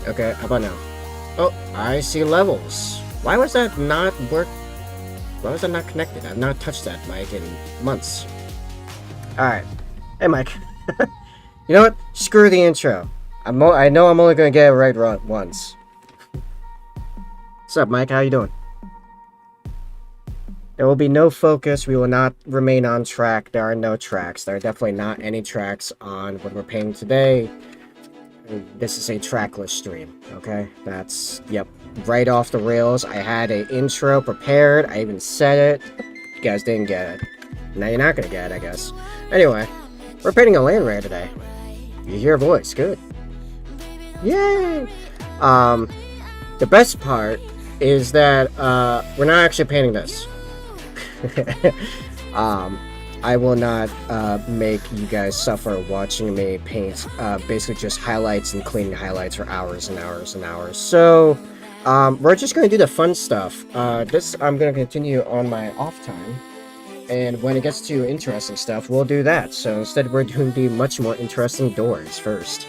Okay, how about now? Oh, I see levels. Why was that not work? Why was that not connected? I've not touched that mic in months. Alright. Hey, Mike. You know what? Screw the intro. I know I'm only gonna get it right once. What's up, Mike? How you doing? There will be no focus. We will not remain on track. There are no tracks. There are definitely not any tracks on what we're paying today. This is a trackless stream, okay? That's, yep, right off the rails. I had an intro prepared. I even said it. You guys didn't get it. Now you're not gonna get it, I guess. Anyway, we're painting a land rare today. You hear a voice, good. Yay! The best part is that, we're not actually painting this. I will not make you guys suffer watching me paint basically just highlights and cleaning highlights for hours and hours and hours. So we're just going to do the fun stuff. This I'm going to continue on my off time, and when it gets to interesting stuff, we'll do that. So instead, we're doing the much more interesting doors first.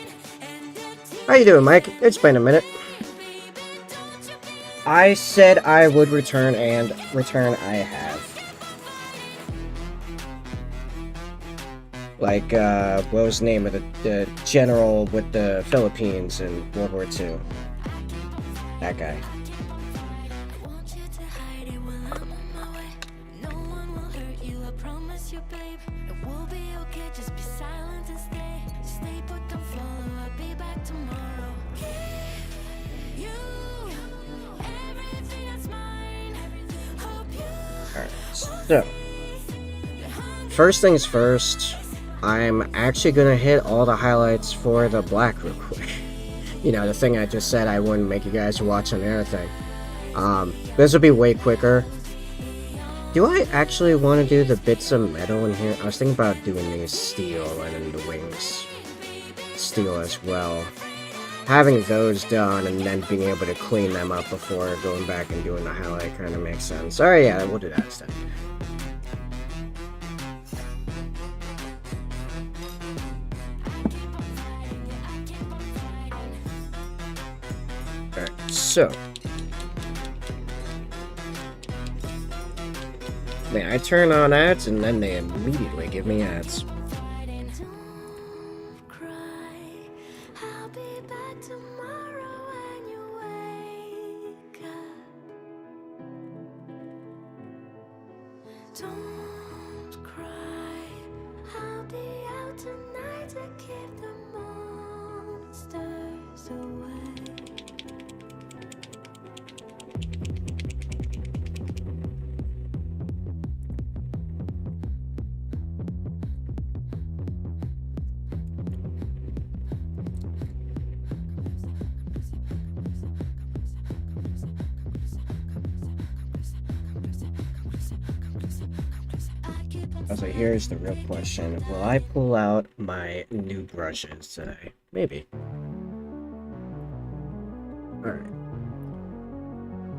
How you doing, Mike? It's been a minute. I said I would return, and return I have. Like, what was the name of the general with the Philippines in World War II? That guy. Alright, so first things first, I'm actually gonna hit all the highlights for the black real quick. You know, the thing I just said I wouldn't make you guys watch on the other thing. This will be way quicker. Do I actually want to do the bits of metal in here? I was thinking about doing these steel and then the wings steel as well. Having those done and then being able to clean them up before going back and doing the highlight kind of makes sense. Alright, yeah, we'll do that instead. Alright, so. Man, I turn on ads and then they immediately give me ads. Don't cry, I'll be out tonight to keep the monsters away. So here's the real question. Will I pull out my new brushes today? Maybe. Alright.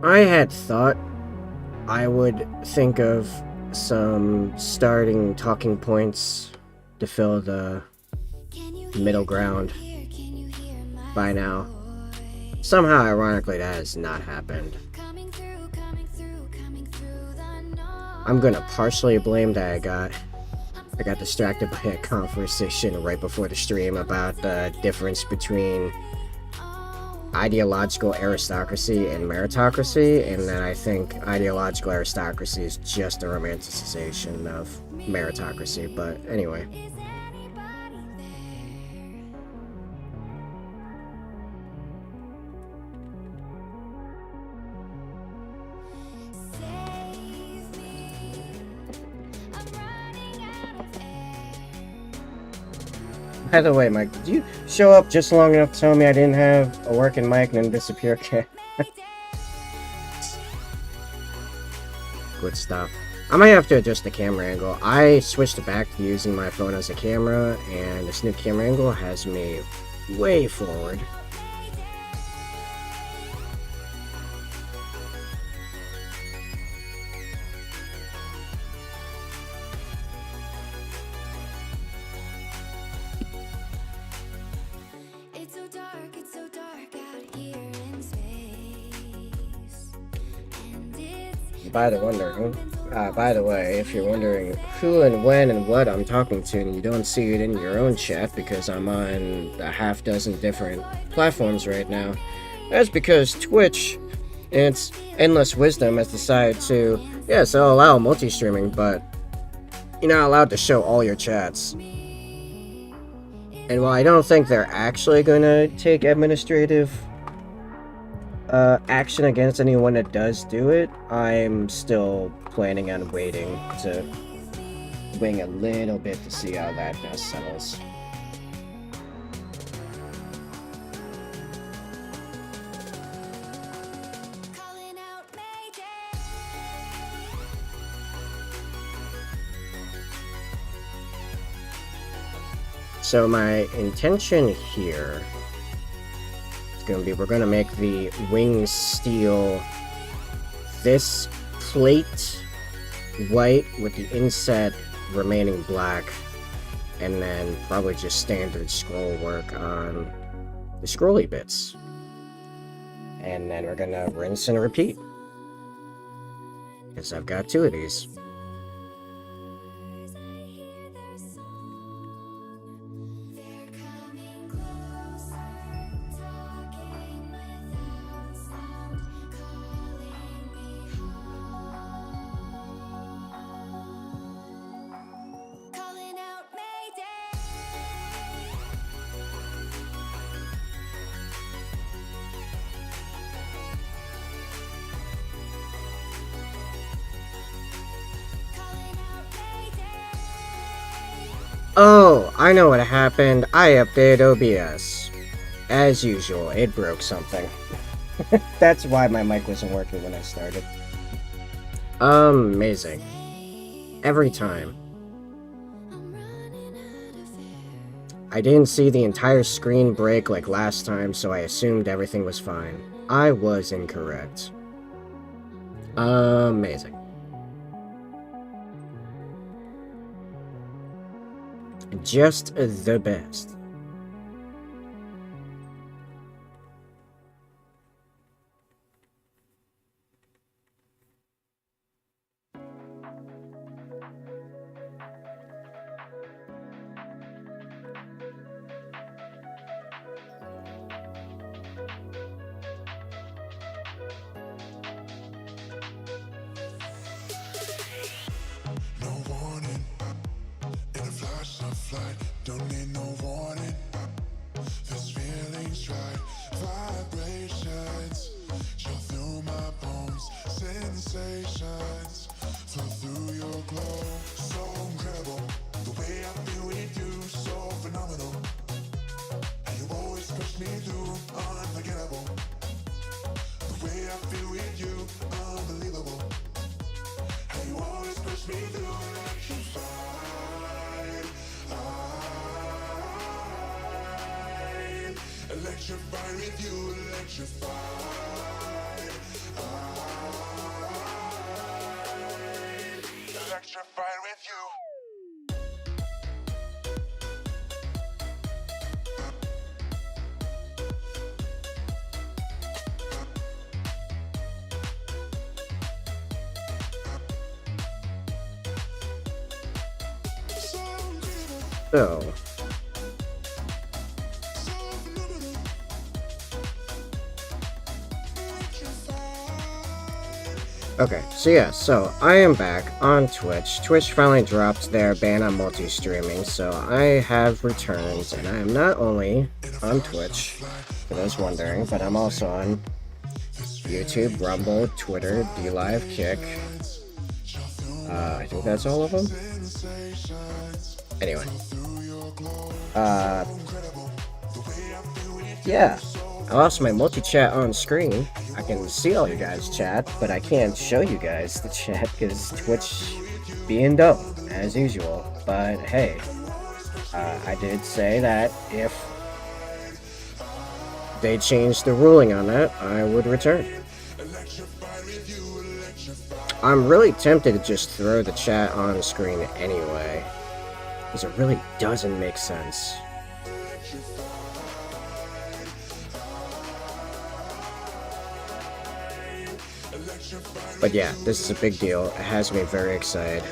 I had thought I would think of some starting talking points to fill the middle ground by now. Somehow, ironically, that has not happened. I'm gonna partially blame that I got distracted by a conversation right before the stream about the difference between ideological aristocracy and meritocracy, and then I think ideological aristocracy is just a romanticization of meritocracy, but anyway. By the way, Mike, did you show up just long enough to tell me I didn't have a working mic and then disappear again? Good stuff. I might have to adjust the camera angle. I switched back to using my phone as a camera, and this new camera angle has me way forward. It's so dark out by the way, if you're wondering who and when and what I'm talking to and you don't see it in your own chat because I'm on a half dozen different platforms right now, that's because Twitch, in its endless wisdom, has decided to, yes, they'll allow multi-streaming, but you're not allowed to show all your chats. And while I don't think they're actually gonna take administrative action against anyone that does do it, I'm still planning on waiting to wing a little bit to see how that settles. Calling out Mayday. So my intention here is going to be, we're going to make the wing steel this plate white with the inset remaining black, and then probably just standard scroll work on the scrolly bits. And then we're going to rinse and repeat, because I've got 2 of these. Calling out Mayday. Calling out Mayday. Oh, I know what happened. I updated OBS. As usual, it broke something. That's why my mic wasn't working when I started. Amazing. Every time. I didn't see the entire screen break like last time, so I assumed everything was fine. I was incorrect. Amazing. Just the best. No warning, in a flash of light, don't need no warning. This feeling's right, vibrations chill through my bones, sensations flow through your glow. So incredible, the way I feel with you, so phenomenal. And you always push me through, unforgettable. The way I feel with you, unbelievable. And you always push me through, electrified. Electrified with you, electrified. Electrified with you. So, okay, so yeah, so I am back on Twitch. Twitch finally dropped their ban on multi-streaming, so I have returned, and I am not only on Twitch, for those wondering, but I'm also on YouTube, Rumble, Twitter, DLive, Kick. I think that's all of them. Anyway. Yeah. I lost my multi-chat on screen. I can see all you guys' chat, but I can't show you guys the chat because Twitch being dumb, as usual. But hey, I did say that if they changed the ruling on that, I would return. I'm really tempted to just throw the chat on screen anyway, because it really doesn't make sense. But yeah, this is a big deal. It has me very excited.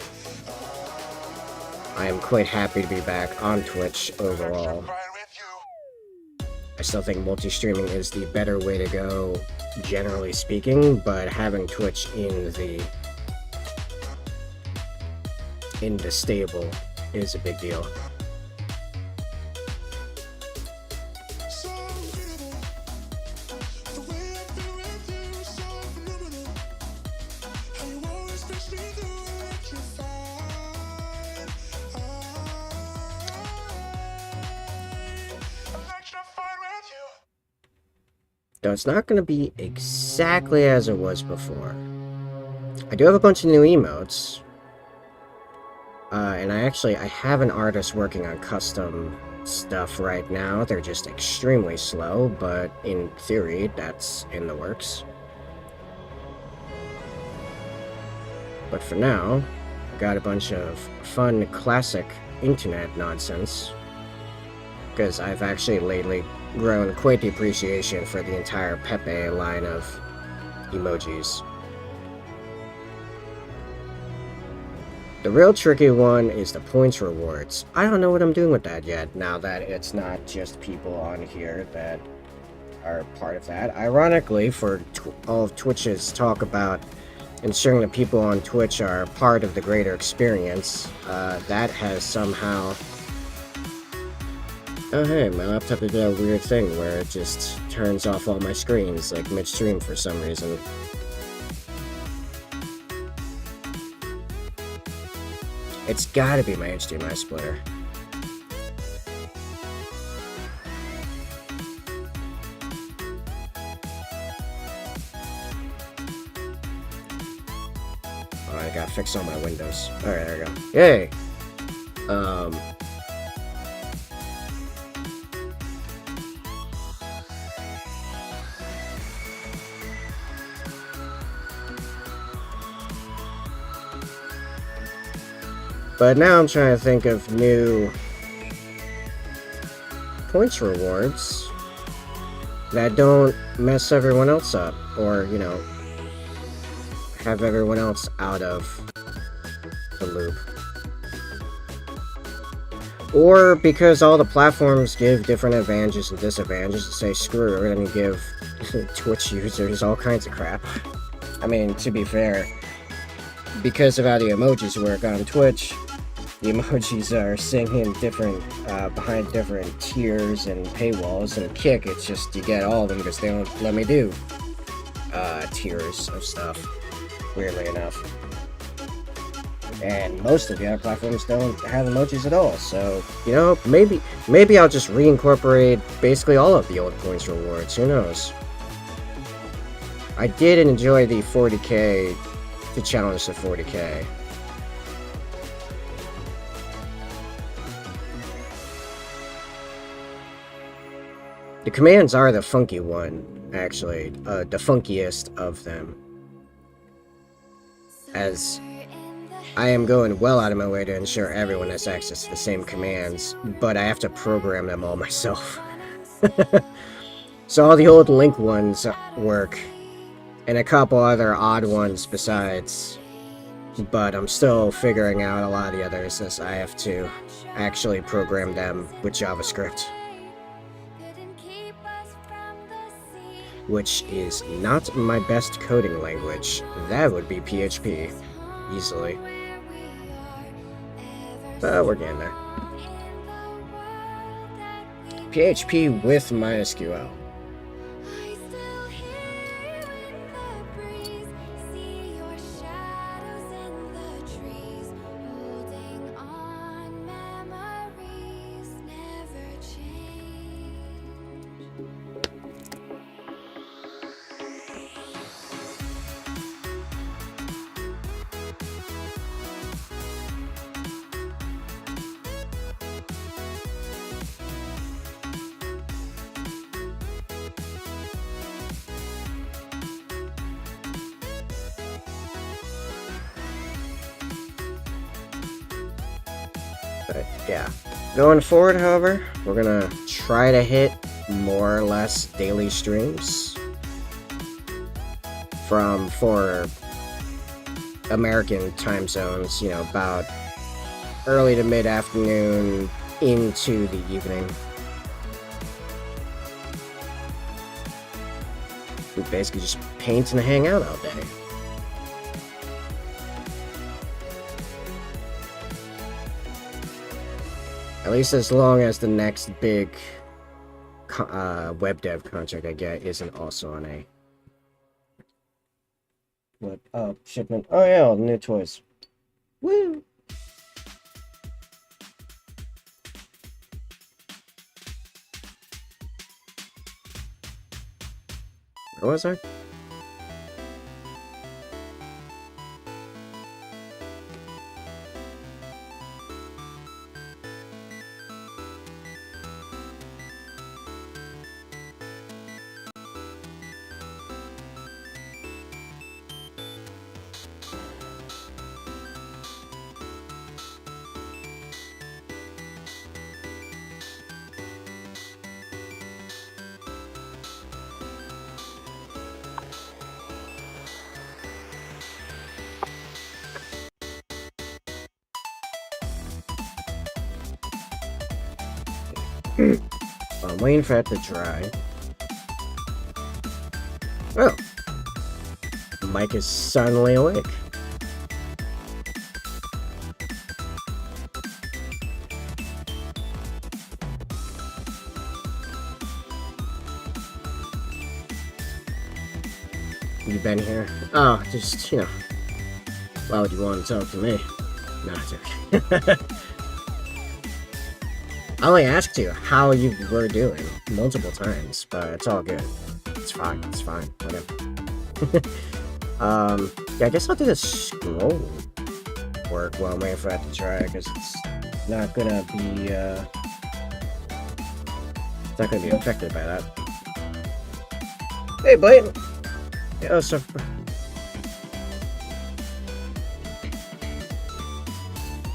I am quite happy to be back on Twitch overall. I still think multi-streaming is the better way to go, generally speaking, but having Twitch in the stable is a big deal. Though it's not going to be exactly as it was before. I do have a bunch of new emotes. And I have an artist working on custom stuff right now. They're just extremely slow, but in theory, that's in the works. But for now, I got a bunch of fun classic internet nonsense. Because I've actually lately grown quite the appreciation for the entire Pepe line of emojis. The real tricky one is the points rewards. I don't know what I'm doing with that yet, now that it's not just people on here that are part of that. Ironically, for all of Twitch's talk about ensuring that people on Twitch are part of the greater experience, that has somehow... Oh hey, my laptop did a weird thing where it just turns off all my screens, like midstream for some reason. It's gotta be my HDMI splitter. Oh, I gotta fix all my windows. Alright, there we go. Yay! But now I'm trying to think of new points rewards that don't mess everyone else up, or, you know, have everyone else out of the loop. Or because all the platforms give different advantages and disadvantages, to say screw it and give Twitch users all kinds of crap. I mean, to be fair, because of how the emojis work on Twitch, the emojis are singing different, behind different tiers and paywalls, and Kick, it's just, you get all of them because they don't let me do, tiers of stuff, weirdly enough. And most of the other platforms don't have emojis at all, so, you know, maybe I'll just reincorporate basically all of the old points rewards, who knows. I did enjoy the 40k, the challenge to 40k. The commands are the funky one, actually, the funkiest of them. As I am going well out of my way to ensure everyone has access to the same commands, but I have to program them all myself. So all the old link ones work, and a couple other odd ones besides, but I'm still figuring out a lot of the others as I have to actually program them with JavaScript. Which is not my best coding language. That would be PHP, easily. But we're getting there. PHP with MySQL. But yeah, going forward, however, we're gonna try to hit more or less daily streams for American time zones, you know, about early to mid-afternoon into the evening. We basically just paint and hang out all day. At least as long as the next big web dev contract I get isn't also on a... What? Oh, shipment. Oh yeah, all the new toys. Woo! Where was I? I'm waiting for it to dry. Oh. Mike is suddenly awake. You been here? Oh, just, you know. Why would you want to talk to me? Nah, it's okay. I only asked you how you were doing multiple times, but it's all good. It's fine, whatever. Yeah, I guess I'll do the scroll work while I'm waiting for that to dry, because it's not gonna be, it's not gonna be affected by that. Hey, Blaine! Yeah, what's up?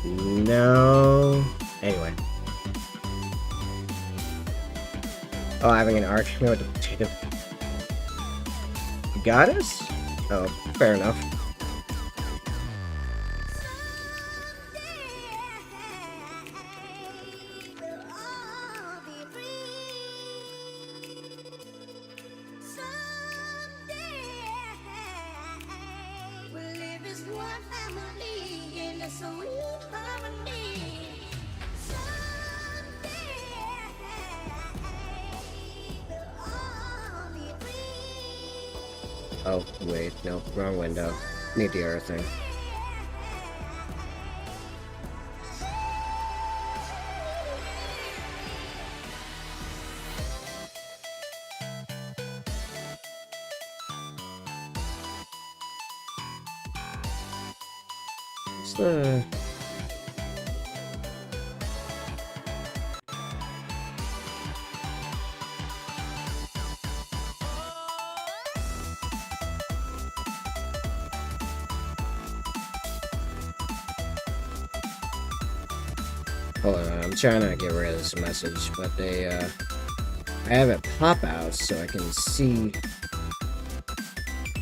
No. Anyway. Oh, having an arc. No, what to do. Goddess? Oh, fair enough. Oh, wait, no, wrong window. Need the other thing. What's the... Hold on, I'm trying to get rid of this message, but they, I have it pop out so I can see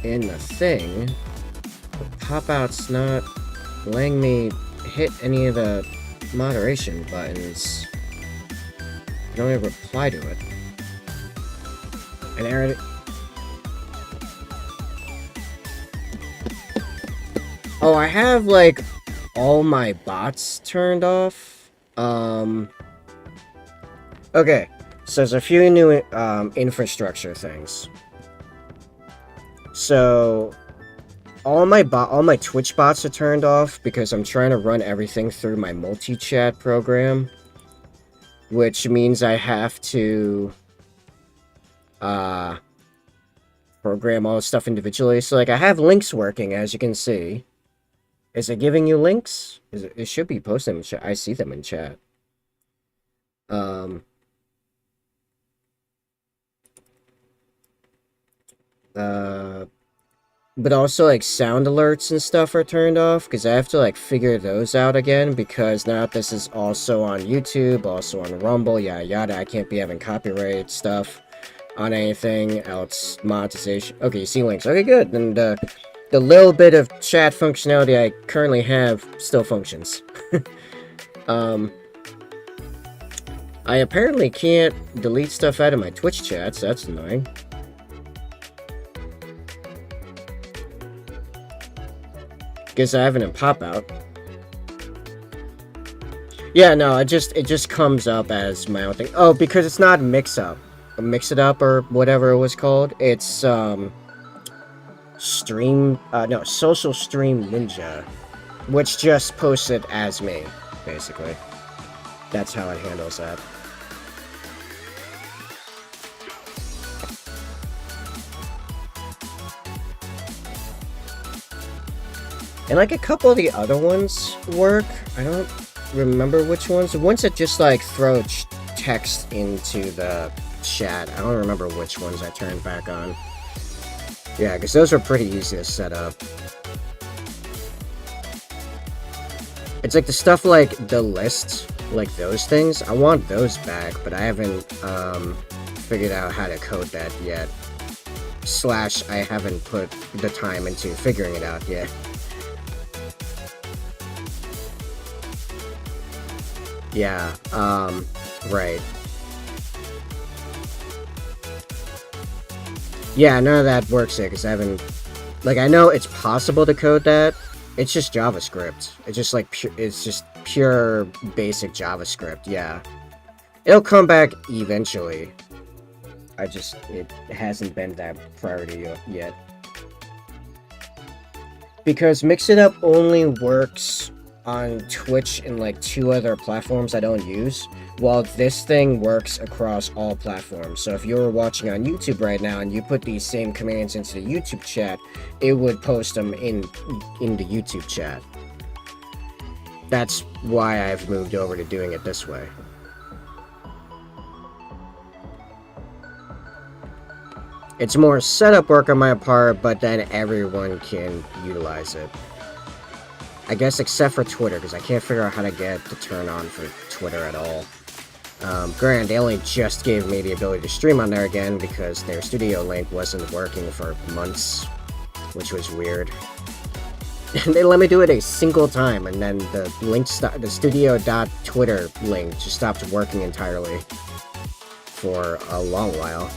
in the thing. The pop out's not letting me hit any of the moderation buttons. I don't even reply to it. And Aaron... Oh, I have, like, all my bots turned off. Okay, so there's a few new infrastructure things. So all my Twitch bots are turned off because I'm trying to run everything through my multi-chat program, which means I have to program all the stuff individually. So like I have links working, as you can see. Is it giving you links? It should be posting in chat. I see them in chat. But also like sound alerts and stuff are turned off because I have to like figure those out again because now this is also on YouTube, also on Rumble, yada yada. I can't be having copyright stuff. on anything else. Monetization. Okay, you see links. Okay, good. And the little bit of chat functionality I currently have still functions. I apparently can't delete stuff out of my Twitch chats. That's annoying. Guess I have it in pop out. Yeah, no, it just comes up as my own thing. Oh, because it's not Mix It Up or whatever it was called. It's Social Stream Ninja, which just posts it as me, basically. That's how it handles that. And like a couple of the other ones work. I don't remember which ones. The ones that just like throw text into the chat. I don't remember which ones I turned back on. Yeah, because those were pretty easy to set up. It's like the stuff like the list, like those things. I want those back, but I haven't figured out how to code that yet. / I haven't put the time into figuring it out yet. Yeah, right. Yeah, none of that works yet, because I haven't... Like, I know it's possible to code that. It's just JavaScript. It's just, like, it's just pure, basic JavaScript, yeah. It'll come back eventually. It hasn't been that priority yet. Because Mix It Up only works on Twitch and like 2 other platforms I don't use, while this thing works across all platforms. So if you're watching on YouTube right now and you put these same commands into the YouTube chat, it would post them in the YouTube chat. That's why I've moved over to doing it this way. It's more setup work on my part, but then everyone can utilize it. I guess except for Twitter, because I can't figure out how to get the turn on for Twitter at all. Granted, they only just gave me the ability to stream on there again because their studio link wasn't working for months, which was weird. They let me do it a single time, and then the studio.twitter link just stopped working entirely for a long while.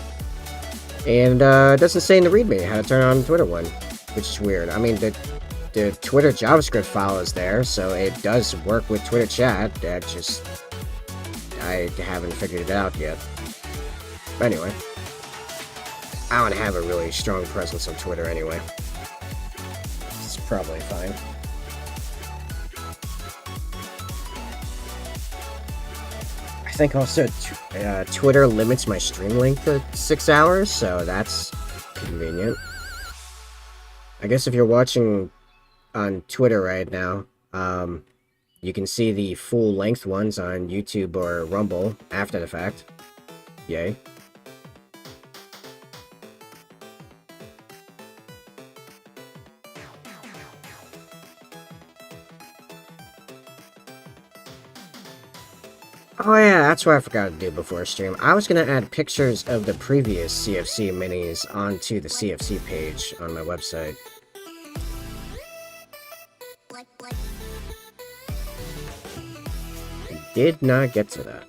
And it doesn't say in the README how to turn on the Twitter one, which is weird. I mean, the Twitter JavaScript file is there, so it does work with Twitter chat. I haven't figured it out yet. Anyway, I don't have a really strong presence on Twitter anyway. It's probably fine. I think also Twitter limits my stream length to 6 hours, so that's convenient. I guess if you're watching on Twitter right now, you can see the full length ones on YouTube or Rumble after the fact. Yay. Oh yeah, that's what I forgot to do before stream. I was gonna add pictures of the previous CFC minis onto the CFC page on my website. Did not get to that.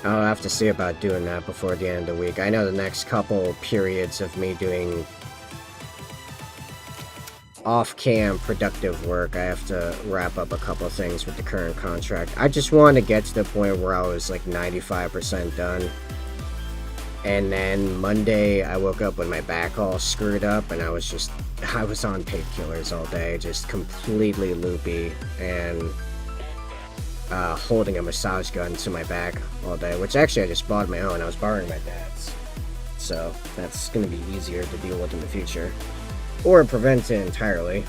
I'll have to see about doing that before the end of the week. I know the next couple periods of me doing off-cam productive work, I have to wrap up a couple of things with the current contract. I just wanted to get to the point where I was like 95% done. And then Monday, I woke up with my back all screwed up, and I was on painkillers all day, just completely loopy, and holding a massage gun to my back all day, which actually I just bought my own. I was borrowing my dad's. So that's going to be easier to deal with in the future. Or prevent it entirely.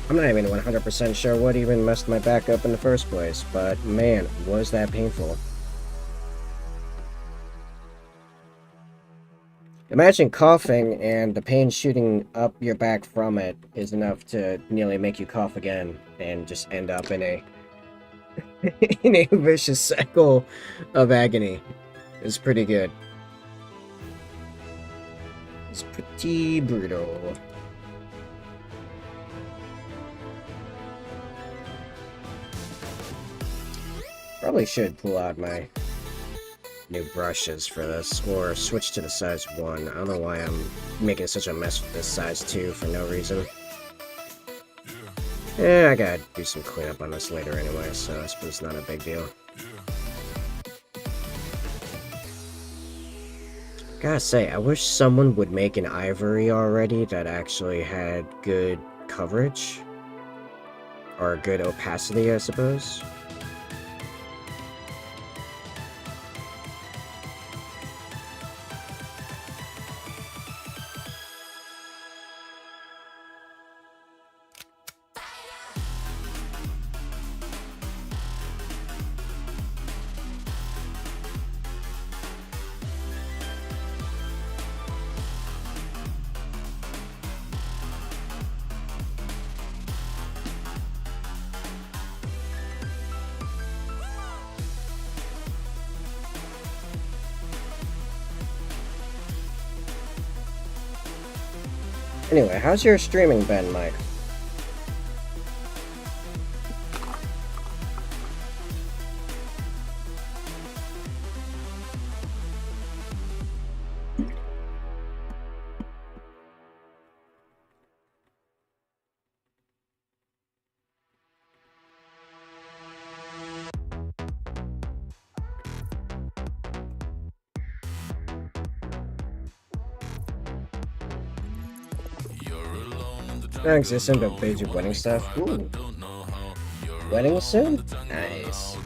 I'm not even 100% sure what even messed my back up in the first place, but man, was that painful. Imagine coughing and the pain shooting up your back from it is enough to nearly make you cough again and just end up in a in a vicious cycle of agony. It's pretty good. It's pretty brutal. Probably should pull out my new brushes for this, or switch to the size 1. I don't know why I'm making such a mess with this size 2 for no reason. Yeah, I gotta do some cleanup on this later anyway, so I suppose it's not a big deal. Gotta say, I wish someone would make an ivory already that actually had good coverage. Or good opacity, I suppose. Anyway, how's your streaming been, Mike? Thanks, this into basic wedding stuff. Ooh. Wedding soon? Nice.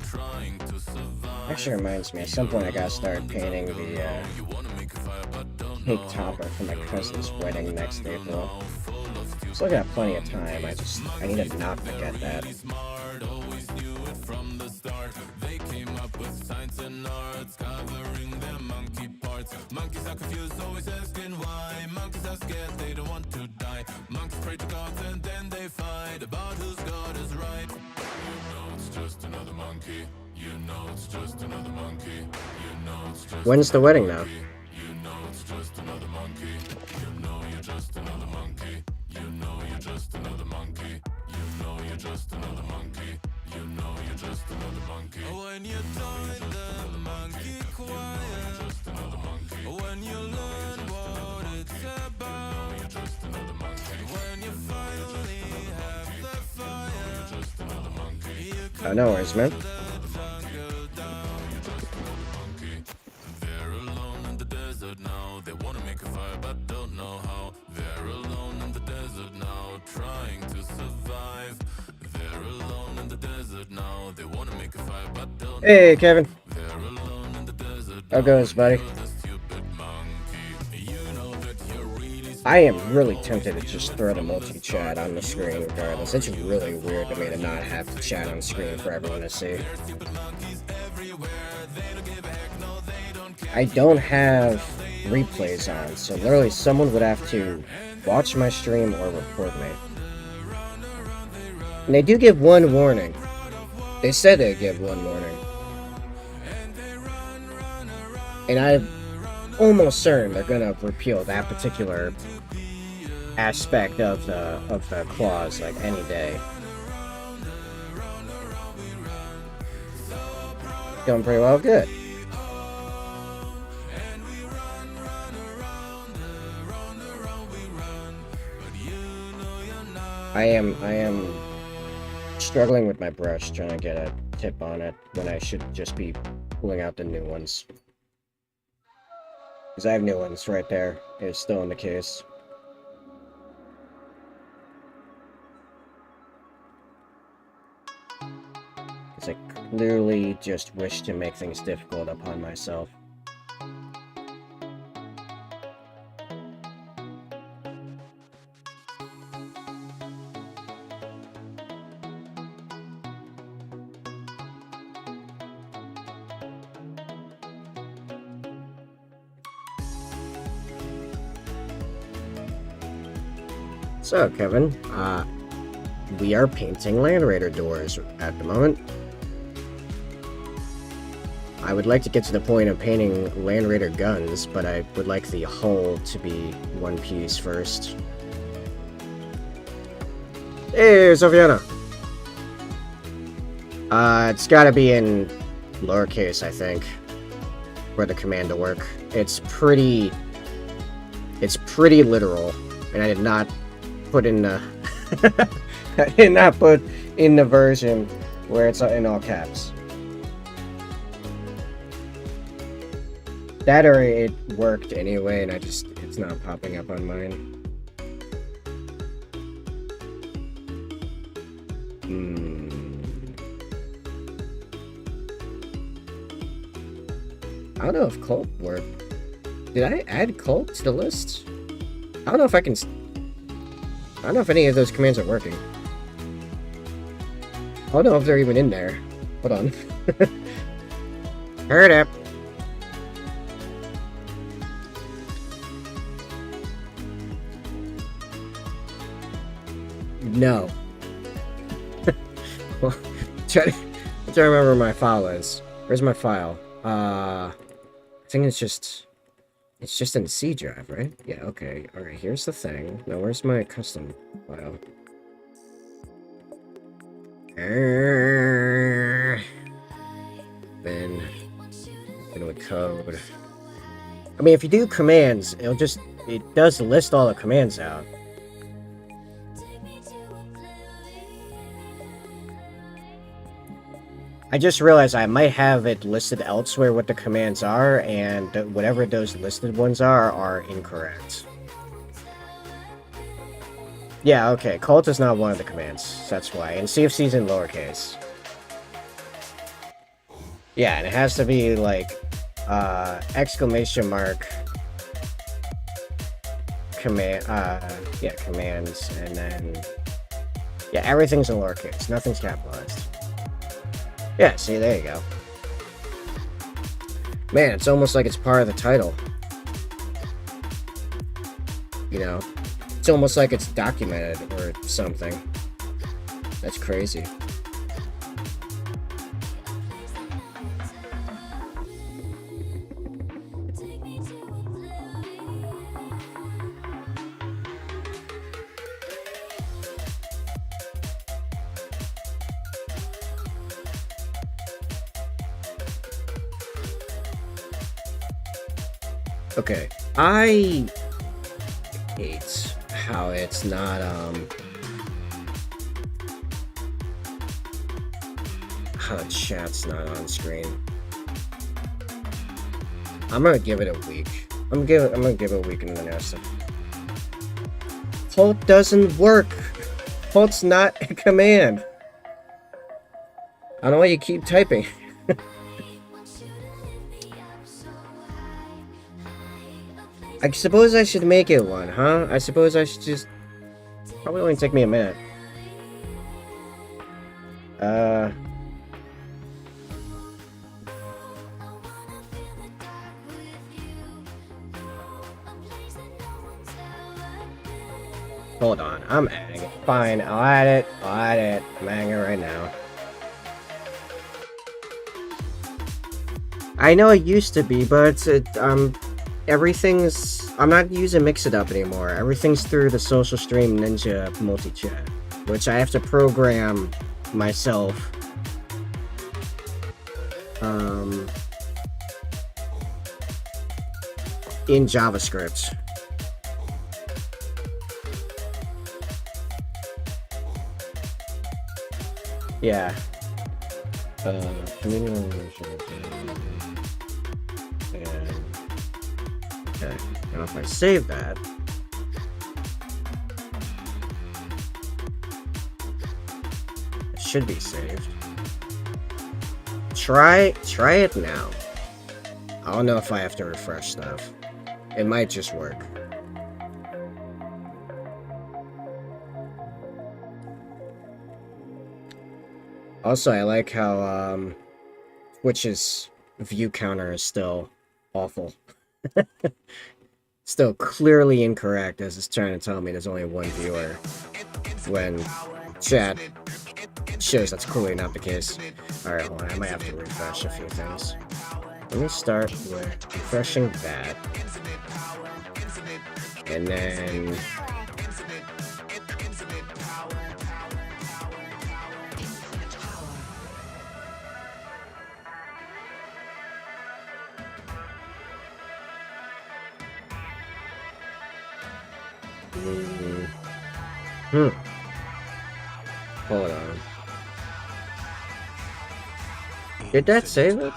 Actually reminds me, at some point I gotta start painting the cake topper for my cousin's wedding next April. Still got plenty of time, I need to not forget that. Monkeys are confused, always asking why. Monkeys are scared, they don't want to die. Monkeys pray to gods and then they fight about whose god is right. You know it's just another monkey. You know it's just another monkey. You know it's just. When's the wedding now? You know it's just another monkey. You know you're just another monkey. You know you're just another monkey. You know you're just another monkey. You know you're just another monkey. When you join the monkey choir. When you learn what it's about, you're just another monkey. When you finally have the fire, you're just another monkey. No worries, man. They're alone in the desert now. They wanna make a fire but don't know how. They're alone in the desert now, trying to survive. They're alone in the desert now. They wanna make a fire but don't know. Hey, Kevin. They're alone in the desert. How goes, buddy? I am really tempted to just throw the multi-chat on the screen regardless. It's really weird to me to not have the chat on screen for everyone to see. I don't have replays on, so literally someone would have to watch my stream or report me. And they do give one warning. They said they'd give one warning. And I'm almost certain they're gonna repeal that particular aspect of the clause like any day. Going pretty well, good. I am struggling with my brush, trying to get a tip on it when I should just be pulling out the new ones. Because I have new ones right there. It's still in the case. Because I clearly just wish to make things difficult upon myself. So, Kevin, we are painting Land Raider doors at the moment. I would like to get to the point of painting Land Raider guns, but I would like the hull to be one piece first. Hey, Sofiana! It's gotta be in lowercase, I think, for the command to work. It's pretty literal, and I did not put in the I did not put in the version where it's in all caps. That or it worked anyway, and it's not popping up on mine. I don't know if Cult worked. Did I add Cult to the list? I don't know if I can... I don't know if any of those commands are working. I don't know if they're even in there. Hold on. Heard up. No. Well, try to remember where my file is. Where's my file? I think it's just in C drive, right? Yeah, okay. Alright, here's the thing. Now, where's my custom file? Then, with code. I mean, if you do commands, it does list all the commands out. I just realized I might have it listed elsewhere what the commands are, and whatever those listed ones are incorrect. Yeah, okay, Cult is not one of the commands, that's why, and CFC's in lowercase. Yeah, and it has to be, like, exclamation mark, command, yeah, commands, and then, yeah, everything's in lowercase, nothing's capitalized. Yeah, see, there you go. Man, it's almost like it's part of the title. You know? It's almost like it's documented or something. That's crazy. Okay, I hate how it's not, how the chat's not on screen. I'm gonna give it a week. I'm gonna give it a week and then ask them. Cult doesn't work. Cult's not a command. I don't know why you keep typing. I suppose I should make it one, huh? I suppose I should just... Probably only take me a minute. Hold on, I'm adding it. Fine, I'll add it. I'm adding it right now. I know it used to be, but everything's... I'm not using Mix It Up anymore. Everything's through the Social Stream Ninja multi-chat, which I have to program myself. In JavaScript. Yeah. Okay, now if I save that, it should be saved. Try it now. I don't know if I have to refresh stuff. It might just work. Also, I like how Twitch's view counter is still awful. Still clearly incorrect, as it's trying to tell me there's only one viewer, when chat shows that's clearly not the case. Alright, hold on, I might have to refresh a few things. Let me start with refreshing that. And then... Hold on. Did that save it?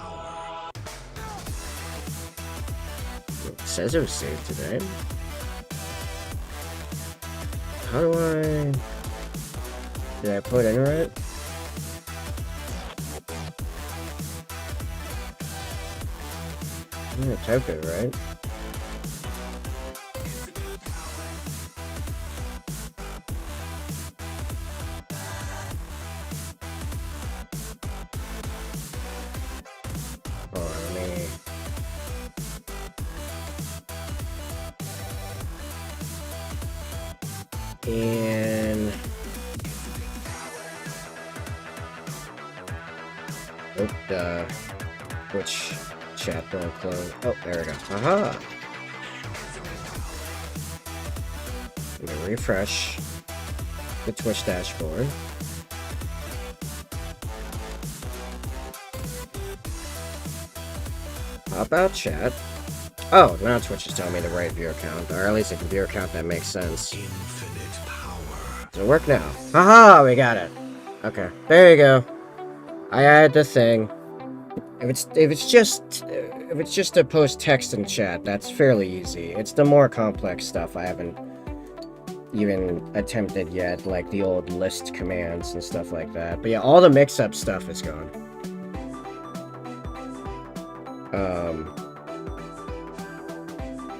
It says it was saved today. How do I... Did I put in right? I'm gonna type it right. And which chat don't clone? Oh, there we go. Aha! Let me refresh the Twitch dashboard. Pop out chat. Oh, now Twitch is telling me the right viewer count, or at least a viewer count that makes sense. Does it work now? Haha, we got it. Okay, there you go. I added the thing. If it's just to post text in chat, that's fairly easy. It's the more complex stuff I haven't even attempted yet, like the old list commands and stuff like that. But yeah, all the mix-up stuff is gone.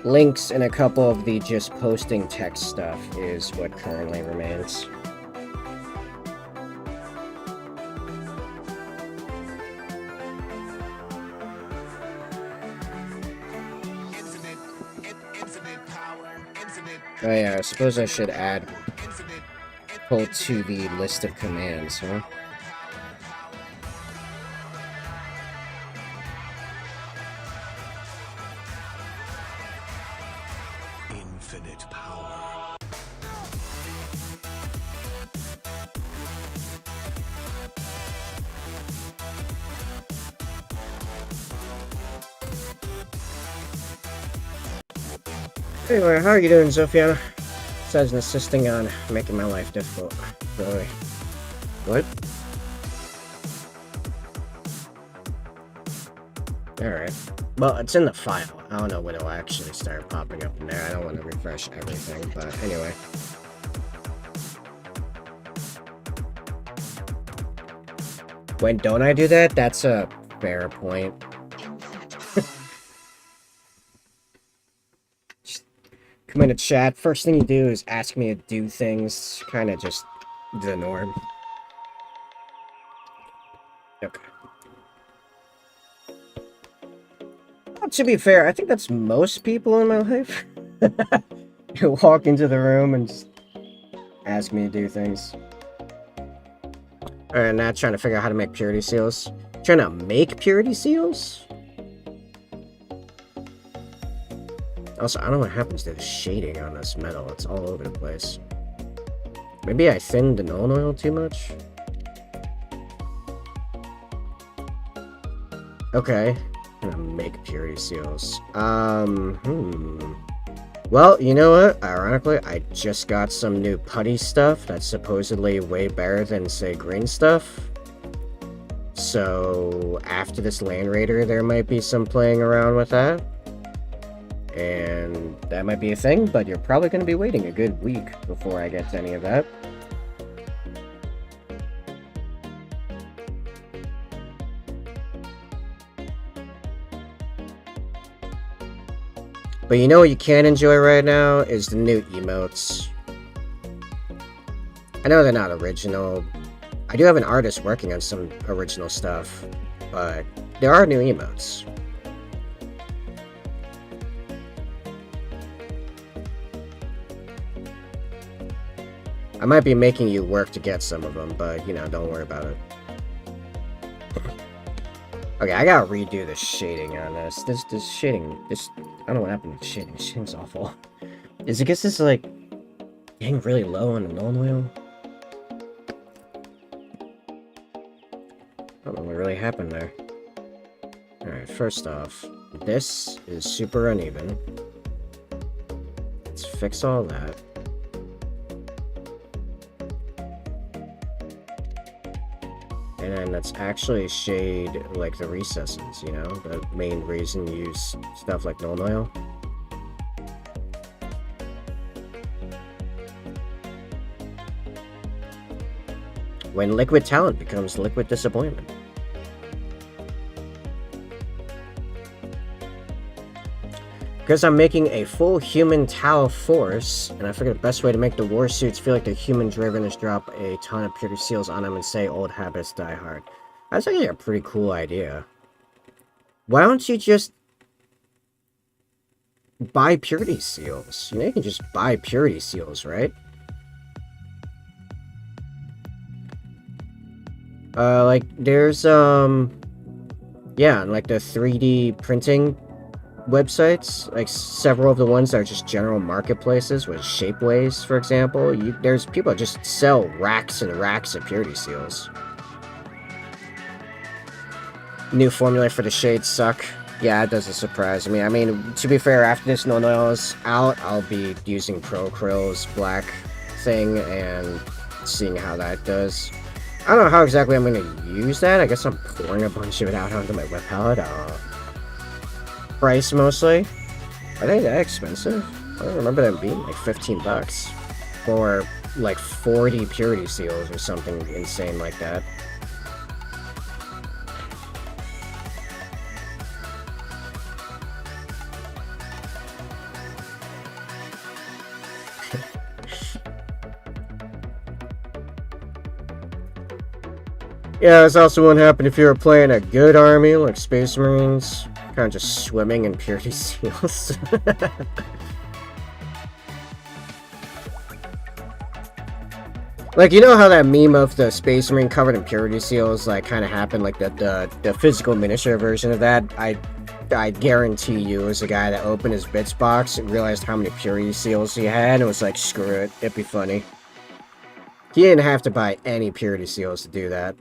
Links and a couple of the just posting text stuff is what currently remains. Oh yeah, I suppose I should add pull to the list of commands, huh? Infinite power. Anyway, how are you doing, Zophiana? Besides insisting on making my life difficult. Really? What? Alright. Well, it's in the file. I don't know when it'll actually start popping up in there. I don't want to refresh everything, but anyway. When don't I do that? That's a fair point. Come into chat, first thing you do is ask me to do things, kind of just the norm. Okay. Well, to be fair, I think that's most people in my life. You walk into the room and just ask me to do things. Alright, now trying to figure out how to make purity seals. Trying to make purity seals? Also, I don't know what happens to the shading on this metal. It's all over the place. Maybe I thinned the Nuln Oil too much? Okay. I'm gonna make purity seals. Well, you know what? Ironically, I just got some new putty stuff that's supposedly way better than, say, green stuff. So, after this Land Raider, there might be some playing around with that. And that might be a thing, but you're probably going to be waiting a good week before I get to any of that. But you know what you can enjoy right now is the new emotes. I know they're not original. I do have an artist working on some original stuff, but there are new emotes. I might be making you work to get some of them, but, you know, don't worry about it. Okay, I gotta redo the shading on this. This shading, I don't know what happened to the shading. This shading's awful. Is it because this is, like, getting really low on the null wheel? I don't know what really happened there. Alright, first off, this is super uneven. Let's fix all that. And then let's actually shade, like, the recesses, you know? The main reason you use stuff like null oil. When liquid talent becomes liquid disappointment. Because I'm making a full human Tau force, and I figured the best way to make the war suits feel like they're human-driven is drop a ton of purity seals on them and say old habits die hard. That's actually a pretty cool idea. Why don't you just buy purity seals? You know, you can just buy purity seals, right? Like, there's, yeah, like the 3D printing websites, like several of the ones that are just general marketplaces with Shapeways, for example. There's people that just sell racks and racks of purity seals. New formula for the shades suck. Yeah, it doesn't surprise me. I mean, to be fair, after this null oil is out, I'll be using ProKrill's black thing and seeing how that does. I don't know how exactly I'm going to use that. I guess I'm pouring a bunch of it out onto my web palette. Price mostly. Are they that expensive? I don't remember them being like 15 bucks for like 40 purity seals or something insane like that. Yeah, this also won't happen if you were playing a good army like Space Marines. Kind of just swimming in purity seals. Like, you know how that meme of the Space Marine covered in purity seals, like, kind of happened? Like, the physical miniature version of that? I guarantee you, it was a guy that opened his bits box and realized how many purity seals he had and was like, screw it, it'd be funny. He didn't have to buy any purity seals to do that.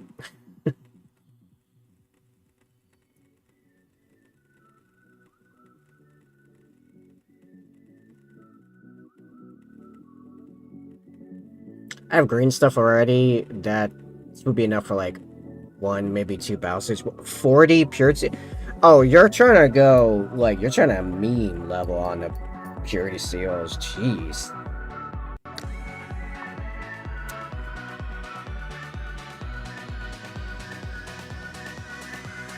I have green stuff already. That would be enough for like 1, maybe 2 battle suits. 40 purity. Oh, you're trying to go, like, you're trying to mean level on the purity seals. Jeez.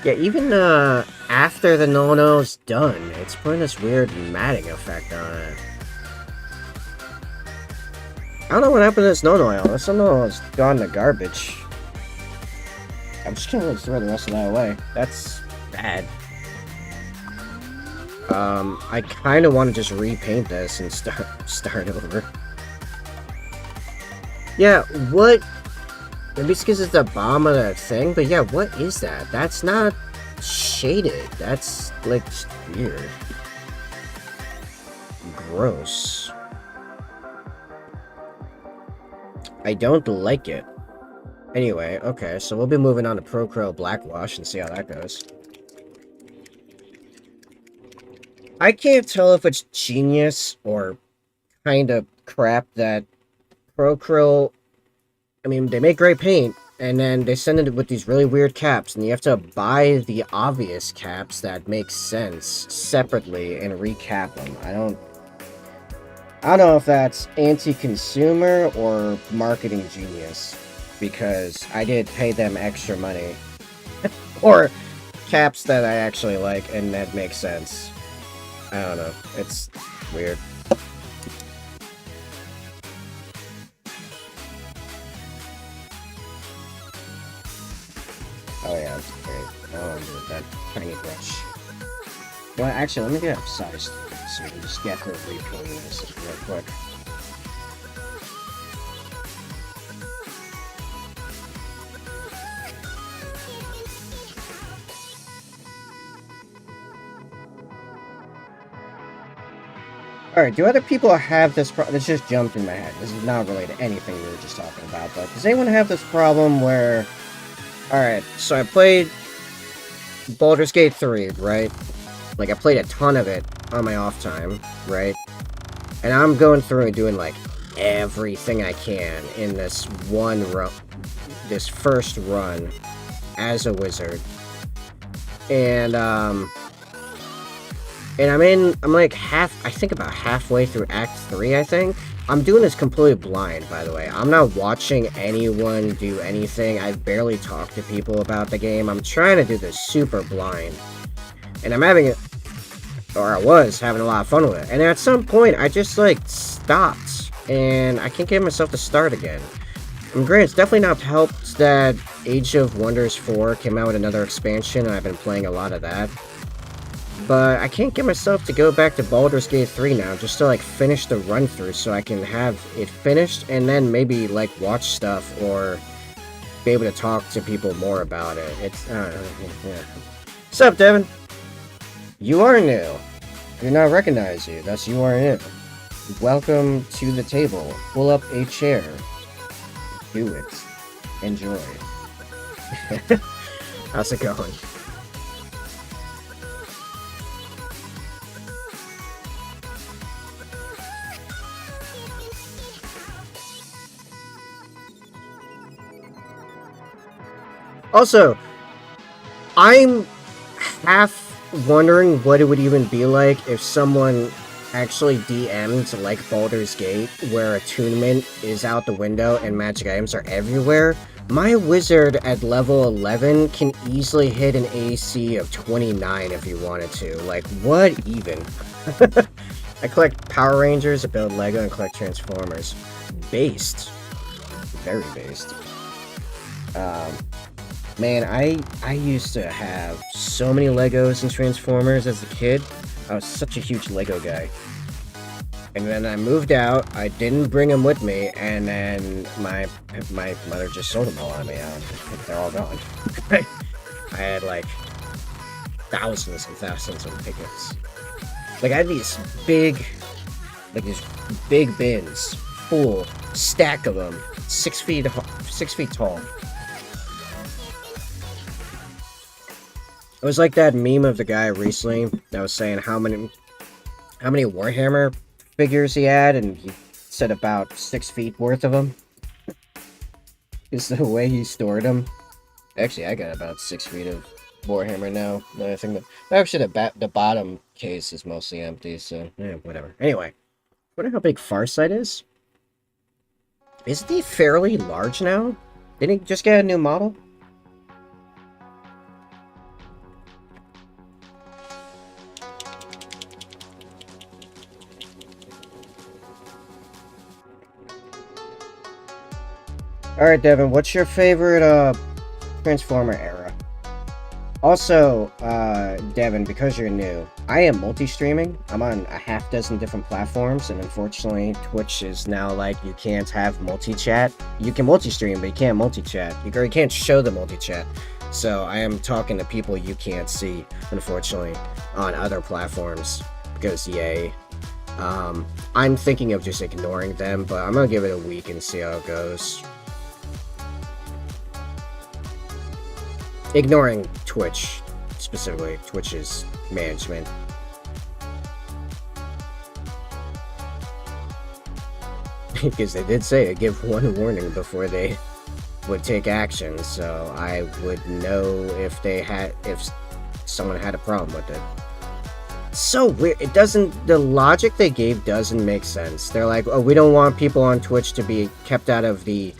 Yeah, even after the no-no's done, it's putting this weird matting effect on it. I don't know what happened to this no oil. This no oil's gone to garbage. I'm just gonna throw the rest of that away. That's bad. I kind of want to just repaint this and start over. Yeah, what? Maybe it's because it's the bottom of that thing, but yeah, what is that? That's not shaded. That's, like, just weird. Gross. I don't like it. Anyway, okay, so we'll be moving on to ProKrill Blackwash and see how that goes. I can't tell if it's genius or kind of crap that ProKrill, I mean, they make great paint, and then they send it with these really weird caps, and you have to buy the obvious caps that make sense separately and recap them. I don't know if that's anti-consumer or marketing genius, because I did pay them extra money. Or caps that I actually like, and that makes sense. I don't know. It's weird. Oh yeah, that's great. Now I'm with that tiny brush. Well, actually, let me get upsized so we can just get her repainting this real quick. Alright, do other people have this problem? This just jumped in my head. This is not related to anything we were just talking about, but does anyone have this problem where... Alright, so I played Baldur's Gate 3, right? Like, I played a ton of it on my off time, right? And I'm going through and doing, like, everything I can in this one run, this first run as a wizard. And I'm like I think about halfway through Act 3, I think. I'm doing this completely blind, by the way. I'm not watching anyone do anything. I barely talk to people about the game. I'm trying to do this super blind. And I'm having it, or I was having a lot of fun with it. And at some point, I just, like, stopped. And I can't get myself to start again. And granted, it's definitely not helped that Age of Wonders 4 came out with another expansion, and I've been playing a lot of that. But I can't get myself to go back to Baldur's Gate 3 now, just to, like, finish the run-through so I can have it finished, and then maybe, like, watch stuff, or be able to talk to people more about it. It's, I don't know, yeah. What's up, Devin? You are new. I do not recognize you, thus you are new. Welcome to the table. Pull up a chair. Do it. Enjoy. How's it going? Also, I'm half wondering what it would even be like if someone actually DM'd like Baldur's Gate, where attunement is out the window and magic items are everywhere. My wizard at level 11 can easily hit an AC of 29 if he wanted to. Like, what even? I collect Power Rangers, I build Lego, and collect Transformers. Based. Very based. Man, I used to have so many Legos and Transformers as a kid. I was such a huge Lego guy. And then I moved out, I didn't bring them with me, and then my mother just sold them all on me. They're all gone. I had like thousands and thousands of pickups. Like, I had these big bins, full stack of them, 6 feet tall. It was like that meme of the guy recently that was saying how many Warhammer figures he had, and he said about 6 feet worth of them. Is the way he stored them. Actually, I got about 6 feet of Warhammer now. I think actually the bottom case is mostly empty, so yeah, whatever. Anyway, wonder how big Farsight is. Isn't he fairly large now? Didn't he just get a new model? Alright, Devin, what's your favorite, Transformer era? Also, Devin, because you're new, I am multi-streaming. I'm on a half dozen different platforms, and unfortunately, Twitch is now like, you can't have multi-chat. You can multi-stream, but you can't multi-chat. You can't show the multi-chat. So, I am talking to people you can't see, unfortunately, on other platforms, because yay. I'm thinking of just ignoring them, but I'm gonna give it a week and see how it goes. Ignoring Twitch, specifically Twitch's management. Because they did say to give one warning before they would take action, so I would know if someone had a problem with it. So weird. It doesn't, the logic they gave doesn't make sense. They're like, oh, we don't want people on Twitch to be kept out of the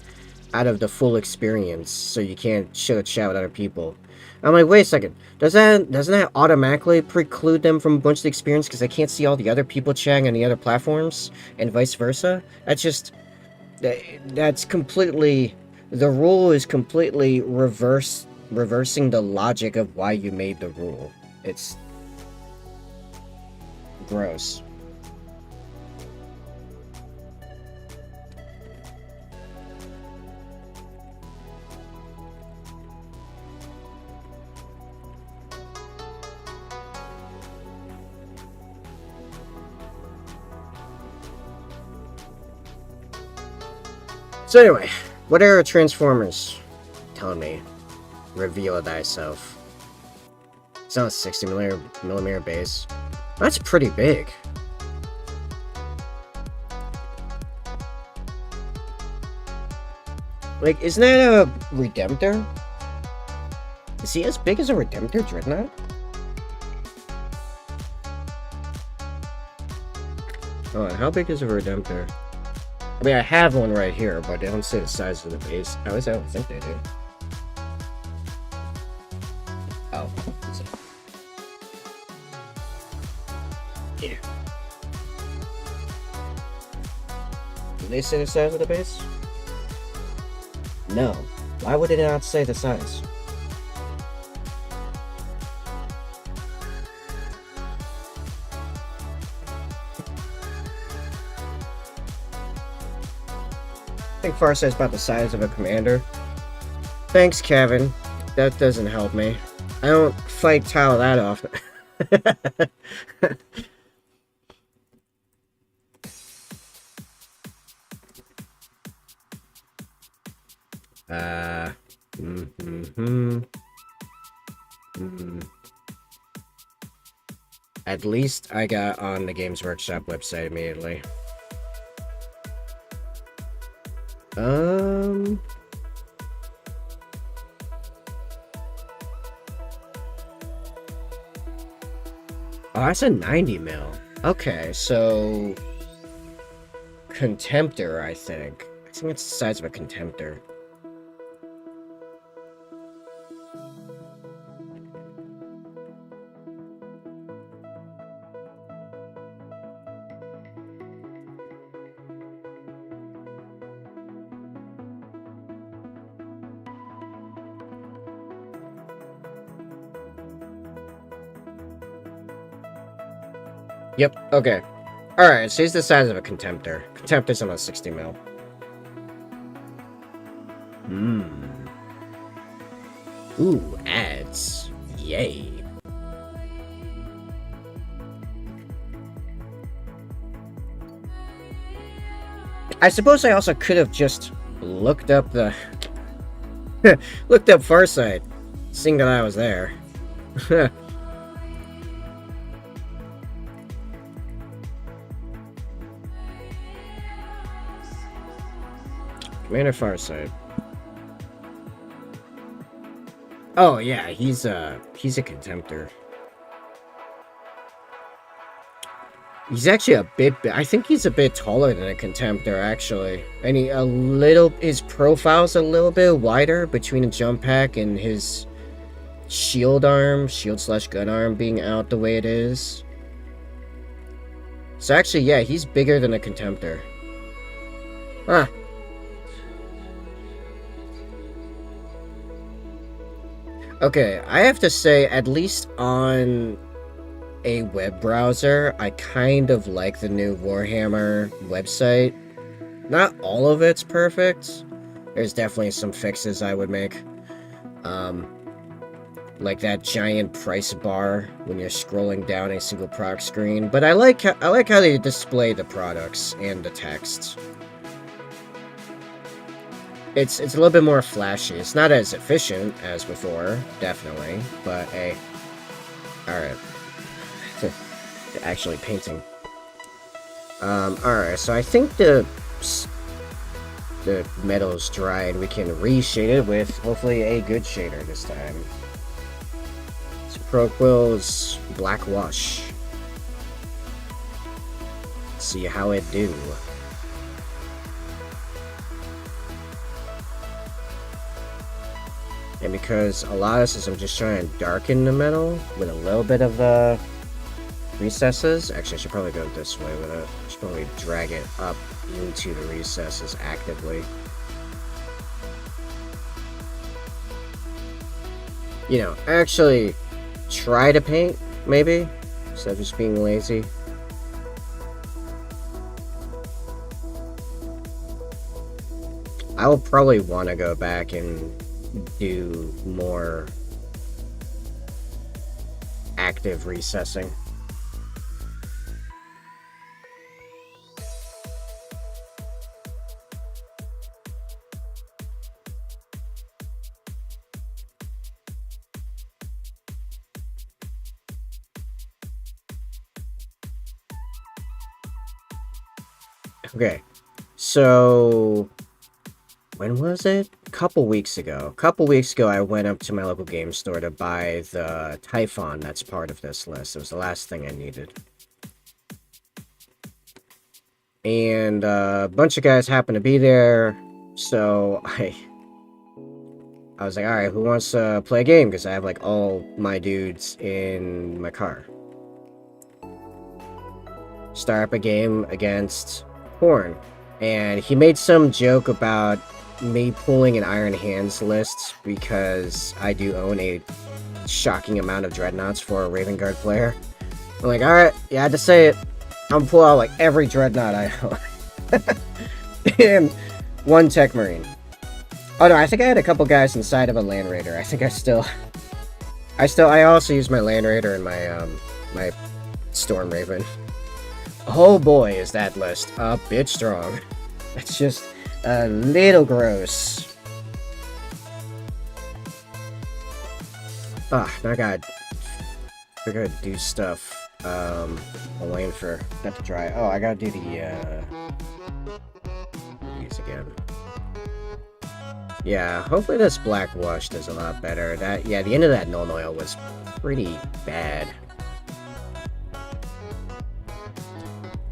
full experience, so you can't show chat with other people. I'm like, wait a second, doesn't that automatically preclude them from a bunch of the experience because they can't see all the other people chatting on the other platforms, and vice versa? That's completely, the rule is completely reversing the logic of why you made the rule. It's gross. So anyway, what are Transformers telling me? Reveal thyself. It's not a 60mm base. That's pretty big. Like, isn't that a Redemptor? Is he as big as a Redemptor Dreadnought? Oh, how big is a Redemptor? I mean, I have one right here, but they don't say the size of the base. At least I don't think they do. Oh. Yeah. Do they say the size of the base? No. Why would it not say the size? I think Farsight's about the size of a commander. Thanks, Kevin. That doesn't help me. I don't fight Tau that often. At least I got on the Games Workshop website immediately. Oh, that's a 90mm. Okay, so Contemptor, I think. I think it's the size of a Contemptor. Yep, okay. Alright, so he's the size of a Contemptor. Contemptor's on a 60mm. Ooh, ads. Yay. I suppose I also could have just looked up the... looked up Farsight, seeing that I was there. Commander Farsight. Oh yeah, he's a Contemptor. He's actually a bit. I think he's a bit taller than a Contemptor, actually. And his profile's a little bit wider between a jump pack and his shield slash gun arm being out the way it is. So actually, yeah, he's bigger than a Contemptor. Huh. Okay, I have to say, at least on a web browser, I kind of like the new Warhammer website. Not all of it's perfect. There's definitely some fixes I would make. Like that giant price bar when you're scrolling down a single product screen. But I like how they display the products and the text. It's a little bit more flashy. It's not as efficient as before, definitely, but hey. Alright. Actually painting. Alright, so I think the metal's dry and we can reshade it with hopefully a good shader this time. So ProQuill's Black Wash. See how it do. And because a lot of this is I'm just trying to darken the metal with a little bit of recesses. Actually, I should probably go this way with it. I should probably drag it up into the recesses actively. You know, actually try to paint, maybe, instead of just being lazy. I will probably want to go back and do more active recessing. Okay, so when was it? A couple weeks ago. I went up to my local game store to buy the Typhon that's part of this list. It was the last thing I needed. And a bunch of guys happened to be there, so I was like, alright, who wants to play a game? Because I have, like, all my dudes in my car. Start up a game against Horn. And he made some joke about me pulling an Iron Hands list because I do own a shocking amount of Dreadnoughts for a Raven Guard player. I'm like, alright, you had to say it. I'm gonna pull out, like, every Dreadnought I own. And one Tech Marine. Oh no, I think I had a couple guys inside of a Land Raider. I think I also use my Land Raider and my, my Storm Raven. Oh boy, is that list a bit strong. It's just a little gross. Ah, now I gotta do stuff. I'm waiting for that to dry. Oh, I gotta do the, these again. Yeah, hopefully this Black Wash does a lot better. Yeah, the end of that Nuln Oil was pretty bad.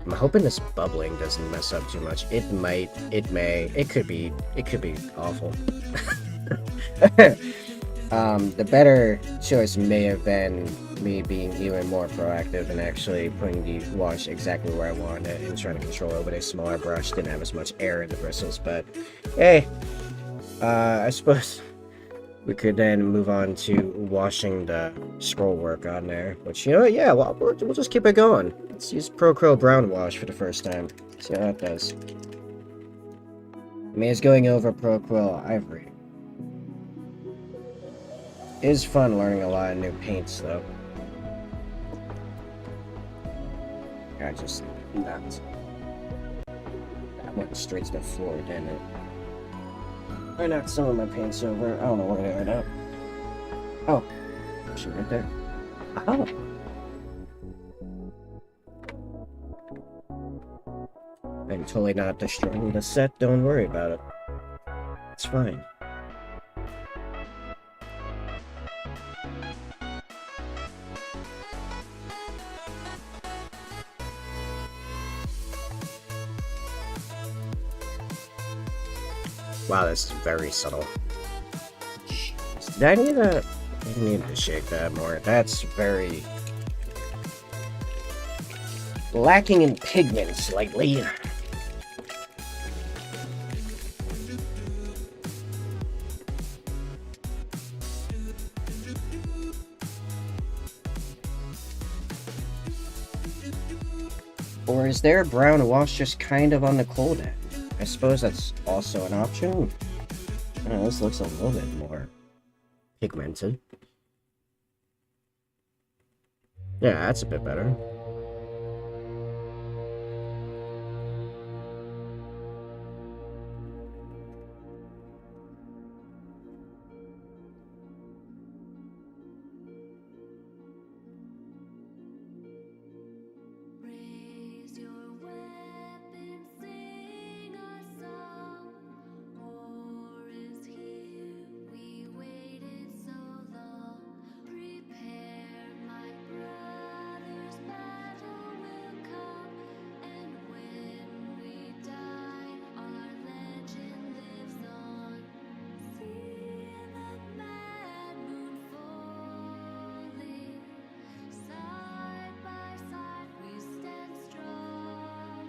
I'm hoping this bubbling doesn't mess up too much. It might, it may, it could be awful. The better choice may have been me being even more proactive and actually putting the wash exactly where I wanted it and trying to control it with a smaller brush. Didn't have as much air in the bristles, but hey, I suppose we could then move on to washing the scroll work on there, which, you know what, yeah, well, we'll just keep it going. Let's use Pro Crow Brown Wash for the first time. See how that does. I mean, it's going over Pro Quill Ivory. It is fun learning a lot of new paints, though. I just knocked. That went straight to the floor, didn't it? I knocked some of my paints over. I don't know where they are now. Oh. Actually, right there. Oh. I'm totally not destroying the set. Don't worry about it. It's fine. Wow, this is very subtle. Did I need to shake that more. That's very lacking in pigment slightly. Or is there brown wash just kind of on the cold end? I suppose that's also an option. I don't know, this looks a little bit more pigmented. Yeah, that's a bit better. Raise your weapon, sing a song. War is here, we waited so long. Prepare, my brothers, battle will come. And when we die, our legend lives on. See the mad moon falling. Side by side we stand strong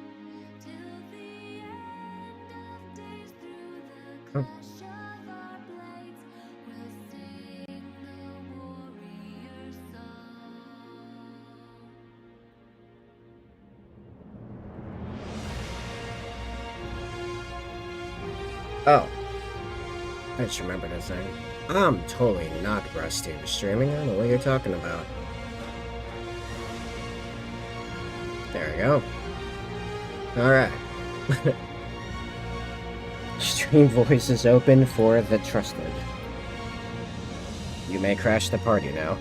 till the end of days. Through the clash of our blades, we'll sing the warrior song. Oh. I just remembered a thing. I'm totally not rusty with streaming. I don't know what you're talking about. There we go. Alright. Stream voice is open for the trusted. You may crash the party now.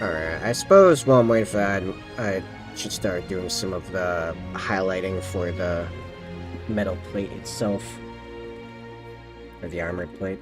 Alright, I suppose while I'm waiting for that, I should start doing some of the highlighting for the metal plate itself. Or the armored plate.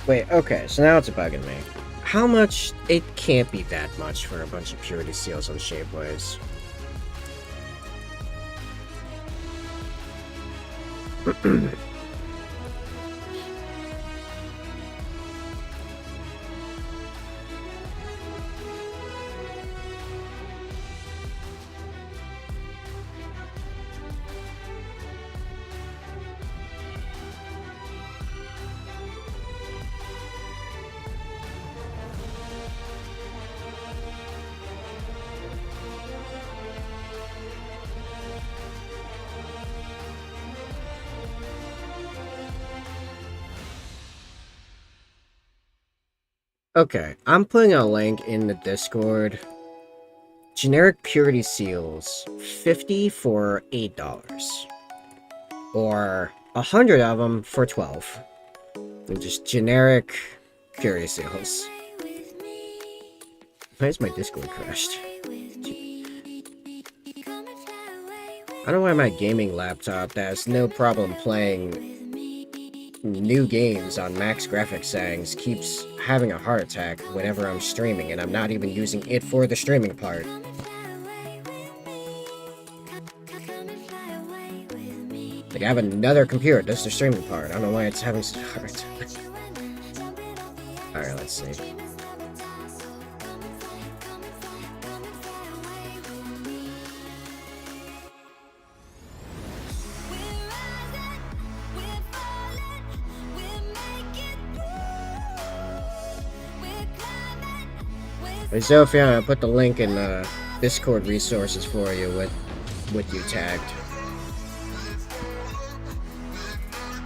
Wait, okay, so now it's bugging me. How much? It can't be that much for a bunch of purity seals on Shapeways. Okay, I'm putting a link in the Discord. Generic purity seals, 50 for $8. Or 100 of them for 12. And just generic purity seals. Why is my Discord crashed? I don't know why my gaming laptop that has no problem playing new games on max graphics settings keeps having a heart attack whenever I'm streaming, and I'm not even using it for the streaming part. Like, I have another computer that does the streaming part. I don't know why it's having such a heart attack. Alright, let's see. Hey Sophia, I put the link in the Discord resources for you with you tagged.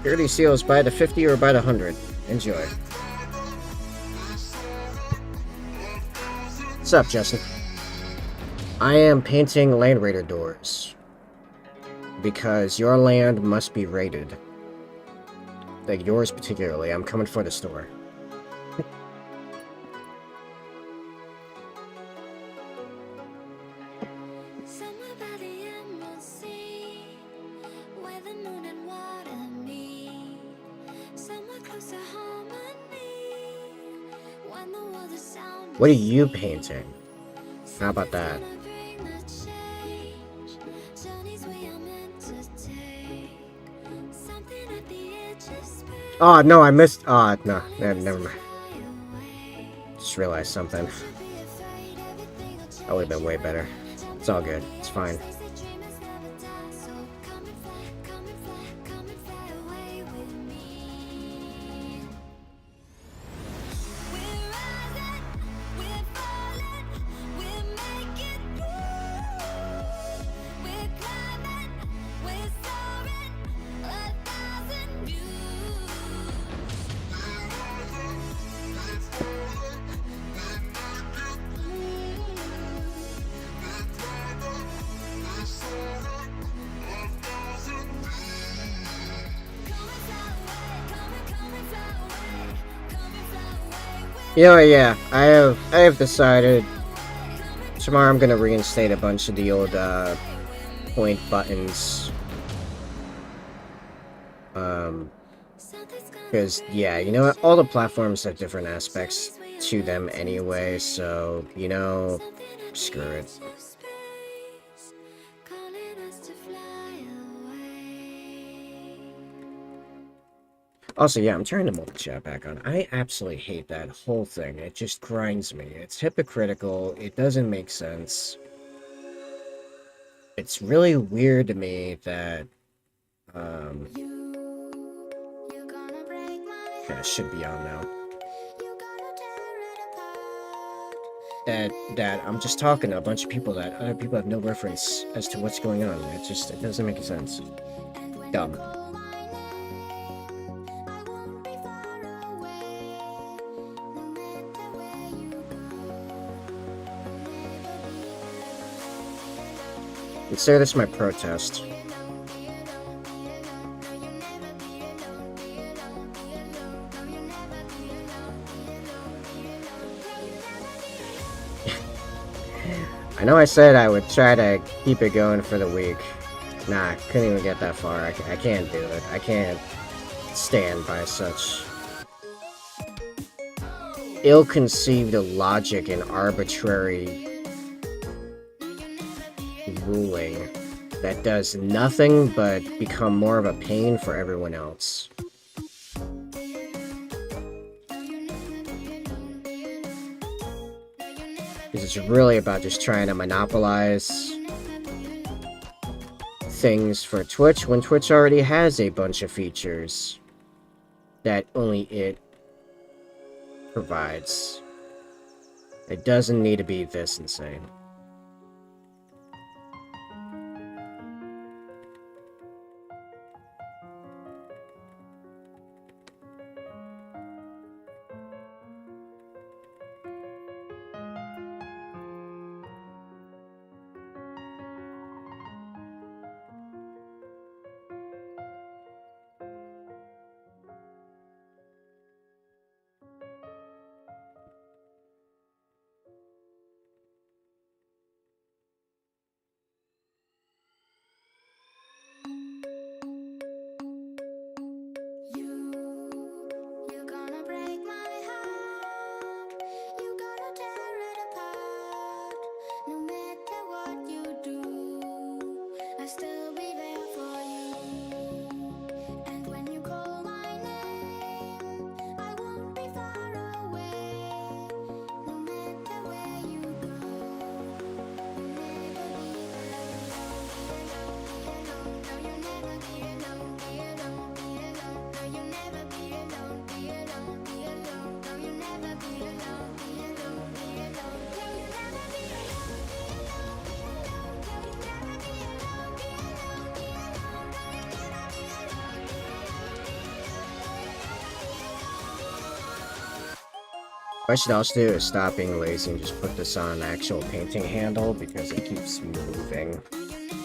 Purity seals by the 50 or by the 100. Enjoy. What's up, Justin? I am painting Land Raider doors. Because your land must be raided. Like yours particularly. I'm coming for the store. What are you painting? How about that? Oh, no, I missed. Oh, no, never mind. Just realized something. That would have been way better. It's all good. It's fine. Yeah, I have decided tomorrow I'm gonna reinstate a bunch of the old point buttons. Because yeah, you know what? All the platforms have different aspects to them anyway, so you know, screw it. Also, yeah, I'm turning the multi-chat back on. I absolutely hate that whole thing. It just grinds me. It's hypocritical. It doesn't make sense. It's really weird to me that, yeah, it should be on now. That I'm just talking to a bunch of people that other people have no reference as to what's going on. It doesn't make sense. Dumb. Consider this my protest. I know I said I would try to keep it going for the week. Nah, couldn't even get that far. I can't do it. I can't stand by such ill-conceived logic and arbitrary ruling that does nothing but become more of a pain for everyone else. Because it's really about just trying to monopolize things for Twitch when Twitch already has a bunch of features that only it provides. It doesn't need to be this insane. What I should also do is stop being lazy and just put this on an actual painting handle because it keeps moving.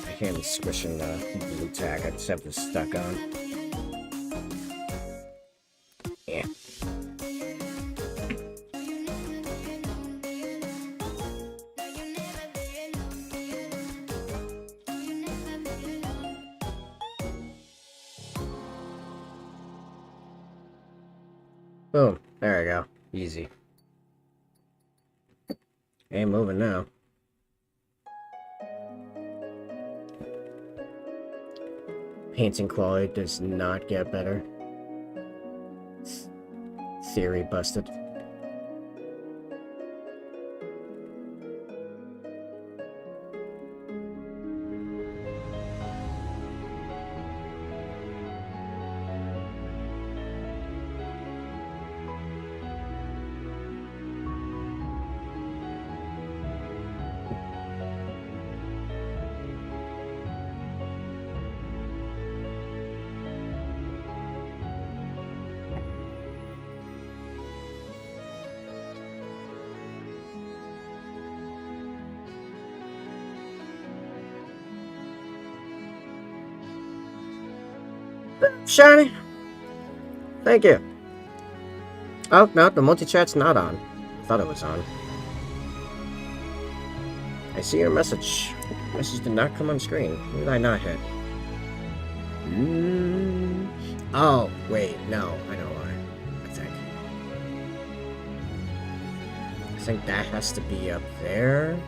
I can't squishing the blue tag, I just have this stuck on. Yeah. Boom. There we go. Easy. Ain't moving now. Painting quality does not get better. Theory busted. Shiny! Thank you. Oh, no, the multi-chat's not on. I thought it was on. I see your message. Message did not come on screen. What did I not hit? Oh, wait, no. I know why. I think that has to be up there.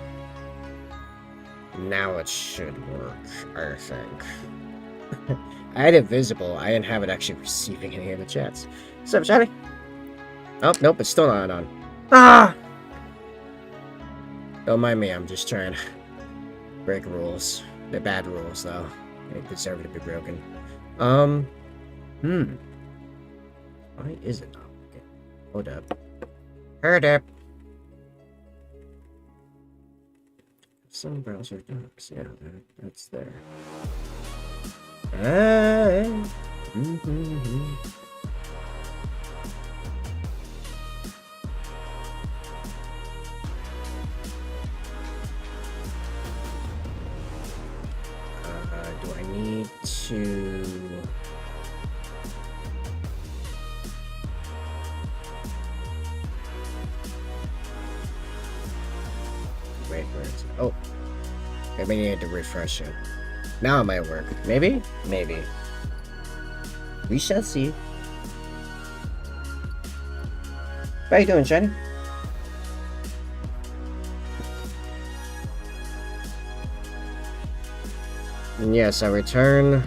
Now it should work, I think. I had it visible. I didn't have it actually receiving any of the chats. What's up, Shiny? Oh, nope, it's still not on. Ah! Don't mind me, I'm just trying to break rules. They're bad rules, though. They deserve to be broken. Why is it not working? Hold up. Hold up. Some browser docs, yeah, that's there. Do I need to... Wait, where is it? Oh. Maybe I need to refresh it. Now it might work. Maybe? Maybe. We shall see. How you doing, Shiny? And yes, I return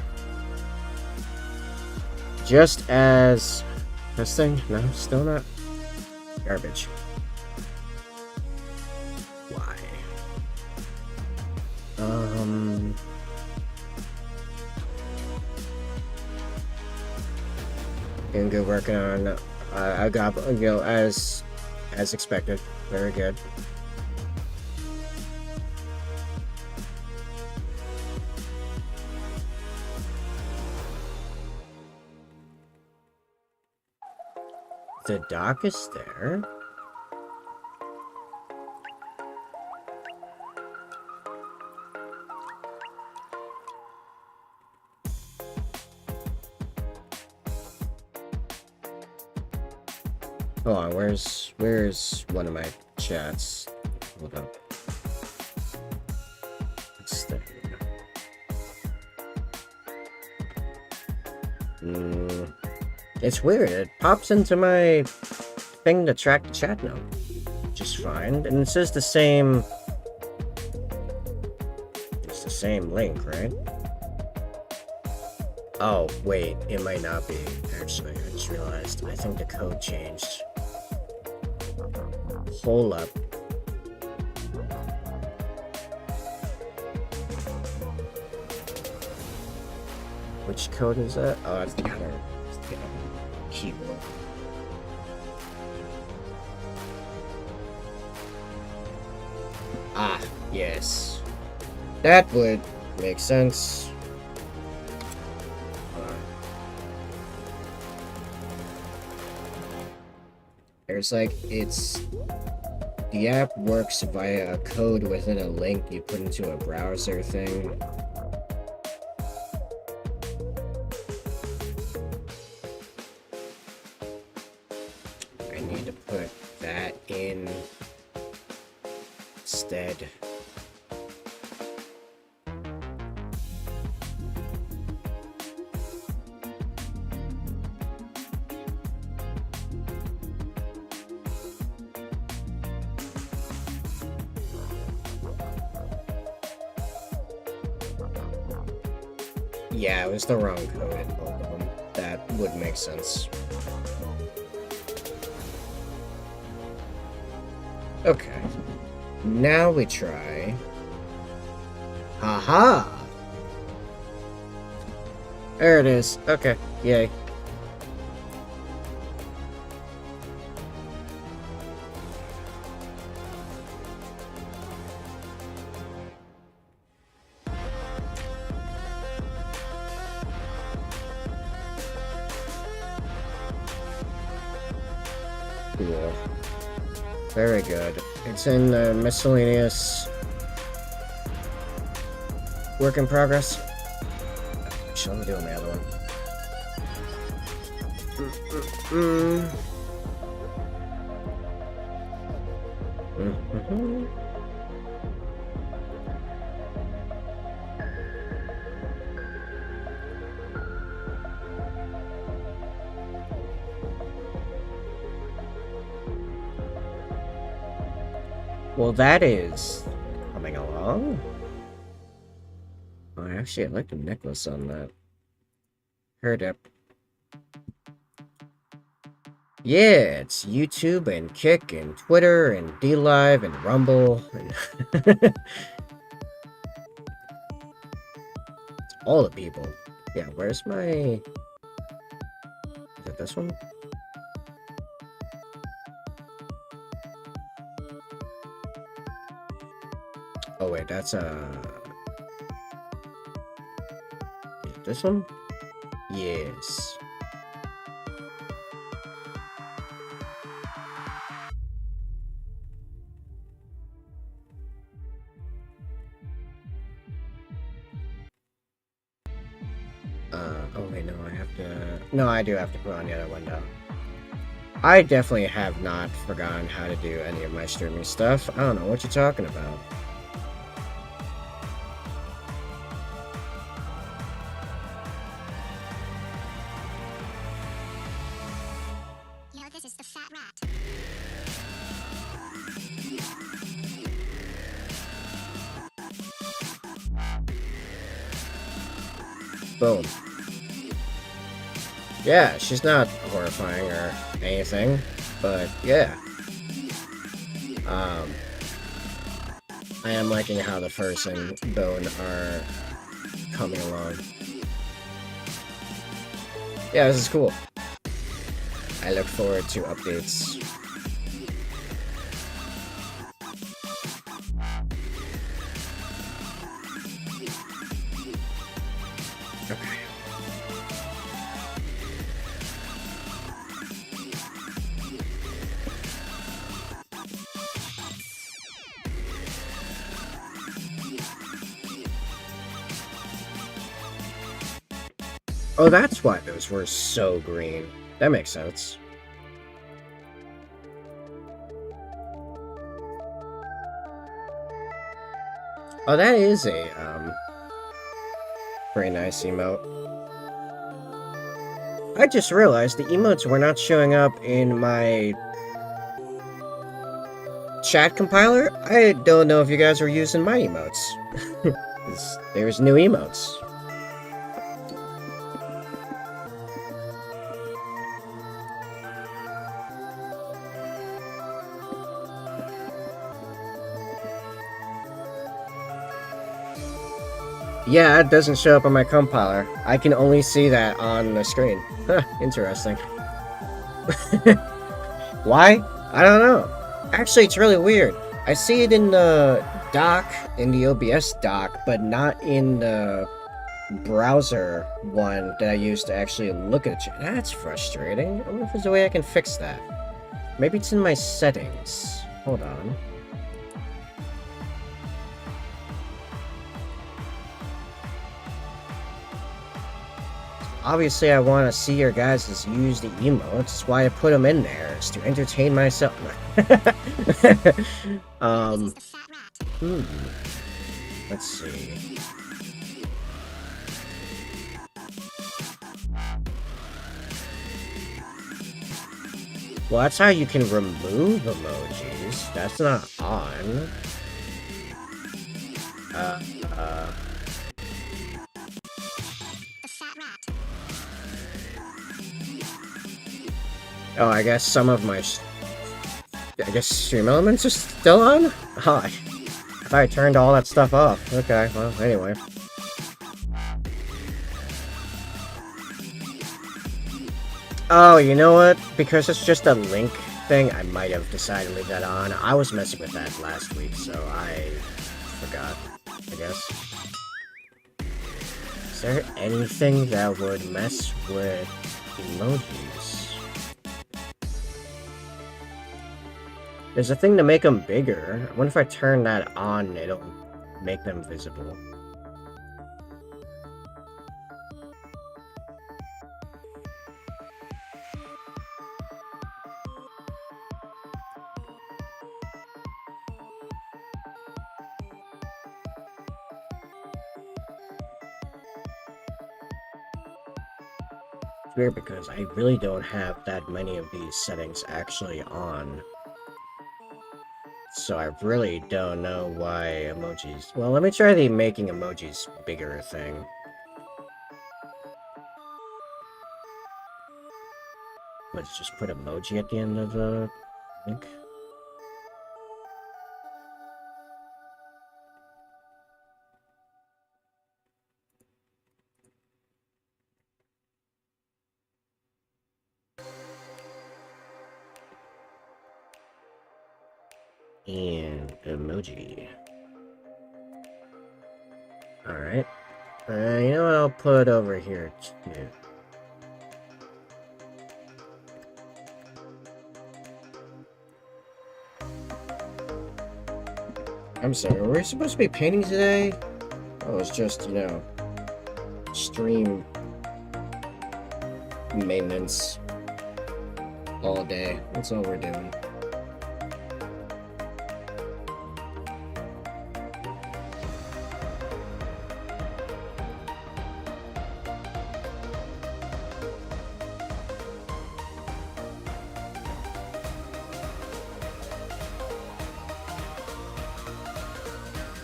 just as this thing. No, still not. Garbage. Why? Doing good working on I got, you know, as expected. Very good. The dock is there. Hold on, where's one of my chats? Hold up. It's there. It's weird. It pops into my thing to track the chat now, which is fine. And it says the same. It's the same link, right? Oh wait, it might not be. Actually, I just realized. I think the code changed. Hold up. Which code is that? Oh, that's the other keyboard. Ah, yes. That would make sense. There's like, the app works via a code within a link you put into a browser thing. I need to put that in instead. Yeah, it was the wrong code in both of them. That would make sense. Okay. Now we try. Haha! There it is. Okay, yay. Cool. Very good. It's in the miscellaneous work in progress. Actually, let me do my other one. Well, that is coming along. Oh, actually, I like the necklace on that. Heard up. Yeah, it's YouTube and Kick and Twitter and DLive and Rumble and it's all the people. Yeah, where's my... Is it this one? Oh wait, that's this one? Yes. Oh wait, no, I have to... No, I do have to put on the other window. I definitely have not forgotten how to do any of my streaming stuff. I don't know what you're talking about. You know, this is the fat rat. Boom. Yeah, she's not horrifying or anything, but yeah. I am liking how the Furse and Bone are coming along. Yeah, this is cool. I look forward to updates. Okay. Oh, that's why those were so green. That makes sense. Oh, that is a, very nice emote. I just realized the emotes were not showing up in my chat compiler. I don't know if you guys were using my emotes. There's new emotes. Yeah, it doesn't show up on my compiler. I can only see that on the screen. Huh, interesting. Why? I don't know. Actually, it's really weird. I see it in the doc, in the OBS doc, but not in the browser one that I use to actually look at it. That's frustrating. I wonder if there's a way I can fix that. Maybe it's in my settings. Hold on. Obviously, I want to see your guys' use the emotes. That's why I put them in there, is to entertain myself. Let's see. Well, that's how you can remove emojis. That's not on. Oh, I guess some of my... I guess Stream Elements are still on? Huh. I thought I turned all that stuff off. Okay, well, anyway. Oh, you know what? Because it's just a link thing, I might have decided to leave that on. I was messing with that last week, so I forgot, I guess. Is there anything that would mess with emojis? There's a thing to make them bigger. I wonder if I turn that on, it'll make them visible. It's weird because I really don't have that many of these settings actually on. So I really don't know why emojis... Well, let me try the making emojis bigger thing. Let's just put emoji at the end of the link. And emoji. Alright. You know what I'll put over here too. I'm sorry, were we supposed to be painting today? Oh, it's just, you know, stream maintenance all day. That's all we're doing.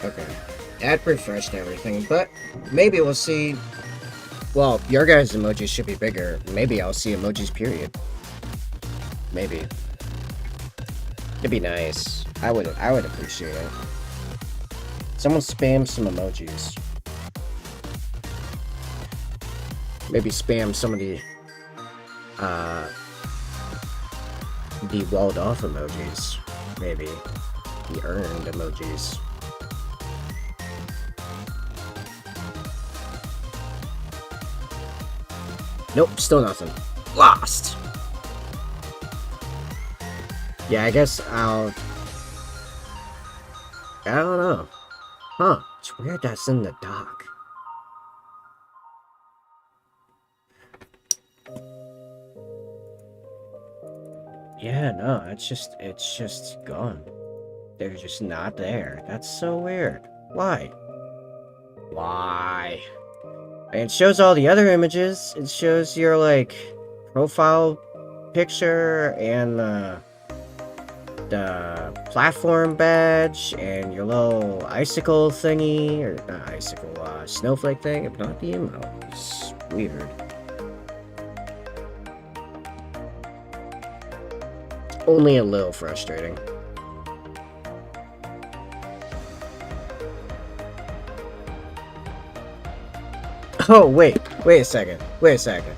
Okay, that refreshed everything, but maybe we'll see. Well, your guys' emojis should be bigger. Maybe I'll see emojis, period. Maybe. It'd be nice. I would appreciate it. Someone spam some emojis. Maybe spam some of the walled off emojis. Maybe. The earned emojis. Nope, still nothing. Lost! Yeah, I guess I don't know. Huh, it's weird that's in the dock. Yeah, no, it's just gone. They're just not there. That's so weird. Why? Why? And it shows all the other images. It shows your, like, profile picture and the platform badge and your little icicle thingy, or not icicle, snowflake thing, but not the emote. It's weird. Only a little frustrating. Oh, wait a second. Wait a second.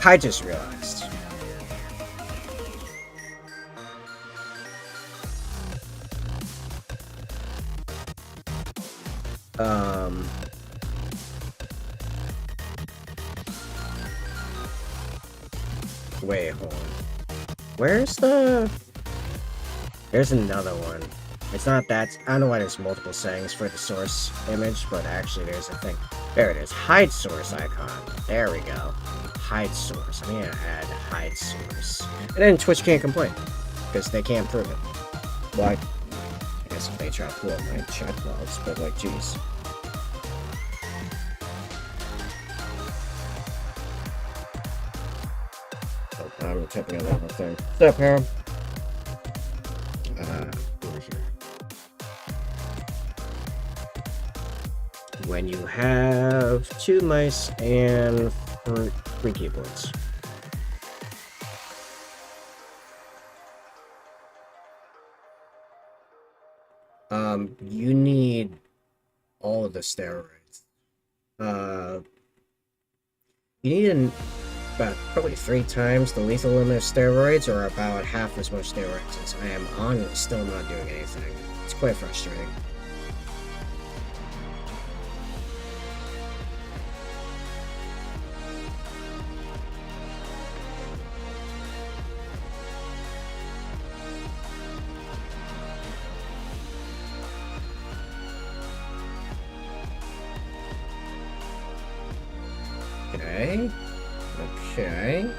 I just realized. Wait, hold on. Where's the... There's another one. It's not that... I don't know why there's multiple settings for the source image, but actually there's a thing. There it is. Hide source icon. There we go. Hide source. I'm gonna add hide source. And then Twitch can't complain. Because they can't prove it. Well, I guess if they try to pull up my chat logs, but like, jeez. Oh, I'm typing on that whole thing. What's up, Harem? Over here. when you have 2 mice and 3 keyboards. You need all of the steroids. You need about probably 3 times the lethal limit of steroids, or about half as much steroids as I am on and still not doing anything. It's quite frustrating. Okay. Okay.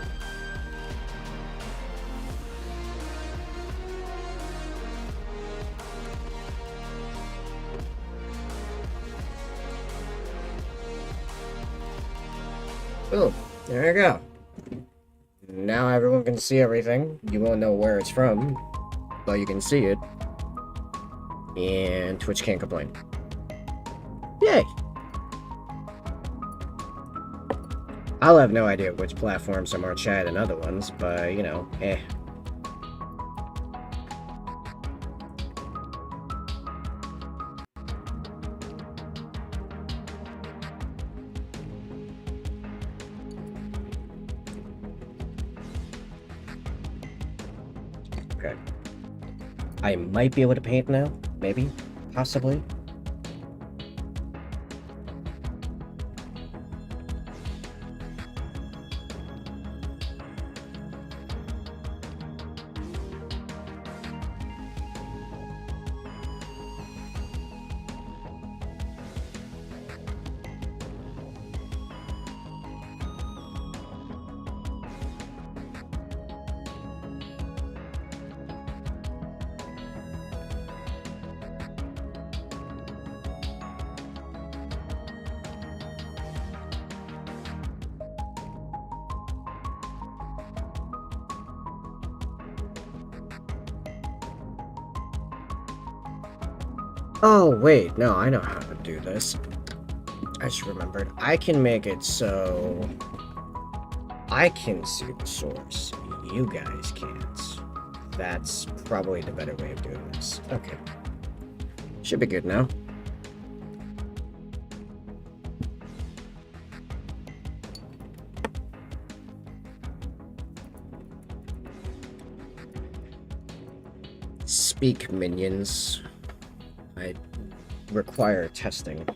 Boom. There you go. Now everyone can see everything. You won't know where it's from, but you can see it. And Twitch can't complain. Yay! I'll have no idea which platforms are more chat than other ones, but, you know, eh. Okay. I might be able to paint now. Maybe. Possibly. Oh, wait, no, I know how to do this. I just remembered. I can make it so I can see the source. You guys can't. That's probably the better way of doing this. Okay. Should be good now. Speak, minions. I require testing.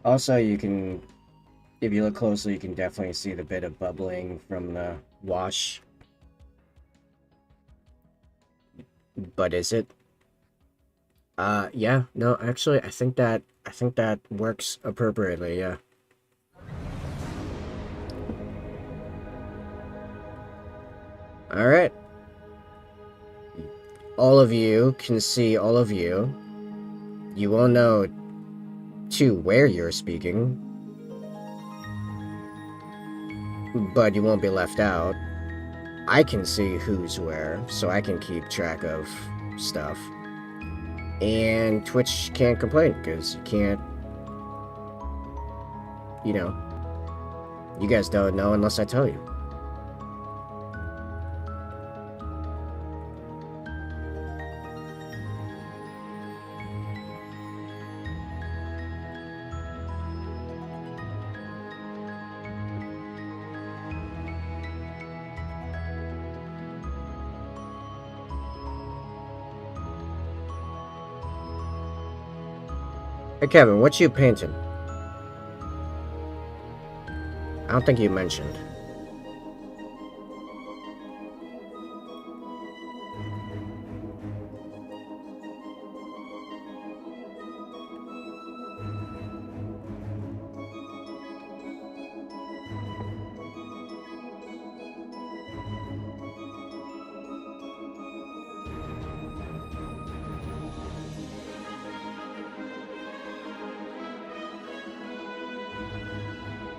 Also, you can, if you look closely, you can definitely see the bit of bubbling from the wash. But is it? Yeah, no, actually, I think that works appropriately, yeah. Alright. All of you can see all of you. You will know, too, where you're speaking. But you won't be left out. I can see who's where, so I can keep track of stuff. And Twitch can't complain, because you can't, you know, you guys don't know unless I tell you. Hey Kevin, what you painting? I don't think you mentioned.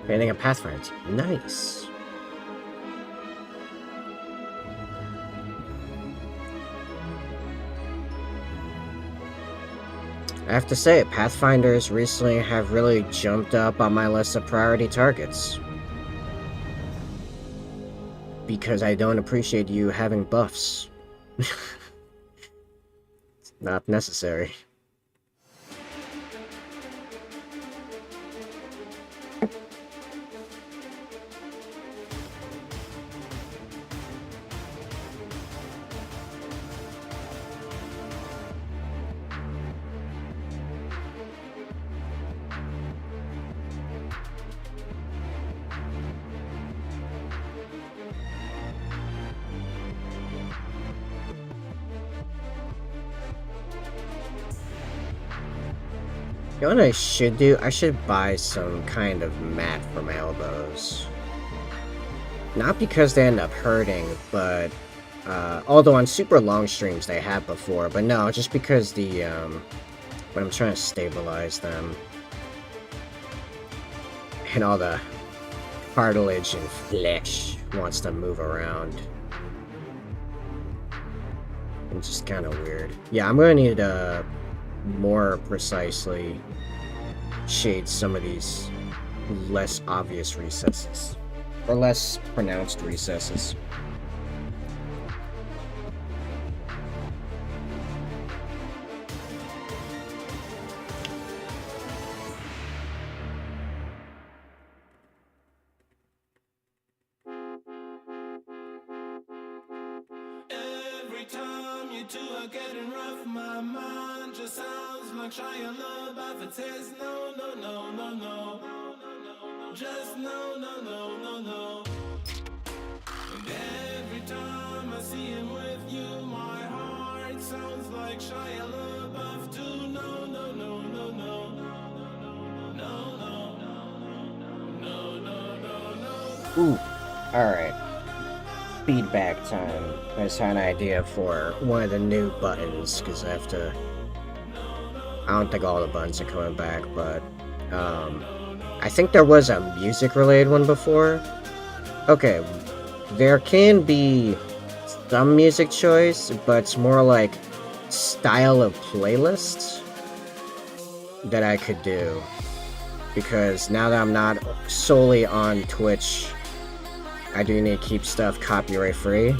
Painting a Pathfinder team. Nice. I have to say, Pathfinders recently have really jumped up on my list of priority targets. Because I don't appreciate you having buffs. It's not necessary. You know what I should do? I should buy some kind of mat for my elbows. Not because they end up hurting, but... although on super long streams they have before, but no, just because the, when I'm trying to stabilize them. And all the cartilage and flesh wants to move around. It's just kind of weird. Yeah, I'm gonna need more precisely shade some of these less obvious recesses. Or less pronounced recesses. Every time you two are getting rough, my mind just sounds like Shia LaBeouf. It says no, no, no, no, no, just no, no, no, no, no. And every time I see him with you, my heart sounds like Shia LaBeouf too. No, no, no, no, no, no, no, no, no, no. Ooh, alright. Feedback time. I just had an idea for one of the new buttons, because I have to... I don't think all the buttons are coming back, but... I think there was a music-related one before. Okay, there can be some music choice, but it's more like style of playlists that I could do. Because now that I'm not solely on Twitch, I do need to keep stuff copyright free.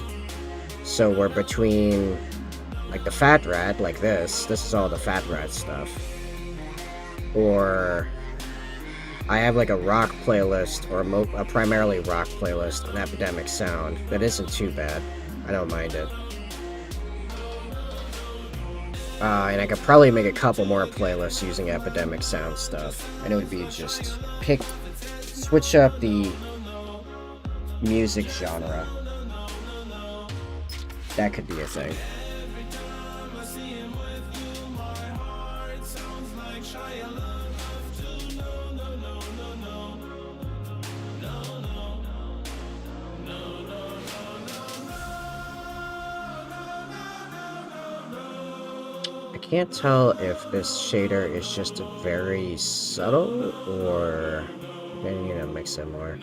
So we're between like the Fat Rat, like this is all the Fat Rat stuff. Or I have like a rock playlist, or a primarily rock playlist, an Epidemic Sound. That isn't too bad. I don't mind it. And I could probably make a couple more playlists using Epidemic Sound stuff. And it would be just switch up the music genre. That could be a thing. I can't tell if this shader is just very subtle, or I need to mix it more.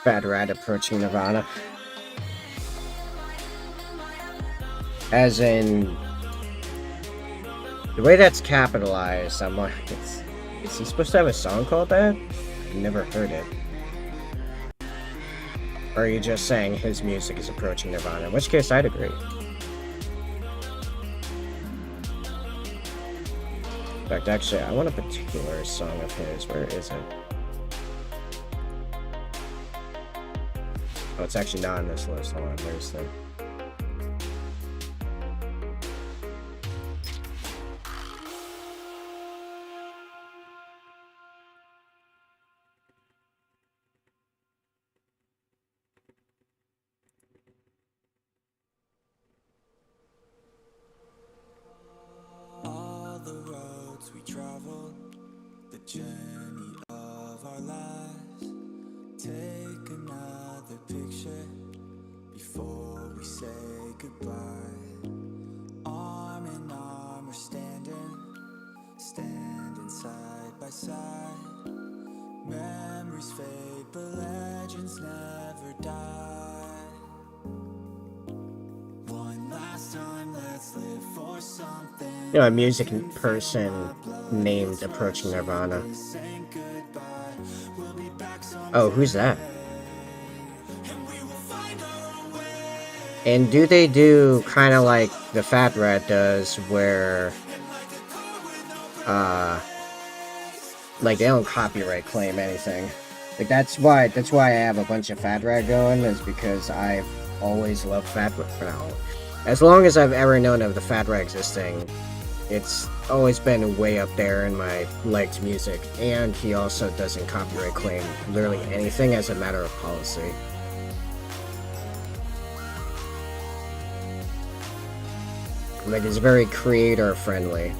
Fat Rat approaching Nirvana. As in, the way that's capitalized, I'm like, is he supposed to have a song called that? I've never heard it. Or are you just saying his music is approaching Nirvana? In which case, I'd agree. In fact, actually, I want a particular song of his. Where is it? Oh, it's actually not on this list. Hold on, where's the... All the roads we traveled, the journey of our lives, we say goodbye. Arm in arm, we're standing side by side. Memories fade, but legends never die. One last time, let's live for something. You know, a music person named Approaching Nirvana. Oh, who's that? And do they do kind of like the Fat Rat does, where, like they don't copyright claim anything? Like that's why I have a bunch of Fat Rat going, is because I've always loved Fat Rat. No, as long as I've ever known of the Fat Rat existing, it's always been way up there in my liked music. And he also doesn't copyright claim literally anything as a matter of policy. Like, it's very creator friendly.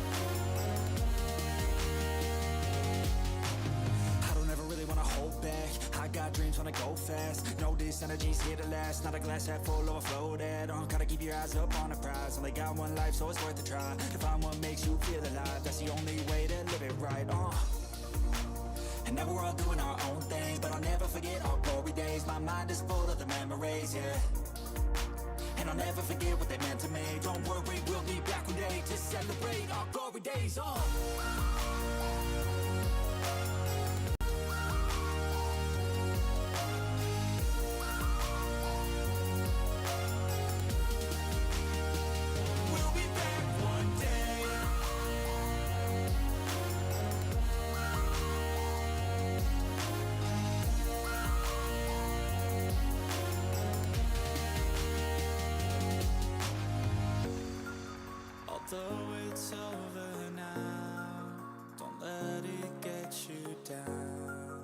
I don't ever really wanna hold back. I got dreams when I go fast. Know this energy's here to last. Not a glass half full, overflowed. Gotta keep your eyes up on the prize. Only got one life, so it's worth a try. To find what makes you feel alive. That's the only way to live it right. And now we're all doing our own things, but I'll never forget our glory days. My mind is full of the memories, yeah. And I'll never forget what they meant to me. Don't worry, we'll be back one day to celebrate our glory days. We'll be back one day. Although it's over now, don't let it get you down.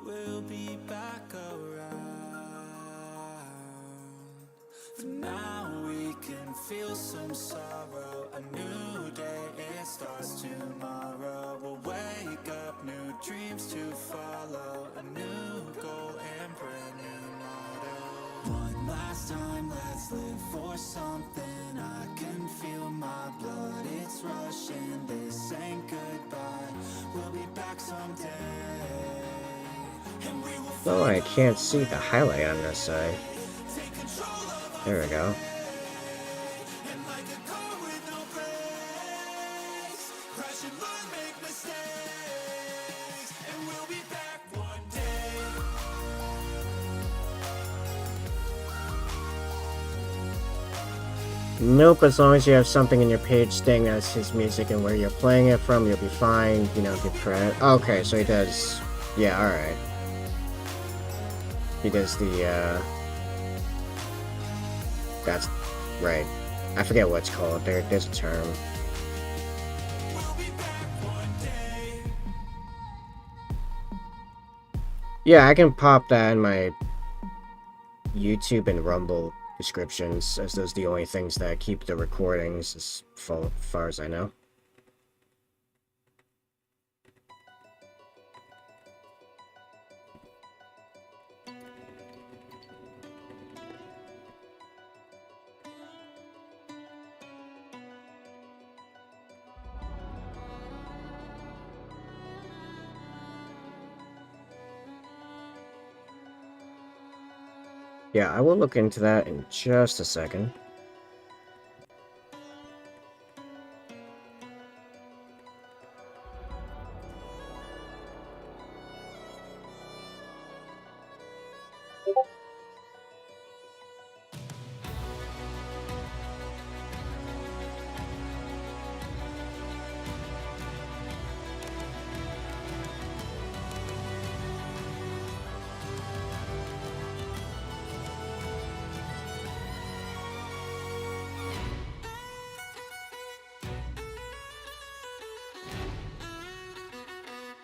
We'll be back around. For now we can feel some sorrow. A new day, it starts tomorrow. We'll wake up, new dreams to follow. A new goal and brand new motto. One last time, let's live for something. I can feel my blood, it's rushing. This ain't goodbye, we'll be back someday. And we will Oh, I can't see the highlight on this side. take control of our There we go. and like a car with no brakes, crash and learn, make mistakes, and we'll be back one day. Nope, as long as you have something in your page saying that's his music and where you're playing it from, you'll be fine. You know, give credit. Okay, so he does. Yeah, alright. He does the, that's right. I forget what it's called. There's a term. We'll be back one day. Yeah, I can pop that in my YouTube and Rumble descriptions, as those are the only things that keep the recordings, as far as I know. Yeah, I will look into that in just a second.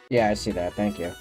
Yeah, I see that. Thank you.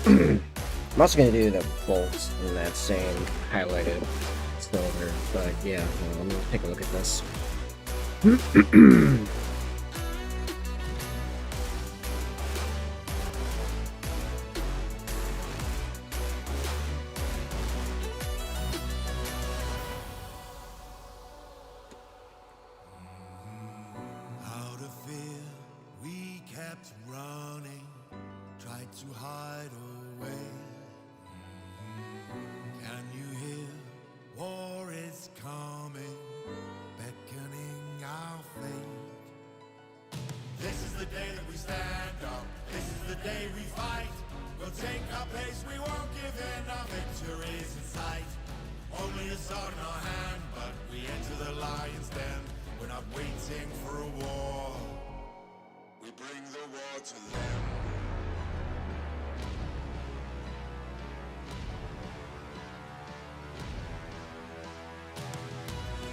I'm also gonna do the bolts in that same highlighted silver, but yeah, well, let me take a look at this. Out of fear, we kept running, tried to hide away. Can you hear? War is coming, beckoning our fate. This is the day that we stand up, this is the day we fight. We'll take our place, we won't give in, our victory is in sight. Only a sword in our hand, but we enter the lion's den. We're not waiting for a war, we bring the war to them.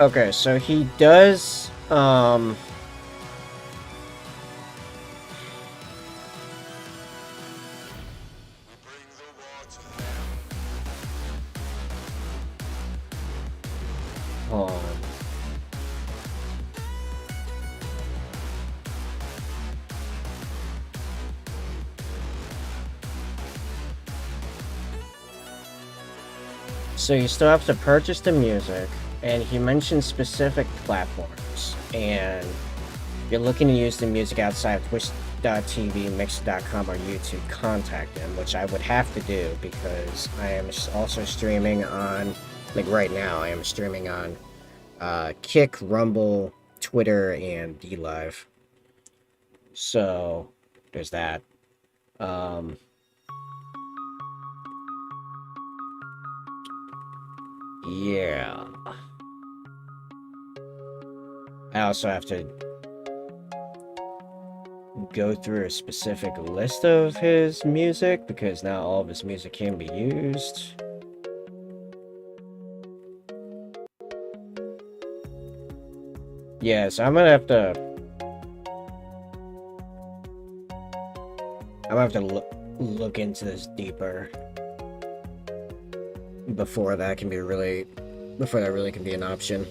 Okay, so he does, We bring the war to them. hold on. So you still have to purchase the music, and he mentioned specific platforms, and you're looking to use the music outside of Twitch.tv, Mix.com, or YouTube, contact him, which I would have to do because I am also streaming on, like right now, I am streaming on Kick, Rumble, Twitter, and DLive. So there's that. Yeah. I also have to go through a specific list of his music because not all of his music can be used. Yeah, so I'm gonna have to look into this deeper before that really can be an option.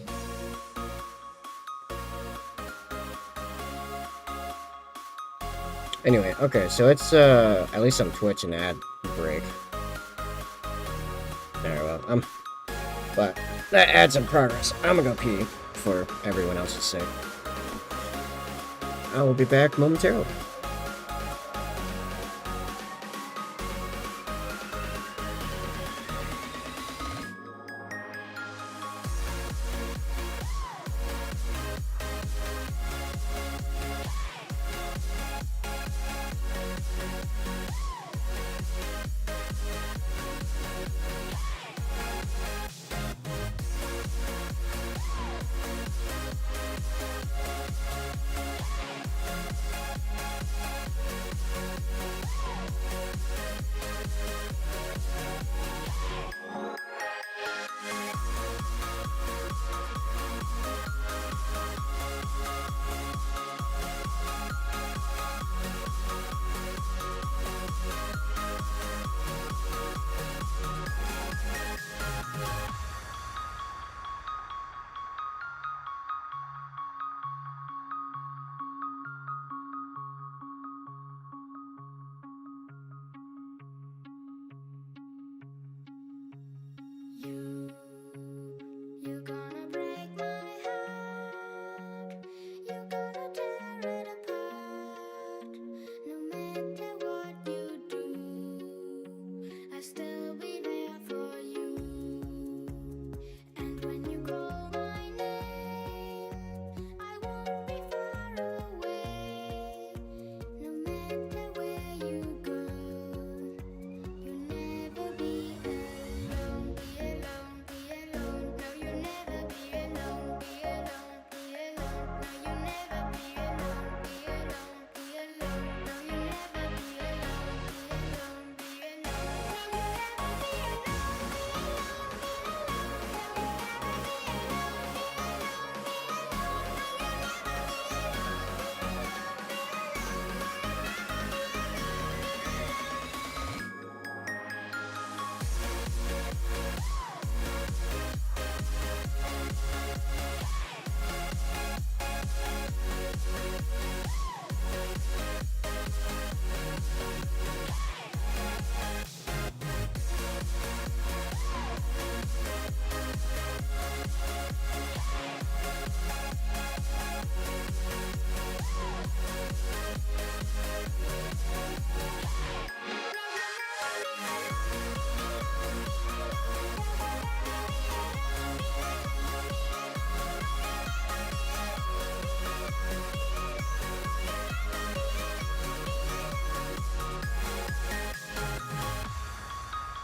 Anyway, okay, so it's at least on Twitch an ad break. There, well, but that ad's in progress. I'm gonna go pee for everyone else's sake. I will be back momentarily.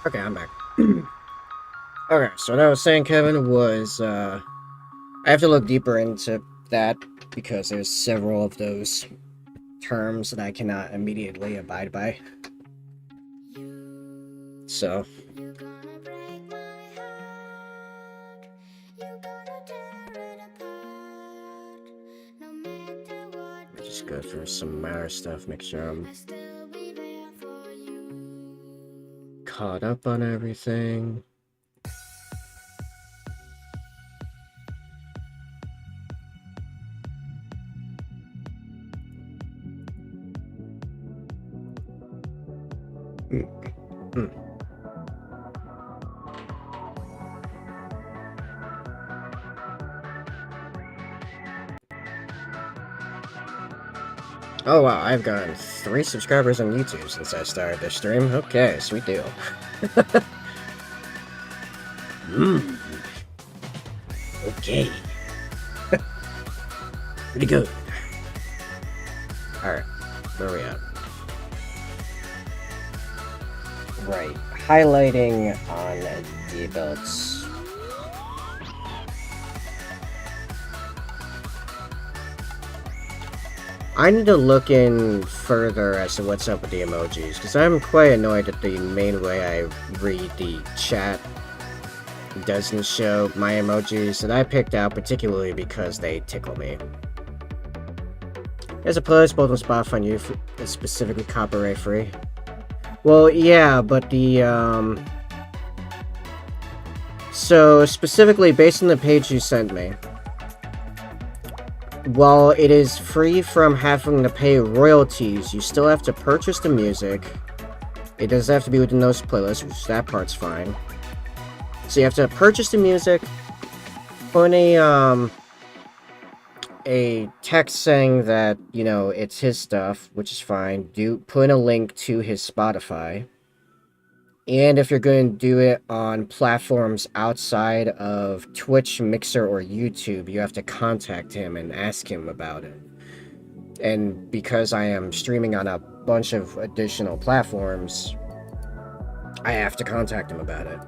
Okay, I'm back. Okay, so what I was saying, Kevin, was I have to look deeper into that because there's several of those terms that I cannot immediately abide by. So, You're gonna break my heart. You're gonna tear it apart. No matter what let me just go through some minor stuff, make sure I'm I'll still be there for you. caught up on everything. Oh wow, I've gotten 3 subscribers on YouTube since I started this stream. Okay, sweet deal. Okay. Pretty good. Alright, where are we at? Right, highlighting on debuts. I need to look in further as to what's up with the emojis, because I'm quite annoyed that the main way I read the chat doesn't show my emojis that I picked out particularly because they tickle me. There's a playlist both on Spotify and YouTube that's specifically copyright free. Well, yeah, but the, so, specifically, based on the page you sent me, while it is free from having to pay royalties, you still have to purchase the music. It doesn't have to be within those playlists, which that part's fine. So you have to purchase the music, put a text saying that, you know, it's his stuff, which is fine. Put in a link to his Spotify. And if you're going to do it on platforms outside of Twitch, Mixer, or YouTube, you have to contact him and ask him about it. And because I am streaming on a bunch of additional platforms, I have to contact him about it.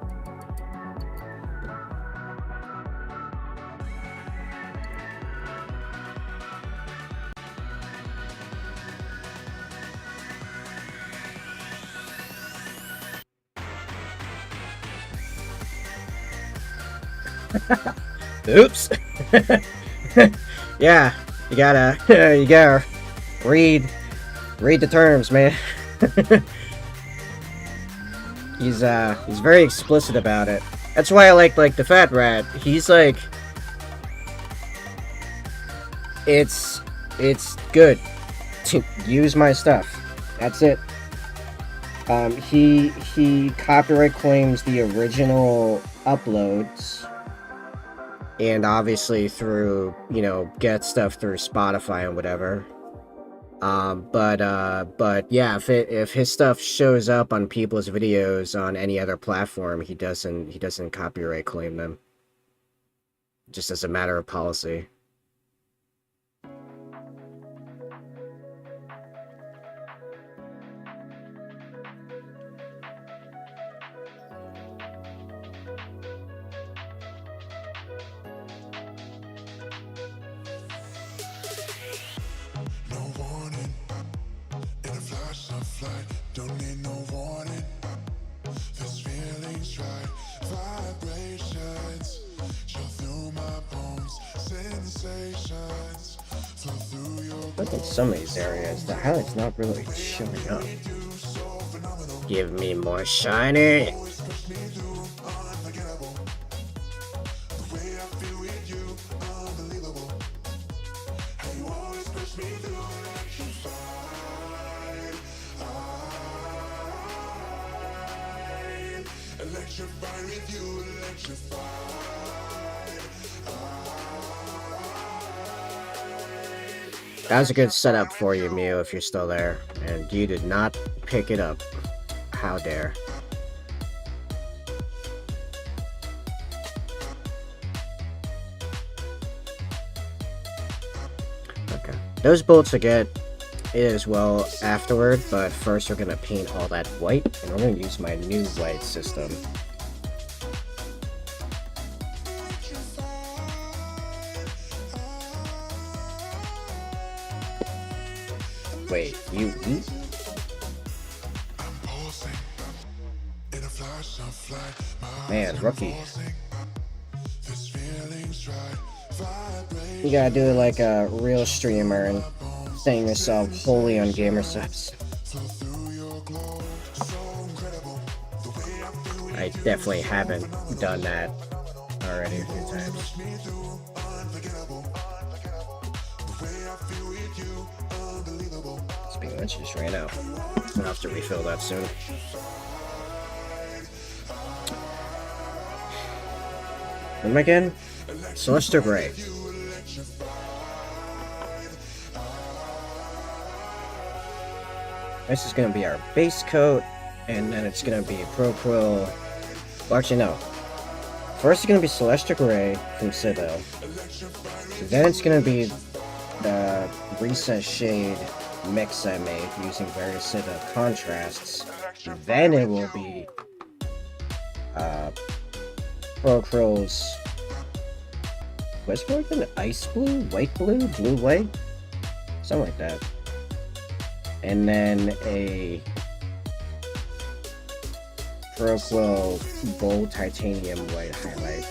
Oops. Yeah, you gotta read the terms, man. He's very explicit about it. That's why I like the Fat Rat. He's like, it's good to use my stuff. That's it. He copyright claims the original uploads, and obviously through, you know, get stuff through Spotify and whatever. But yeah, if his stuff shows up on people's videos on any other platform, he doesn't copyright claim them. Just as a matter of policy. No warning. In a flash of light, don't need no warning. This feeling's right. Vibrations chill through my bones. Sensations flow through your Look in some of these areas, the highlight's not really showing up. Give me more shiny. Electrify with you, electrify. That was a good setup for you, Mew, if you're still there. And you did not pick it up. How dare. Okay. Those bullets will get it as well afterward, but first we're gonna paint all that white, and we're gonna use my new white system. Wait, you eat? Man, rookie. You gotta do it like a real streamer and saying yourself wholly on gamer subs. I definitely haven't done that already a few times. Speaking of which, just ran out. I'll have to refill that soon. What am I getting? Celestial Gray. This is gonna be our base coat, and then it's gonna be Pro Quill. Well, actually, no. First, it's gonna be Celestial Gray from Citadel. Then it's gonna be the Recess Shade mix I made using various Citadel contrasts. Then it will be Pro Quill's. What's more than ice blue, white blue, blue white, something like that. And then a Pro Quill Gold Titanium White highlight.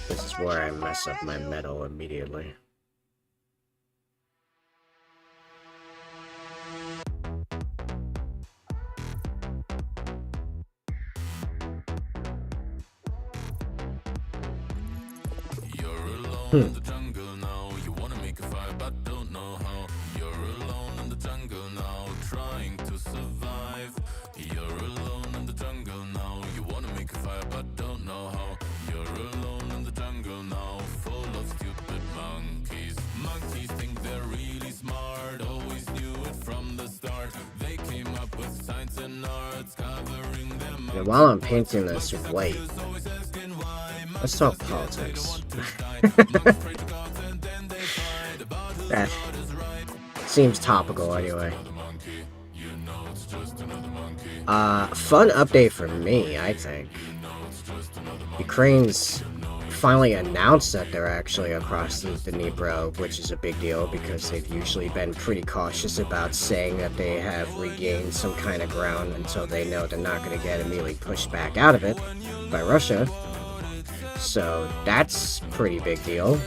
This is where I mess up my metal immediately. In the jungle now, you wanna make a fire but don't know how. You're alone in the jungle now, trying to survive. You're alone in the jungle now, you wanna make a fire but don't know how. You're alone in the jungle now, full of stupid monkeys. Monkeys think they're really smart, always knew it from the start. They came up with science and arts, covering them. And while I'm painting this white, let's talk politics. That seems topical anyway. Fun update for me, I think. Ukraine's finally announced that they're actually across the Dnipro, which is a big deal because they've usually been pretty cautious about saying that they have regained some kind of ground until they know they're not going to get immediately pushed back out of it by Russia. So that's pretty big deal.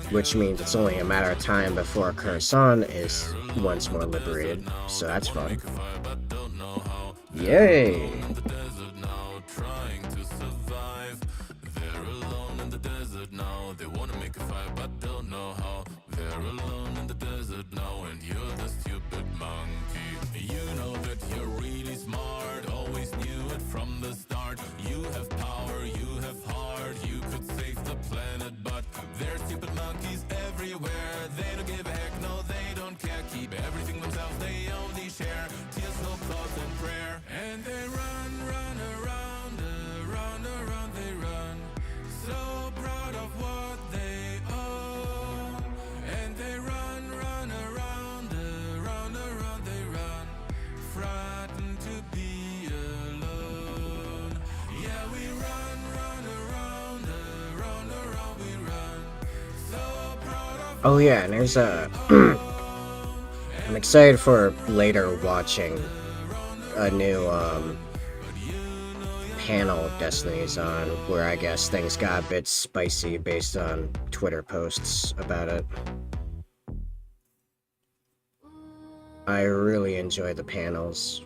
Which means it's only a matter of time before Kherson is once more liberated. So that's fun. Yay! Oh yeah, and there's a... I'm excited for later watching a new panel Destiny's on, where I guess things got a bit spicy based on Twitter posts about it. I really enjoy the panels,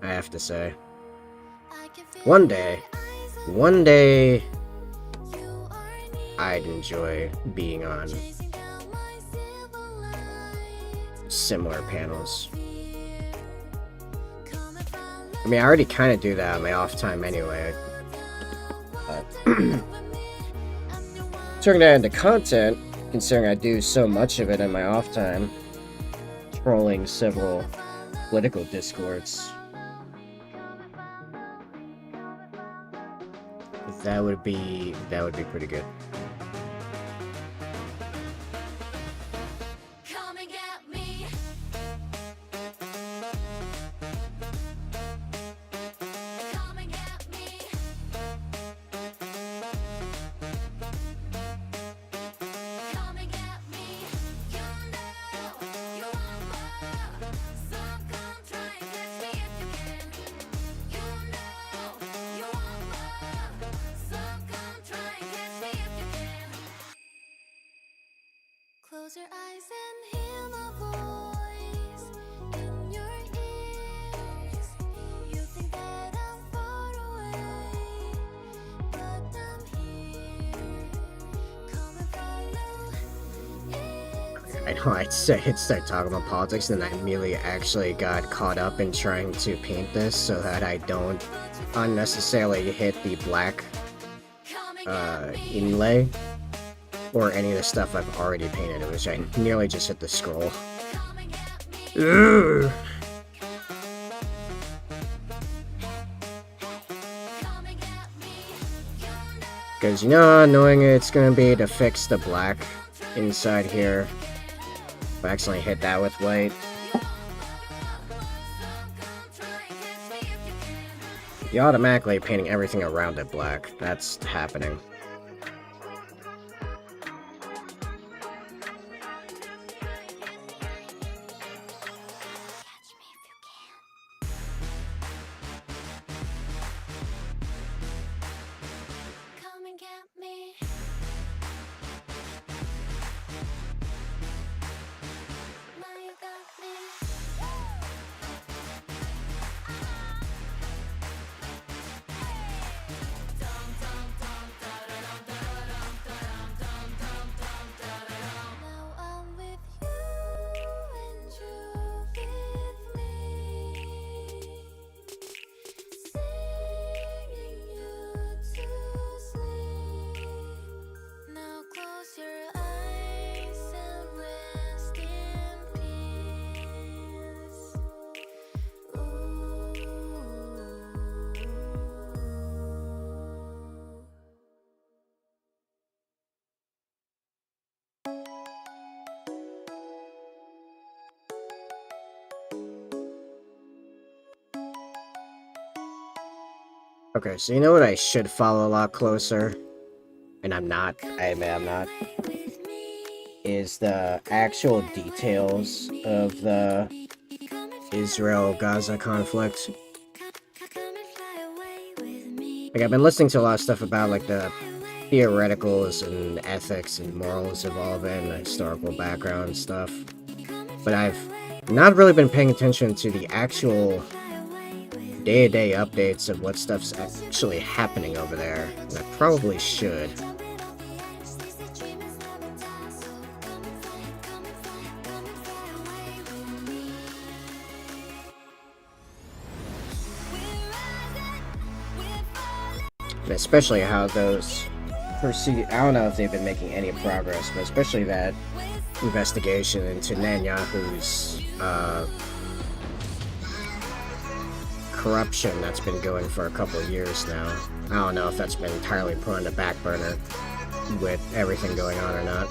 I have to say. One day, I'd enjoy being on similar panels. I mean, I already kind of do that on my off time anyway. Turning that into content, considering I do so much of it in my off time, trolling several political discords. That would be pretty good. Come and get me. Come and get me. Come and get me. You know you want more, so come try and catch me if you can. You know you want more, so come try and catch me if you can. Close your eyes and hear my voice in your ears. You think that I'm far away, but I'm here. Come and follow it. I know I'd start talking about politics, and then I immediately actually got caught up in trying to paint this so that I don't unnecessarily hit the black Come and get me. inlay or any of the stuff I've already painted. It was I nearly just hit the scroll. Come and get me. Come and get me. You know Because you know how annoying it's gonna be to fix the black inside here. If I accidentally hit that with white. You're automatically painting everything around it black. That's happening. Come and get me. Now you got me. Now I'm with you and you with me. Singing you to sleep. Now close your eyes and rest in peace. Ooh. Okay, so you know what I should follow a lot closer? And I'm not, I admit I'm not. Is the actual details of the Israel-Gaza conflict. Like, I've been listening to a lot of stuff about, like, the theoreticals and ethics and morals of all of it and the historical background and stuff. But I've not really been paying attention to the actual day-to-day updates of what stuff's actually happening over there. And I probably should. And especially how those proceed. I don't know if they've been making any progress, but especially that investigation into Netanyahu's corruption that's been going for a couple of years now. I don't know if that's been entirely put on the back burner with everything going on or not.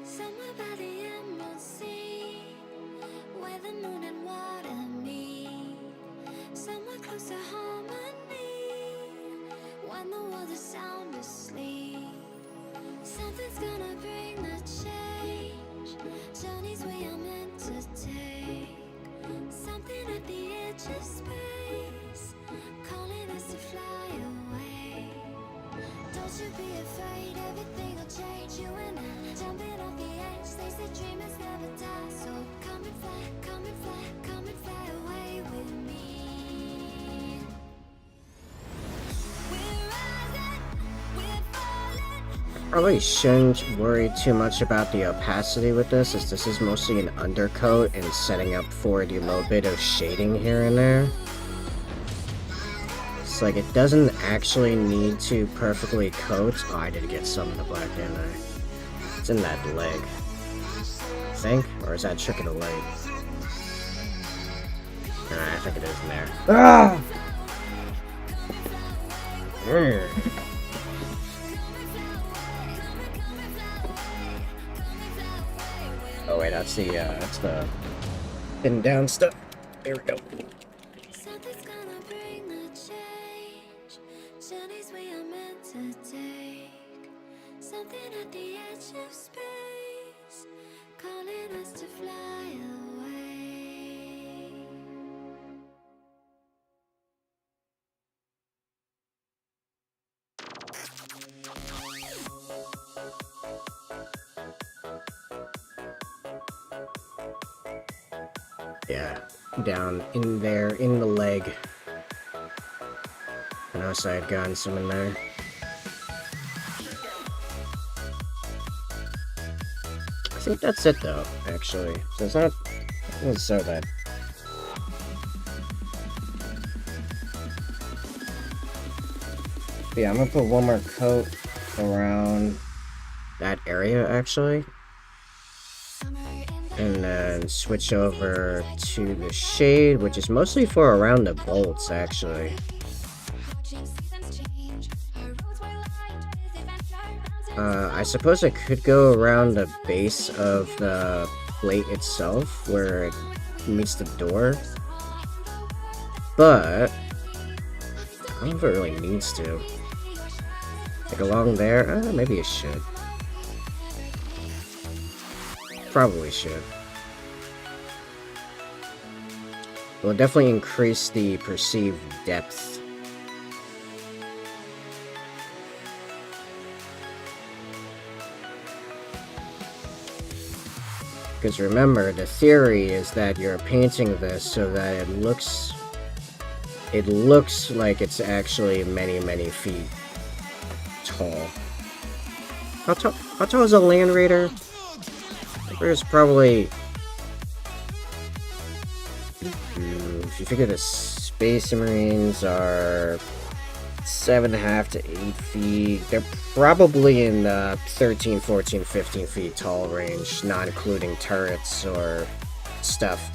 Somewhere by the Emerald Sea, where the moon and water meet. Somewhere close to harmony, when the world is sound asleep. Something's gonna bring the change, journeys we are meant to take. Something at the edge of space, calling us to fly away. Don't you be afraid, everything will change. You and I, jumping off the edge. They say dreamers never die. So come and fly, come and fly, come and fly away with me. We're rising, we're falling, Probably shouldn't worry too much about the opacity with this, as this is mostly an undercoat and setting up for the little bit of shading here and there. It's like it doesn't actually need to perfectly coat. Oh, I did get some in the black, didn't I? It's in that leg, I think, or is that trick of the light? Nah, I think it is in there. Ah! Oh wait, that's the pinned down stuff. There we go. Something's gonna bring the change. Journeys we are meant to take. Something at the edge of space, calling us to fly away. Yeah, down in there, in the leg. I noticed I had gotten some in there. I think that's it though, actually. So it's not so bad. But yeah, I'm gonna put one more coat around that area actually. And then switch over to the shade, which is mostly for around the bolts actually. I suppose I could go around the base of the plate itself where it meets the door, but I don't know if it really needs to. Like along there, maybe it should. Probably should. It will definitely increase the perceived depth. Because remember, the theory is that you're painting this so that it looks like it's actually many, many feet tall. How tall is a Land Raider? There's probably, if you figure the Space Marines are 7.5 to 8 feet, they're probably in the 13, 14, 15 feet tall range, not including turrets or stuff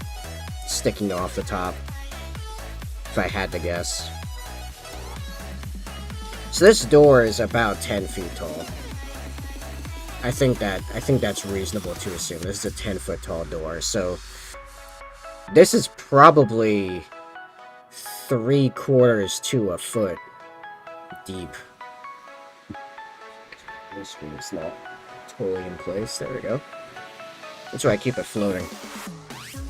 sticking off the top, if I had to guess. So this door is about 10 feet tall. I think that's reasonable to assume. This is a 10-foot tall door, so this is probably 3/4 to a foot deep. This one's not totally in place. There we go. That's why I keep it floating.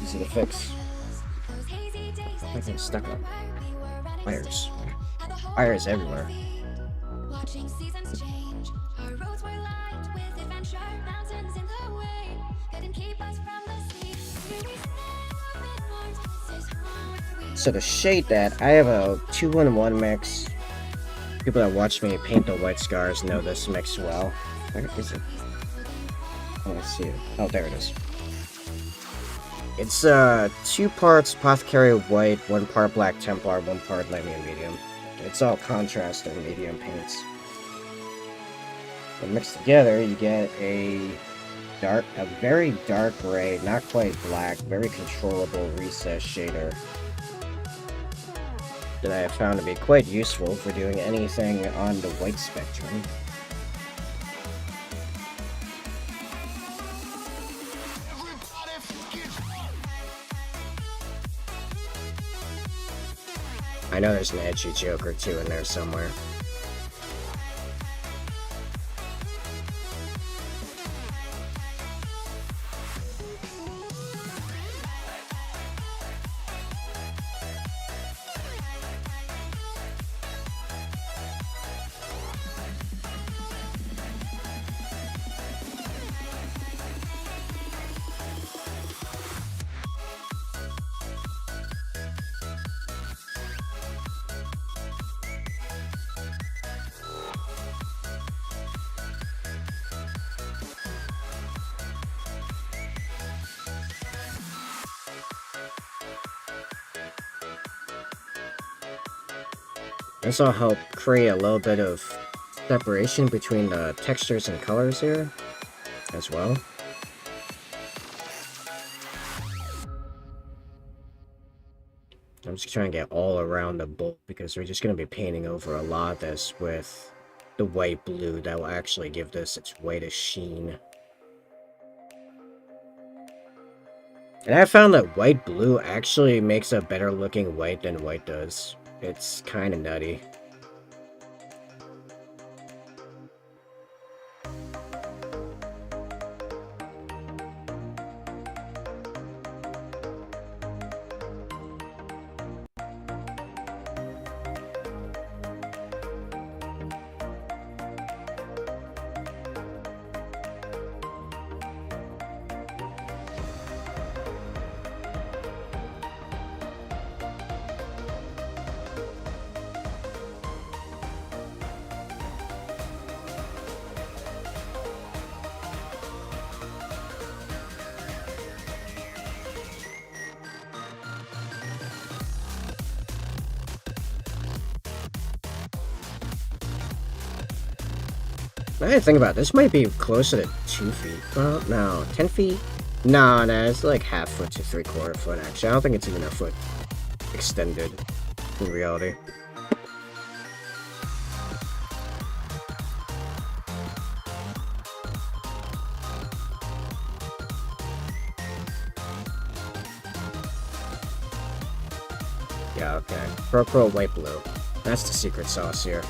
Easy to fix. I think stuck up. Wires. Wires everywhere. Watching seasons change, our roads were lined with adventure, mountains in the way, couldn't keep us from the sea. Here we stand, open arms, this is home. So to shade that, I have a 2-in-1 mix. People that watch me paint the white scars know this mix well. Where is it? Oh, let's see it. Oh, there it is. It's 2 parts Apothecary White, 1 part Black Templar, 1 part Lamian Medium. It's all contrast and medium paints. When mixed together, you get a very dark gray, not quite black, very controllable recess shader that I have found to be quite useful for doing anything on the white spectrum. I know there's an edgy joke or two in there somewhere. This will help create a little bit of separation between the textures and colors here as well. I'm just trying to get all around the bowl because we're just going to be painting over a lot of this with the white blue that will actually give this its whitest sheen. And I found that white blue actually makes a better looking white than white does. It's kind of nutty. Now that I think about it, this might be closer to 2 feet. Well, no, 10 feet? No, it's like half foot to 3/4 foot, actually. I don't think it's even a foot extended in reality. Yeah, okay. Pro white blue. That's the secret sauce here.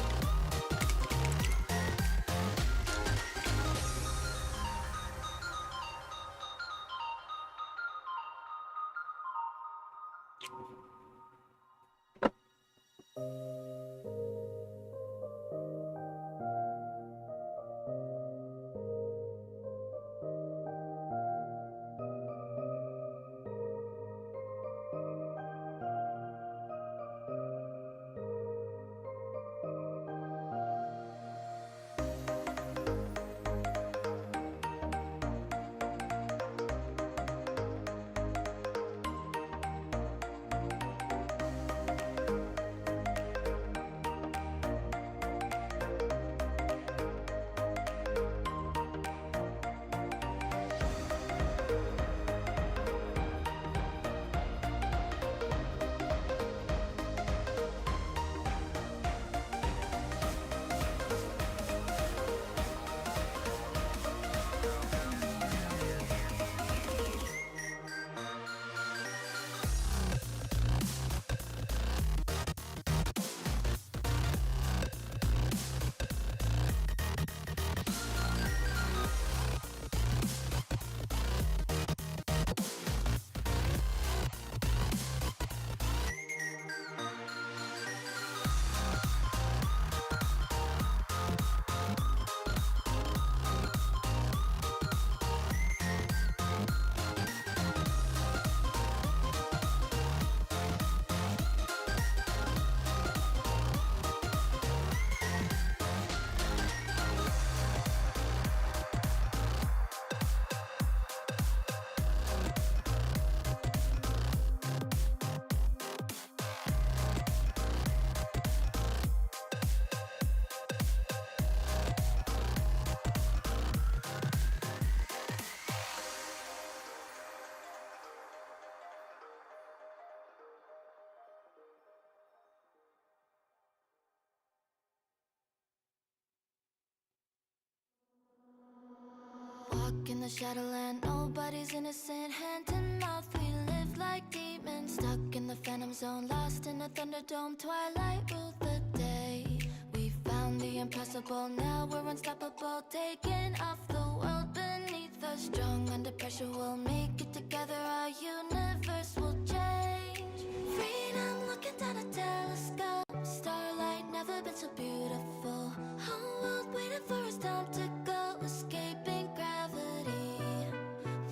Walk in the shadowland, nobody's innocent. Hand in mouth, we live like demons. Stuck in the phantom zone, lost in a thunderdome. Twilight ruled the day. We found the impossible, now we're unstoppable. Taking off the world beneath us. Strong under pressure, we'll make it together. Our universe will change. Freedom looking down a telescope. Starlight never been so beautiful. Whole world waiting for us, time to go. Escaping gravity.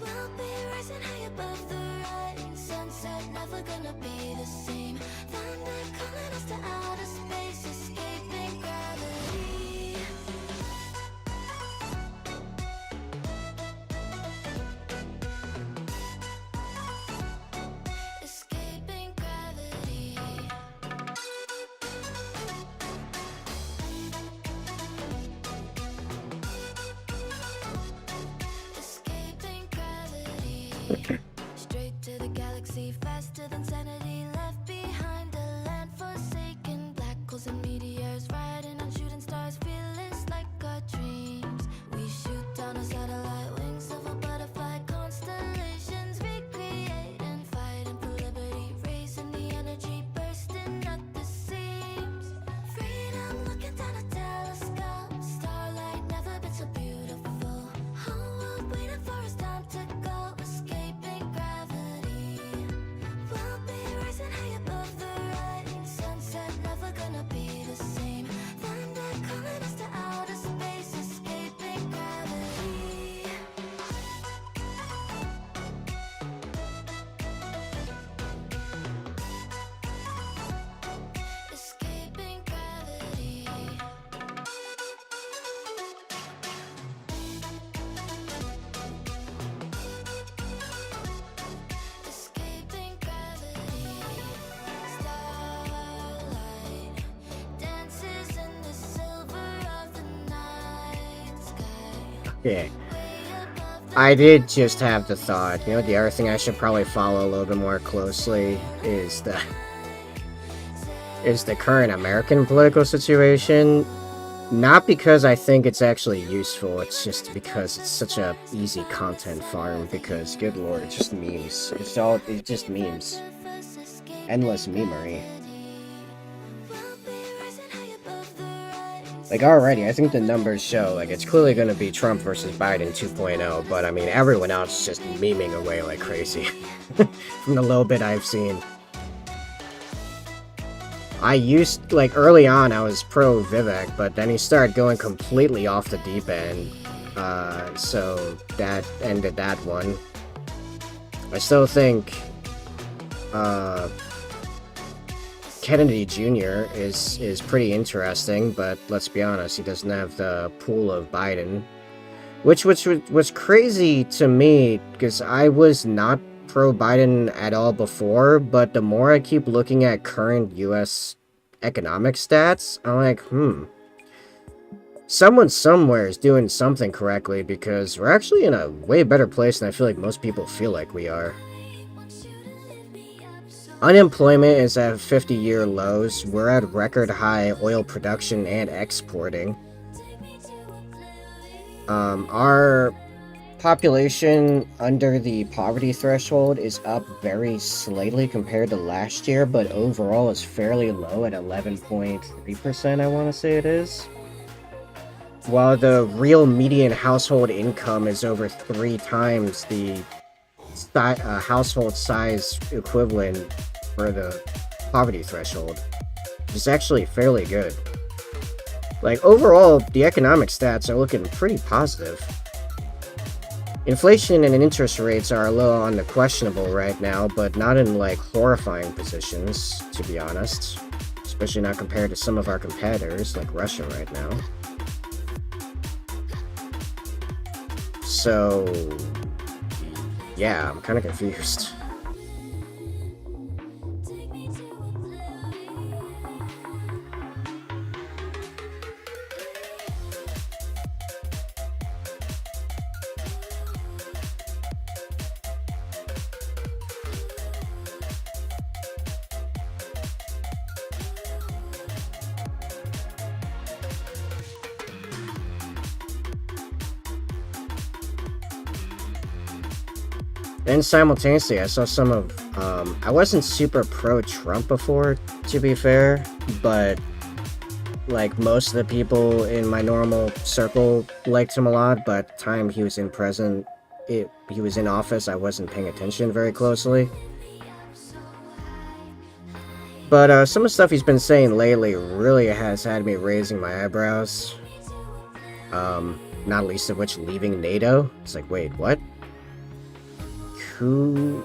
We'll be rising high above the rain. Sunset never gonna be the same. Thunder calling us to outer space. Escaping gravity. Escaping gravity. Straight to the galaxy, faster than sanity. Left behind a land forsaken. Black holes and meteors, riding on shooting stars. Fearless like our dreams. We shoot down a satellite, wings of a butterfly. Constellations recreate and fighting for liberty. Raising the energy, bursting at the seams. Freedom looking down a telescope. Starlight never been so beautiful. Whole world waiting for us, time to go. Escaping gravity. We'll be rising high above the rain. Sunset never gonna be the same. Thunder calling us to outer space. Escaping gravity. Escaping gravity. Escaping gravity. Starlight dances in the silver of the night sky. Yeah. Way above the I did just have the thought, the other thing I should probably follow a little bit more closely is the current American political situation. Not because I think it's actually useful, it's just because it's such a easy content farm, because good lord, it's just memes. It's just memes. surface, escaping Endless memery. We'll be rising high above the rain. Like already, I think the numbers show, like it's clearly gonna be Trump versus Biden 2.0, but I mean, everyone else is just memeing away like crazy. From the little bit I've seen. Early on, I was pro Vivek, but then he started going completely off the deep end. So that ended that one. I still think, Kennedy Jr. is pretty interesting, but let's be honest, he doesn't have the pool of Biden. Which was crazy to me, because I was not pro-Biden at all before, but the more I keep looking at current US economic stats, I'm like, someone somewhere is doing something correctly, because we're actually in a way better place than I feel like most people feel like we are. Unemployment is at 50-year lows, we're at record high oil production and exporting. Our population under the poverty threshold is up very slightly compared to last year, but overall is fairly low at 11.3%, I want to say it is. While the real median household income is over 3 times the household size equivalent for the poverty threshold, which is actually fairly good. Like, overall, the economic stats are looking pretty positive. Inflation and interest rates are a little on the questionable right now, but not in, like, horrifying positions, to be honest. Especially not compared to some of our competitors, like Russia right now. So, yeah, I'm kind of confused. Take me to a And simultaneously, I saw some of, I wasn't super pro-Trump before, to be fair, but, like, most of the people in my normal circle liked him a lot, but at the time he was he was in office, I wasn't paying attention very closely. But, some of the stuff he's been saying lately really has had me raising my eyebrows. Not least of which leaving NATO. It's like, wait, what? Who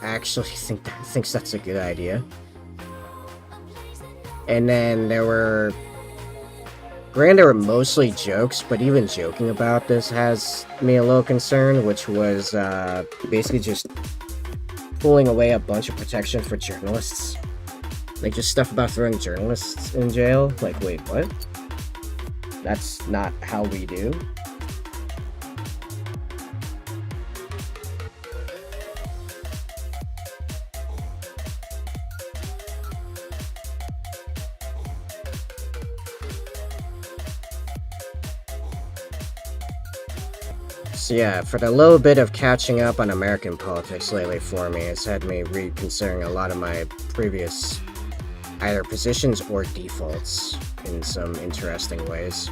actually thinks that's a good idea? And then there were mostly jokes, but even joking about this has me a little concerned, which was basically just pulling away a bunch of protection for journalists. Like, just stuff about throwing journalists in jail. Like, wait, what? That's not how we do. So yeah, for the little bit of catching up on American politics lately for me, it's had me reconsidering a lot of my previous either positions or defaults in some interesting ways.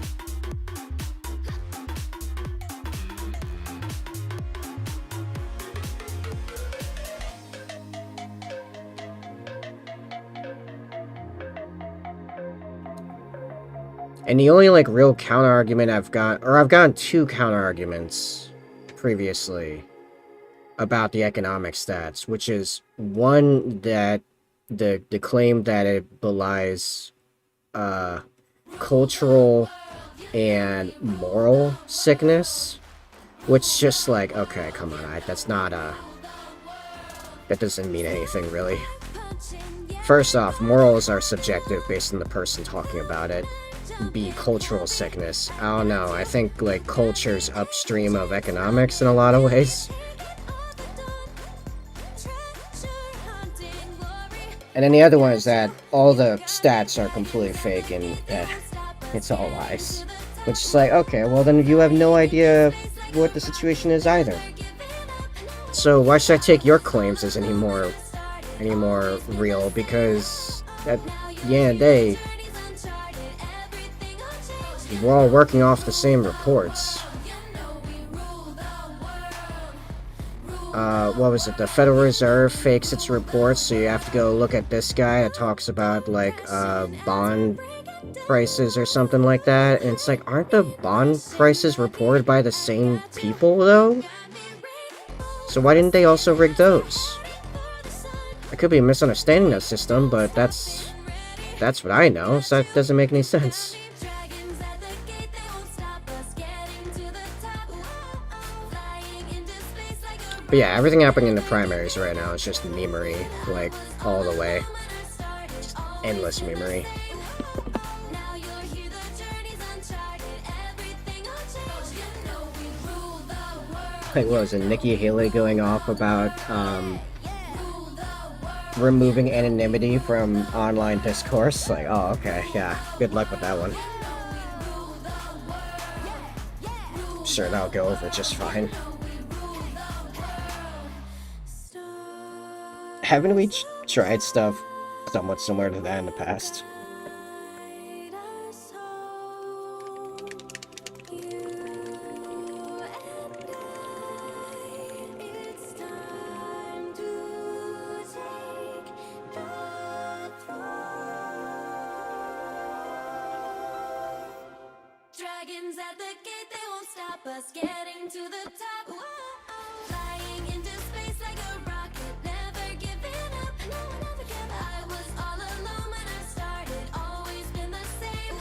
And the only, like, real counter-argument I've gotten two counter-arguments previously about the economic stats, which is, one, that the claim that it belies, cultural and moral sickness, which just, like, okay, come on, that's not, that doesn't mean anything, really. First off, morals are subjective based on the person talking about it. Be cultural sickness. I don't know. I think, like, culture's upstream of economics in a lot of ways. And then the other one is that all the stats are completely fake and it's all lies. Which is like, okay, well then you have no idea what the situation is either. So why should I take your claims as any more real? Because at the end of the day, we're all working off the same reports. What was it? The Federal Reserve fakes its reports, so you have to go look at this guy that talks about, like, bond prices or something like that. And it's like, aren't the bond prices reported by the same people, though? So why didn't they also rig those? I could be misunderstanding the system, but that's what I know, so that doesn't make any sense. But yeah, everything happening in the primaries right now is just memery, like, all the way. Just endless memery. Like, what was it, Nikki Haley going off about, removing anonymity from online discourse? Like, oh, okay, yeah, good luck with that one. I'm sure that'll go over just fine. Haven't we tried stuff somewhat similar to that in the past? Dragons at the gate, they won't stop us getting to the top. Whoa, flying into space like a rocket, never giving up. No, never give up. I was all alone when I started, always been the same.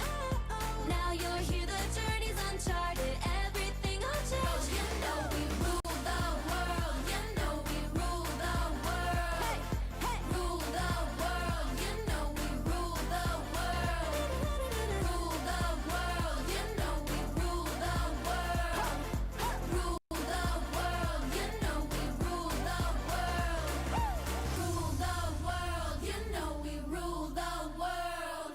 Now you're here, the journey's uncharted, everything will change. You know we rule the world. You know we rule the world. Hey, hey, rule the world. You know we rule the world. Rule the world. You know we rule the world. Rule the world. You know we rule the world. Rule the world. You know we rule the world.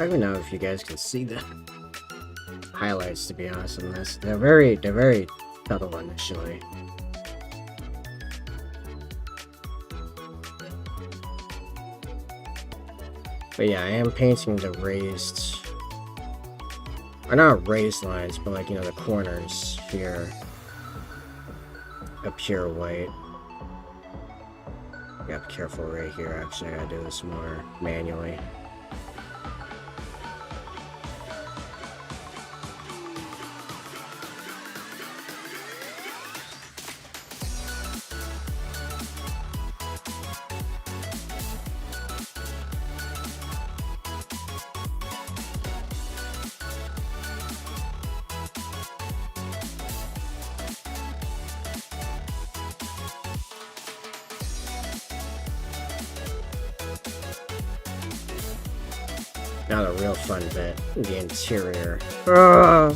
I don't even know if you guys can see the highlights, to be honest in this. They're very subtle initially. But yeah, I am painting the raised, or not raised lines, but like, you know, the corners here a pure white. Gotta be careful right here, actually. I gotta do this more manually. Not a real fun bit, the interior. Ah!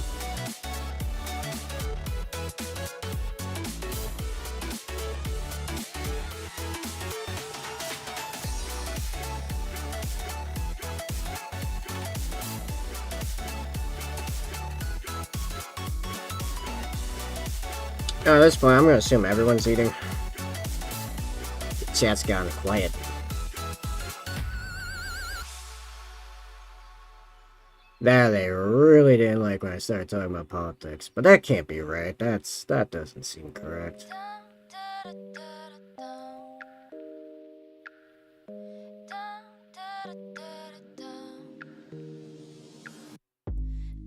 At this point, I'm gonna assume everyone's eating. The chat's gotten quiet. That they really didn't like when I started talking about politics, but that can't be right. That doesn't seem correct.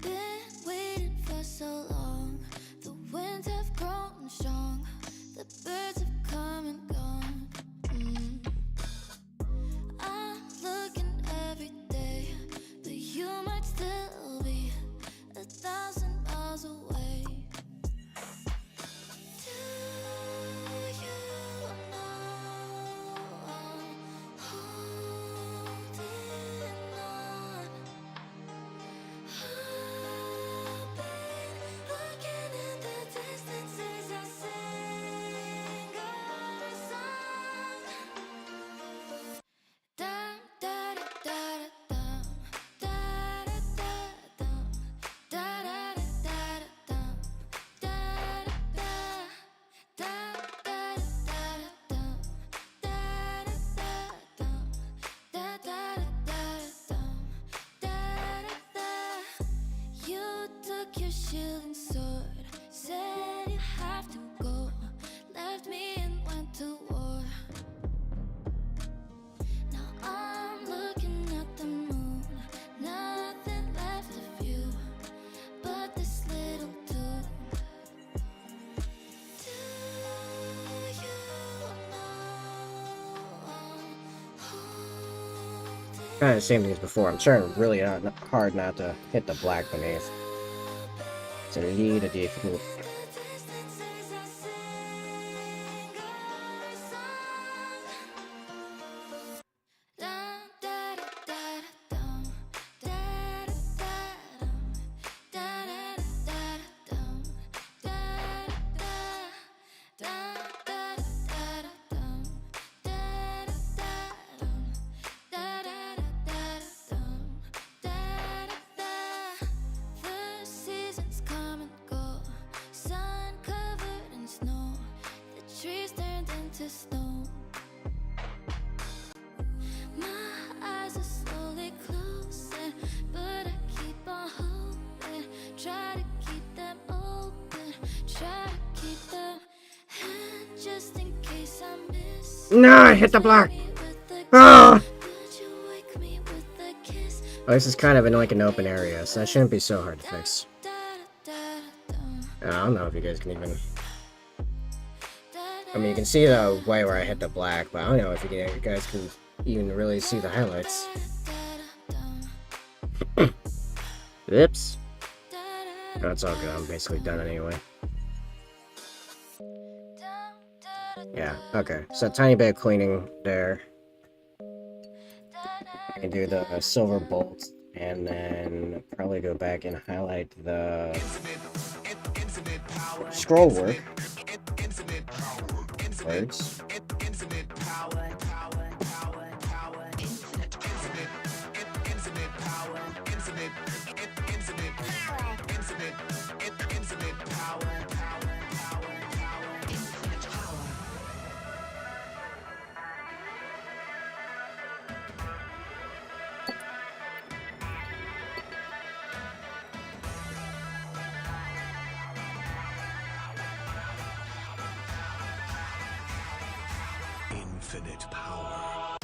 Been waiting for so long. The winds have grown strong. The birds have come and gone. I'm looking every day, but you might still be 1,000 miles away. Do you know I'm holding on? Looking in the distance as I sing our song. Dum da da da dum, da da da dum, da da da dum, da da da dum, da da dum, da da dum, da da dum, da da. You took your shield and sword, said you have to go, left me and went to war. Now I'm looking at the moon, nothing left of you but this little tune. Do you know I'm holding Kind of the same thing as before. I'm trying really hard not to hit the black beneath. It's a little difficult. the distance as I sing our song. Dum da da da dum, da da da dum, da da da dum, da da da dum, da da. The seasons come and go, sun covered in snow, the trees turned into stone. My eyes are slowly closing, but I keep on hoping. Try to keep them open, try to keep them. And just in case I miss, No, I hit the black. me with the Ah! could you wake me with a kiss? Oh, this is kind of in like an open area, so that shouldn't be so hard to fix. Da da da dum, I don't know if you guys can even. da I mean, you can see the way where I hit the black, but I don't know if you guys can even really see the highlights. Oops. That's all good. I'm basically done anyway. Yeah, okay. So, tiny bit of cleaning there. I can do the silver bolt, and then probably go back and highlight the scroll work. Words. Infinite power.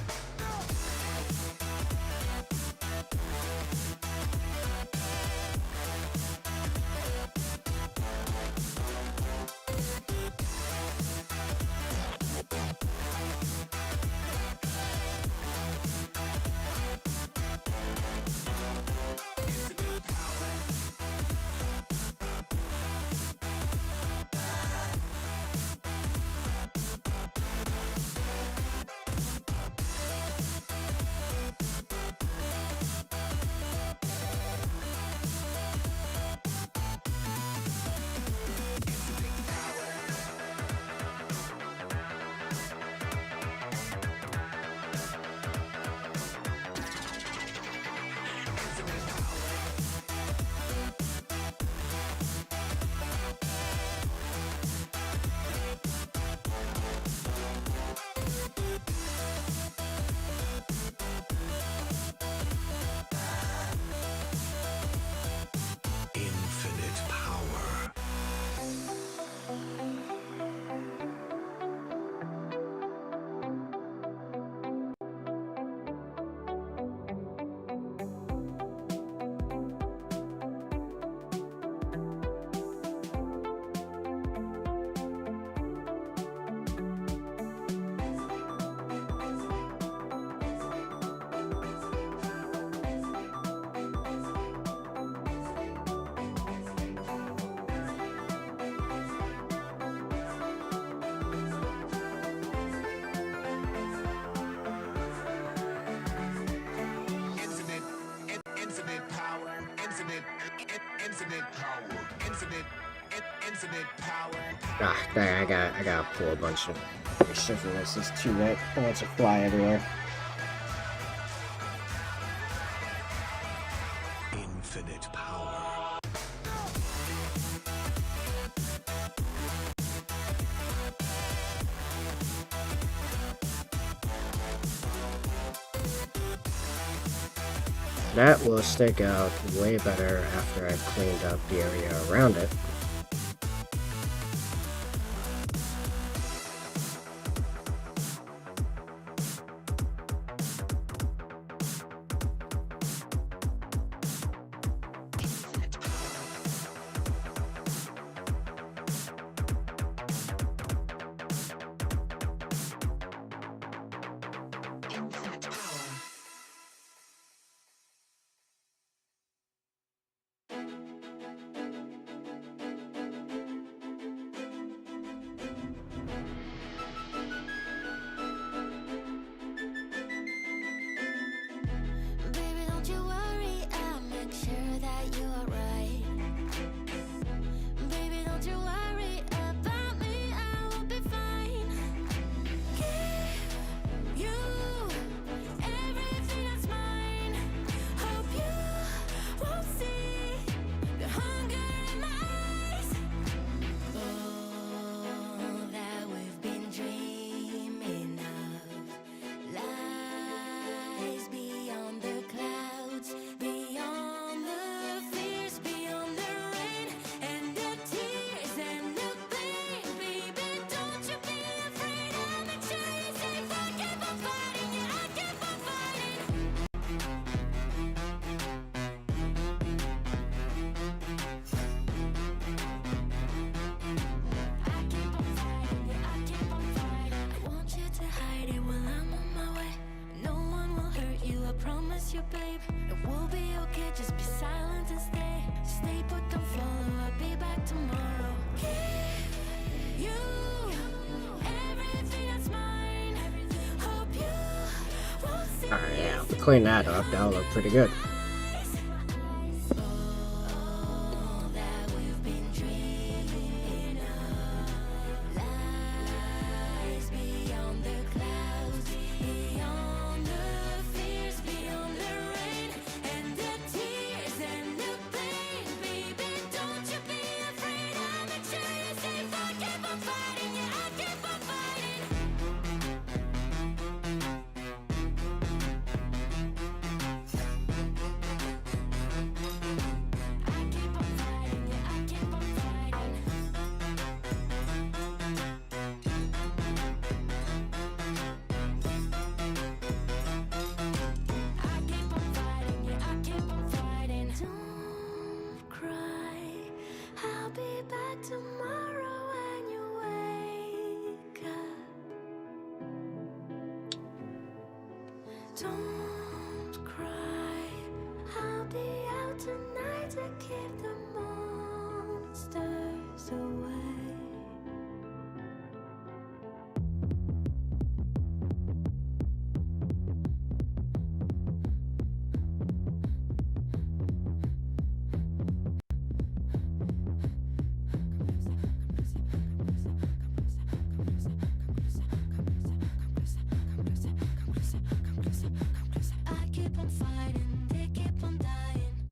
Infinite power. Infinite power. Infinite power. Infinite power. Ah, dang, I gotta pull a bunch of shit from this. It's too wet. I want to fly everywhere. Infinite power. That will stick out way better after I've cleaned up the area around it. Baby, don't you worry, I'll make sure that you are right. Baby, don't you worry about me, I will be fine. Give you everything that's mine. Hope you won't see the hunger in my eyes. All that we've been dreaming of lies beyond the clouds, beyond the fears, beyond the rain and the tears and the pain. Baby, don't you be afraid. I'll make sure you're safe. I keep on fighting, yeah, I keep on fighting. I keep on fighting, yeah, I keep on fighting. I want you to hide it while I'm on my way. No one will hurt you, I promise you, babe. It will be okay, just be silent and stay. Stay put, don't follow, I'll be back tomorrow. Give you everything that's mine. Hope you won't see. Alright, yeah, if we clean that up, that'll look pretty good. All that we've been dreaming of lies beyond the clouds, beyond the fears, beyond the rain and the tears and the pain. Baby, don't you be afraid. I'll make sure you're safe. I keep on fighting, yeah, I keep on fighting. Don't cry, I'll be out tonight to keep the monsters away. I keep on fighting, they keep on dying.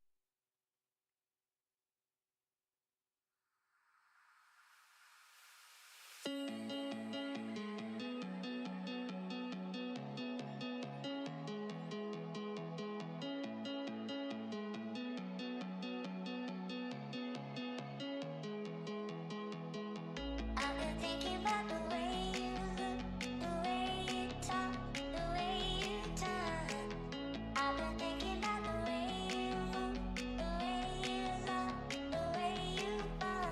I've been thinking about the way you look, the way you talk, the way you turn. I've been thinking about the way you move, the way you love, the way you burn.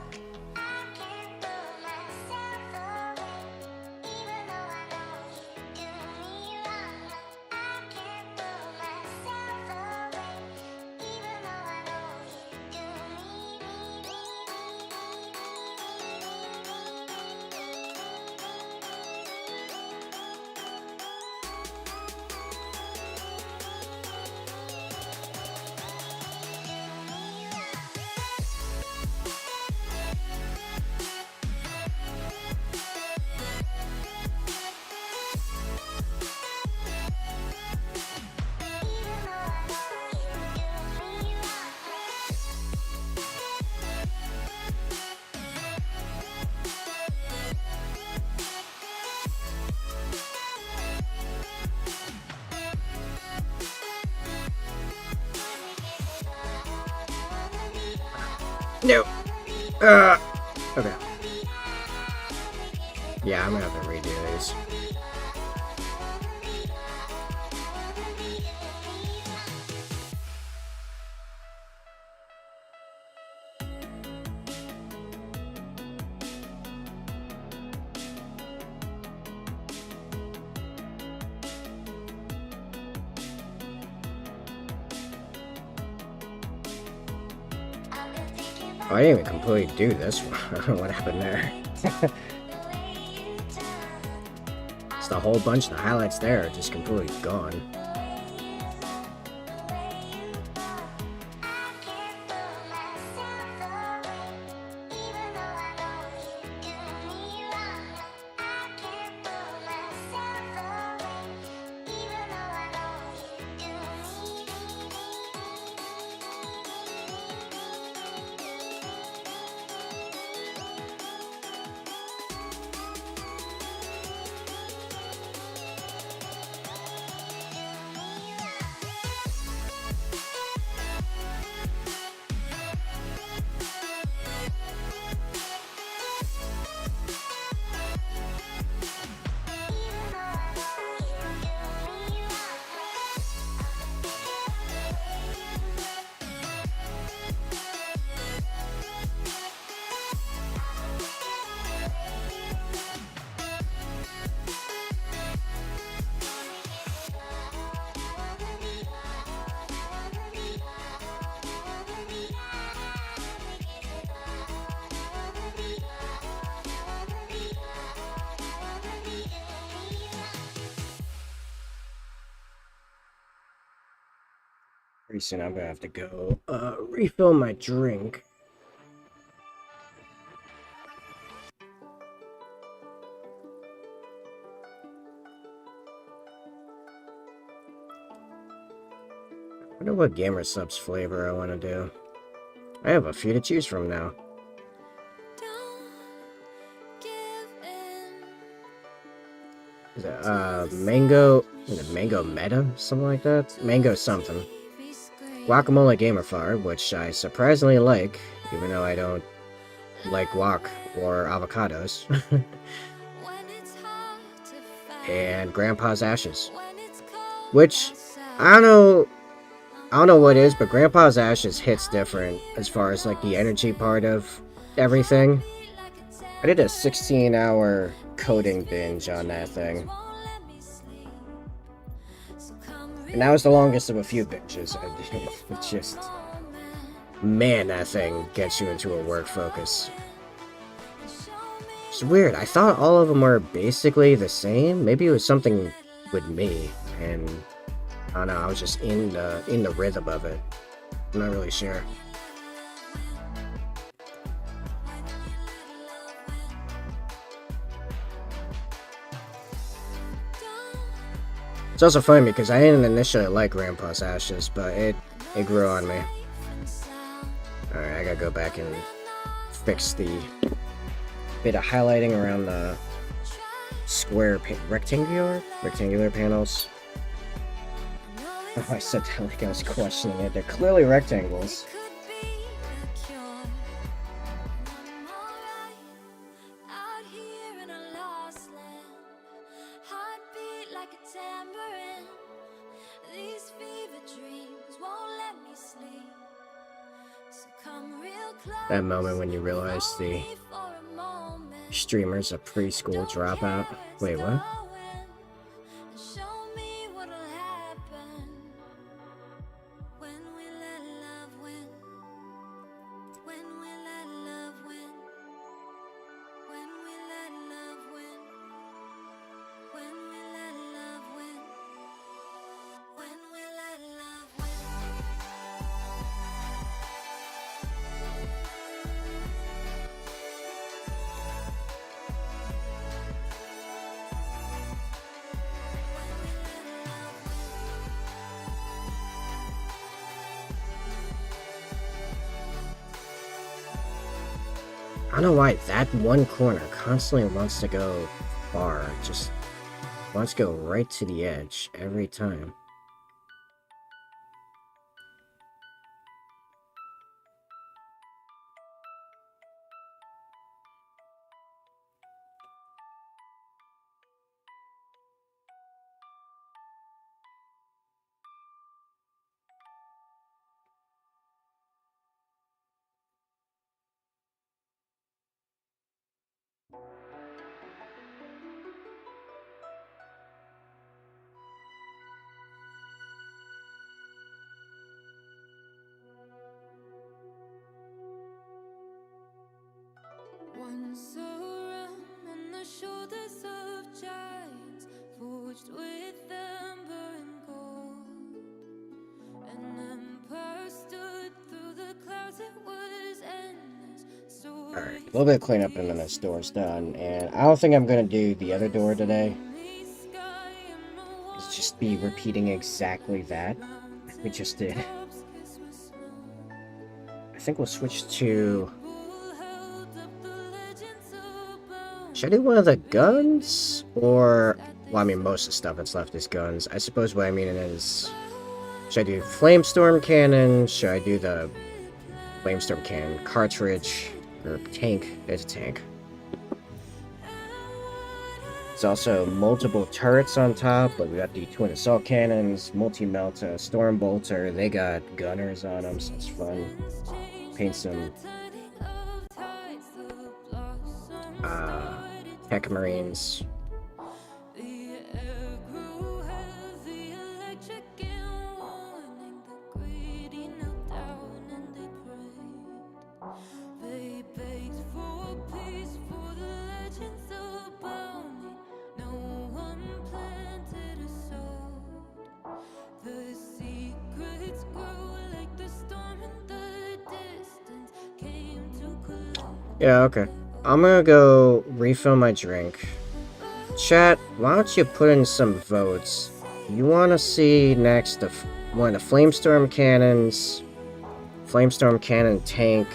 I can't pull myself away, even though I know you do me wrong. I can't pull myself away, even though I know you do No. Okay. Yeah, I'm gonna have to redo these. Oh, I didn't even completely do this one. What happened there? It's the whole bunch of the highlights there are just completely gone. Pretty soon I'm gonna have to go refill my drink. I wonder what Gamer Subs flavor I want to do. I have a few to choose from now. Is it mango? Is it mango meta? Something like that? Mango something. Guacamole Gamerfire, which I surprisingly like, even though I don't like guac or avocados. And Grandpa's Ashes, which I don't know what it is, but Grandpa's Ashes hits different as far as like the energy part of everything. I did a 16-hour coding binge on that thing. And that was the longest of a few pictures I did. It's just, man, that thing gets you into a work focus. It's weird. I thought all of them were basically the same. Maybe it was something with me, and I don't know. I was just in the rhythm of it. I'm not really sure. It's also funny because I didn't initially like Grandpa's Ashes, but it grew on me. Alright, I gotta go back and fix the bit of highlighting around the square rectangular panels. Oh, I said that like I was questioning it. They're clearly rectangles. That moment when you realize the streamer's a preschool dropout. Wait, what? I don't know why that one corner constantly wants to go far. Just wants to go right to the edge every time. Once around on the shoulders of giants, forged with amber and gold. An empire stood through the clouds, it was endless. Alright, a little bit of cleanup and then this door's done. And I don't think I'm gonna do the other door today. It's just be repeating exactly that we just did. I think we'll switch to... Should I do one of the guns? Or... Well, I mean, most of the stuff that's left is guns. I suppose what I mean is... Should I do Flamestorm Cannon? Should I do the Flamestorm Cannon cartridge? Or tank? There's a tank. There's also multiple turrets on top, but we got the Twin Assault Cannons, Multi-Melta, Storm Bolter. They got gunners on them, so it's fun. Paint some... Tech Marines. Yeah, okay. I'm gonna go refill my drink. Chat, why don't you put in some votes? You want to see next one of the Flamestorm Cannons, Flamestorm Cannon tank,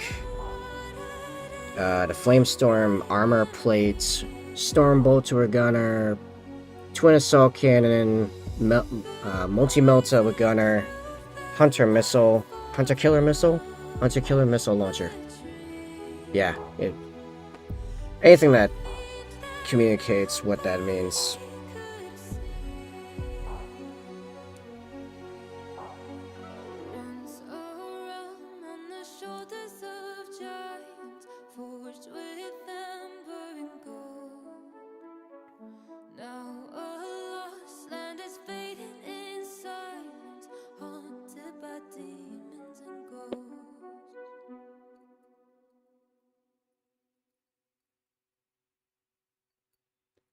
the Flamestorm armor plates, Storm Bolter gunner, Twin Assault Cannon, Multi-Melta with gunner, Hunter Missile, Hunter Killer Missile launcher. Yeah, anything that communicates what that means. Once around on the shoulders of giants, forged with amber and gold. Now a lost land is fading in silence.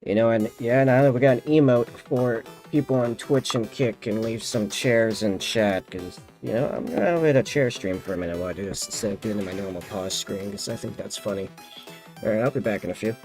You know, and yeah, now that we got an emote for people on Twitch and Kick, and leave some chairs in chat, because, you know, I'm gonna have a chair stream for a minute while I do this instead of doing it in my normal pause screen, because I think that's funny. Alright, I'll be back in a few.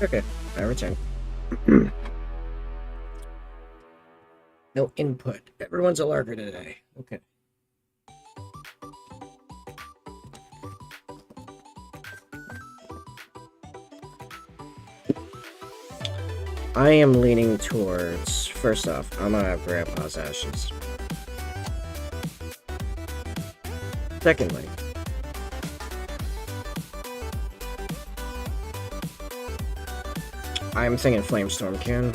Okay, I return. No input. Everyone's a larker today. Okay. I am leaning towards, first off, I'm gonna have Grandpa's ashes. Secondly, I'm thinking Flamestorm can.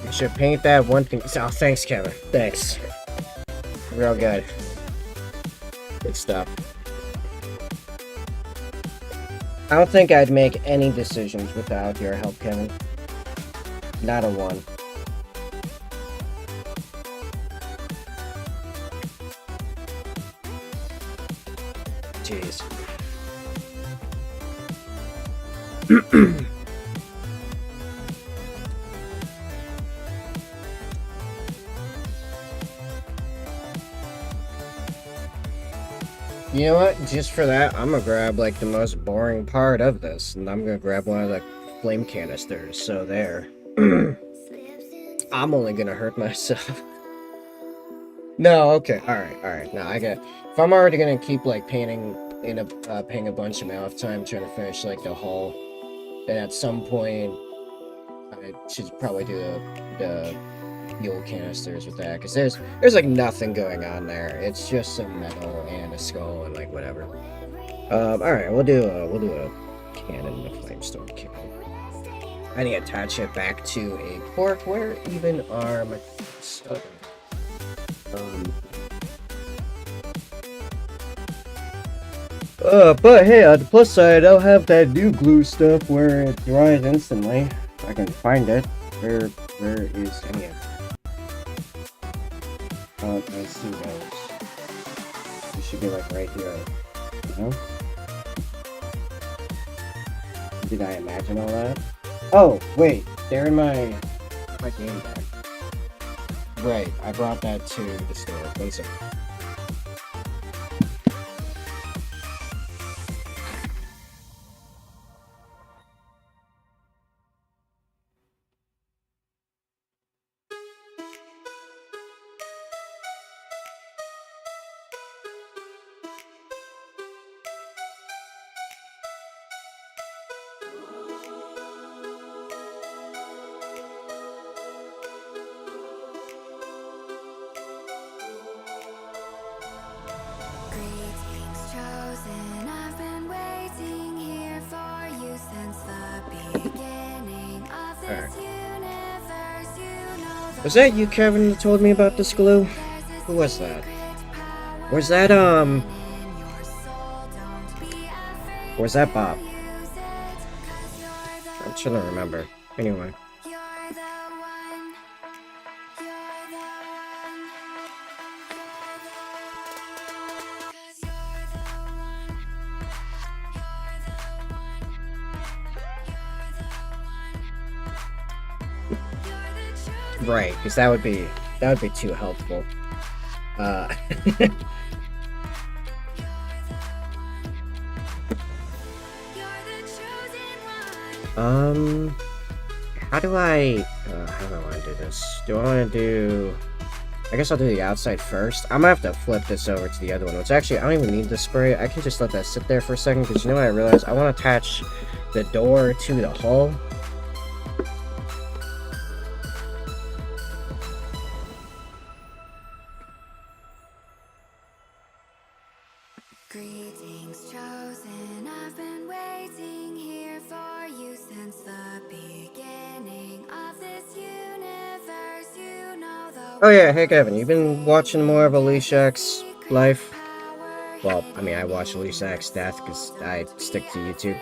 You should paint that one thing. Oh, thanks, Kevin. Thanks. Real good. Good stuff. I don't think I'd make any decisions without your help, Kevin. Not a one. Jeez. You know what? Just for that, I'm gonna grab like the most boring part of this, and I'm gonna grab one of the flame canisters, so there. I'm only gonna hurt myself. No, okay, alright. No, I get. If I'm already gonna keep like painting paying a bunch of mouth time trying to finish like the hull, then at some point I should probably do the fuel canisters with that, because there's like nothing going on there. It's just some metal and a skull and like whatever. Alright, we'll do a cannon, a flamestone cannon. I need to attach it back to a cork. Where even are my stuff? But hey, on the plus side, I'll have that new glue stuff where it dries instantly. If I can find it. Where is any of it? I see those. It should be like right here. You know? Did I imagine all that? Oh, wait, they're in my game bag. Right, I brought that to the store. One second. Greetings chosen, I've been waiting here for you since the beginning of this universe. You know the Was that you, Kevin, that told me about this glue? Who was that? Was that, was that Bob? I'm trying to remember. Anyway. you're the one. You're the one. Cause you're the one. You're the one. You're the one. You're the chosen. Right, because that would be too helpful. You're the chosen one. How do I want to do this? Do I want to do... I guess I'll do the outside first. I'm gonna have to flip this over to the other one, which actually, I don't even need the spray. I can just let that sit there for a second, because you know what I realized? I want to attach the door to the hull. Greetings chosen, I've been waiting here for you since the beginning of this universe. You know the Oh yeah, hey Kevin, you been watching more of Alicia X life? Well, I mean, I watch Alicia X Death because I stick to YouTube.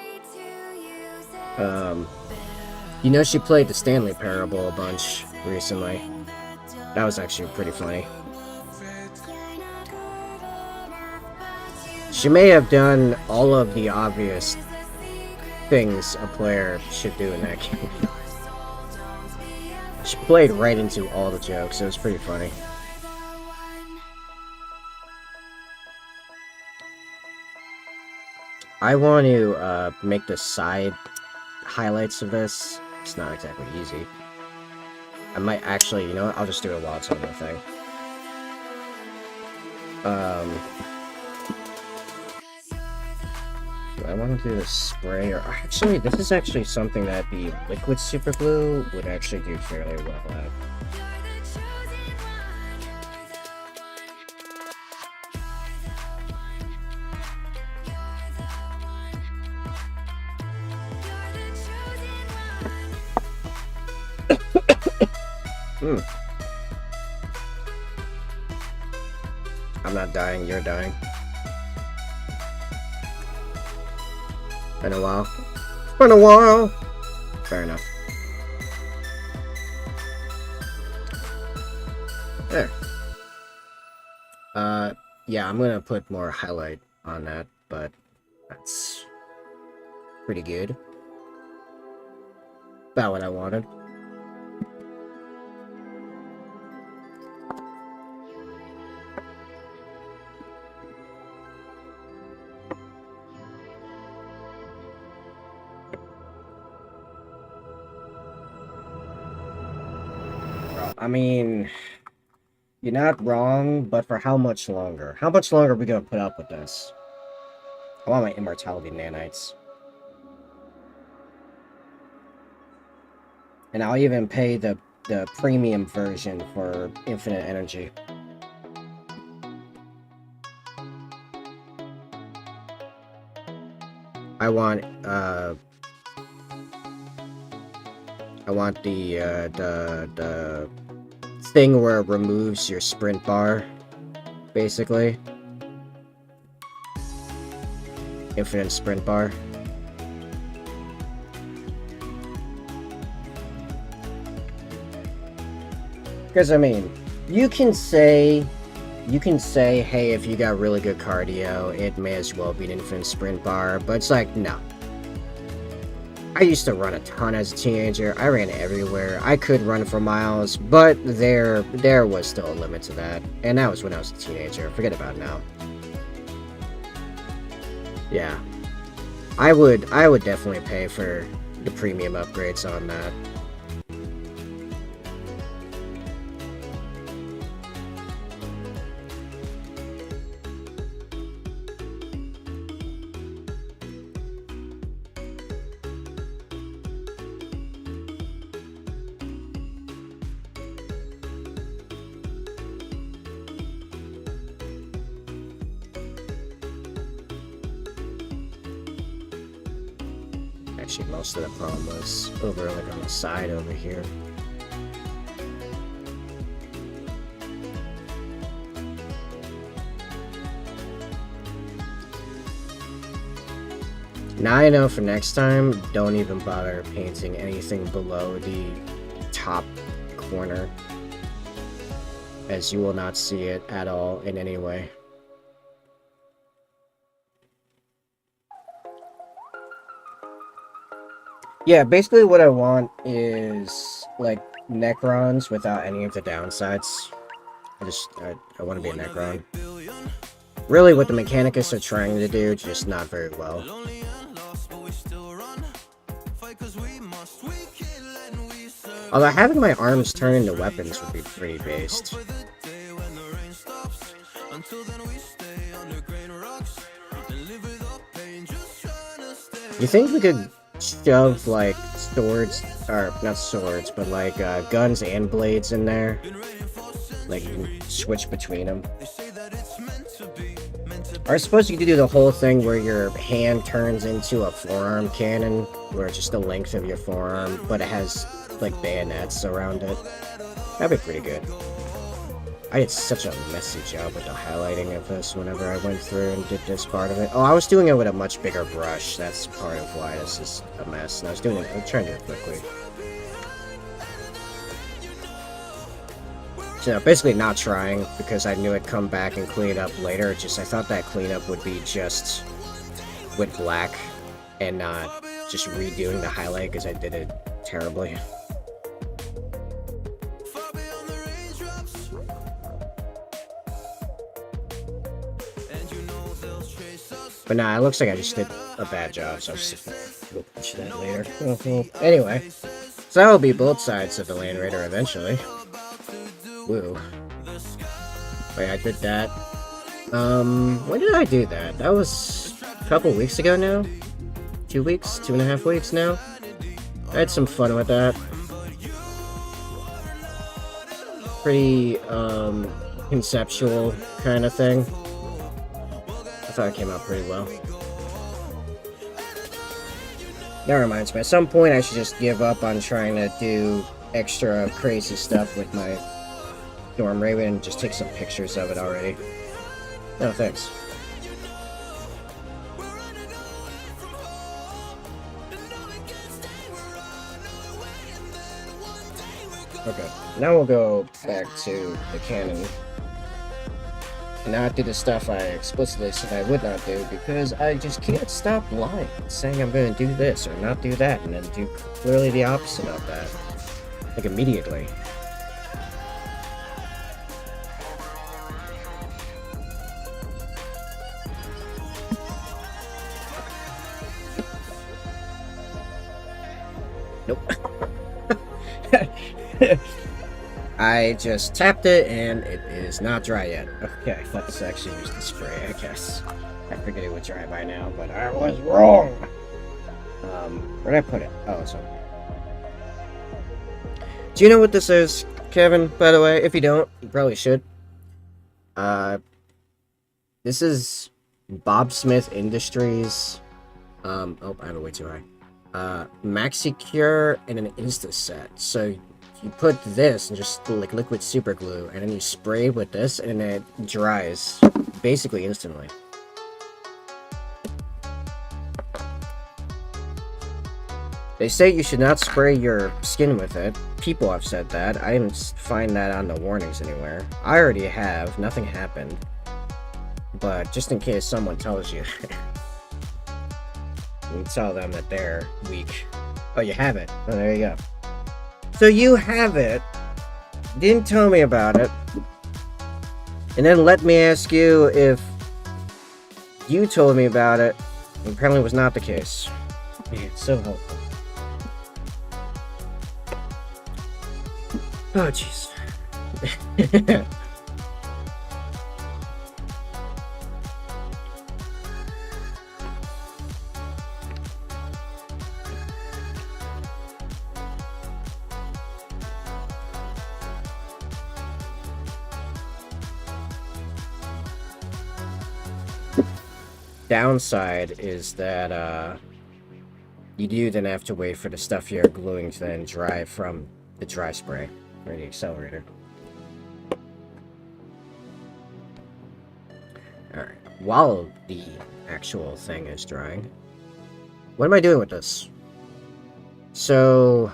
You know, she played the Stanley Parable a bunch recently. That was actually pretty funny. She may have done all of the obvious things a player should do in that game. She played right into all the jokes. It was pretty funny. I want to make the side highlights of this. It's not exactly easy. I might actually, you know what? I'll just do it while it's on the thing. Do I want to do the spray, or actually, this is actually something that the liquid super glue would actually do fairly well at. I'm not dying, you're dying. Been a while. Been a while! Fair enough. There. Yeah, I'm gonna put more highlight on that, but that's pretty good. About what I wanted. I mean, you're not wrong, but for how much longer? How much longer are we gonna put up with this? I want my immortality nanites. And I'll even pay the premium version for infinite energy. I want the thing where it removes your sprint bar, basically. Infinite sprint bar. Because, I mean, you can say, hey, if you got really good cardio, it may as well be an infinite sprint bar, but it's like, no. I used to run a ton as a teenager. I ran everywhere. I could run for miles, but there was still a limit to that. And that was when I was a teenager. Forget about it now. Yeah. I would definitely pay for the premium upgrades on that. Actually, most of the problem was over like on the side over here. Now I know for next time, don't even bother painting anything below the top corner, as you will not see it at all in any way. Yeah, basically what I want is, like, Necrons without any of the downsides. I want to be a Necron. Really, what the Mechanicus are trying to do, just not very well. Although having my arms turn into weapons would be pretty based. You think we could shove, like, swords, or not swords, but like guns and blades in there? Like, you can switch between them. Or I suppose you could do the whole thing where your hand turns into a forearm cannon, where it's just the length of your forearm, but it has, like, bayonets around it. That'd be pretty good. I did such a messy job with the highlighting of this whenever I went through and did this part of it. Oh, I was doing it with a much bigger brush. That's part of why this is a mess. And I was trying to do it quickly. So, basically not trying, because I knew I'd come back and clean it up later. Just, I thought that cleanup would be just with black, and not just redoing the highlight, because I did it terribly. But nah, it looks like I just did a bad job, so I'll just we'll push that later. Anyway, so that will be both sides of the Land Raider eventually. Woo. Wait, I did that. When did I do that? That was a couple weeks ago now? 2 weeks? 2.5 weeks now? I had some fun with that. Pretty, conceptual kind of thing. I thought it came out pretty well. That reminds me, at some point I should just give up on trying to do extra crazy stuff with my Storm Raven and just take some pictures of it already. No, thanks. Okay, now we'll go back to the cannon. And not do the stuff I explicitly said I would not do, because I just can't stop lying, saying I'm going to do this or not do that, and then do clearly the opposite of that. Like, immediately. Nope. I just tapped it and it is not dry yet. Okay, let's actually use the spray, I guess. I figured it would dry by now, but I was wrong. Where'd I put it? Oh, so. Do you know what this is, Kevin, by the way? If you don't, you probably should. This is Bob Smith Industries. Oh, I have it way too high. MaxiCure and an Instaset. So you put this and just like liquid super glue, and then you spray with this, and it dries basically instantly. They say you should not spray your skin with it. People have said that. I didn't find that on the warnings anywhere. I already have. Nothing happened. But just in case someone tells you, you tell them that they're weak. Oh, you have it. Oh, there you go. So you have it. Didn't tell me about it. And then let me ask you if you told me about it. Apparently was not the case. Man, it's so helpful. Oh, jeez. Downside is that you do then have to wait for the stuff you're gluing to then dry from the dry spray or the accelerator. Alright, while the actual thing is drying, what am I doing with this? So,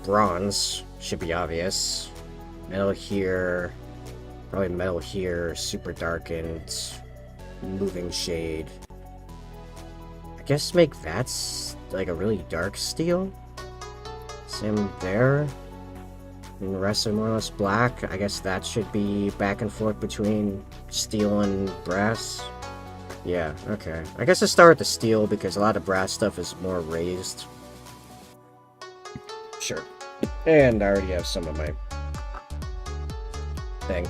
bronze should be obvious. Metal here, probably metal here, super darkened, moving shade. I guess make that like a really dark steel. Same there. And the rest are more or less black. I guess that should be back and forth between steel and brass. Yeah, okay. I guess I start with the steel because a lot of brass stuff is more raised. Sure. And I already have some of my thing.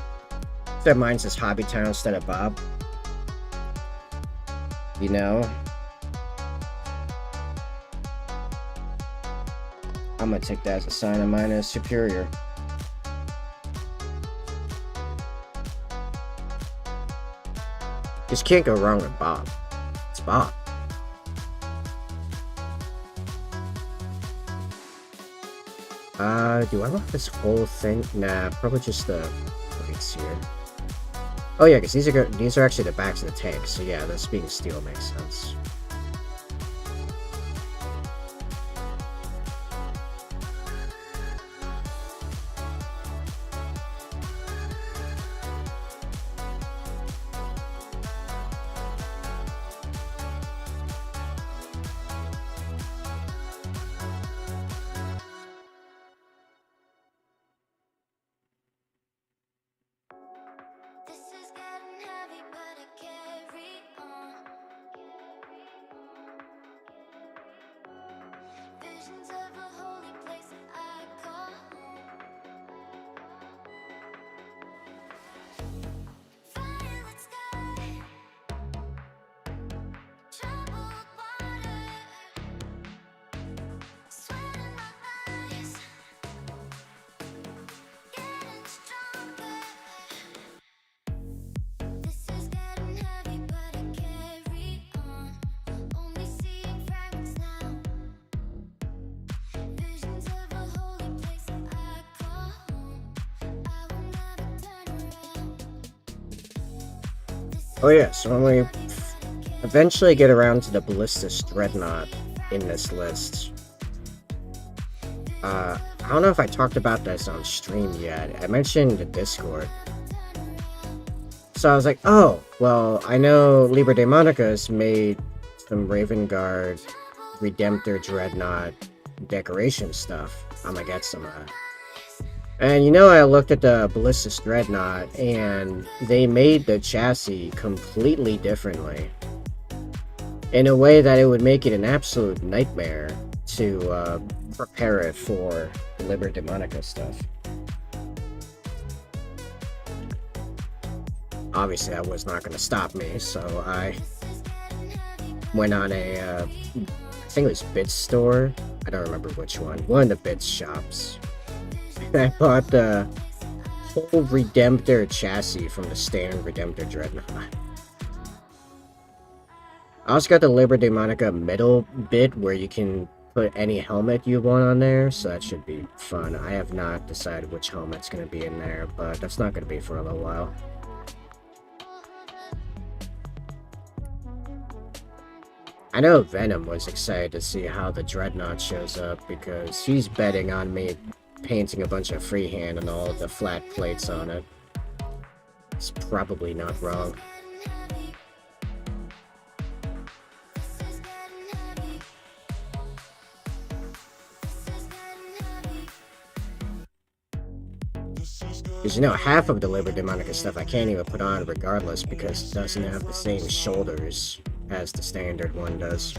That mine says Hobby Town instead of Bob. You know? I'm gonna take that as a sign of mine as superior. Just can't go wrong with Bob. It's Bob. Do I want this whole thing? Nah, probably just the plates here. Oh yeah, because these are actually the backs of the tank, so yeah, this being steel makes sense. This is getting heavy, but I carry on. Visions of a holy place that I call home. Violet sky, troubled water, sweat in my eyes, getting stronger. This is getting heavy, but I carry on. Only seeing fragments now. Visions of a holy place that I call home. I will never turn around. Oh yeah, so when we eventually get around to the Ballistus Dreadnought in this list, I don't know if I talked about this on stream yet. I mentioned the Discord. So I was like, oh, well, I know Liber Daemonicus made some Raven Guard Redemptor Dreadnought decoration stuff. I'm gonna get some of that. And you know, I looked at the Ballistus Dreadnought, and they made the chassis completely differently. In a way that it would make it an absolute nightmare to prepare it for Liber Demonica stuff. Obviously, that was not going to stop me, so I went on a, I think it was Bits store. I don't remember which one. One of the Bits shops. And I bought the whole Redemptor chassis from the standard Redemptor Dreadnought. I also got the Liber Demonica middle bit where you can put any helmet you want on there, so that should be fun. I have not decided which helmet's going to be in there, but that's not going to be for a little while. I know Venom was excited to see how the Dreadnought shows up because he's betting on me painting a bunch of freehand on all the flat plates on it. It's probably not wrong. Because, you know, half of the Liber Demonica stuff I can't even put on regardless because it doesn't have the same shoulders as the standard one does.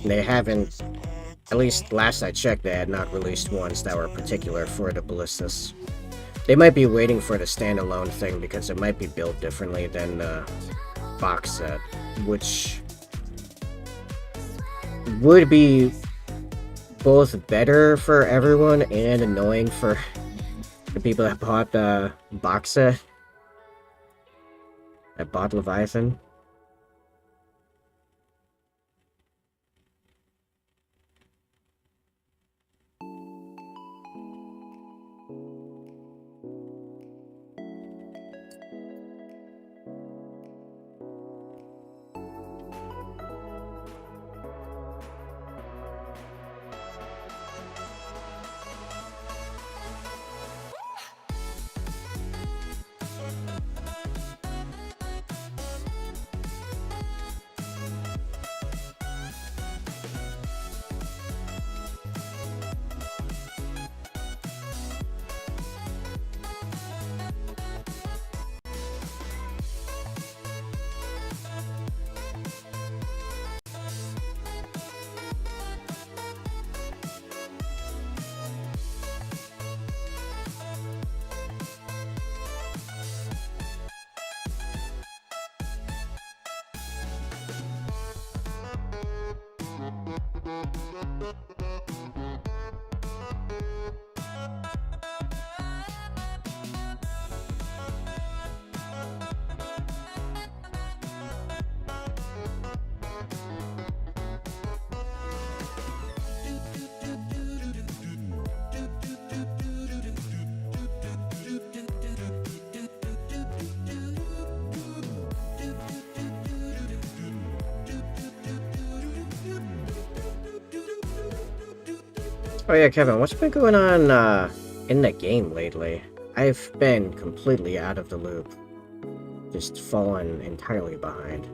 They haven't, at least last I checked, they had not released ones that were particular for the Ballistas. They might be waiting for the standalone thing because it might be built differently than the box set, which would be both better for everyone and annoying for the people that bought the box set, that bought Leviathan. Oh yeah, Kevin, what's been going on in the game lately? I've been completely out of the loop. Just fallen entirely behind.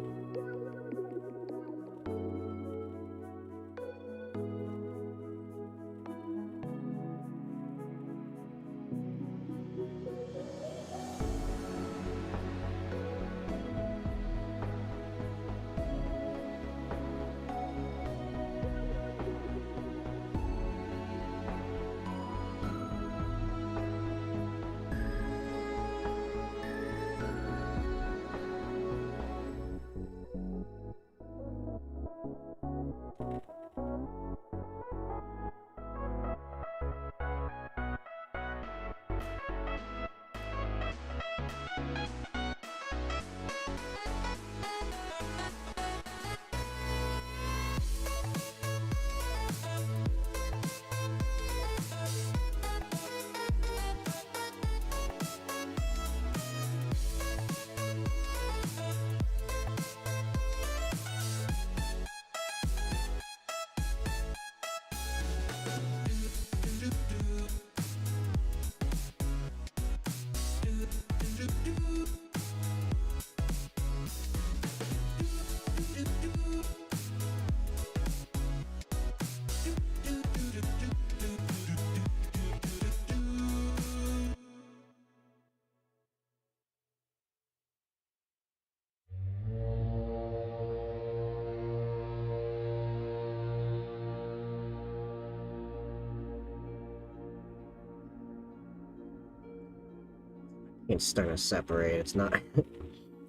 It's starting to separate. It's not. Not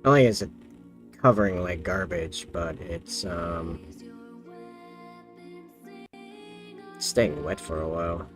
only is it covering like garbage, but it's staying wet for a while.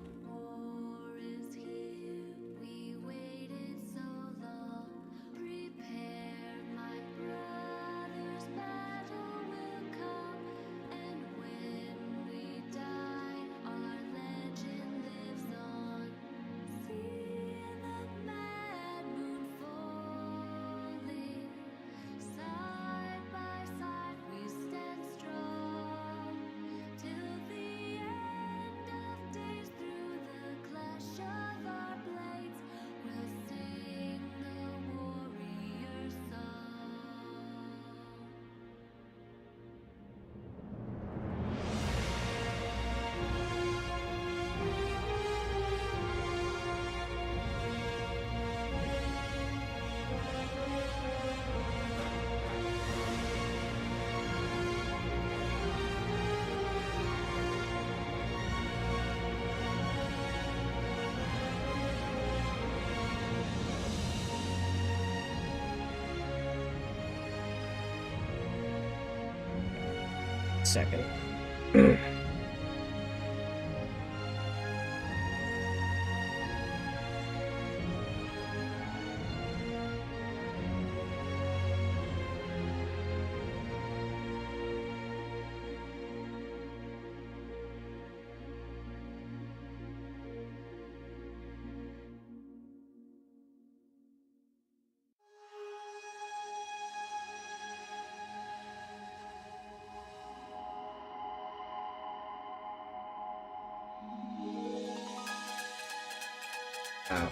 Second. Ow.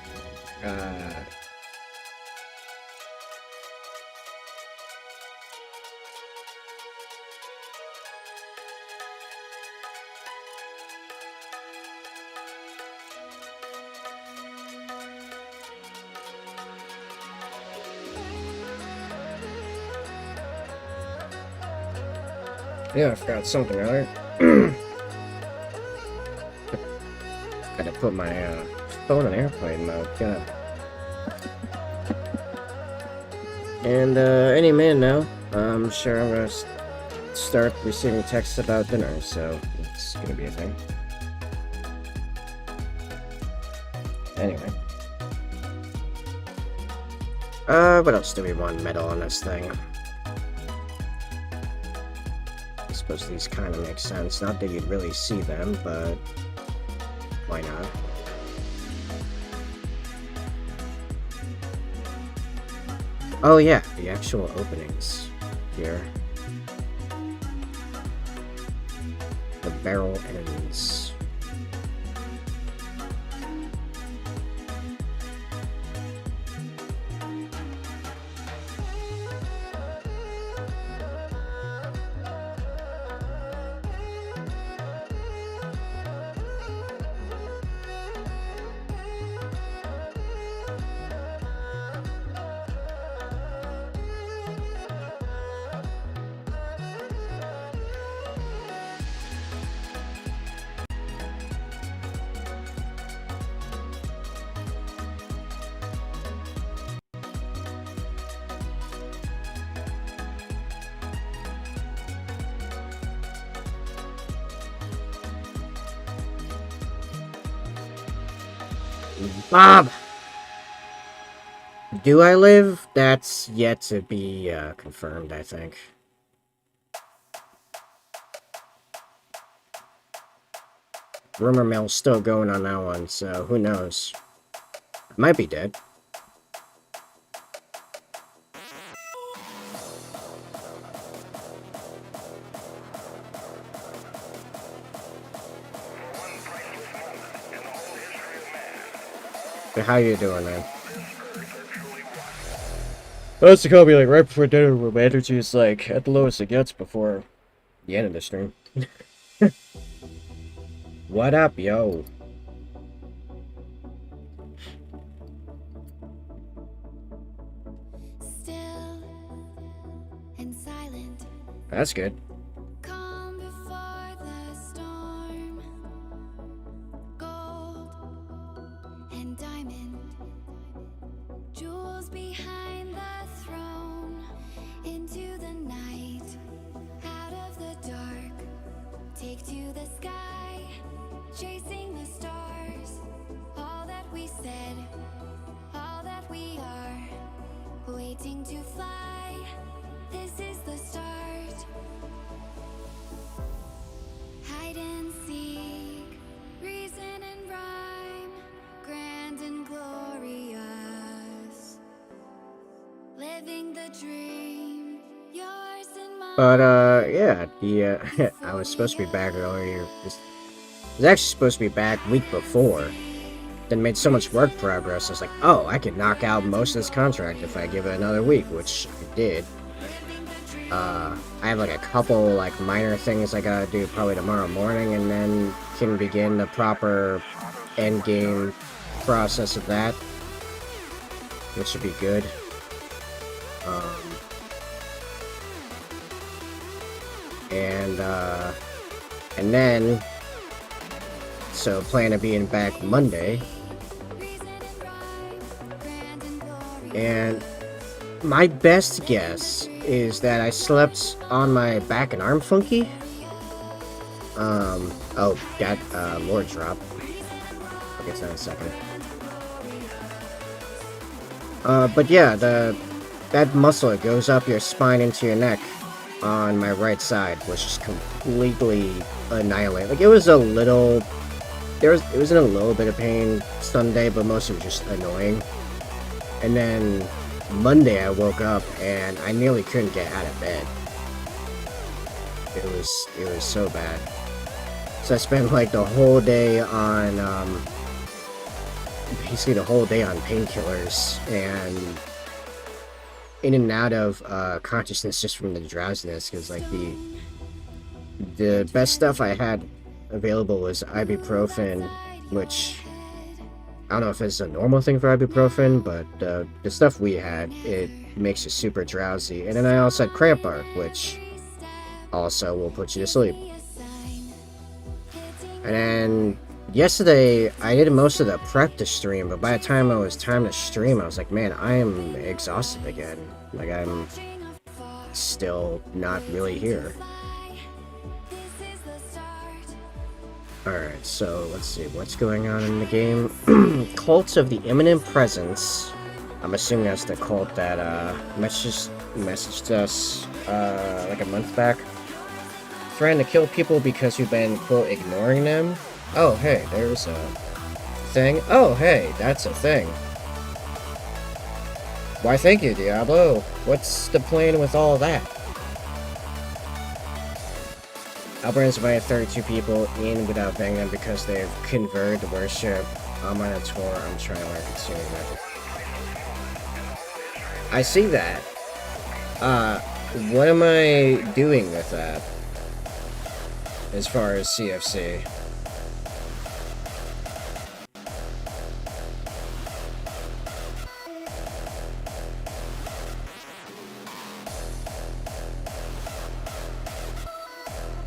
Yeah, I forgot something earlier. Had to put my phone on airplane mode. God. And any minute now, I'm sure I'm gonna start receiving texts about dinner, so it's gonna be a thing. Anyway. What else do we want metal on this thing? I suppose these kind of make sense. Not that you'd really see them, but why not? Oh yeah, the actual openings here. The barrel ends. Bob! Do I live? That's yet to be confirmed, I think. Rumor mill's still going on that one, so who knows? I might be dead. But how you doing, man? That's to call me like right before dinner where my energy is like at the lowest it gets before the end of the stream. What up, yo? Still and silent. That's good. Calm before the storm. Gold and diamond. Jewel But yeah, the I was supposed to be back earlier. I was actually supposed to be back week before. Then made so much work progress. I was like, oh, I could knock out most of this contract if I give it another week, which I did. I have like a couple like minor things I gotta do probably tomorrow morning, and then can begin the proper end game process of that, which should be good. And then, so plan to being back Monday, and my best guess is that I slept on my back and arm funky. Oh, got more drop. I'll get to that in a second. But yeah, that muscle that goes up your spine into your neck on my right side was just completely annihilated. Like, it was in a little bit of pain Sunday, but most of it was just annoying. And then Monday I woke up and I nearly couldn't get out of bed. It was so bad. So I spent like the whole day on basically the whole day on painkillers and in and out of consciousness just from the drowsiness, because like the best stuff I had available was ibuprofen, which I don't know if it's a normal thing for ibuprofen, but the stuff we had, it makes you super drowsy. And then I also had cramp bark, which also will put you to sleep. And then yesterday, I did most of the prep to stream, but by the time it was time to stream, I was like, man, I am exhausted again. Like, I'm still not really here. Alright, so let's see, what's going on in the game? Cult of the Imminent Presence. I'm assuming that's the cult that messaged us like a month back. Threatening to kill people because we've been, quote, ignoring them. Oh, hey, there's a thing. Oh, hey, that's a thing. Why, thank you, Diablo. What's the plan with all that? Albert's invited 32 people in without banging them because they've converted to worship. I'm on a tour. I'm trying to learn consuming method. I see that. What am I doing with that? As far as CFC.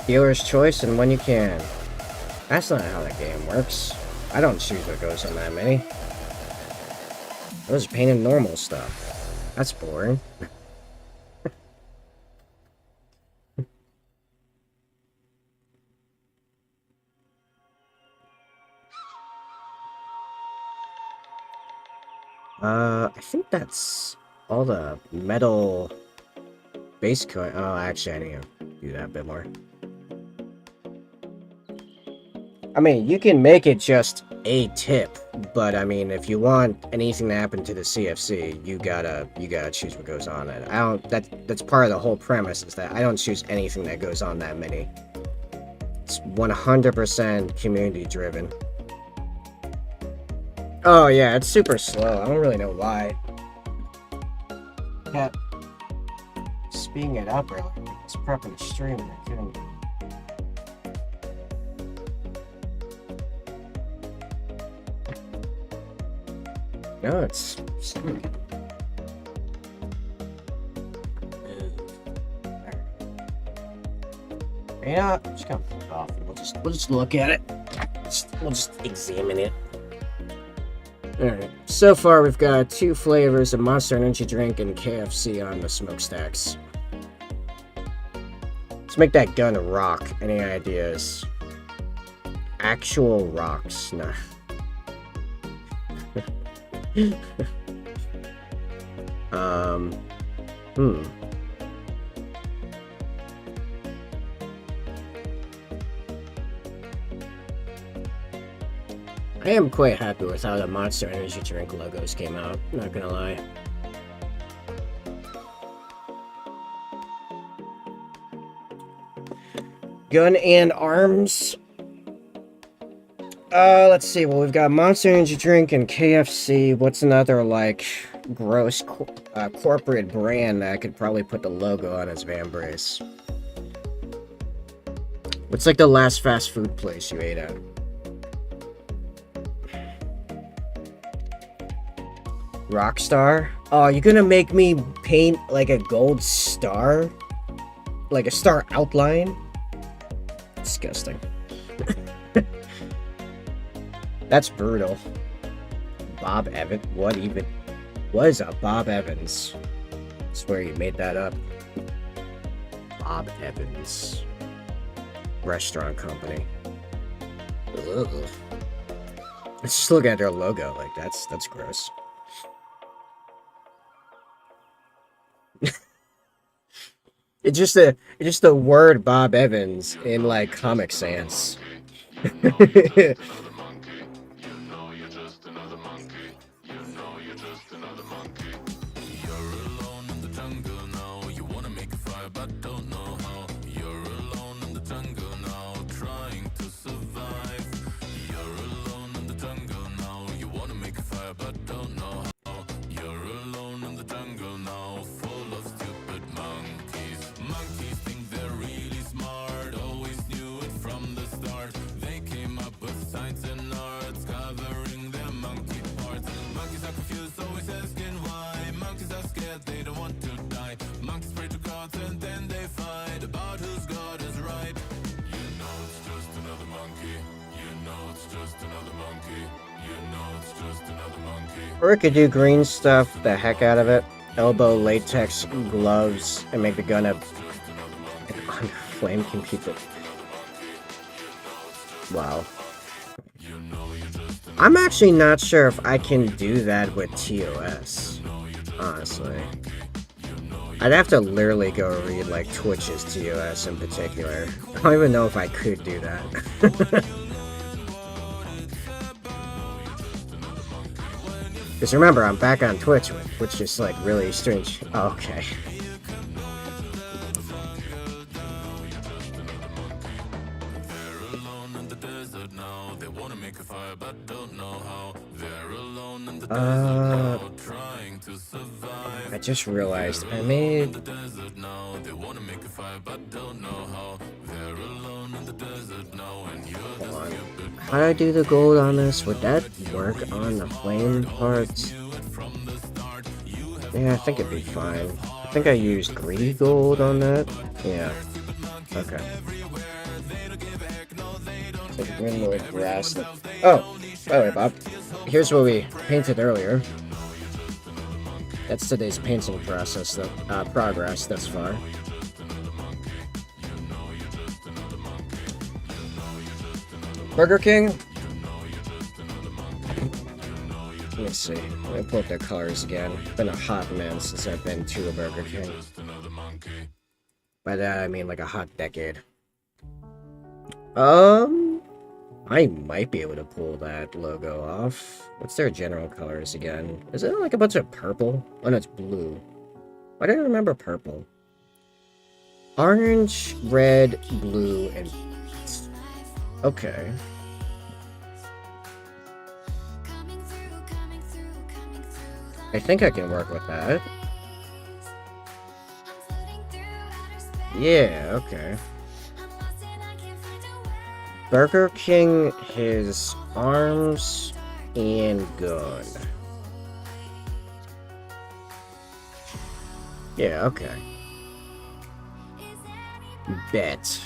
Dealer's choice and when you can. That's not how that game works. I don't choose what goes on that many. Those are painted normal stuff. That's boring. I think that's all the metal base coin. Oh, actually, I need to do that a bit more. I mean, you can make it just a tip, but I mean, if you want anything to happen to the CFC, you gotta choose what goes on it. That's part of the whole premise, is that I don't choose anything that goes on that many. It's 100% community driven. Oh yeah, it's super slow. I don't really know why. Kept speeding it up earlier. It's prepping the stream and I couldn't. No, it's. You know what? I'm just gonna pull it off and we'll just look at it. We'll just examine it. Alright, so far we've got 2 flavors of Monster Energy drink and KFC on the smokestacks. Let's make that gun rock. Any ideas? Actual rocks. Nah. I am quite happy with how the Monster Energy drink logos came out, not gonna lie. Gun and arms. Let's see. Well, we've got Monster Energy Drink and KFC. What's another, like, gross corporate brand that I could probably put the logo on as Vambrace? What's, like, the last fast food place you ate at? Rockstar? Oh, you're gonna make me paint, like, a gold star? Like a star outline? Disgusting. That's brutal. Bob Evans? What even? What is a Bob Evans? I swear you made that up. Bob Evans. Restaurant company. Ugh. Let's just look at their logo. Like, that's gross. It's just the word Bob Evans in, like, Comic Sans. Or it could do green stuff, the heck out of it. Elbow latex gloves and make the gun a flame can keep it. Wow. I'm actually not sure if I can do that with TOS. Honestly. I'd have to literally go read, like, Twitch's TOS in particular. I don't even know if I could do that. Because remember, I'm back on Twitch, which is, like, really strange. Oh, okay. I just realized I made... Hold on. How do I do the gold on this? Would that work on the flame parts? Yeah, I think it'd be fine. I think I used greedy gold on that. Yeah. Okay. So Grimwood grass. Oh! By the way, Bob. Here's what we painted earlier. That's today's painting process, progress thus far. Burger King? Let me see. Let me pull up their colors again. It's been a hot minute since I've been to a Burger King. By that I mean like a hot decade. I might be able to pull that logo off. What's their general colors again? Is it like a bunch of purple? Oh no, it's blue. Why do I remember purple? Orange, red, blue, and... Okay. I think I can work with that. Yeah, okay. Burger King, his arms and gun. Yeah, okay. Bet.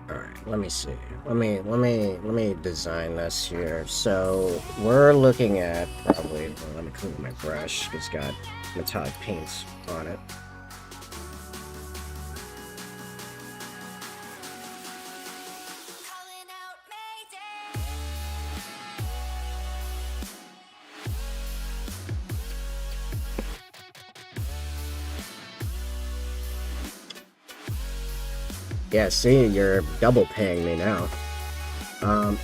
Alright, let me see. Let me design this here. So we're looking at probably, well, let me clean my brush. It's got metallic paints on it. Yeah, see, you're double paying me now.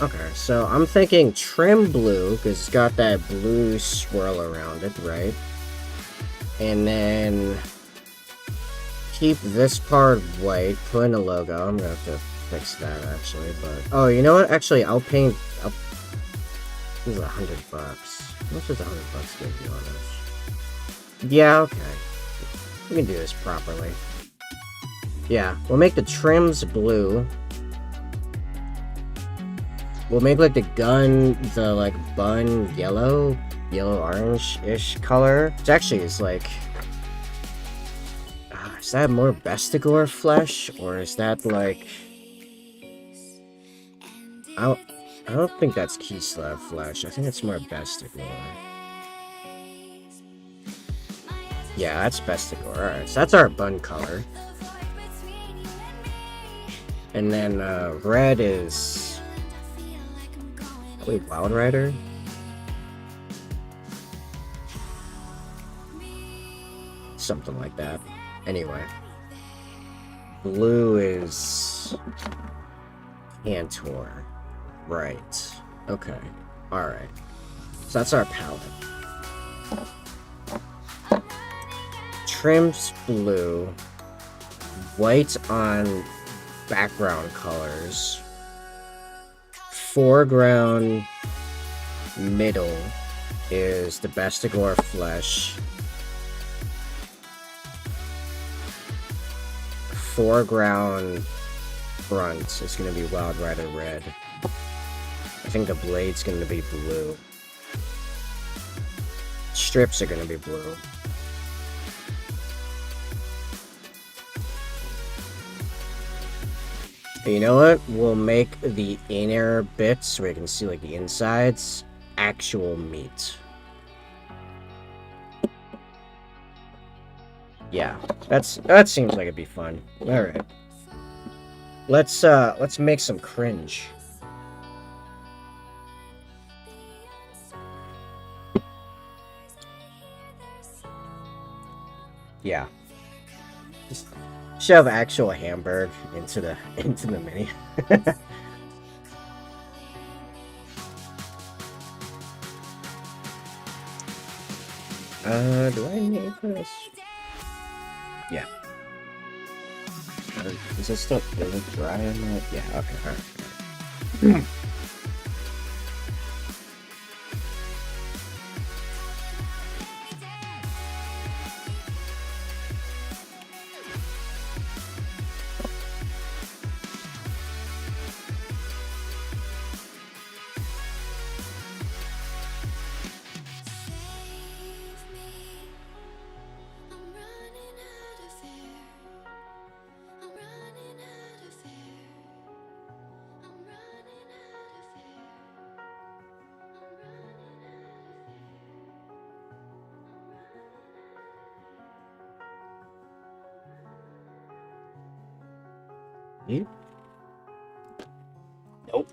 Okay, so I'm thinking trim blue, because it's got that blue swirl around it, right? And then keep this part white, put in a logo. I'm gonna have to fix that actually, but oh, you know what? Actually, I'll paint. This is $100. How much is $100 gonna be on this? Yeah, okay. We can do this properly. Yeah, we'll make the trims blue. We'll make like the gun, the like bun yellow orange-ish color. Which actually is like, is that more Bestigor flesh, or is that like? I don't think that's Kislev flesh. I think it's more Bestigor. Yeah, that's Bestigor. Alright, so that's our bun color. And then red is probably Wild Rider. Something like that. Anyway. Blue is Cantor. Right. Okay. Alright. So that's our palette. Trims blue. White on background colors. Foreground middle is the Bestigor flesh. Foreground front is going to be Wild Rider red. I think the blade's going to be blue. Strips are going to be blue. You know what? We'll make the inner bits where you can see like the insides actual meat. Yeah, that seems like it'd be fun. All right, let's make some cringe. Yeah, just shove actual Hamburg into the mini. Do I need this? Yeah. Is it still dry in that? Yeah, okay, alright. You? Nope.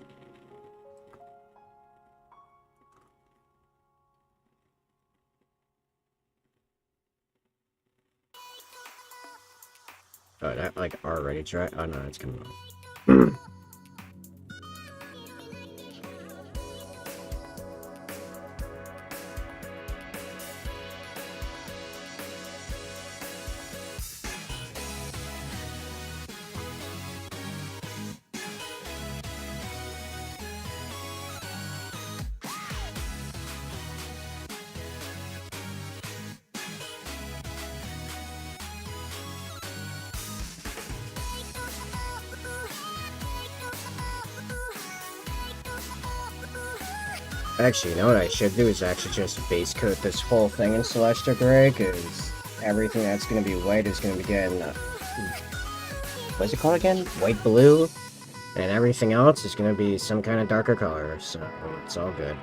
Oh, that like already dry? Oh no, it's coming on. Actually, you know what I should do is actually just base coat this whole thing in Celestial Gray, because everything that's going to be white is going to be getting, what's it called again? White blue, and everything else is going to be some kind of darker color, so it's all good.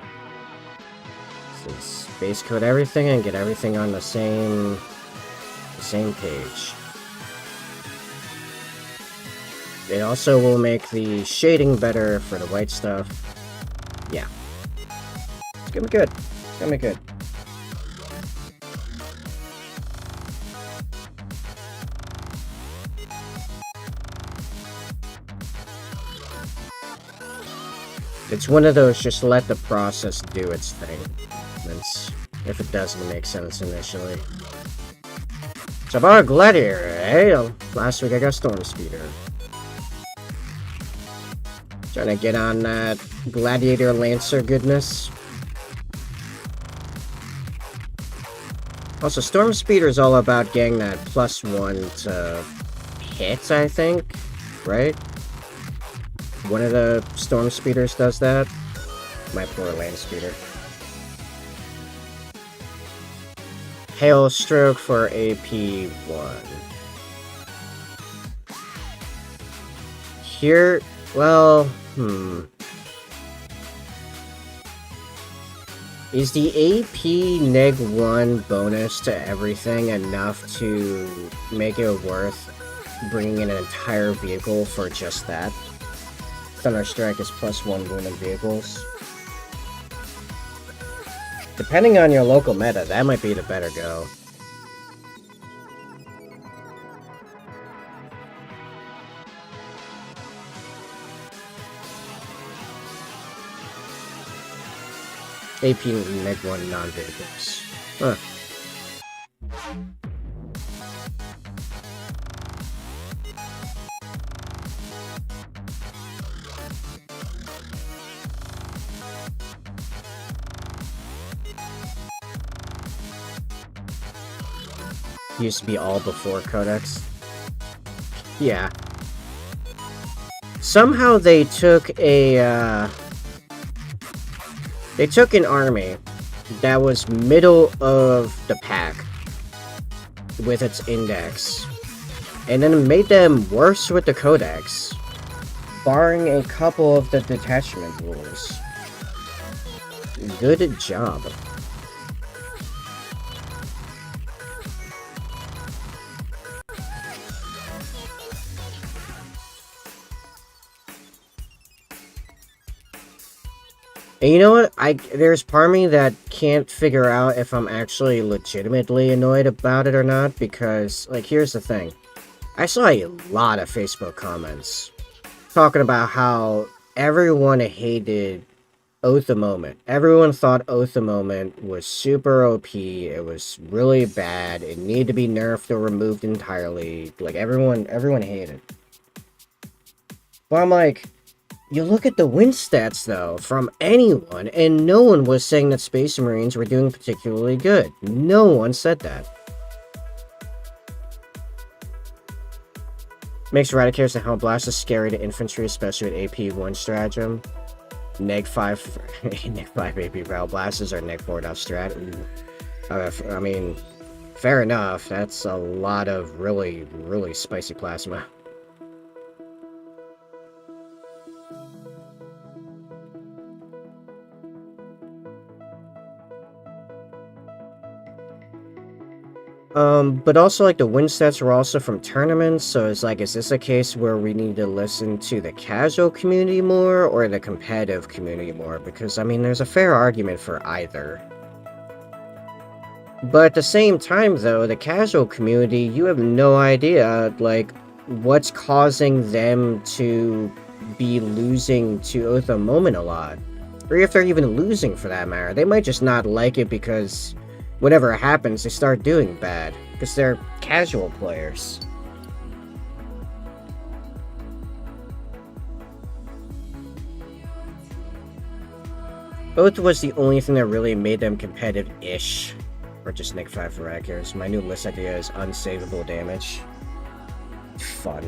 So just base coat everything and get everything on the same page. It also will make the shading better for the white stuff. Yeah. It's gonna be good. It's gonna be good. It's one of those, just let the process do its thing. If it doesn't make sense initially. So about Gladiator, Hey, last week I got Storm Speeder. Trying to get on that Gladiator Lancer goodness. Also, Storm Speeder is all about getting that +1 to hit, I think, right? One of the Storm Speeders does that. My poor Land Speeder. Hail Stroke for AP1. Here, well, Is the AP -1 bonus to everything enough to make it worth bringing in an entire vehicle for just that? Thunderstrike is +1 wounded vehicles. Depending on your local meta, that might be the better go. AP -1 non-vehicles. Huh. Used to be all before Codex. Yeah. Somehow they took a, they took an army that was middle of the pack with its index, and then made them worse with the Codex, barring a couple of the detachment rules. Good job. And you know what? There's part of me that can't figure out if I'm actually legitimately annoyed about it or not, because, like, here's the thing. I saw a lot of Facebook comments talking about how everyone hated Oath of Moment. Everyone thought Oath of Moment was super OP, it was really bad, it needed to be nerfed or removed entirely. Like, everyone hated it. But I'm like, you look at the win stats, though, from anyone, and no one was saying that Space Marines were doing particularly good. No one said that. Makes Radicators and Hellblasters scary to infantry, especially with AP1 stratagem. -5 AP Hellblasters or -4 strat. I mean, fair enough. That's a lot of really, really spicy plasma. But also, like, the win stats were also from tournaments, so it's like, is this a case where we need to listen to the casual community more, or the competitive community more? Because, I mean, there's a fair argument for either. But at the same time, though, the casual community, you have no idea, like, what's causing them to be losing to Oath of Moment a lot. Or if they're even losing, for that matter. They might just not like it because whenever it happens, they start doing bad, because they're casual players. Oath was the only thing that really made them competitive-ish. Or just Nick 5 for Radicators. My new list idea is unsavable damage. Fun.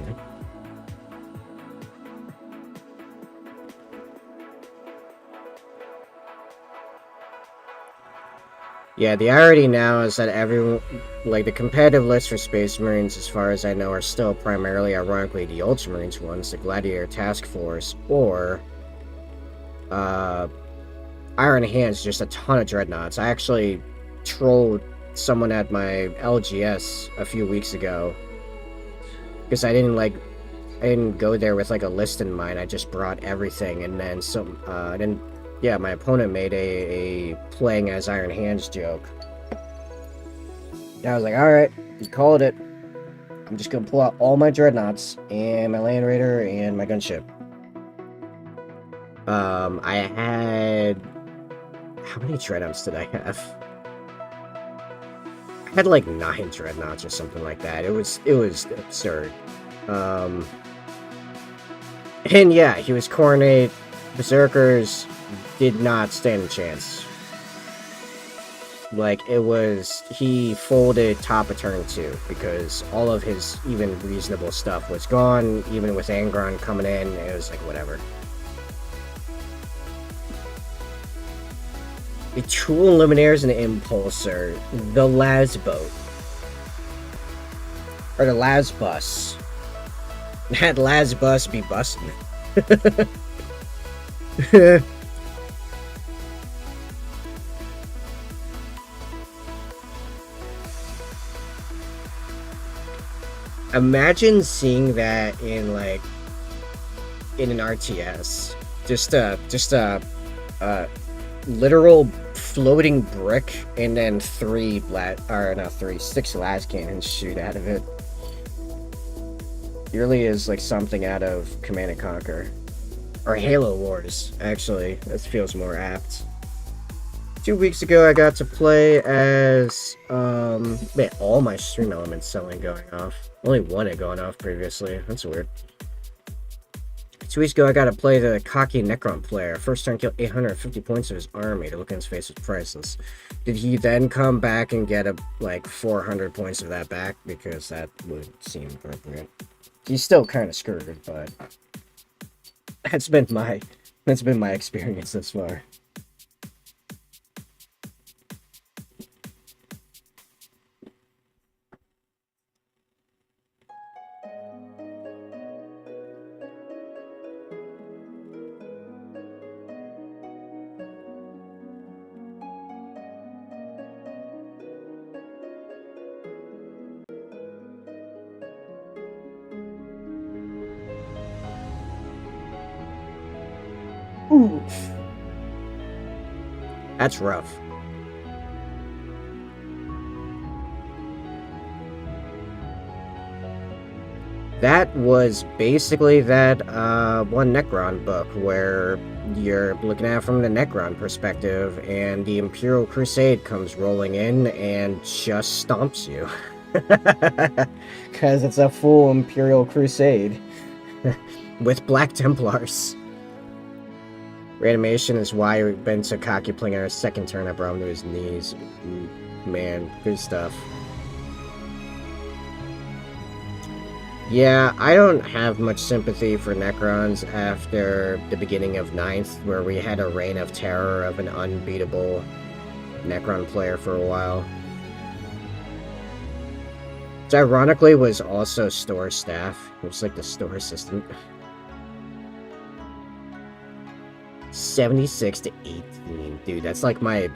Yeah, the irony now is that everyone, like, the competitive lists for Space Marines, as far as I know, are still primarily, ironically, the Ultramarines ones, the Gladiator Task Force, or, Iron Hands, just a ton of Dreadnoughts. I actually trolled someone at my LGS a few weeks ago, because I didn't go there with, like, a list in mind, I just brought everything, and then yeah, my opponent made a playing as Iron Hands joke. And I was like, alright, you called it. I'm just gonna pull out all my Dreadnoughts, and my Land Raider, and my Gunship. I had... How many Dreadnoughts did I have? had like 9 dreadnoughts or something like that. It was absurd. And yeah, he was Coronate. Berserkers did not stand a chance. Like, it was... He folded top of turn 2, because all of his even reasonable stuff was gone, even with Angron coming in, it was like, whatever. The Tool Luminaires and Impulsor, the Lazboat. Or the Lazbus. That Lazbus be bustin'. Imagine seeing that in like in an RTS. Just a literal floating brick and then 6 las cannons shoot out of it. It really is like something out of Command & Conquer. Or Halo Wars, actually. That feels more apt. 2 weeks ago, I got to play as, man, all my stream elements suddenly going off. Only one had gone off previously. That's weird. 2 weeks ago, I got to play the cocky Necron player. First turn killed 850 points of his army. The look in his face was priceless. Did he then come back and get like 400 points of that back? Because that would seem appropriate. He's still kind of screwed, but that's been my experience thus far. Oof. That's rough. That was basically that one Necron book where you're looking at it from the Necron perspective and the Imperial Crusade comes rolling in and just stomps you. Because it's a full Imperial Crusade with Black Templars. Reanimation is why we've been so cocky playing our second turn. I brought him to his knees. Man, good stuff. Yeah, I don't have much sympathy for Necrons after the beginning of 9th, where we had a reign of terror of an unbeatable Necron player for a while. Which ironically was also store staff. It was like the store assistant. 76 to 18. Dude, that's like my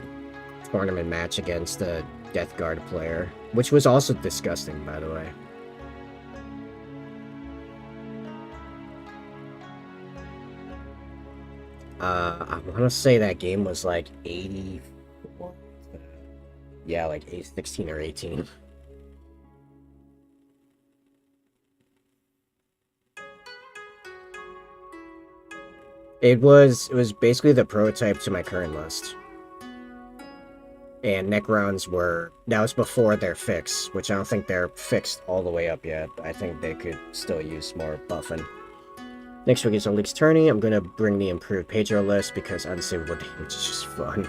tournament match against a Death Guard player. Which was also disgusting, by the way. I want to say that game was like 84. Yeah, like 16 or 18. It was basically the prototype to my current list. And Necrons that was before their fix, which I don't think they're fixed all the way up yet. I think they could still use more buffing. Next week is Oleg's tourney. I'm gonna bring the improved Pedro list because unsavable damage is just fun.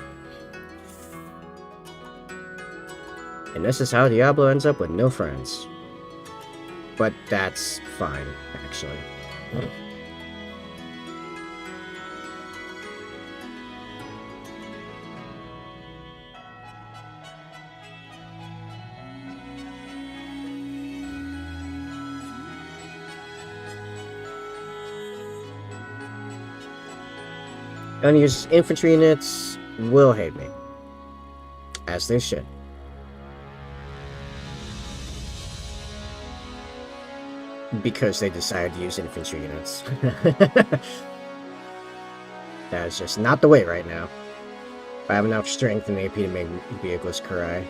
And this is how Diablo ends up with no friends. But that's fine, actually. Unused infantry units will hate me. As they should. Because they decided to use infantry units. That is just not the way right now. I have enough strength and AP to make vehicles cry.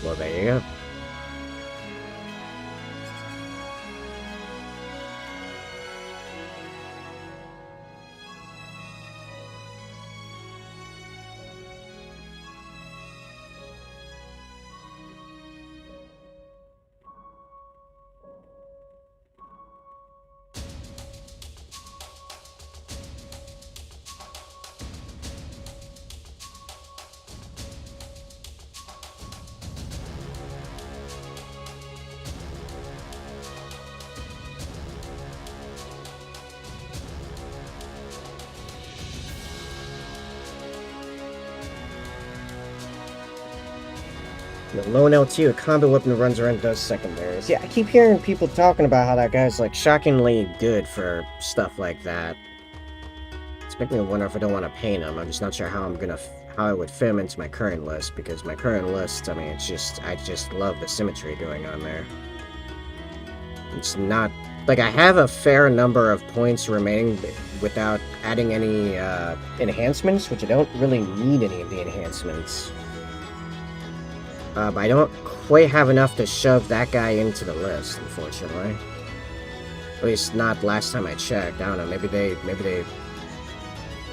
Well, there you go. Lone LT, a combo weapon runs around and does secondaries. Yeah, I keep hearing people talking about how that guy's like shockingly good for stuff like that. It's making me wonder if I don't want to paint him. I'm just not sure how how I would fit him into my current list, because my current list, I mean, it's just, I just love the symmetry going on there. It's not, like, I have a fair number of points remaining without adding any enhancements, which I don't really need any of the enhancements. But I don't quite have enough to shove that guy into the list, unfortunately. At least not last time I checked. I don't know, maybe they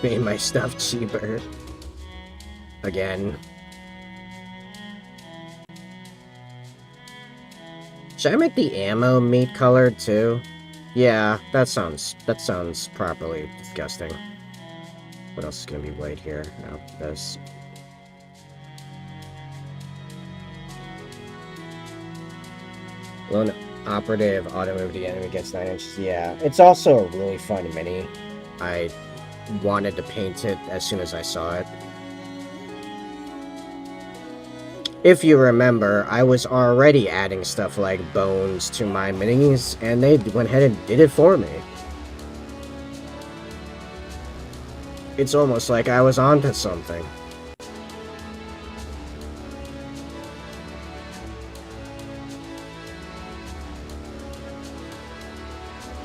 made my stuff cheaper. Again. Should I make the ammo meat colored too? Yeah, that sounds properly disgusting. What else is gonna be white here? No, this. Lone operative auto move the enemy gets 9 inches. Yeah, it's also a really fun mini. I wanted to paint it as soon as I saw it. If you remember, I was already adding stuff like bones to my minis, and they went ahead and did it for me. It's almost like I was onto something.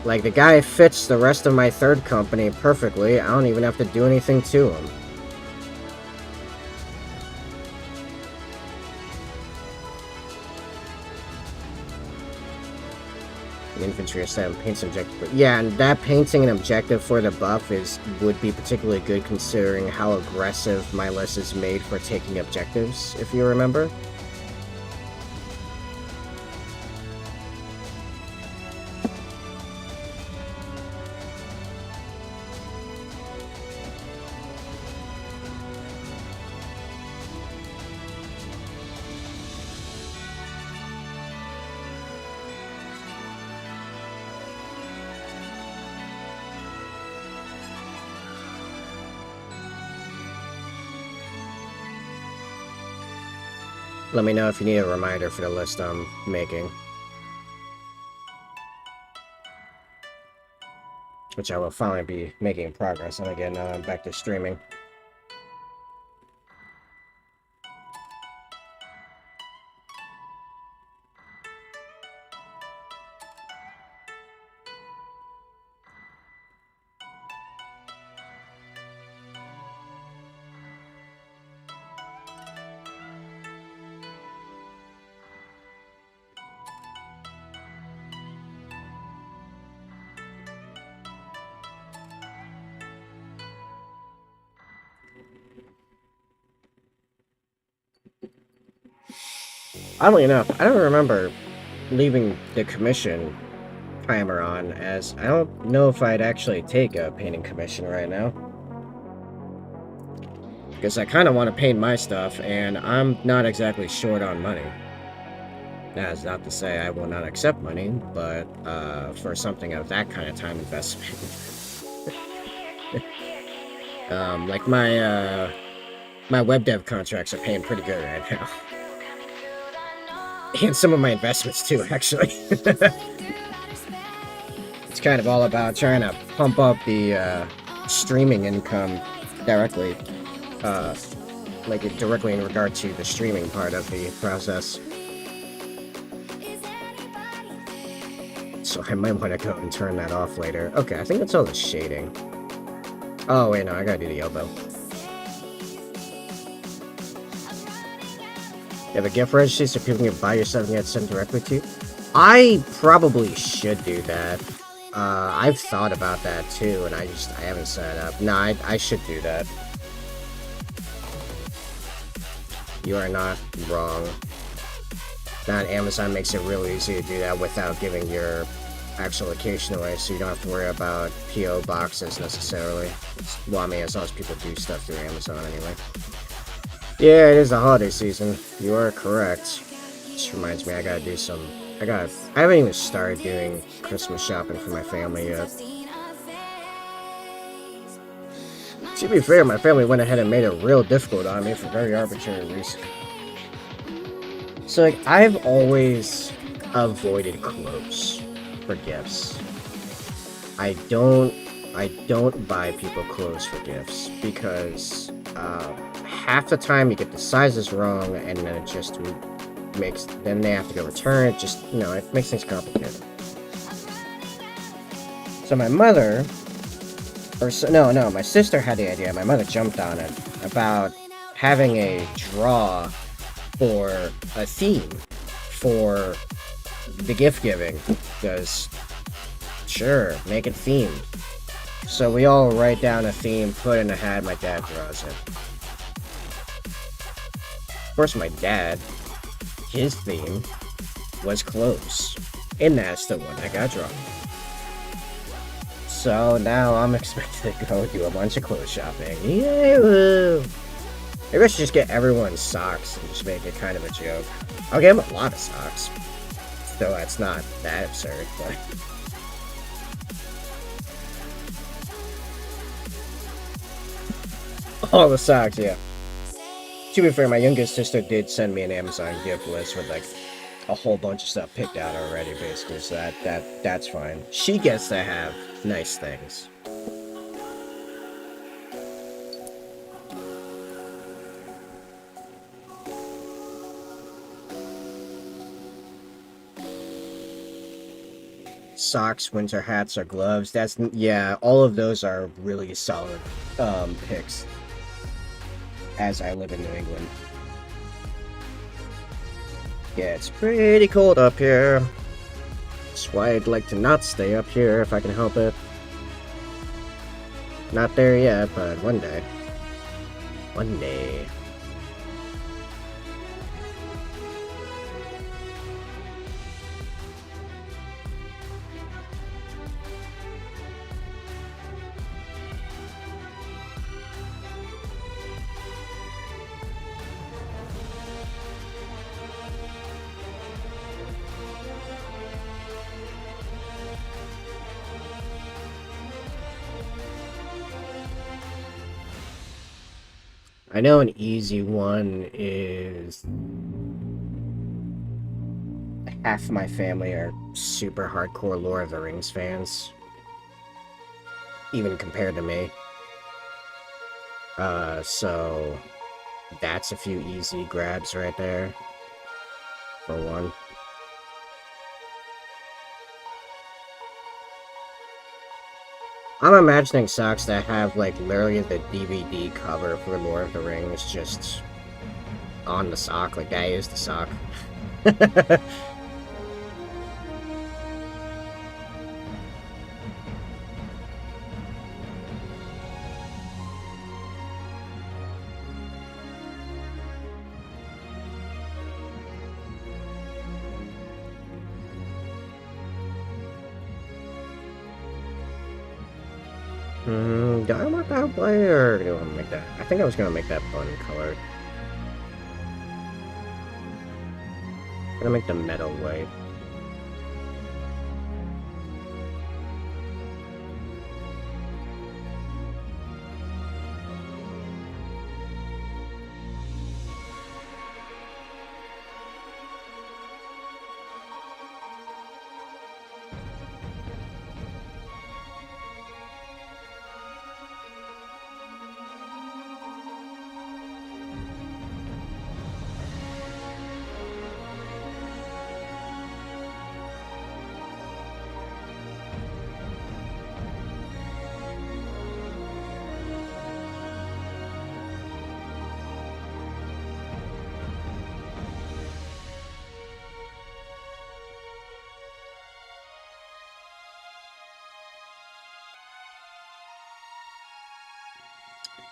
Like, the guy fits the rest of my third company perfectly. I don't even have to do anything to him. Infantry assigned paints objective. Yeah, and that painting an objective for the buff would be particularly good considering how aggressive my list is made for taking objectives, if you remember. Let me know if you need a reminder for the list I'm making. Which I will finally be making progress on again now I'm back to streaming. Oddly enough, I don't remember leaving the commission timer on, as I don't know if I'd actually take a painting commission right now. Because I kind of want to paint my stuff, and I'm not exactly short on money. That's not to say I will not accept money, but for something of that kind of time investment. Like my web dev contracts are paying pretty good right now. And some of my investments too, actually. It's kind of all about trying to pump up the streaming income directly. Like directly in regard to the streaming part of the process. So I might want to go and turn that off later. Okay, I think that's all the shading. Oh wait, no, I gotta do the elbow. You have a gift registry so people can buy your stuff and get sent directly to you? I probably should do that. I've thought about that too, and I haven't set it up. No, I should do that. You are not wrong. Now Amazon makes it really easy to do that without giving your actual location away, so you don't have to worry about PO boxes necessarily. Well, I mean, as long as people do stuff through Amazon anyway. Yeah, it is the holiday season. You are correct. Which reminds me, I gotta do some... I haven't even started doing Christmas shopping for my family yet. To be fair, my family went ahead and made it real difficult on me for very arbitrary reasons. So, like, I've always avoided clothes for gifts. I don't buy people clothes for gifts because half the time you get the sizes wrong, and then it just makes, then they have to go return it. Just, you know, it makes things complicated. So my mother, no, my sister had the idea. My mother jumped on it about having a draw for a theme for the gift giving, because sure, make it themed. So we all write down a theme, put in a hat, my dad draws it. Of course, my dad, his theme was clothes, and that's the one that got drawn. So now I'm expected to go do a bunch of clothes shopping. Yay! Maybe I should just get everyone socks and just make it kind of a joke. I'll get them a lot of socks. Though that's not that absurd, but... all the socks, yeah. To be fair, my youngest sister did send me an Amazon gift list with, like, a whole bunch of stuff picked out already, basically, so that's fine. She gets to have nice things. Socks, winter hats, or gloves. Yeah, all of those are really solid picks, as I live in New England. Yeah, it's pretty cold up here. That's why I'd like to not stay up here if I can help it. Not there yet, but one day. One day. I know an easy one is half my family are super hardcore Lord of the Rings fans, even compared to me. So that's a few easy grabs right there, for one. I'm imagining socks that have, like, literally the DVD cover for Lord of the Rings just on the sock, like that is the sock. Do I want that play, or do I want to make that? I think I was gonna make that bun color. I'm gonna make the metal white.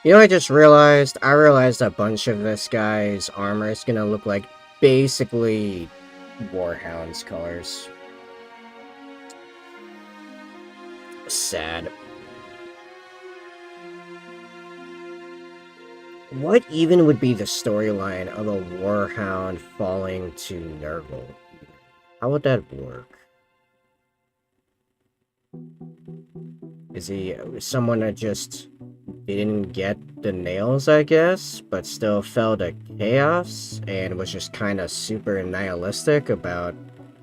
You know, I just realized, I realized a bunch of this guy's armor is gonna look like basically Warhound's colors. Sad. What even would be the storyline of a Warhound falling to Nurgle? How would that work? Is he someone that just didn't get the nails, I guess, but still fell to chaos and was just kind of super nihilistic about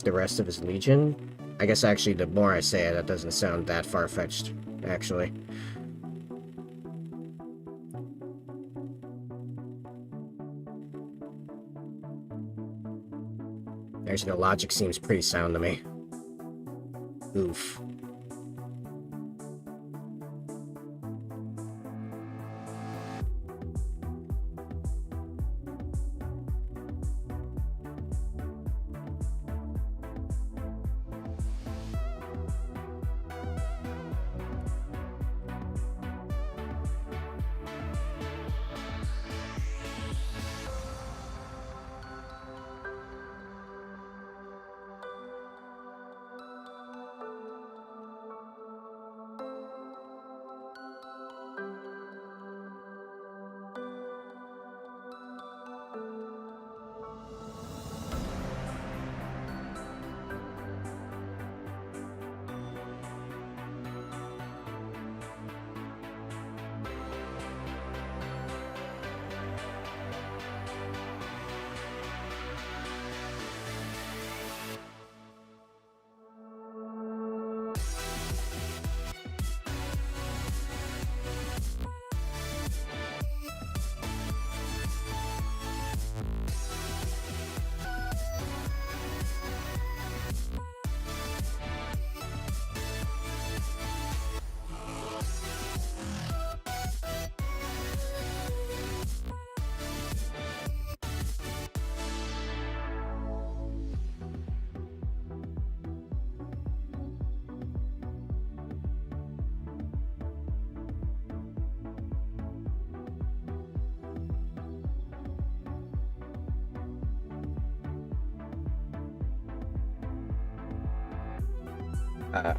the rest of his legion. I guess actually the more I say it, that doesn't sound that far-fetched, actually. Actually, the logic seems pretty sound to me. Oof.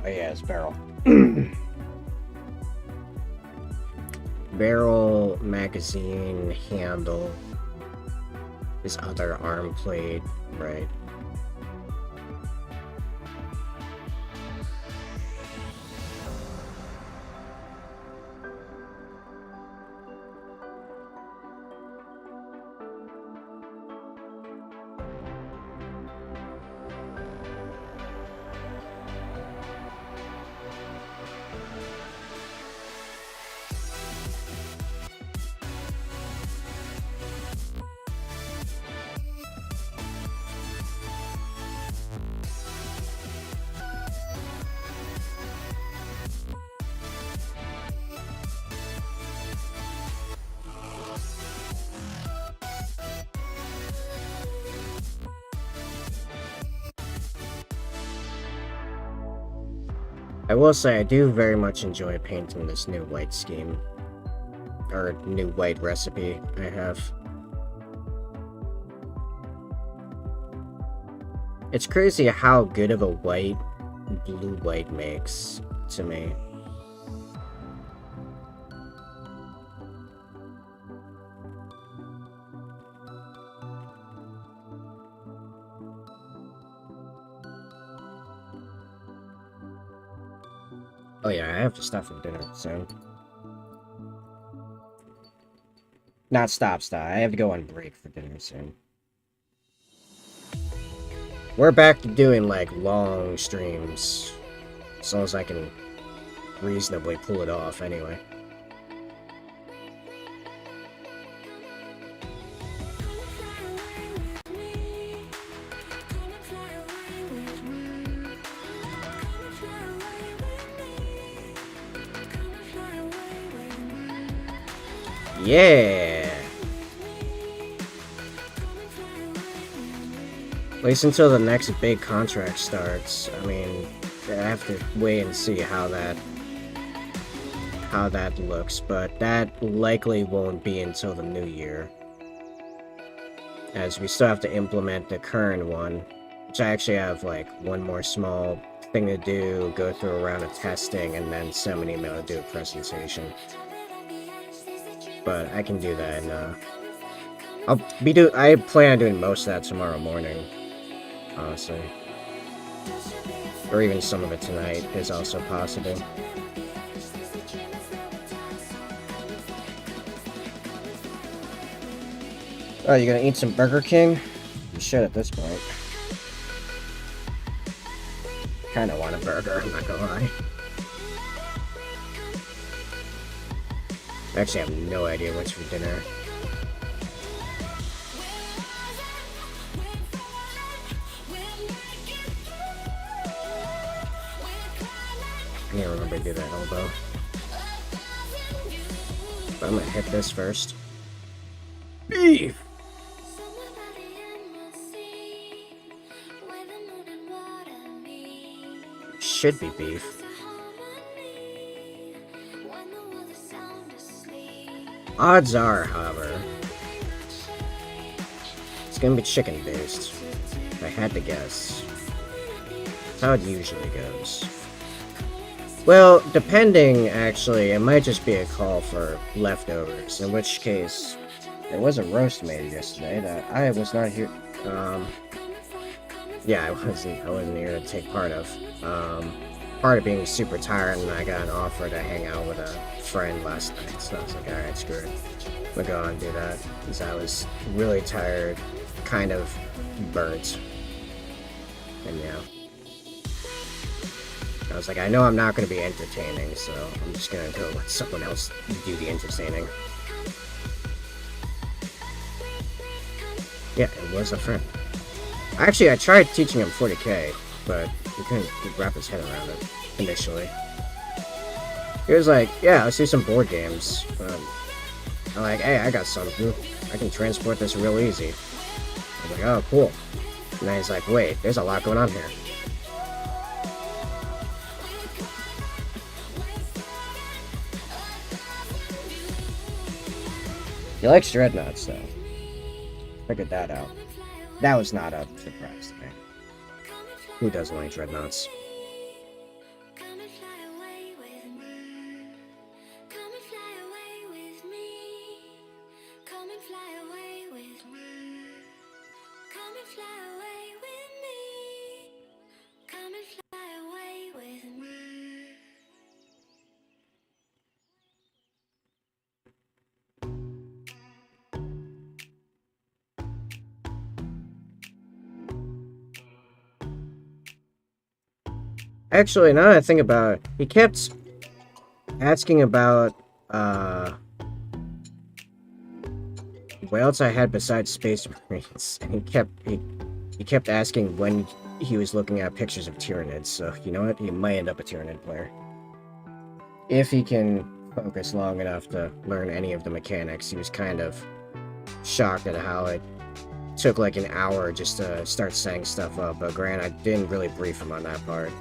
Yeah, it's barrel. Barrel, magazine, handle. This other arm plate, right? I will say I do very much enjoy painting this new white scheme. Or new white recipe I have. It's crazy how good of a white blue-white makes to me. Oh yeah, I have to stop for dinner, so... Not stop. I have to go on break for dinner soon. We're back to doing, like, long streams. As long as I can reasonably pull it off, anyway. Yeah! At least until the next big contract starts. I mean, I have to wait and see how that looks, but that likely won't be until the new year. As we still have to implement the current one, which I actually have like one more small thing to do, go through a round of testing, and then send an email to do a presentation. But I can do that, and I plan on doing most of that tomorrow morning, honestly. Or even some of it tonight is also possible. Oh, you gonna eat some Burger King? You should at this point. Kinda want a burger, I'm not gonna lie. Actually, I have no idea what's for dinner. I can't remember to do that elbow. But I'm gonna hit this first. Beef! Somewhere by the emerald sea, where the moon and water meet. Should be beef. Close to harmony, when the world is sound asleep. Odds are, however, it's gonna be chicken based. If I had to guess. That's how it usually goes. Well, depending, actually, it might just be a call for leftovers, in which case, there was a roast made yesterday that I was not here, yeah, I wasn't here to take part of. Part of being super tired, and I got an offer to hang out with a friend last night, so I was like, alright, screw it. I'm gonna go on and do that, because I was really tired, kind of burnt, and yeah. I was like, I know I'm not going to be entertaining, so I'm just going to go let someone else do the entertaining. Yeah, it was a friend. Actually, I tried teaching him 40k, but he couldn't wrap his head around it initially. He was like, yeah, let's do some board games. I'm like, hey, I got something. I can transport this real easy. I was like, oh, cool. And then he's like, wait, there's a lot going on here. He likes dreadnoughts, though. Figured that out. That was not a surprise to me. Who doesn't like dreadnoughts? Come and fly away with me. Come and fly away with me. Come and fly away with me. Come and fly away with me. Come and fly away with me. Actually, now that I think about it, he kept asking about, what else I had besides Space Marines, and he kept asking when he was looking at pictures of Tyranids, so you know what, he might end up a Tyranid player. If he can focus long enough to learn any of the mechanics. He was kind of shocked at how it took like an hour just to start setting stuff up, but Grant, I didn't really brief him on that part.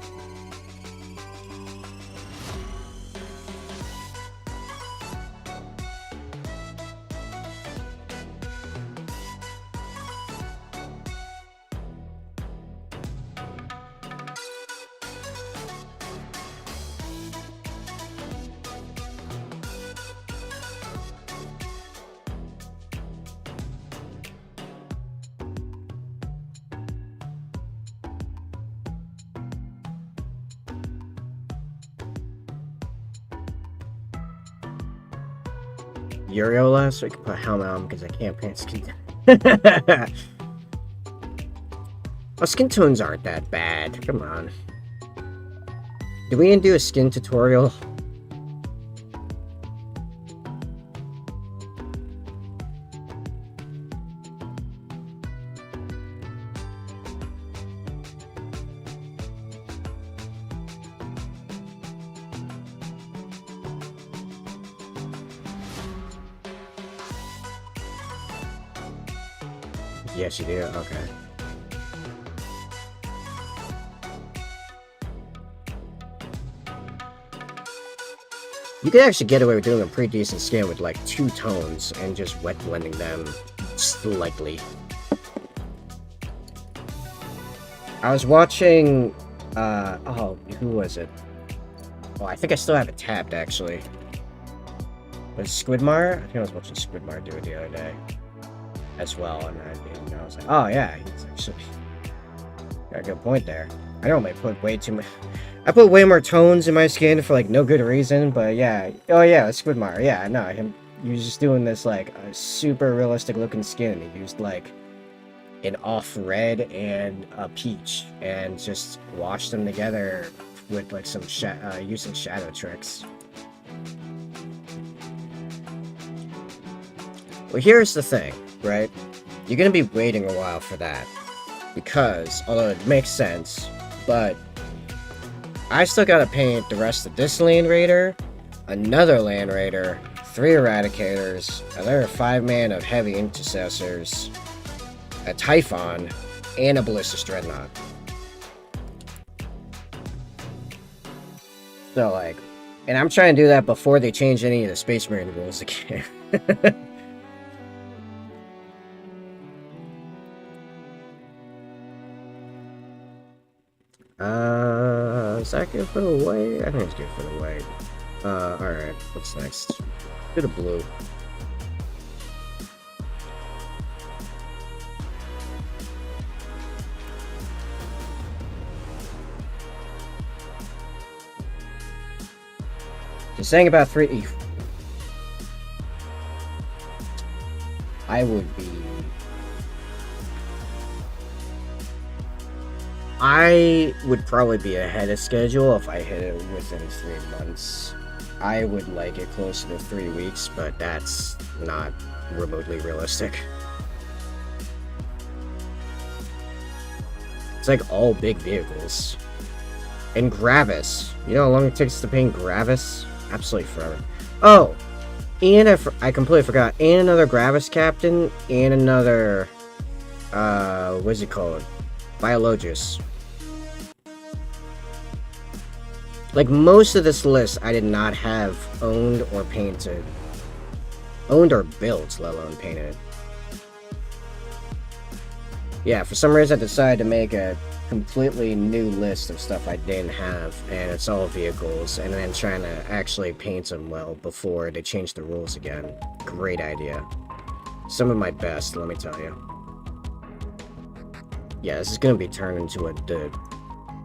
Uriola, so I can put helmet on because I can't paint skin. Oh, skin tones aren't that bad. Come on. Do we even do a skin tutorial? Yes, you do? Okay. You could actually get away with doing a pretty decent skin with like 2 tones and just wet blending them slightly. I was watching, oh, who was it? Oh, I think I still have it tabbed actually. Was it Squidmire? I think I was watching Squidmire do it the other day as well, and I was like, oh yeah, he's actually got a good point there. I normally put way too much. I put way more tones in my skin for like no good reason, but yeah. Oh yeah, Squidmire. Yeah, no, him you're just doing this like a super realistic looking skin. You used like an off red and a peach, and just washed them together with like some using shadow tricks. Well, here's the thing, right? You're gonna be waiting a while for that, because although it makes sense, but I still gotta paint the rest of this Land Raider, another Land Raider, 3 Eradicators, another 5-man of Heavy Intercessors, a Typhon, and a Ballistus Dreadnought. So, like, and I'm trying to do that before they change any of the Space Marine rules again. Is that good for the white? I think it's good for the white. Alright, what's next? Bit of blue. Just saying about 3... I would be... I would probably be ahead of schedule if I hit it within 3 months. I would like it closer to 3 weeks, but that's not remotely realistic. It's like all big vehicles. And Gravis. You know how long it takes to paint Gravis? Absolutely forever. Oh! And I completely forgot. And another Gravis captain. And another... what's it called? Biologus. Like, most of this list I did not have owned or painted. Owned or built, let alone painted. Yeah, for some reason I decided to make a completely new list of stuff I didn't have, and it's all vehicles, and then trying to actually paint them well before they change the rules again. Great idea. Some of my best, let me tell you. Yeah, this is gonna be turned into the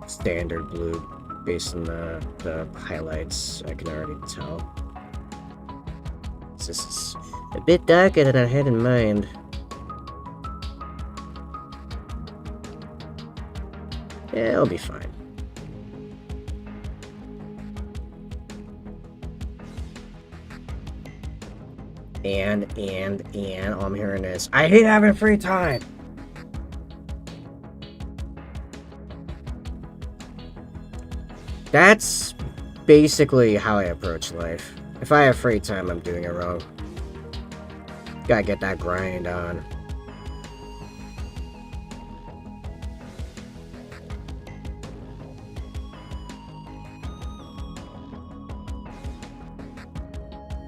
standard blue based on the highlights. I can already tell. This is a bit darker than I had in mind. Yeah, it'll be fine. And all I'm hearing is, I hate having free time! That's basically how I approach life. If I have free time, I'm doing it wrong. Gotta get that grind on.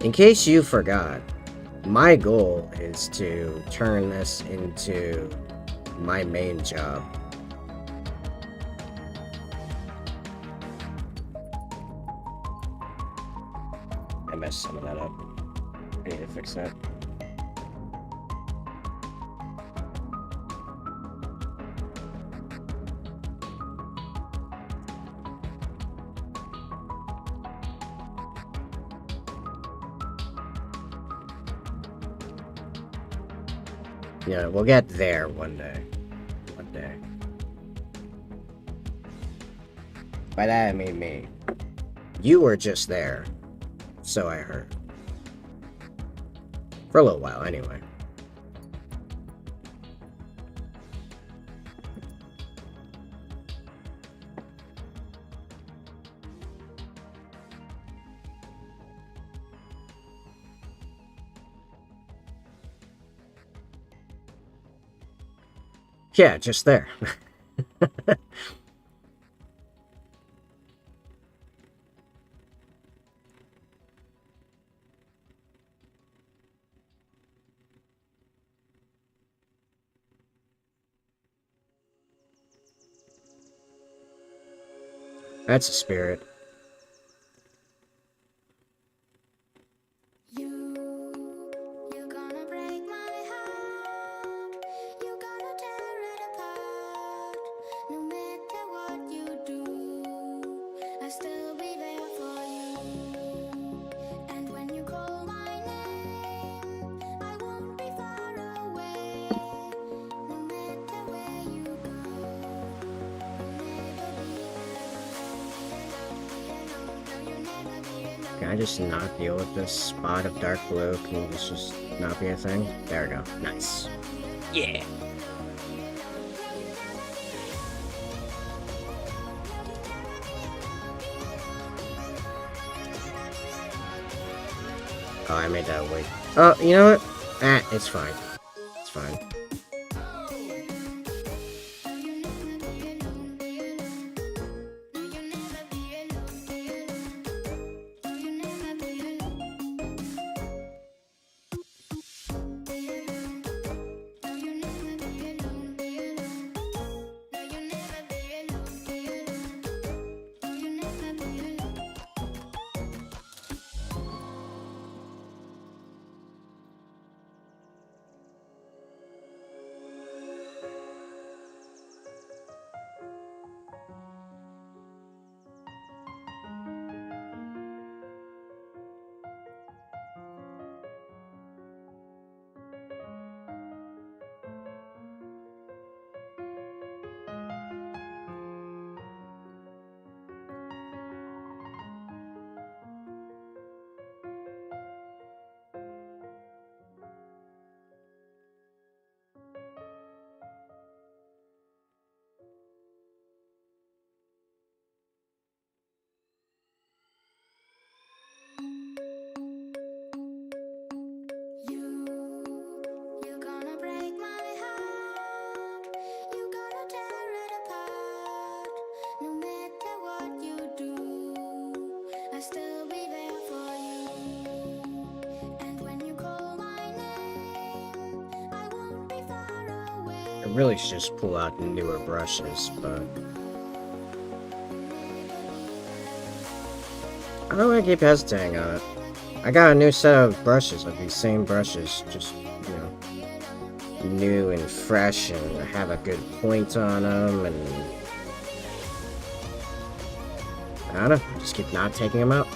In case you forgot, my goal is to turn this into my main job. I messed some of that up. I need to fix that. Yeah, we'll get there one day. One day. By that I mean me. You were just there. So I heard. For a little while, anyway. Yeah, just there. That's a spirit. You're gonna break my heart. You're gonna tear it apart. No matter what you do, I'll still be there for you. And when you call my name, Can I just not deal with this spot of dark blue? Can this just not be a thing? There we go. Nice. Yeah. Oh, I made that wait. Oh, you know what? Ah, it's fine. It's fine. You're gonna break my heart. You gotta tear it apart. No matter what you do, I'll still be there for you. And when you call my name, I won't be far away. I really should just pull out newer brushes, but I don't want to keep hesitating on it. I got a new set of brushes, like these same brushes, just, you know, new and fresh, and have a good point on them, and I don't know, just keep not taking them out.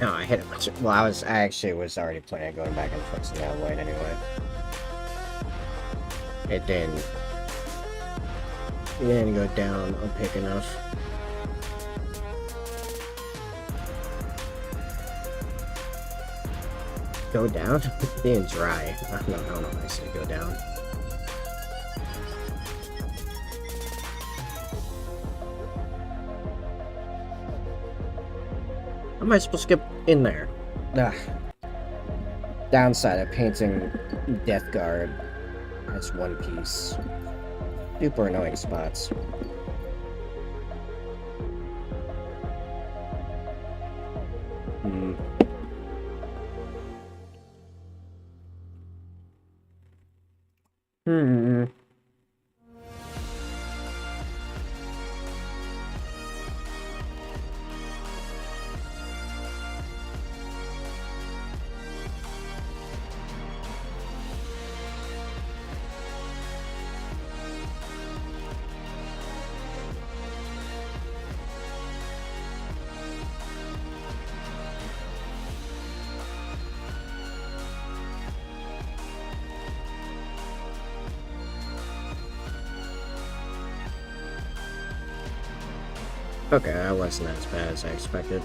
No, I hit a bunch of. Well, I actually was already planning on going back and fixing that white anyway. It didn't. It didn't go down a pick enough. Go down? Being dry. I don't know if I said go down. How am I supposed to get in there? Ugh. Downside of painting Death Guard as one piece. Super annoying spots. Hmm. Hmm. Okay, that wasn't as bad as I expected.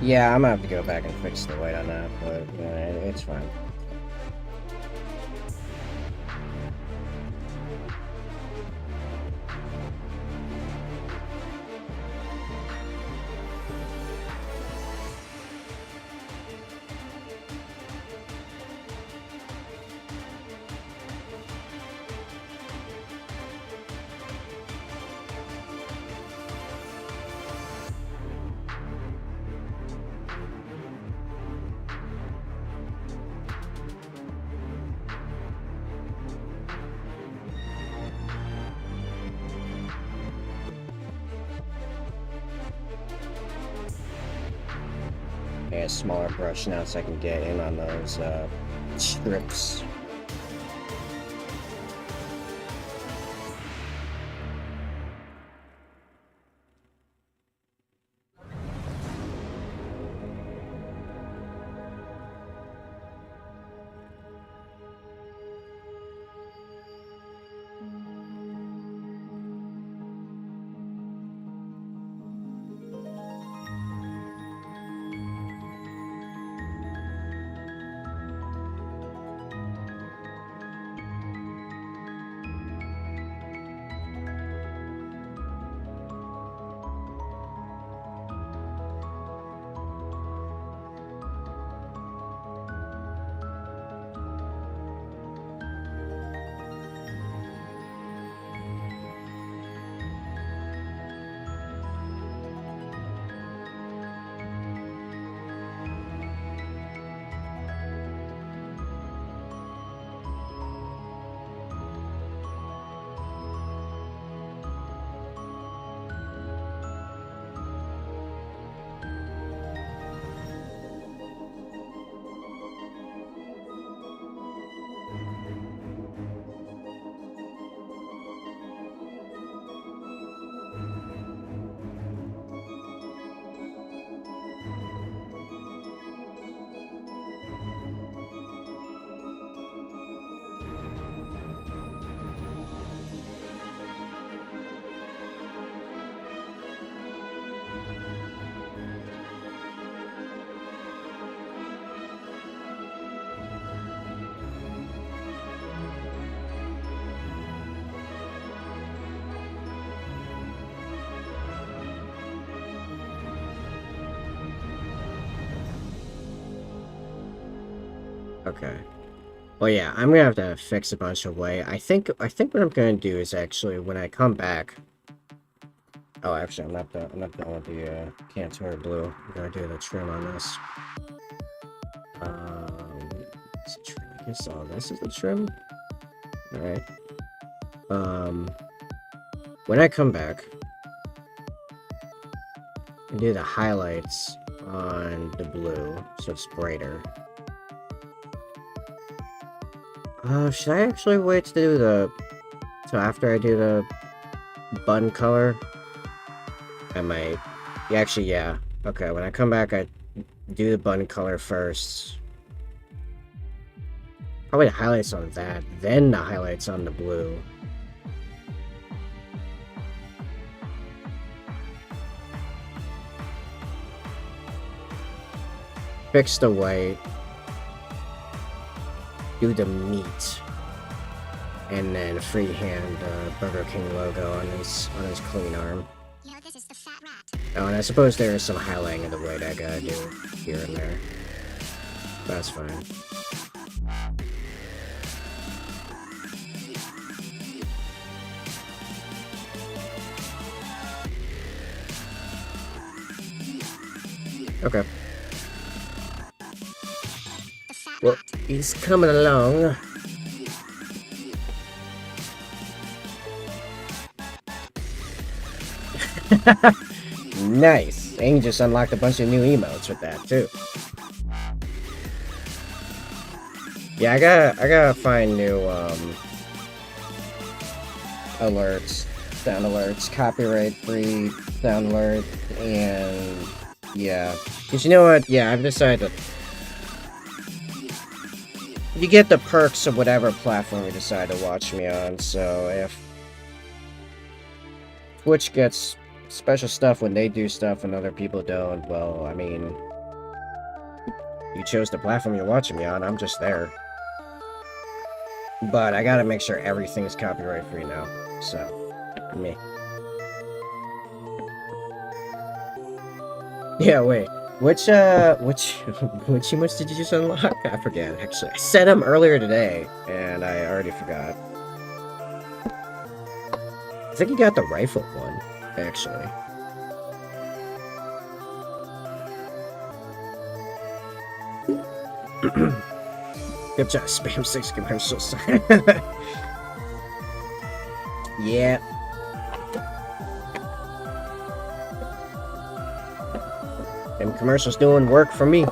Yeah, I'm gonna have to go back and fix the white on that, but it's fine. A smaller brush now so I can get in on those strips. Okay. Well, yeah, I'm gonna have to fix a bunch of white. I think what I'm gonna do is actually when I come back. Oh, actually, I'm not done with the Cantor blue. I'm gonna do the trim on this. It's a trim. I guess all this is the trim. All right. When I come back, I do the highlights on the blue, so it's brighter. Should I actually wait to do so after I do the button color? I might. Yeah, actually, yeah. Okay, when I come back, I do the button color first. Probably the highlights on that, then the highlights on the blue. Fix the white. Do the meat, and then freehand Burger King logo on his clean arm. Yo, this is the Fat Rat. Oh, and I suppose there is some highlighting of the white I gotta do here and there. That's fine. Okay. The Fat Well, Rat. he's coming along. Nice. And you just unlocked a bunch of new emotes with that too. Yeah, I gotta find new alerts, sound alerts, copyright free sound alert, and yeah. Cause you know what? Yeah, I've decided to. You get the perks of whatever platform you decide to watch me on, so if Twitch gets special stuff when they do stuff and other people don't, well, I mean, you chose the platform you're watching me on, I'm just there. But I gotta make sure everything's copyright free now, so, me. Yeah, wait. Which emotes did you just unlock? I forget, actually. I said them earlier today, and I already forgot. I think you got the rifle one, actually. Good job, spam 6 commercials. Yeah. Them commercials doing work for me.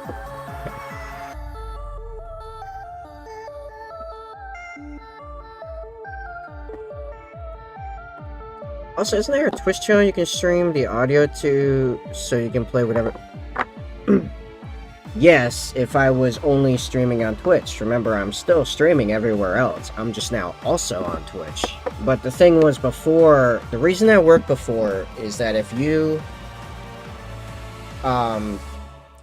Also, isn't there a Twitch channel you can stream the audio to so you can play whatever? Yes, if I was only streaming on Twitch. Remember, I'm still streaming everywhere else. I'm just now also on Twitch. But the thing was before, the reason that worked before is that if you,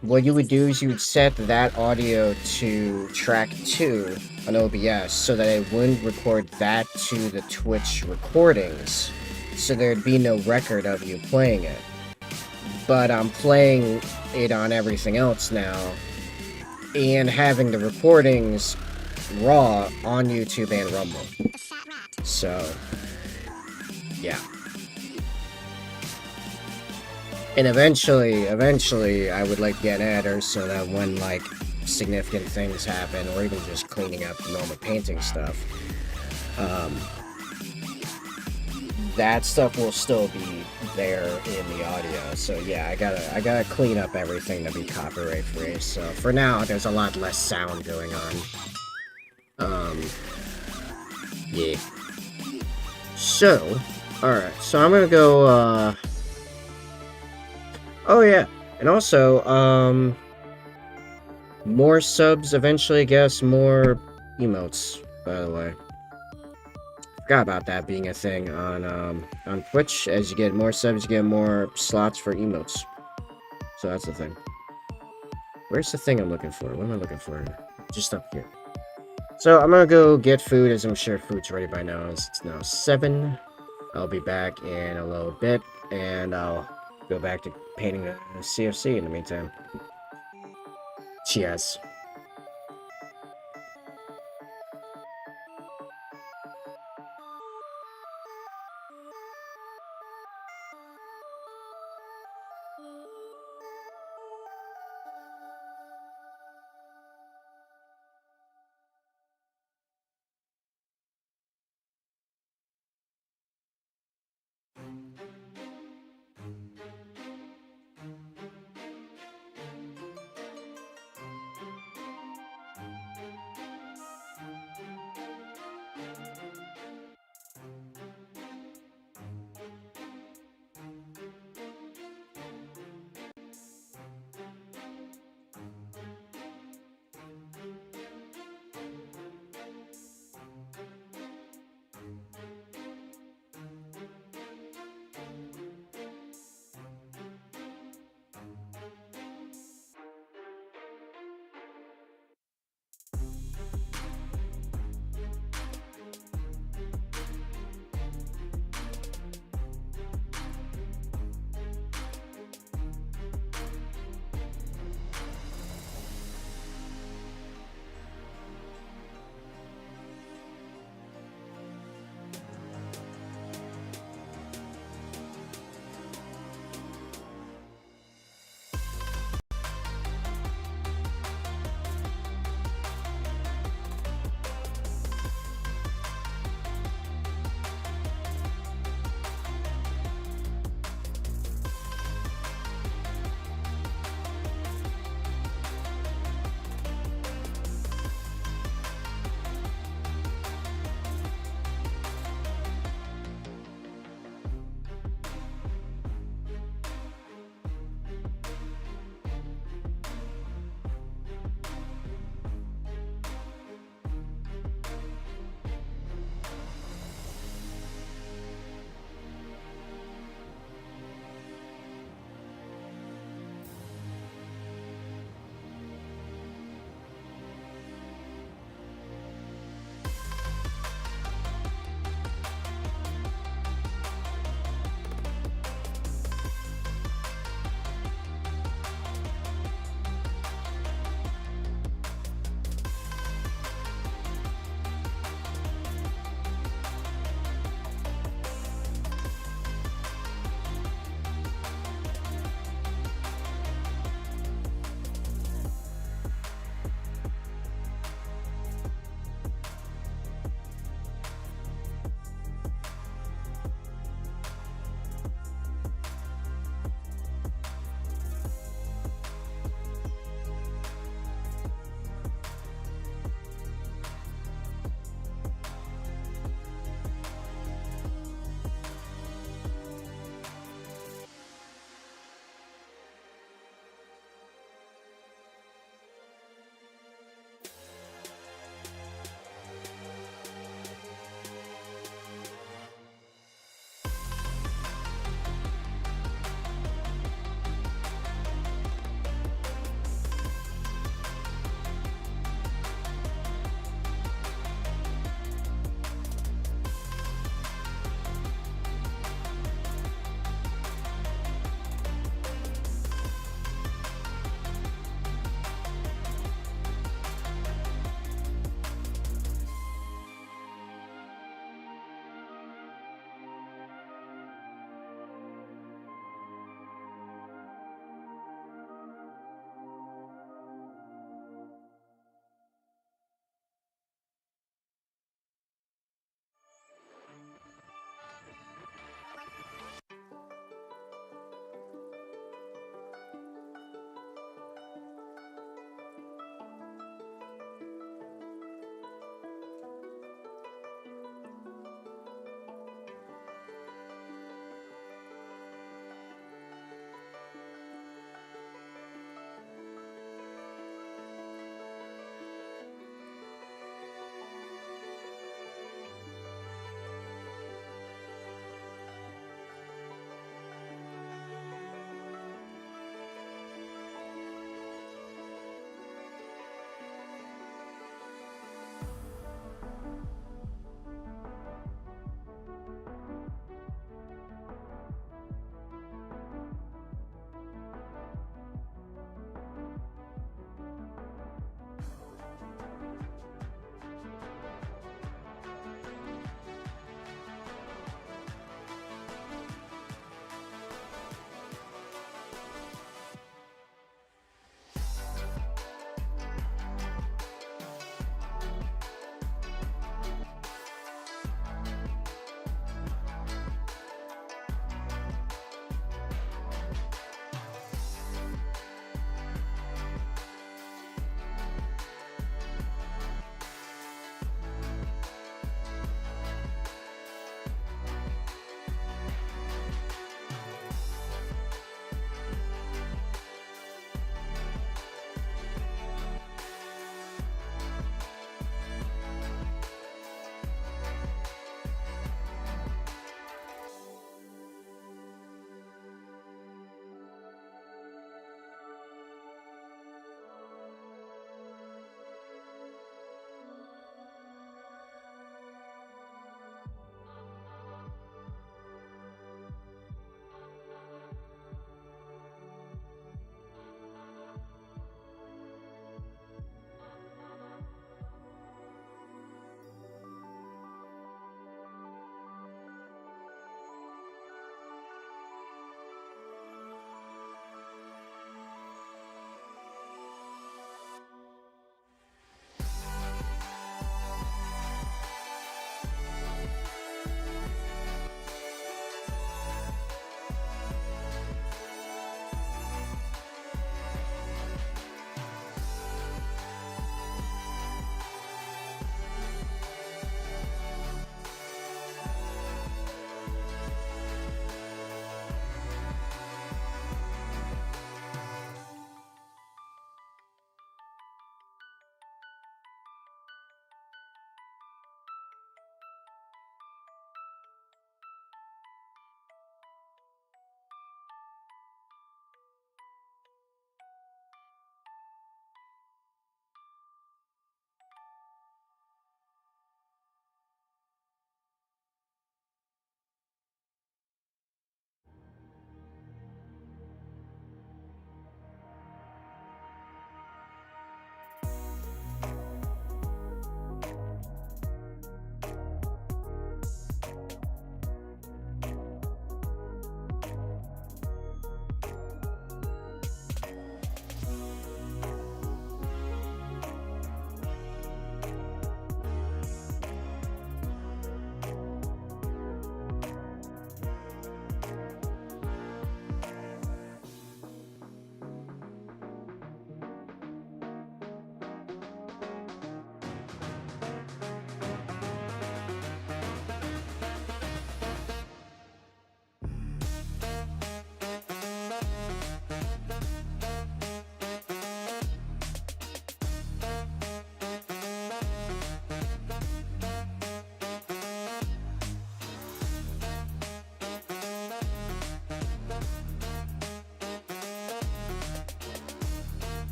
what you would do is you would set that audio to track 2 on OBS so that it wouldn't record that to the Twitch recordings. So there'd be no record of you playing it. But I'm playing it on everything else now, and having the recordings raw on YouTube and Rumble. The Fat Rat. So, yeah. And eventually, I would like to get adders so that when, like, significant things happen, or even just cleaning up normal painting stuff, that stuff will still be there in the audio. So yeah, I gotta clean up everything to be copyright free. So for now, there's a lot less sound going on. Yeah. So, alright, so I'm gonna go, oh yeah, and also, more subs eventually, I guess, more emotes, by the way. Forgot about that being a thing on Twitch. As you get more subs, you get more slots for emotes. So that's the thing. Where's the thing I'm looking for? What am I looking for? Just up here. So I'm gonna go get food, as I'm sure food's ready by now. It's now 7. I'll be back in a little bit, and I'll go back to painting the CFC in the meantime. Cheers.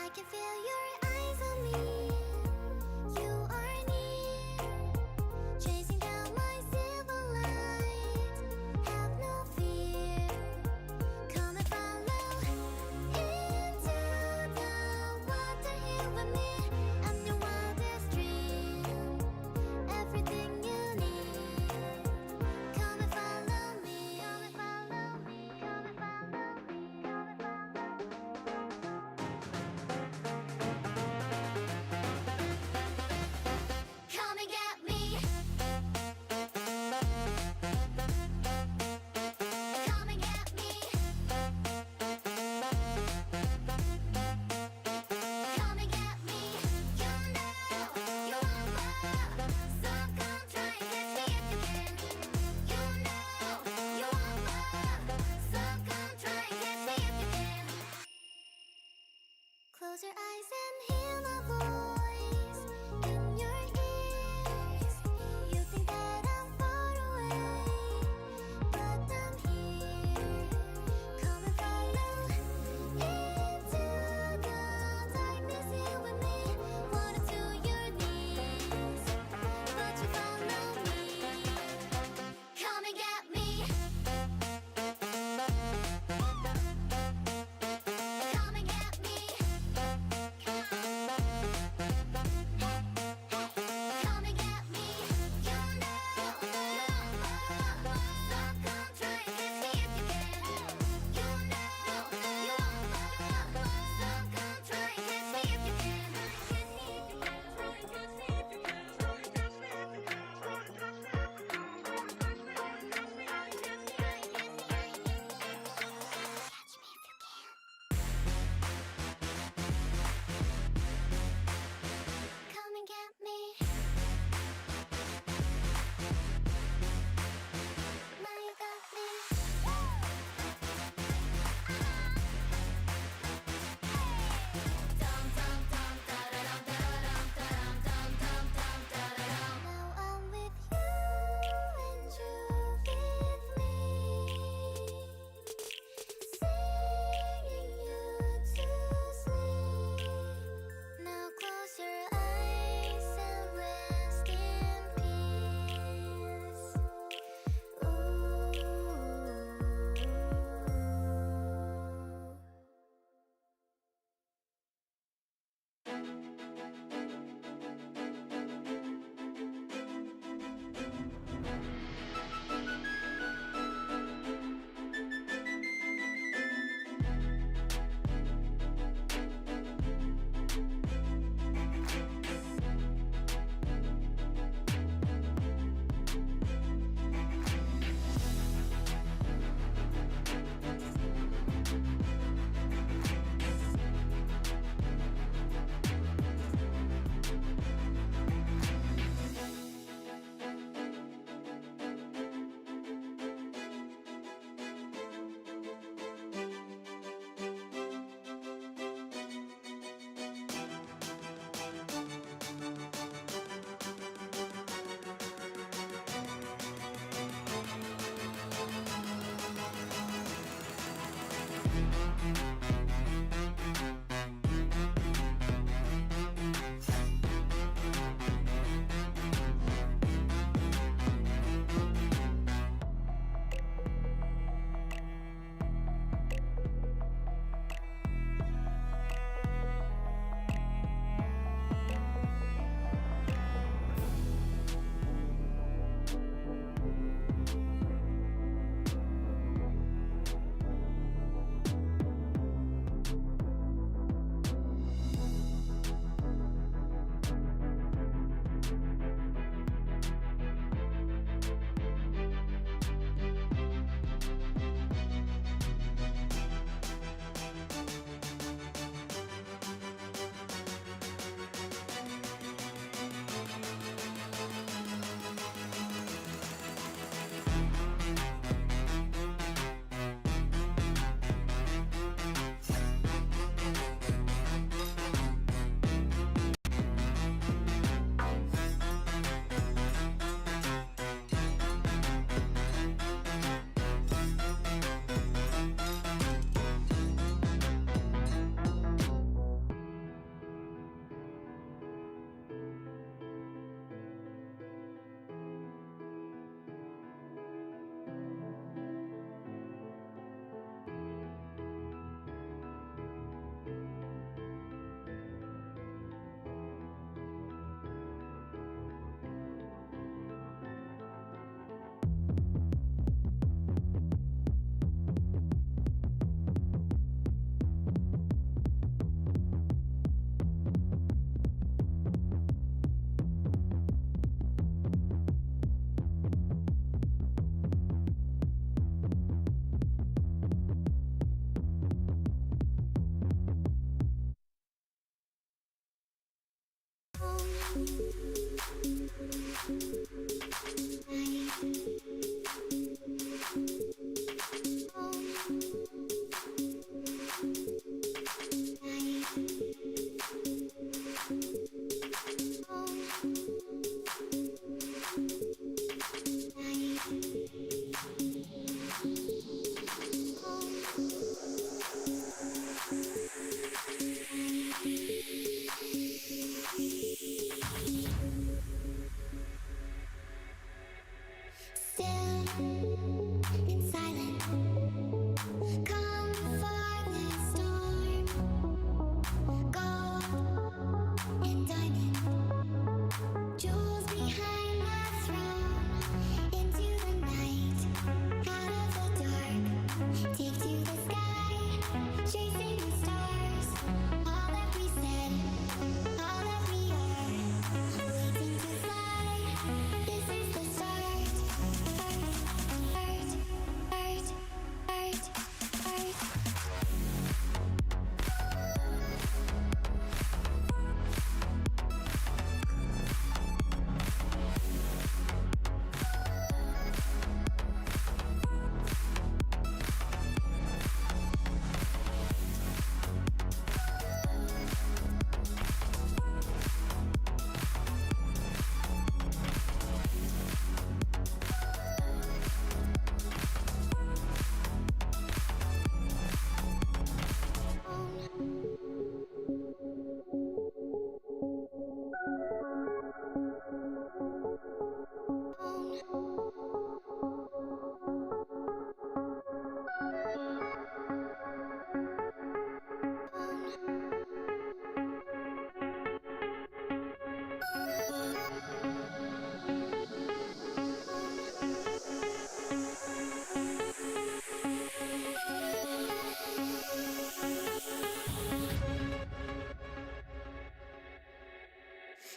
I can feel your eyes on me. You are near, chasing down my silver light. Have no fear, come and follow into the water here with me. I'm your wildest dream, everything you need. Come and follow me, come and follow me, come and follow me, come and follow me.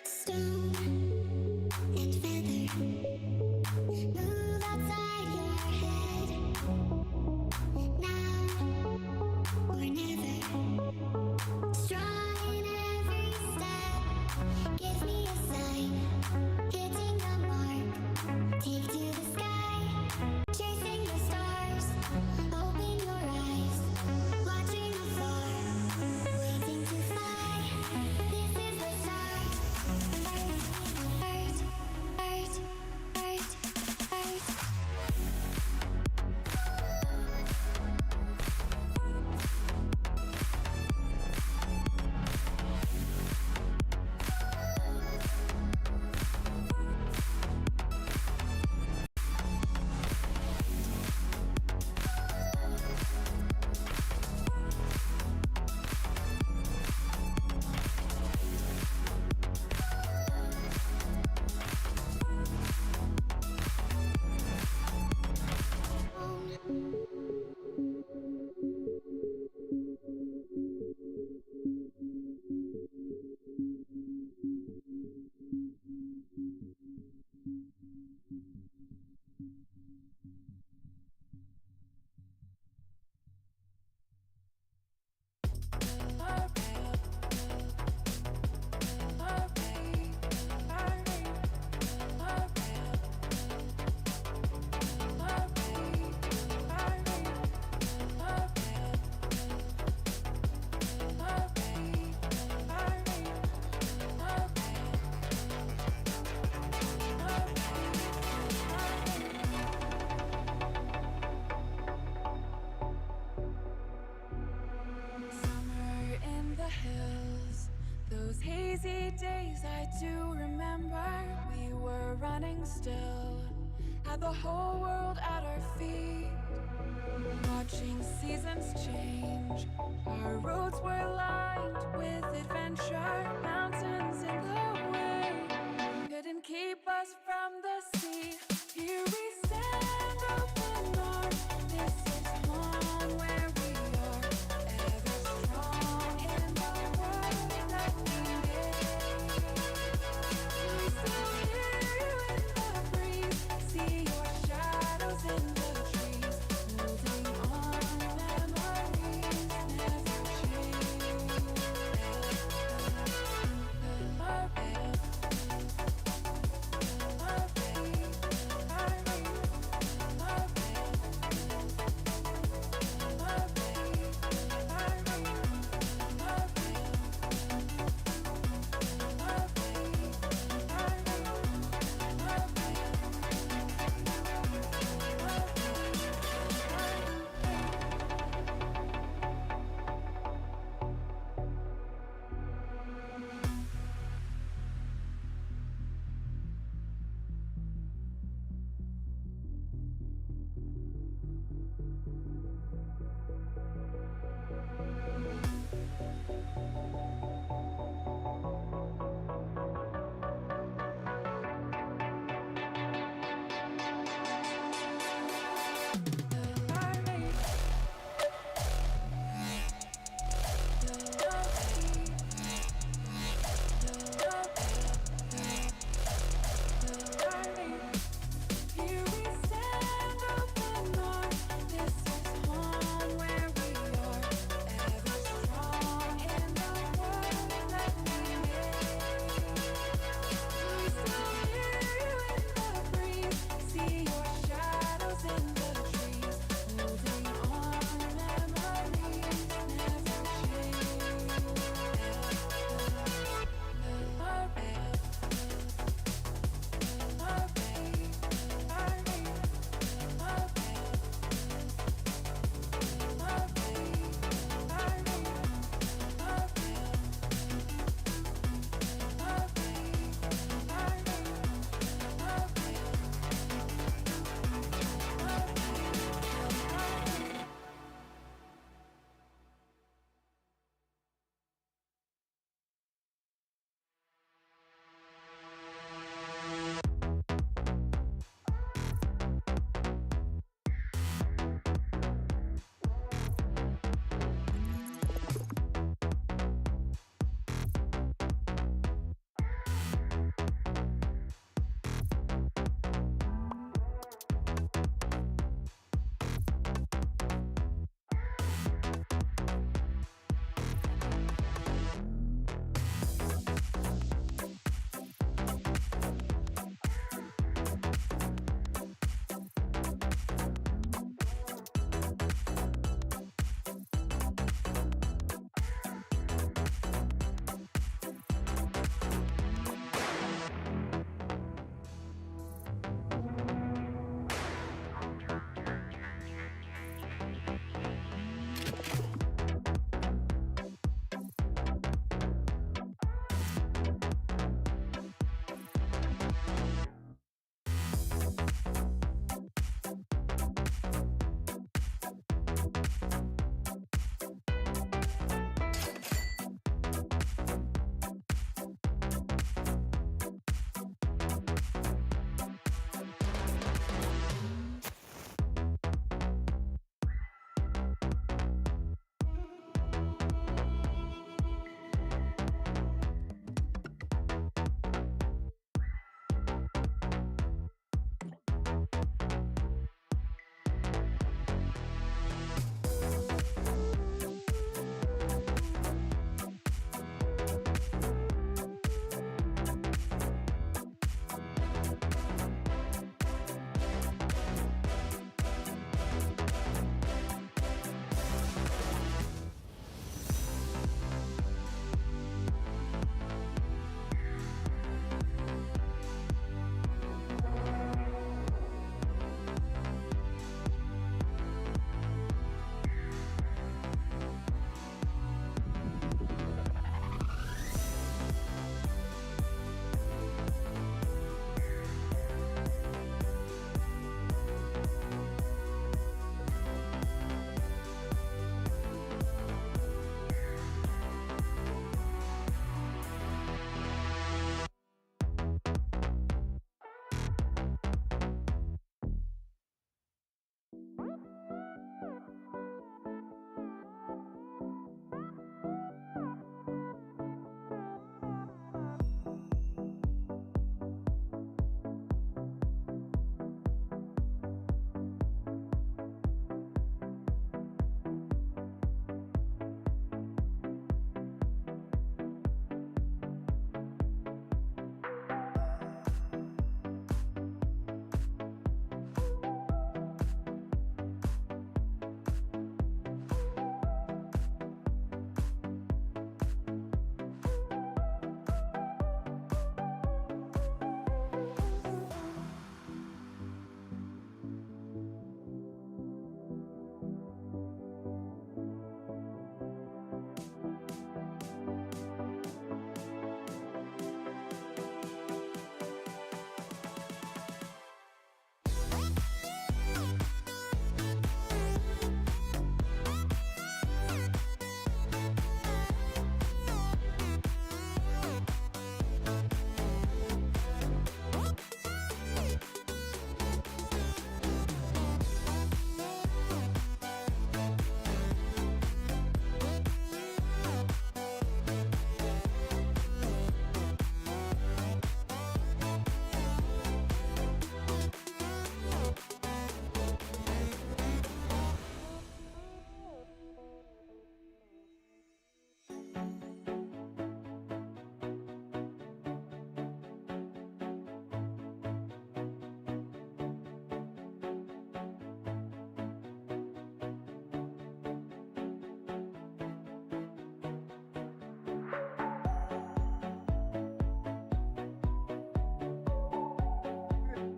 Stone and feather move outside your head. Now or never. Strong in every step. Give me a sign. Hitting the mark. Take to the sky. Chasing the stars. Open your eyes. Watching afar. Waiting to fly. This is the start. Art, art, art, art. Summer in the hills, those hazy days I do remember. We were running still, had the whole world at our feet. Watching seasons change, our roads were lined with adventure. Mountains in the way couldn't keep us from the sea. Here we stand, open arms. This is home where we are, ever strong in the world that we made. We still hear you in the breeze, see your shadows in the trees, holding on memories never change.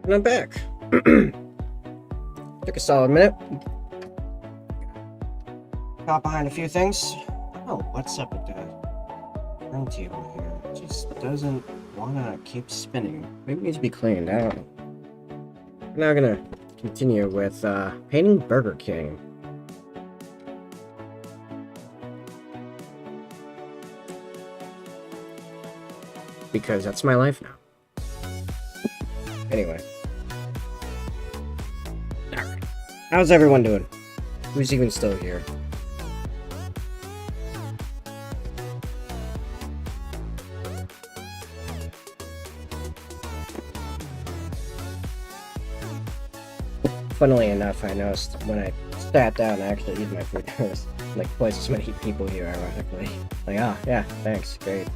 And I'm back. Took a solid minute. Got behind a few things. Oh, what's up with the turntable here? It just doesn't wanna keep spinning. Maybe it needs to be cleaned out. We're now gonna continue with painting Burger King. Because that's my life now. Anyway. Alright. How's everyone doing? Who's even still here? Funnily enough, I noticed when I sat down to actually eat my food, there was like twice as many people here, ironically. Like, ah, yeah, thanks, great.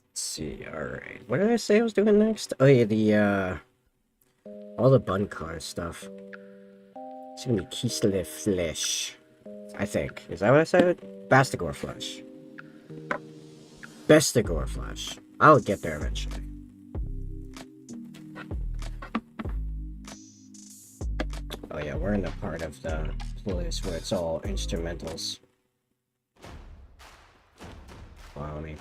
Let's see, alright. What did I say I was doing next? Oh yeah, all the bun car stuff. It's gonna be Kislev Flesh, I think. Is that what I said? Bastigor Flesh. Bestigor Flesh. I'll get there eventually. Oh yeah, we're in the part of the playlist where it's all instrumentals. Follow me.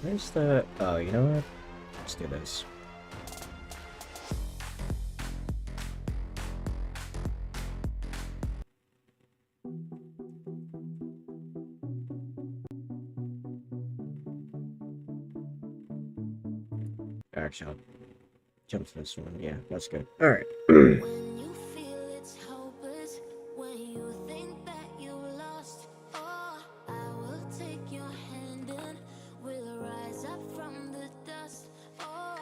Where's the... Oh, you know what? Let's do this. Actually, I'll jump to this one. Yeah, that's good. Alright. When you feel it's hopeless, when you think that you lost, oh, I will take your hand and we'll rise up from the dust. Oh,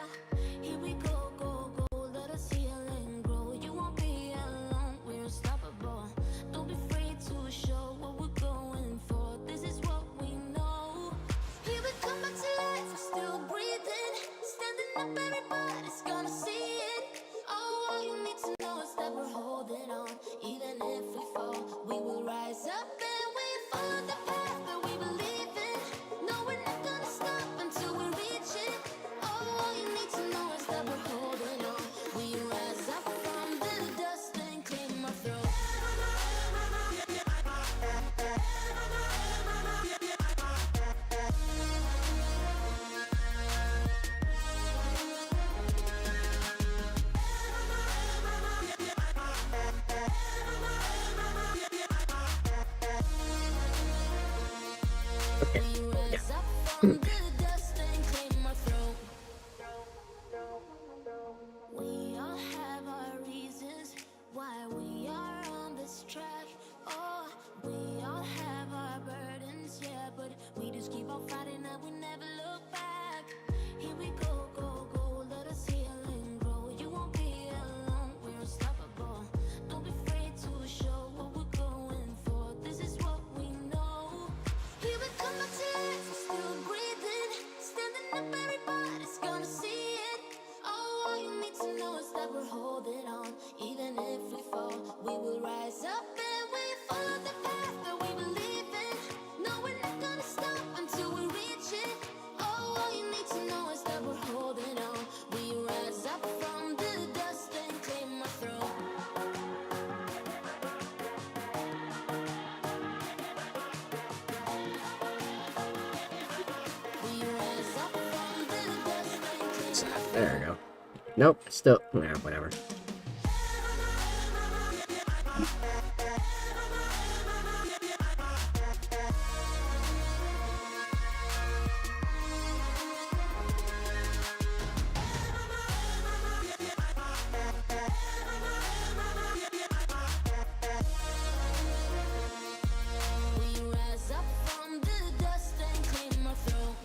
here we go, go, go, let us heal and grow. You won't be alone, we're unstoppable. Don't be afraid to show what we're going for. This is what we know. Here we come back to life, we're still breathing. Standing up, everybody's gonna see it. Oh, all you need to know is that we're holding on. Even if we fall, we will rise up and we follow the path that we believe in. No, we're not gonna stop until we reach it. Oh, all you need to know is that we're holding on. We rise up from the dust and claim our throne. Okay. We rise up from the dust and claim our throne. We all have our reasons why we are on this track. Oh, we all have our burdens, yeah, but we just keep on fighting and we never look back. Here we go, go, go, let us heal and grow. You won't be alone, we're unstoppable. Don't be afraid to show what we're going for. This is what we know. Here we come back to life, we're still breathing. Standing up, everybody's gonna see it. Oh, all you need to know is that we're holding on. Even if we fall, we will rise up and we follow the path that we believe in. No, we're not gonna stop until we reach it. Oh, all you need to know is that we're holding on. We rise up from the dust and claim our throne. We rise up from the dust and claim There we go. Nope, still... Nah, whatever. We rise up from the dust and claim our throne.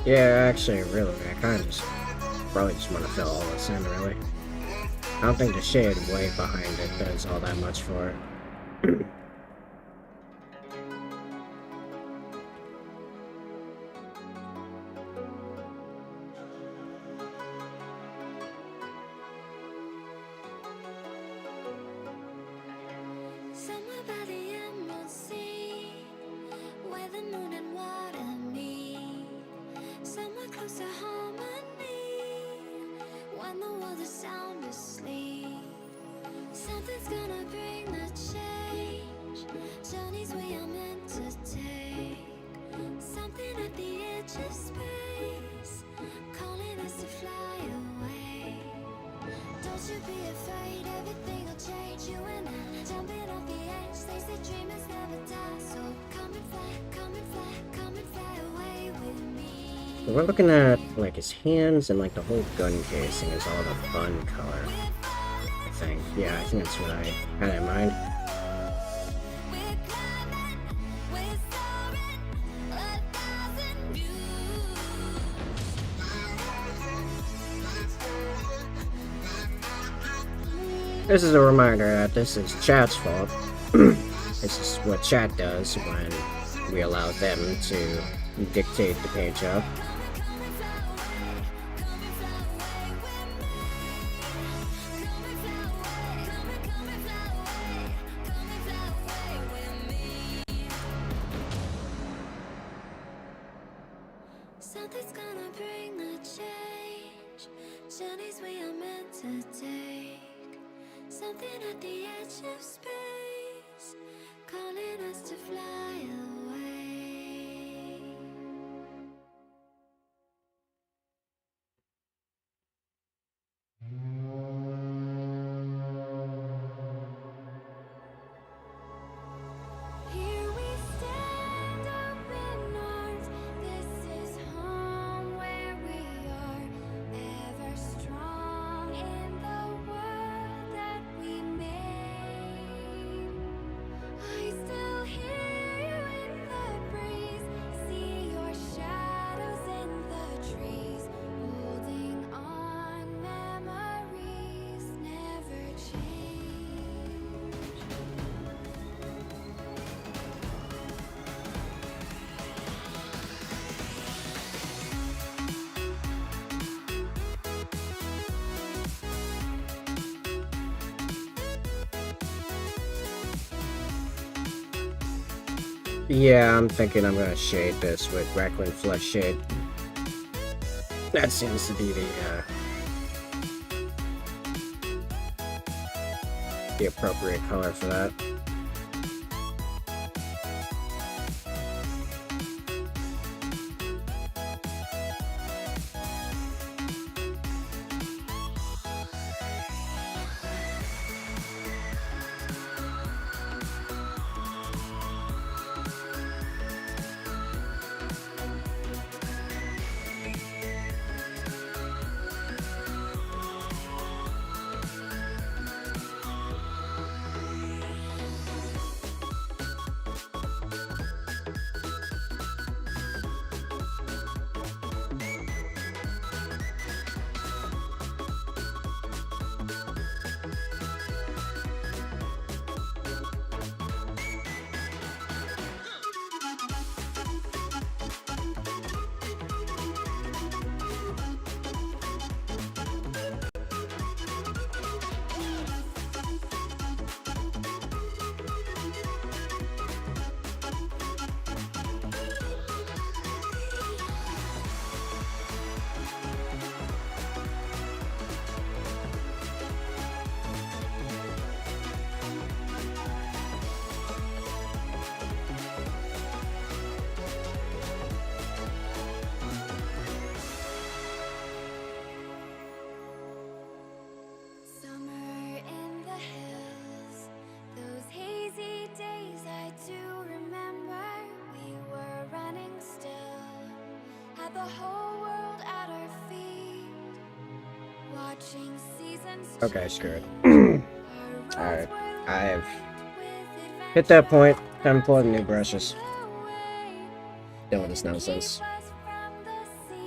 Yeah, actually, really, I kind of just probably just want to fill all this in, really. I don't think the shade way behind it does all that much for it. Somewhere by the emerald sea, where the moon and water meet. Somewhere close to harmony, when the world is sound asleep. Something's gonna bring the change, journeys we are meant to take. Something at the edge of space, calling us to fly away. Don't you be afraid, everything will change. You and I, jumping off the edge. They say dreamers never die, so come and fly, come and fly, come and fly away with me. We're looking at, like, his hands and, like, the whole gun casing is all the bun color. I think. Yeah, I think that's what I had in mind. We're climbing, we're soaring, 1,000 views. This is a reminder that this is chat's fault. This is what chat does when we allow them to dictate the page up. Something's gonna bring the change, journeys we are meant to take. Something at the edge of space, calling us to fly away. Here we stand, open arms. This is home where we are, ever strong in the world that we made. I still hear you in the breeze, see your shadows in the trees, holding on, memories never change. Yeah, I'm thinking I'm gonna shade this with Requiem Flesh Shade. That seems to be the appropriate color for that. Summer in the hills, those hazy days I do remember. We were running still, had the whole world at our feet, watching seasons Okay, screw it. change. Our Alright, roads were I've lined with hit that point. Time to pull out new adventures brushes. away. Done with this nonsense. Keep us from the sea.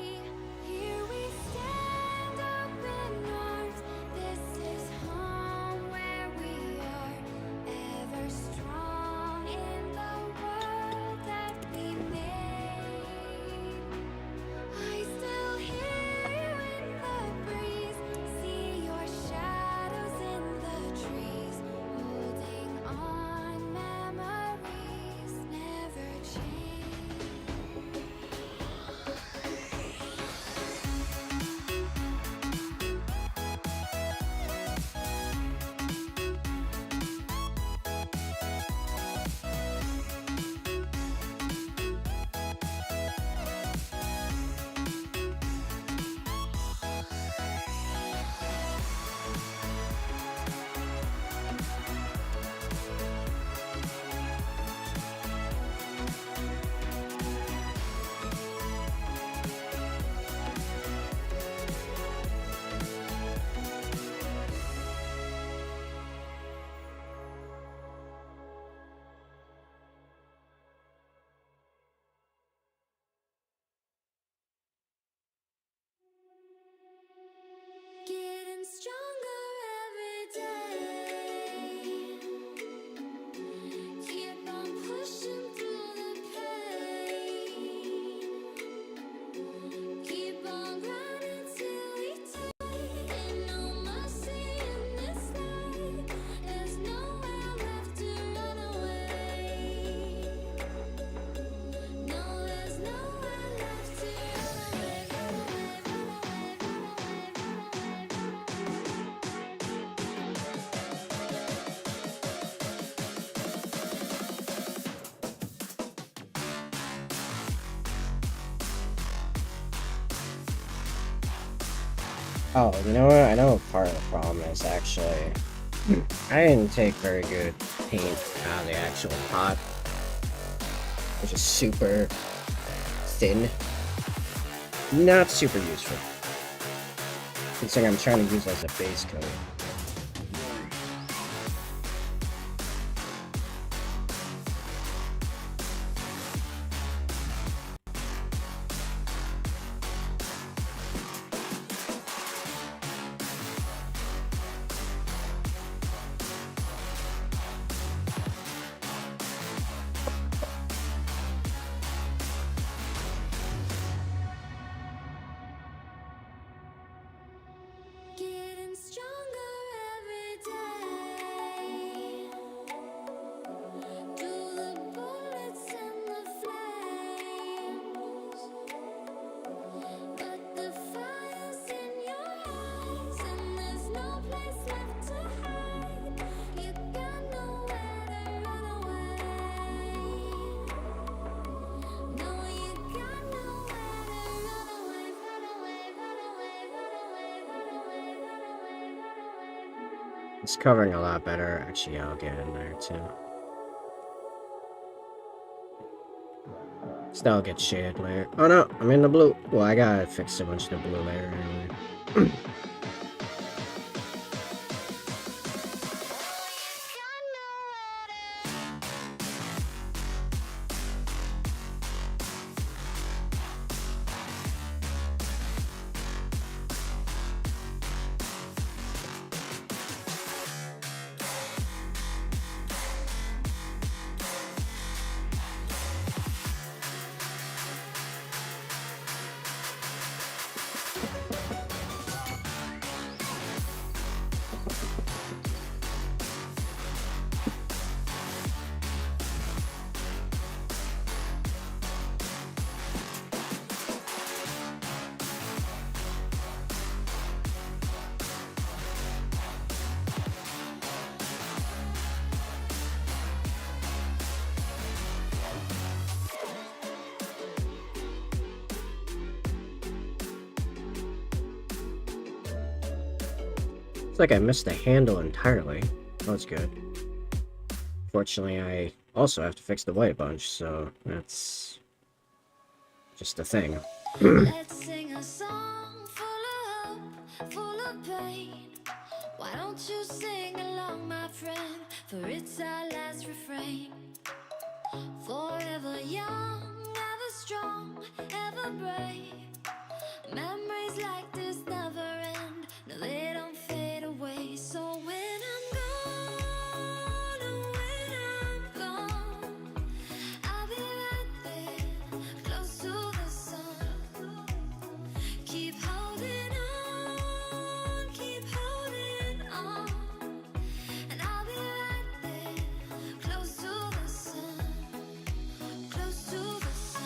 Oh, you know what? I know what part of the problem is actually. I didn't take very good paint out of the actual pot, which is super thin. Not super useful. Considering I'm trying to use it as a base coat. Getting stronger every day. Do the bullets and the flames, but the fire's in your eyes, and there's no place left to hide. You got nowhere to run away. No, you got nowhere to run away, run away, run away, run away, run away, run away, run away. It's covering a lot better. Actually, I'll get in there too. Still get shaded later. Oh no, I'm in the blue. Well, I gotta fix a bunch of the blue later anyway. It's like I missed the handle entirely. That's good. Fortunately, I also have to fix the white bunch, so that's just a thing. Let's sing a song full of hope, full of pain. Why don't you sing along, my friend? For it's our last refrain. Forever young, ever strong, ever brave. Memories like this never end. No, they don't fade away. So when I'm gone, oh, when I'm gone, I'll be right there, close to the sun. Keep holding on, and I'll be right there, close to the sun, close to the sun.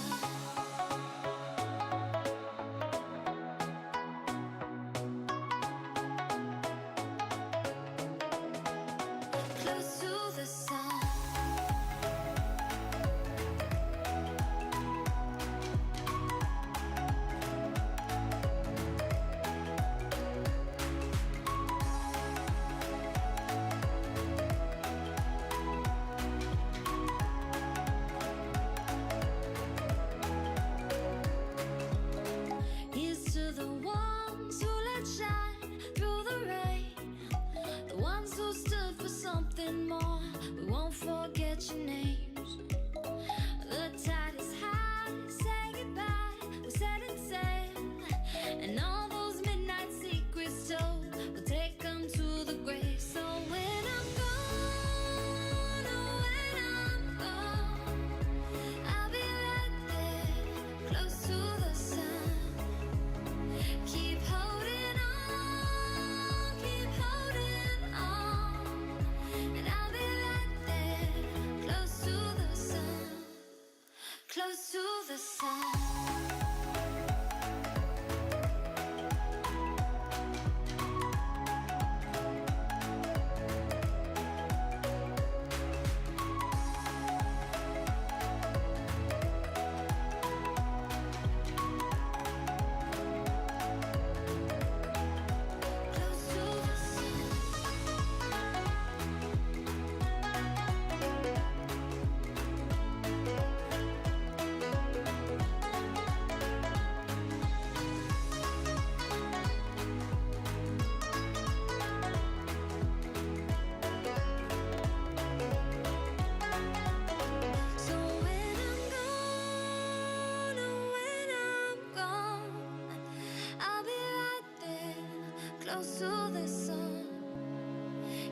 close to the sun.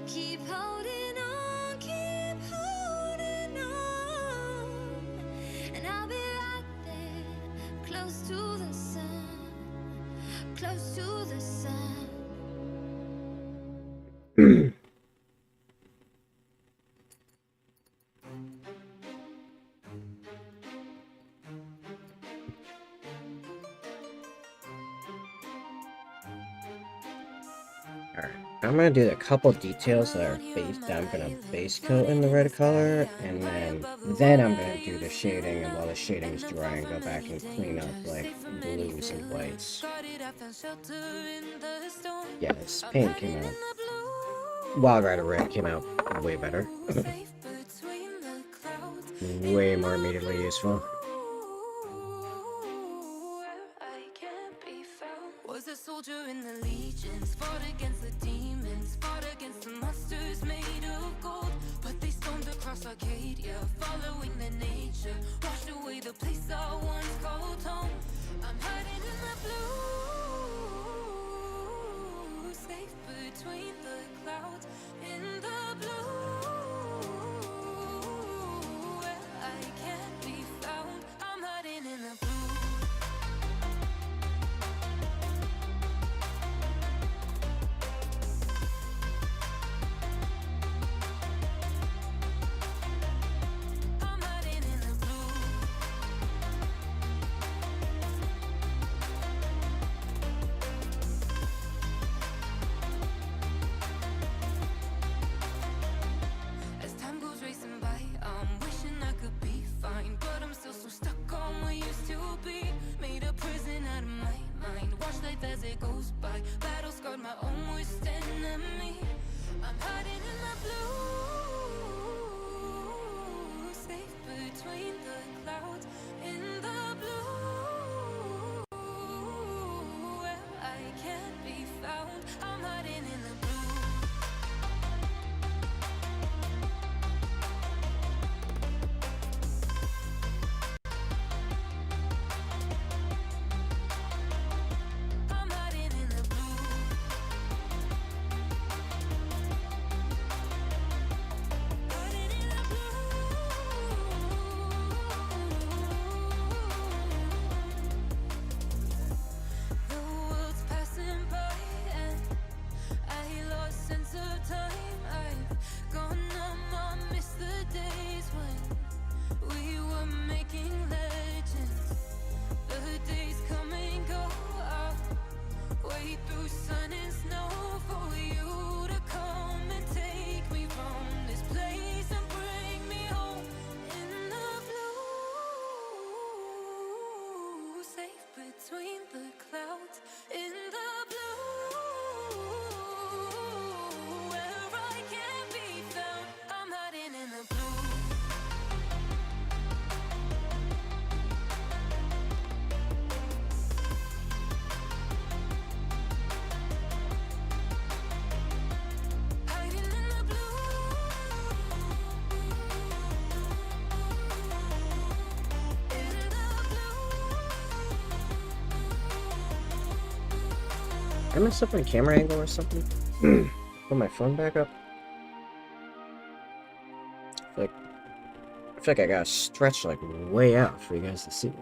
Keep holding on, keep holding on. And I'll be right there, close to the sun, close to the sun. Alright, I'm gonna do a couple details that are I'm gonna base coat in the red color, and then I'm gonna do the shading, and while the shading is drying, go back and clean up like blues and whites. Yeah, this paint came out. Wild Rider Red came out way better. Way more immediately useful. Was a soldier in the legions, fought against the demons, fought against the monsters made of gold. But they stormed across Arcadia, following the nature, washed away the place I once called home. I'm hiding in the blue, safe between the clouds, in the blue, where I can't be found. I'm hiding in the blue. I'm hiding in the blue. As time goes racing by, I'm wishing I could be fine, but I'm still so stuck on what used to be. Made a prison out of my mind, watch life as it goes by. Battle scarred my own worst enemy. I'm hiding in the blue, safe between the clouds, in the blue, where I can't be found. I'm hiding in the blue. I'm hiding in the blue. Hiding in the blue. The world's passing by and I lost sense of time. I've gone numb, I miss the days when we were making legends. The days come and go. I'll wait through sun and snow for you to come and take me from this place and bring me home. In the blue, safe between the clouds, in the blue, where I can't be found. I'm hiding in the blue. Hiding in the blue. In the Did I mess up my camera angle or something? Put my phone back up. I feel like I gotta stretch like way out for you guys to see.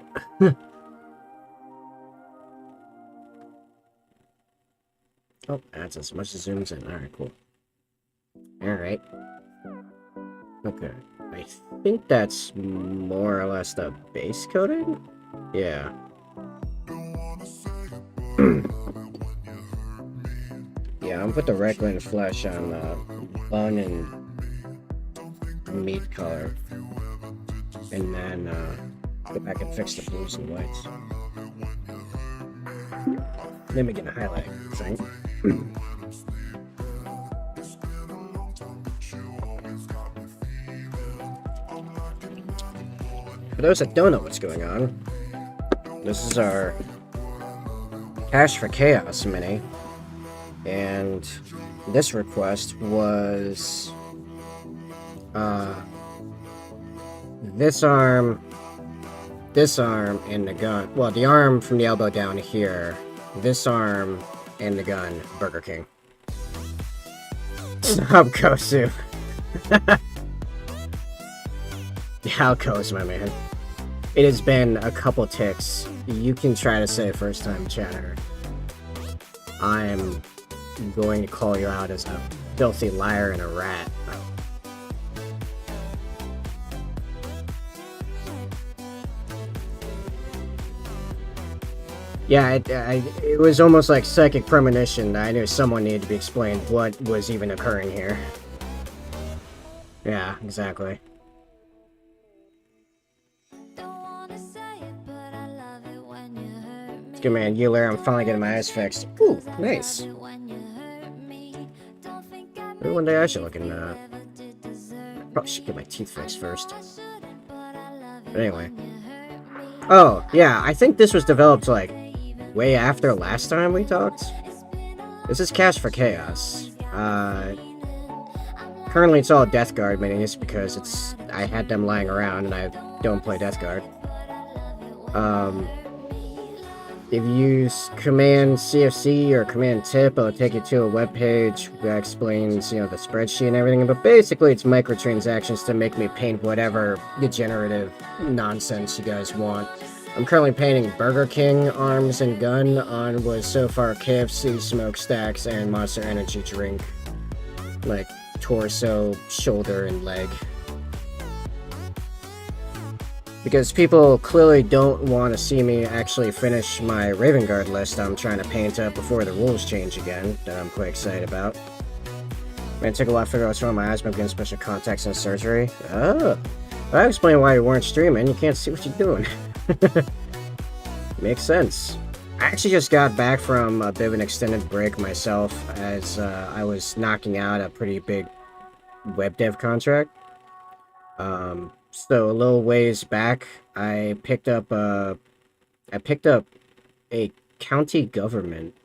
Oh, that's as much as zooms in. Alright, cool. Alright. Okay. I think that's more or less the base coating? Yeah. Yeah, I'm put the Recklin flesh on the bun and meat color. And then go back and fix the blues and whites. Then we get a highlight thing. For those that don't know what's going on, this is our Cash for Chaos mini, and this request was this arm, and the gun. Well, the arm from the elbow down here, this arm, and the gun, Burger King. Stop, Kosu. How goes, my man? It has been a couple ticks. You can try to say first time chatter. I'm going to call you out as a filthy liar and a rat. Yeah, it was almost like psychic premonition that I knew someone needed to be explained what was even occurring here. Yeah, exactly. Good man, Euler, I'm finally getting my eyes fixed. Ooh, nice. Maybe one day I should look in, probably should get my teeth fixed first. But anyway. Oh, yeah, I think this was developed, like, way after last time we talked. This is Cash for Chaos. Currently it's all Death Guard minis because I had them lying around and I don't play Death Guard. If you use Command CFC or Command Tip, it'll take you to a webpage that explains, the spreadsheet and everything, but basically it's microtransactions to make me paint whatever degenerative nonsense you guys want. I'm currently painting Burger King arms and gun on was so far KFC smokestacks and Monster Energy drink. Like torso, shoulder, and leg. Because people clearly don't want to see me actually finish my Raven Guard list I'm trying to paint up before the rules change again, that I'm quite excited about. Man, it took a while to figure out what's wrong with my eyes, but I'm getting special contacts and surgery. Oh, that explains why you weren't streaming, you can't see what you're doing. Makes sense. I actually just got back from a bit of an extended break myself, as I was knocking out a pretty big web dev contract. So a little ways back, I picked up a county government,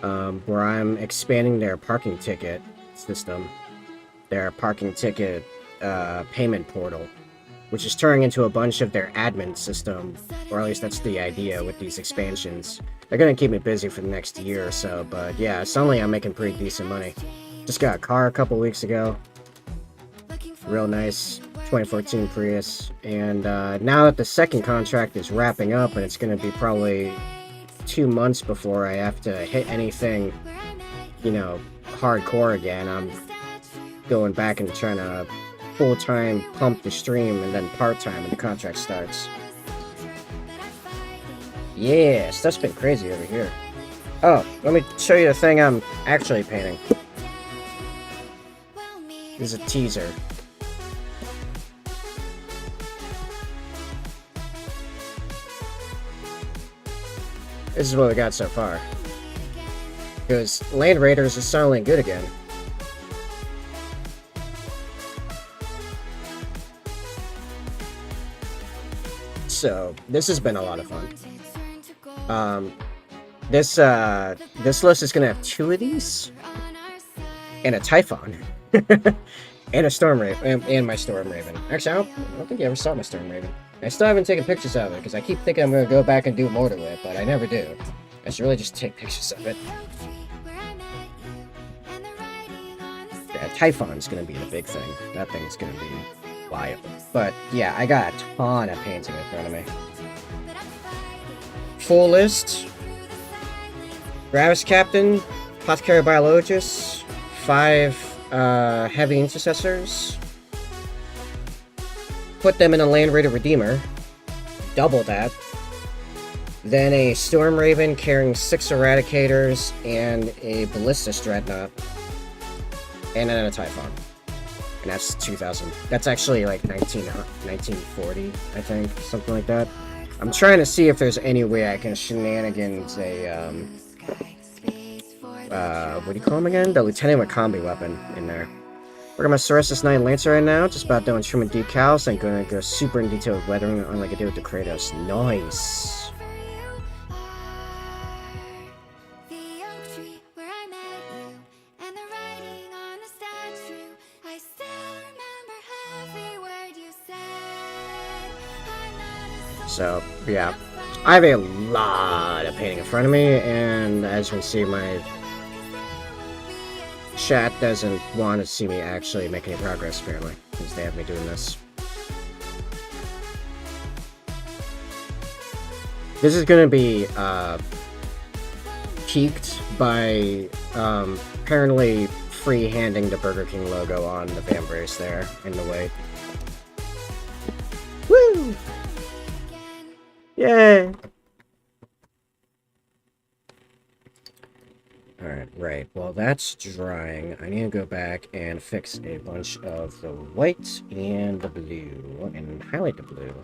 where I'm expanding their parking ticket system, their parking ticket payment portal, which is turning into a bunch of their admin system, or at least that's the idea with these expansions. They're gonna keep me busy for the next year or so, but yeah, suddenly I'm making pretty decent money. Just got a car a couple weeks ago. Real nice 2014 Prius, and now that the second contract is wrapping up and it's going to be probably 2 months before I have to hit anything, hardcore again, I'm going back and trying to full-time pump the stream and then part-time when the contract starts. Yeah, stuff's been crazy over here. Oh, let me show you the thing I'm actually painting. This is a teaser. This is what we got so far. Because Land Raiders is suddenly good again. So, this has been a lot of fun. This list is gonna have 2 of these, and a Typhon, and a Storm Raven, and my Storm Raven. Actually, I don't think you ever saw my Storm Raven. I still haven't taken pictures of it, because I keep thinking I'm going to go back and do more to it, but I never do. I should really just take pictures of it. Yeah, Typhon's going to be the big thing. That thing's going to be wild. But, yeah, I got a ton of painting in front of me. Full list. Gravis Captain, Apothecary Biologist, 5 Heavy Intercessors. Put them in a Land Raider Redeemer, double that, then a Storm Raven carrying 6 Eradicators and a Ballistus Dreadnought, and then a Typhon. And that's 2000. That's actually like 1940, I think, something like that. I'm trying to see if there's any way I can shenanigans a, what do you call him again? The Lieutenant with Combi Weapon in there. We're on my Cerestus Knight Lancer right now, just about done with trimming decals, and gonna go super in detail with weathering, unlike I did with the Kratos. Nice! So, yeah. I have a lot of painting in front of me, and as you can see, my chat doesn't want to see me actually make any progress, apparently, because they have me doing this. This is gonna be, peaked by, apparently free-handing the Burger King logo on the fan brace there, in the way. Woo! Yay! Alright, right. Well, that's drying. I need to go back and fix a bunch of the white and the blue, and highlight the blue.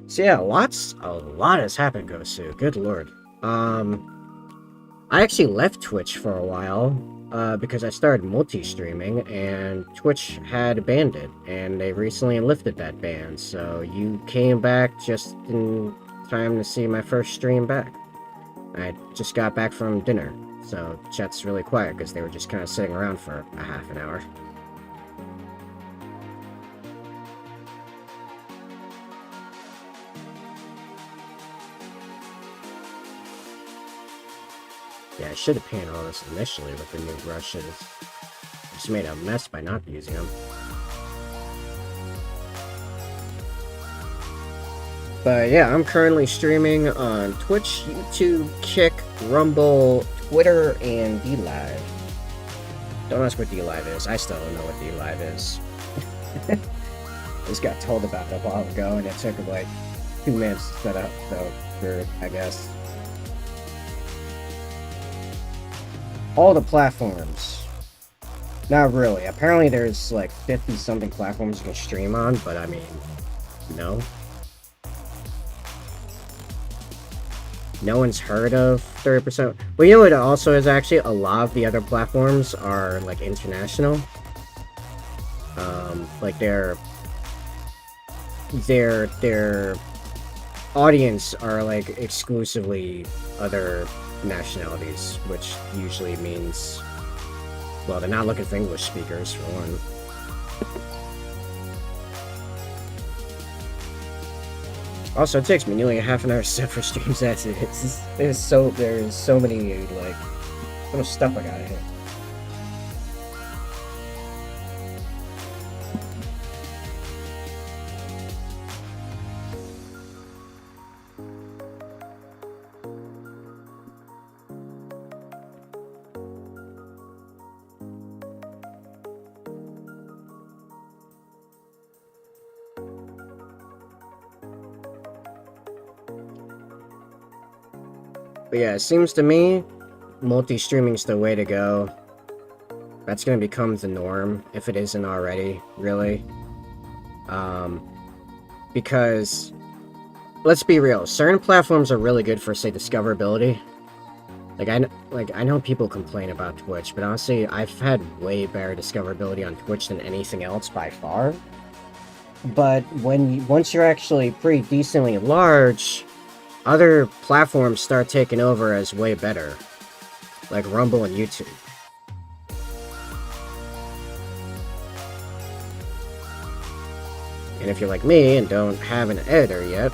So yeah, a lot has happened, Gosu. Good lord. I actually left Twitch for a while, because I started multi-streaming, and Twitch had banned it, and they recently lifted that ban, so you came back just in time to see my first stream back. I just got back from dinner, so chat's really quiet, because they were just kind of sitting around for a half an hour. Yeah, I should have painted all this initially with the new brushes. Just made a mess by not using them. But yeah, I'm currently streaming on Twitch, YouTube, Kick, Rumble, Twitter, and DLive. Don't ask what DLive is. I still don't know what DLive is. I just got told about it a while ago, and it took like 2 minutes to set up, so for, I guess. All the platforms. Not really. Apparently there's like 50-something platforms you can stream on, but I mean, no. No one's heard of 30%. Well, you know what it also is actually? A lot of the other platforms are like international. Like their audience are like exclusively other nationalities, which usually means, well, they're not looking for English speakers, for one. Also, it takes me nearly a half an hour to set for streams as it is. There's so many, like, little stuff I gotta hit. But yeah, it seems to me, multi-streaming's the way to go. That's gonna become the norm, if it isn't already, really. Because, let's be real, certain platforms are really good for, say, discoverability. I know people complain about Twitch, but honestly, I've had way better discoverability on Twitch than anything else by far. But once you're actually pretty decently large, other platforms start taking over as way better, like Rumble and YouTube. And if you're like me and don't have an editor yet,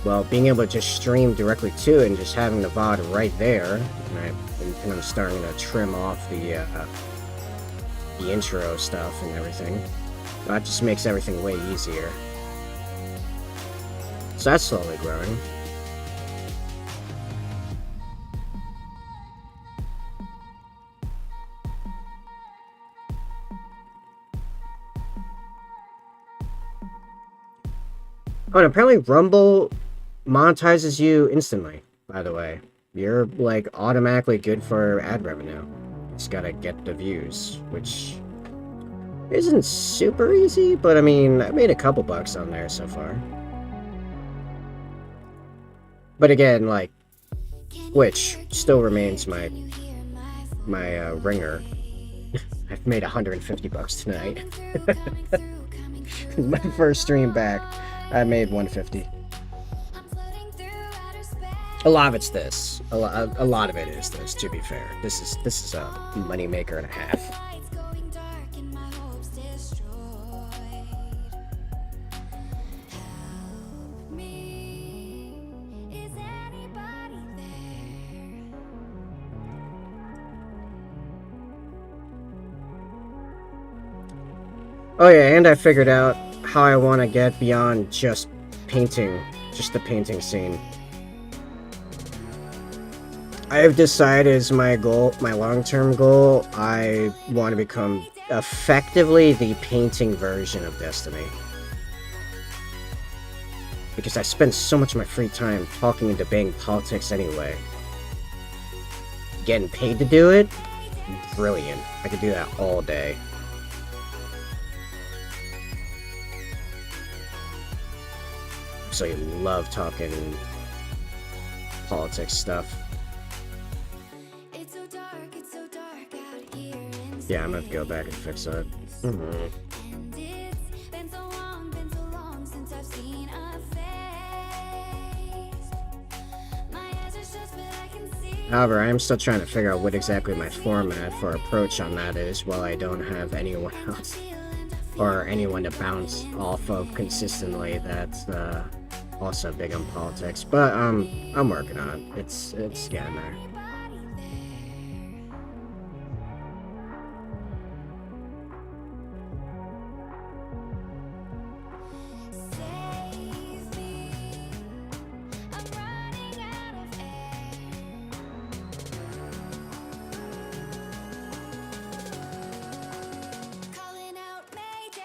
well, being able to just stream directly to it and just having the VOD right there, and I'm starting to trim off the intro stuff and everything, that just makes everything way easier. So that's slowly growing. Oh, and apparently Rumble monetizes you instantly, by the way. You're, like, automatically good for ad revenue. Just gotta get the views, which isn't super easy, but I mean, I made a couple bucks on there so far. But again, like, Twitch still remains my ringer. I've made 150 bucks tonight. My first stream back, I made 150. A lot of it's this. A lot of it is this, to be fair. This is a money maker and a half. Oh yeah, and I figured out how I want to get beyond just painting, just the painting scene. I have decided as my goal, my long-term goal, I want to become effectively the painting version of Destiny. Because I spend so much of my free time talking and debating politics anyway. Getting paid to do it? Brilliant. I could do that all day. So you love talking politics stuff. It's so dark out here inside. Yeah, I'm gonna have to go back and fix that. And it's been so long since I've seen a face. My eyes are shut, but I can see. However, I am still trying to figure out what exactly my format for approach on that is while I don't have anyone else or anyone to bounce off of consistently that's also big on politics. But I'm working on it. It's getting there. Calling out Mayday. Calling out Mayday.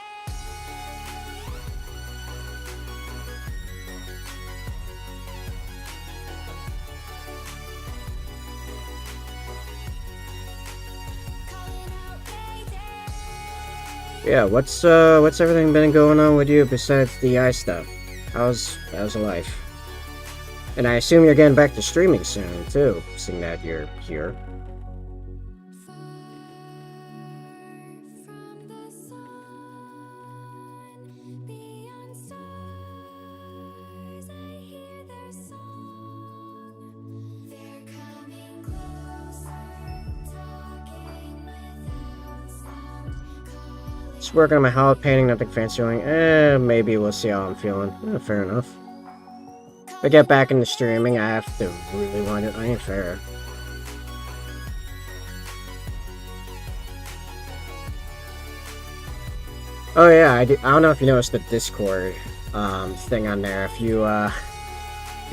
Yeah, what's everything been going on with you besides the eye stuff? How's life? And I assume you're getting back to streaming soon too, seeing that you're here. From the sun, beyond stars, I hear their song. They're coming closer, talking without sound, calling. Just working on my hollow painting, nothing fancy doing. Maybe we'll see how I'm feeling. Fair enough. If I get back into streaming, I have to really want it. I ain't fair. Oh yeah, I don't know if you noticed the Discord thing on there. If you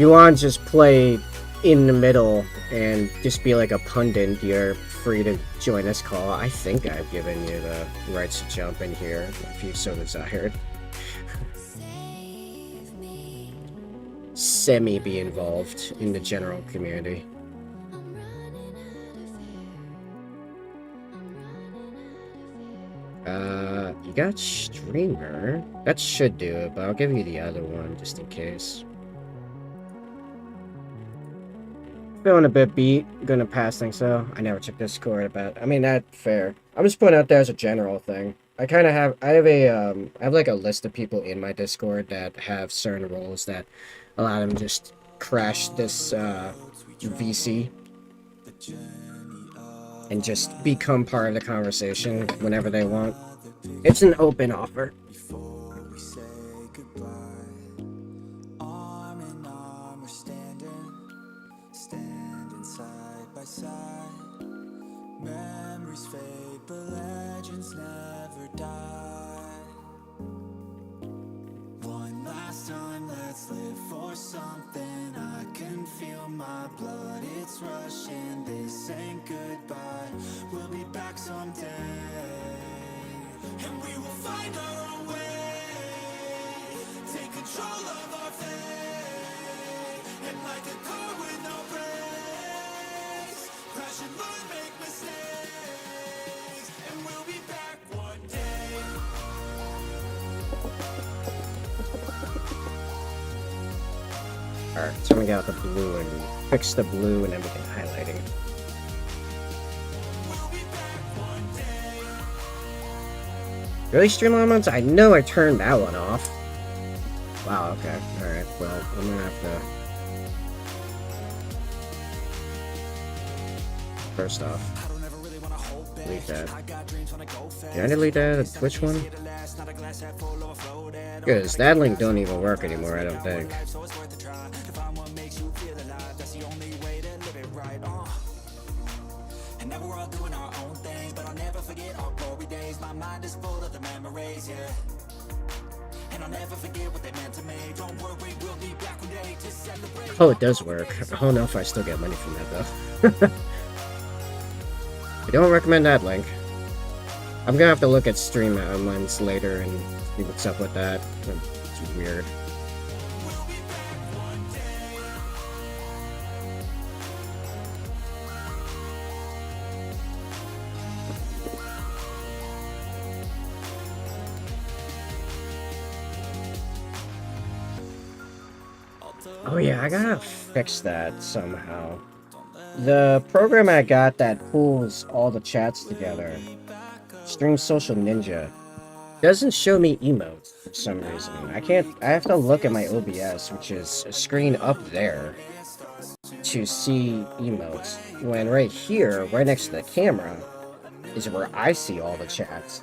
want to just play in the middle and just be like a pundit, you're free to join this call. I think I've given you the rights to jump in here if you so desired. Save me. Semi be involved in the general community. I'm running out of air. You got streamer. That should do it, but I'll give you the other one just in case. Feeling a bit beat. Gonna pass things so. I never checked Discord about. I mean, that's fair. I'm just putting out there as a general thing. I kind of have. I have like a list of people in my Discord that have certain roles that allow them to just crash this VC and just become part of the conversation whenever they want. It's an open offer. Before we say goodbye, arm in arm we're standing side by side. Memories fade, but legends never die. One last time, let's live for something. I can feel my blood, it's rushing. This ain't goodbye, we'll be back someday. And we will find our own way, take control of our fate. And like a car with no brakes, crash and learn, make mistakes. And we'll be back one day. Alright, so I'm gonna get out the blue and fix the blue and then begin highlighting. We'll be back one day. Really, Streamline modes? I know I turned that one off. Wow, okay. Alright, well, I'm gonna have to... First off, I don't ever really wanna hold back. delete that. I got dreams when I go fast. Did I delete that? The Twitch one? Because that link don't even work anymore, I don't think. So it's worth a try. To find what makes you feel alive, that's the only way to live it right. And now we're all doing our own things, but I'll never forget our glory days. My mind is full of the memories. days, yeah. And I'll never forget what they meant to me. Don't worry, we'll be back one day to celebrate. Oh, it does work. I don't know if I still get money from that though. I don't recommend that link. I'm gonna have to look at stream outlines later and see what's up with that. It's weird. Oh yeah, I gotta fix that somehow. The program I got that pulls all the chats together, Stream Social Ninja, doesn't show me emotes for some reason. I have to look at my OBS, which is a screen up there, to see emotes. When right here, right next to the camera, is where I see all the chats.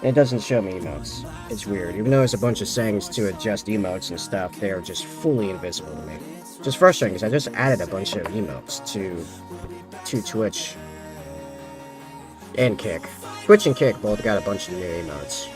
It doesn't show me emotes. It's weird. Even though there's a bunch of settings to adjust emotes and stuff, they're just fully invisible to me. Just frustrating because I just added a bunch of emotes to Twitch and Kick. Twitch and Kick both got a bunch of new emotes.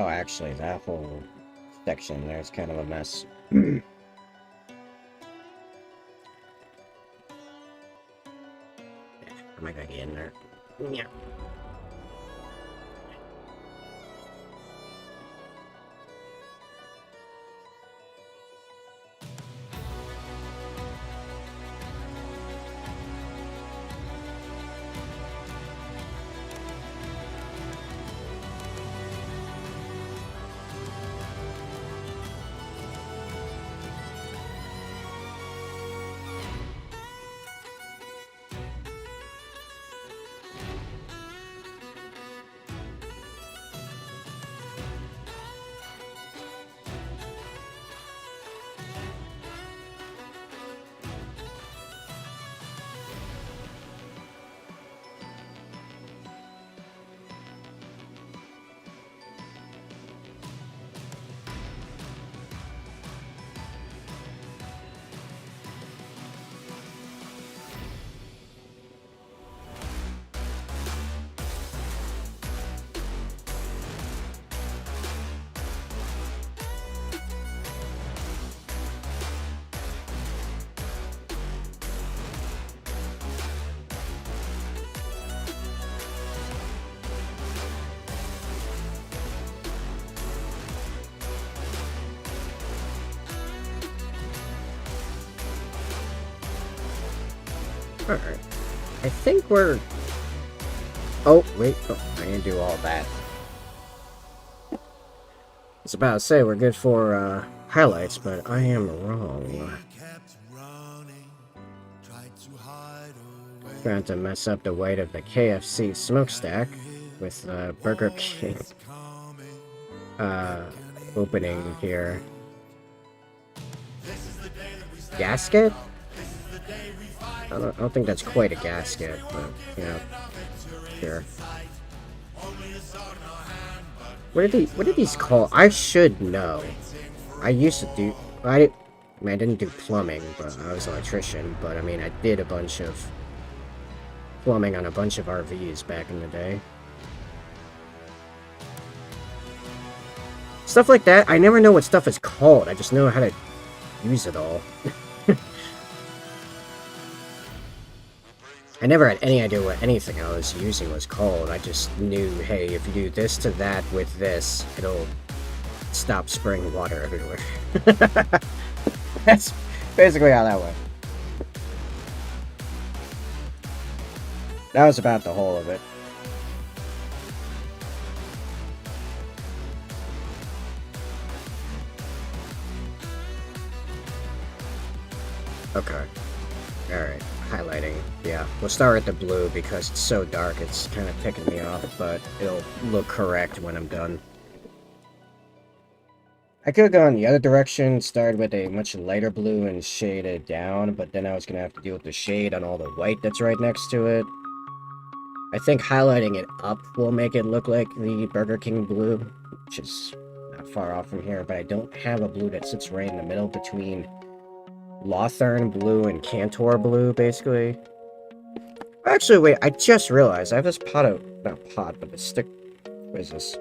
Oh, actually, that whole section there is kind of a mess. How am I gonna get in there? Yeah. Alright. I think we're... Oh, wait. Oh, I didn't do all that. I was about to say we're good for highlights, but I am wrong. Trying to mess up the weight of the KFC smokestack with Burger King opening here. Gasket? I don't think that's quite a gasket, but, you know, sure. What did these call? I should know. I used to do... I didn't do plumbing, but I was an electrician, but I mean, I did a bunch of plumbing on a bunch of RVs back in the day. Stuff like that, I never know what stuff is called. I just know how to use it all. I never had any idea what anything I was using was called. I just knew, hey, if you do this to that with this, it'll stop spraying water everywhere. That's basically how that went. That was about the whole of it. Okay. Alright. Highlighting. Yeah. We'll start with the blue because it's so dark it's kind of picking me off, but it'll look correct when I'm done. I could have gone the other direction, started with a much lighter blue and shaded down, but then I was going to have to deal with the shade on all the white that's right next to it. I think highlighting it up will make it look like the Burger King blue, which is not far off from here, but I don't have a blue that sits right in the middle between Lothern blue and Cantor blue, basically. Actually, wait, I just realized I have this pot of, not pot, but the stick, what is this?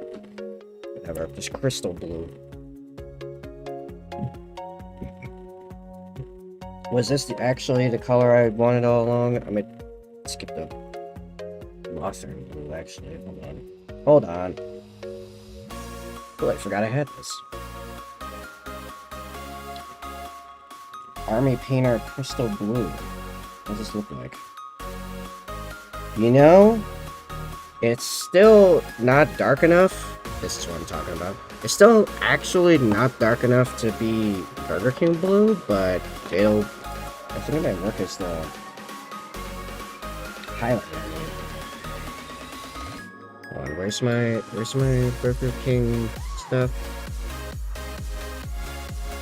Whatever, this crystal blue. Was this actually the color I wanted all along? I'm gonna skip the Lothern blue, actually. Hold on. Hold on. Oh, I forgot I had this. Army Painter Crystal Blue. What does this look like? You know, it's still not dark enough. This is what I'm talking about. It's still actually not dark enough to be Burger King blue, but it'll... I think it might work as the highlighter. Hold on, where's my Burger King stuff?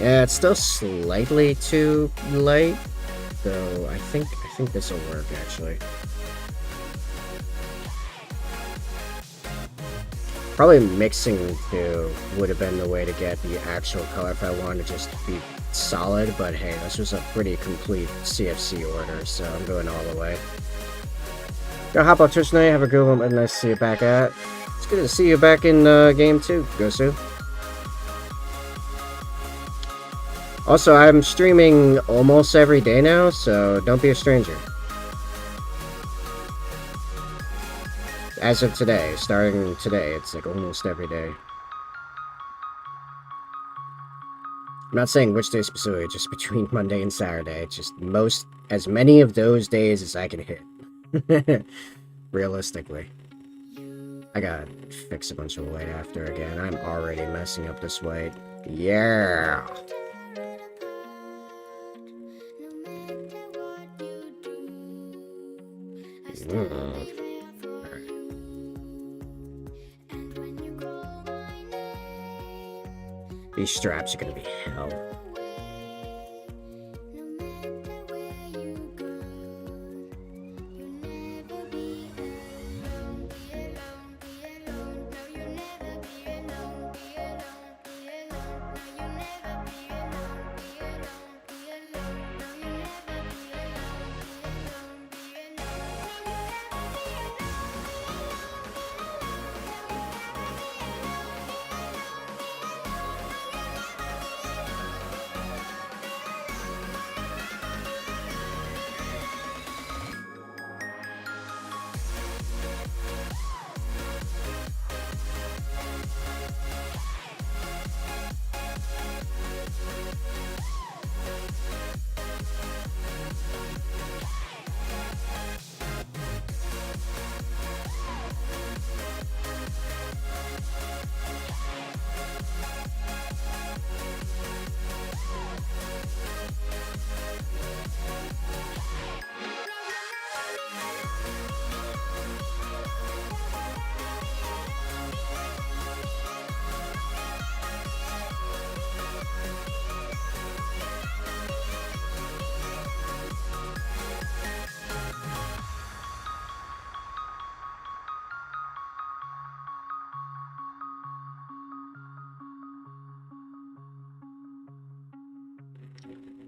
Yeah, it's still slightly too light, though I think this will work actually. Probably mixing two would have been the way to get the actual color if I wanted to just be solid, but hey, this was a pretty complete CFC order, so I'm going all the way. Gonna hop off Twitch tonight, have a good one, and nice to see you back at. It's good to see you back in game 2, Gosu. Also, I'm streaming almost every day now, so don't be a stranger. As of today, starting today, it's like almost every day. I'm not saying which day specifically, just between Monday and Saturday. Just as many of those days as I can hit. Realistically. I gotta fix a bunch of white after again. I'm already messing up this white. Yeah! These straps are gonna be hell.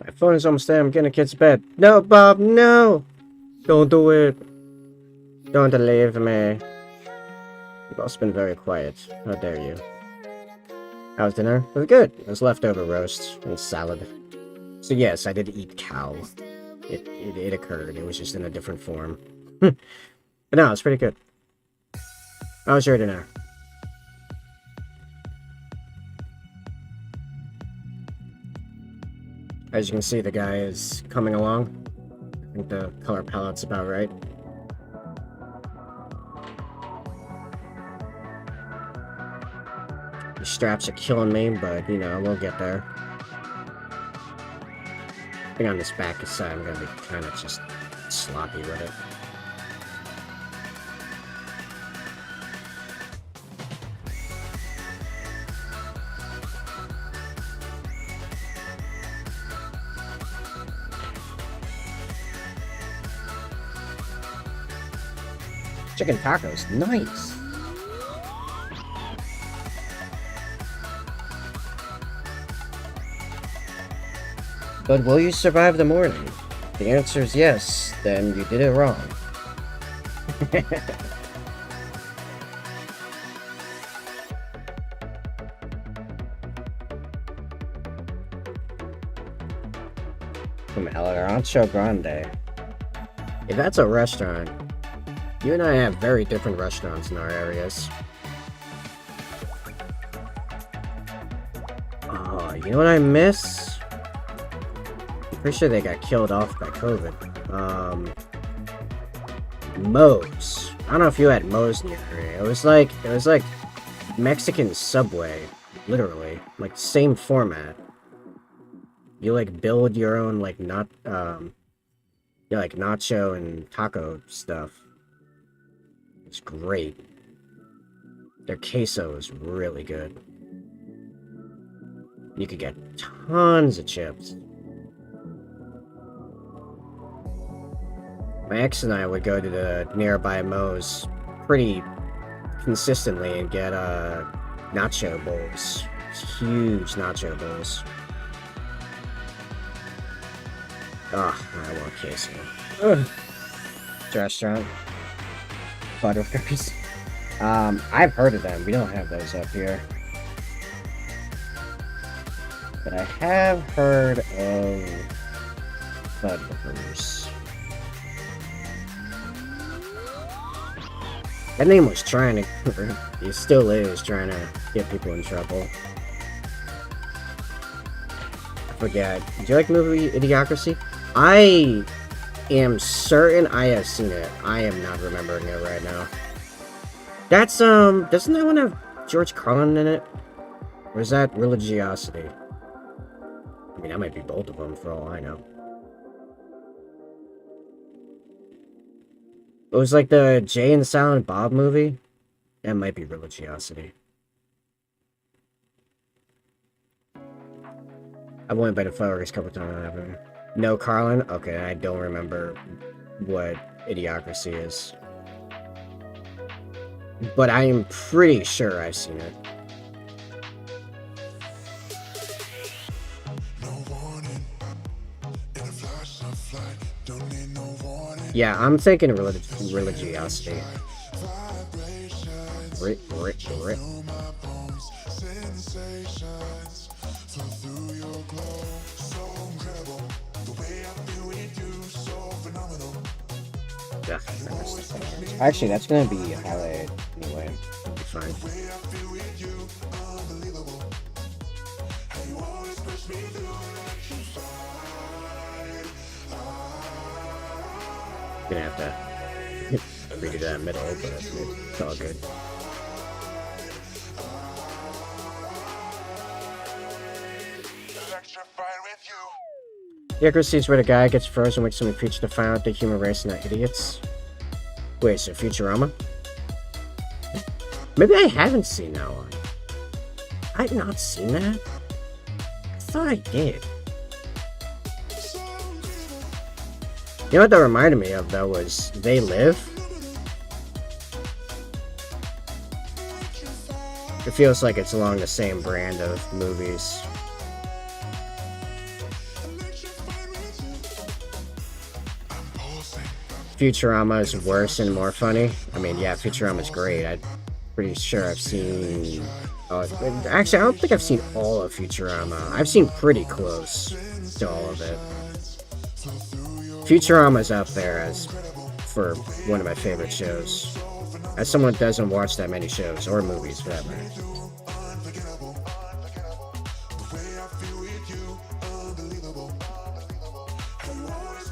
My phone is almost there. I'm getting the kids to bed. No, Bob, no! Don't do it. Don't leave me. You've also been very quiet. How dare you? How was dinner? It was good. It was leftover roast and salad. So yes, I did eat cow. It occurred. It was just in a different form. But no, it's pretty good. How was your dinner? As you can see, the guy is coming along. I think the color palette's about right. The straps are killing me, but, you know, we'll get there. I think on this back side, I'm gonna be kind of just sloppy with it. Chicken tacos, nice. But will you survive the morning? The answer is yes, then you did it wrong. From El Rancho Grande. If that's a restaurant, you and I have very different restaurants in our areas. Oh, you know what I miss? I'm pretty sure they got killed off by COVID. Moe's. I don't know if you had Moe's in your area. It was like Mexican Subway, literally. Like same format. You like build your own like nacho and taco stuff. It's great. Their queso is really good. You could get tons of chips. My ex and I would go to the nearby Moe's pretty consistently and get nacho bowls. Huge nacho bowls. Oh, I want queso. Ugh. Restaurant. Butterfingers. I've heard of them. We don't have those up here. But I have heard of Butterfingers. That name was trying to... It still is trying to get people in trouble. I forget. Did you like the movie Idiocracy? I am certain I have seen it. I am not remembering it right now. That's, doesn't that one have George Carlin in it? Or is that Religiosity? I mean, that might be both of them for all I know. It was like the Jay and the Silent Bob movie. That might be Religiosity. I went by the fireworks a couple times. No Carlin? Okay, I don't remember what Idiocracy is. But I am pretty sure I've seen it. Yeah, I'm thinking Religiosity. Yeah, actually, that's gonna be highlighted anyway. It'll be fine. Gonna have to redo that middle, but it's all good. Idiocracy is where the guy gets frozen with some future to find out the human race are not idiots. Wait, so Futurama? Maybe I haven't seen that one. I've not seen that? I thought I did. You know what that reminded me of, though, was They Live. It feels like it's along the same brand of movies. Futurama is worse and more funny. I mean, yeah, Futurama's great. I'm pretty sure I've seen Actually, I don't think I've seen all of Futurama. I've seen pretty close to all of it. Futurama's up there as for one of my favorite shows. As someone that doesn't watch that many shows or movies for that matter.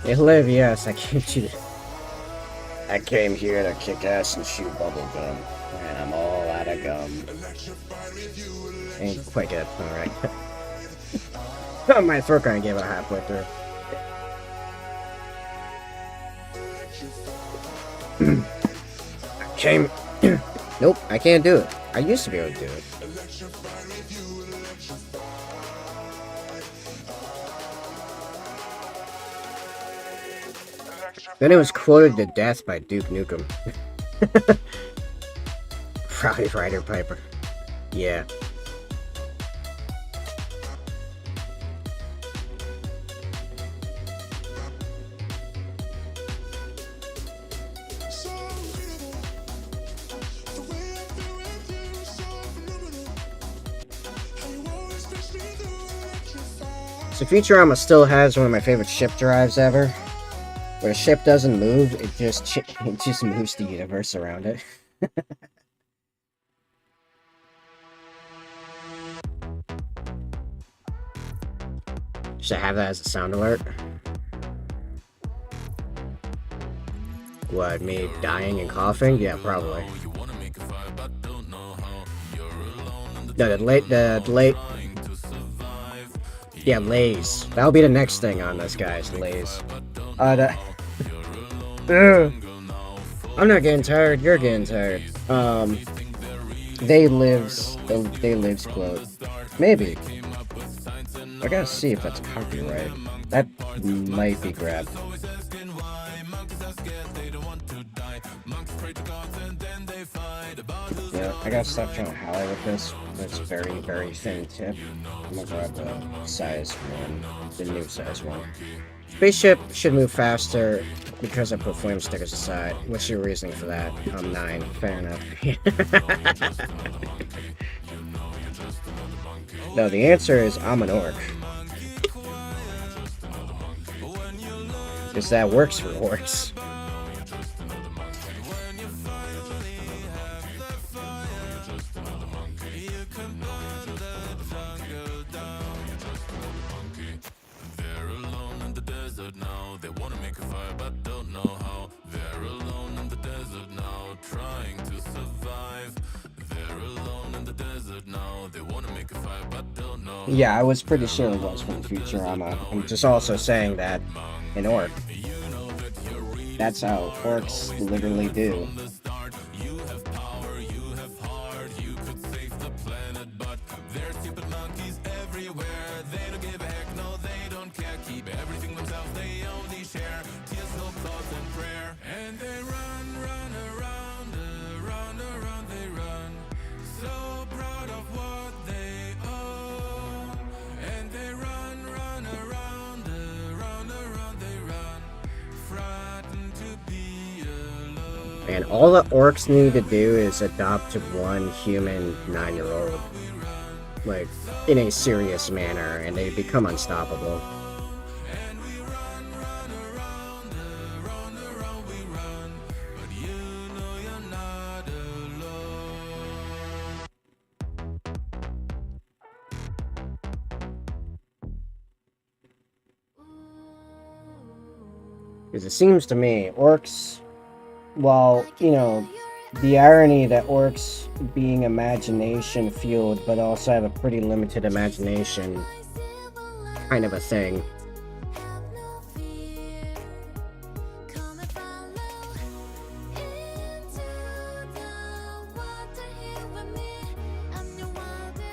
Hey Liv, yes, I came here to kick ass and shoot bubble gum, and I'm all out of gum. Ain't quite good, alright. My throat kinda gave out halfway through. I came... Nope, I can't do it. I used to be able to do it. Then it was quoted to death by Duke Nukem. Rowdy Ryder Piper. Yeah. So Futurama still has one of my favorite ship drives ever. Where a ship doesn't move, it just moves the universe around it. Should I have that as a sound alert? What, me dying and coughing? Yeah, probably. No, the late... Yeah, Lays. That'll be the next thing on this, guys. Lays. I'm not getting tired. You're getting tired. They lives quote. Maybe. I gotta see if that's copyright. That might be grabbed. Yeah, I gotta stop trying to highlight with this. It's very, very thin tip. I'm gonna grab the size 1, the new size 1. Spaceship should move faster because I put flame stickers aside. What's your reasoning for that? I'm 9. Fair enough. No, the answer is I'm an orc. Because that works for orcs. Yeah, I was pretty sure it was from Futurama. I'm just also saying that an orc. That's how orcs literally do. And all the orcs need to do is adopt one human 9-year-old. Like, in a serious manner, and they become unstoppable. Because it seems to me, orcs... Well, you know, the irony that orcs being imagination fueled but also have a pretty limited imagination kind of a thing.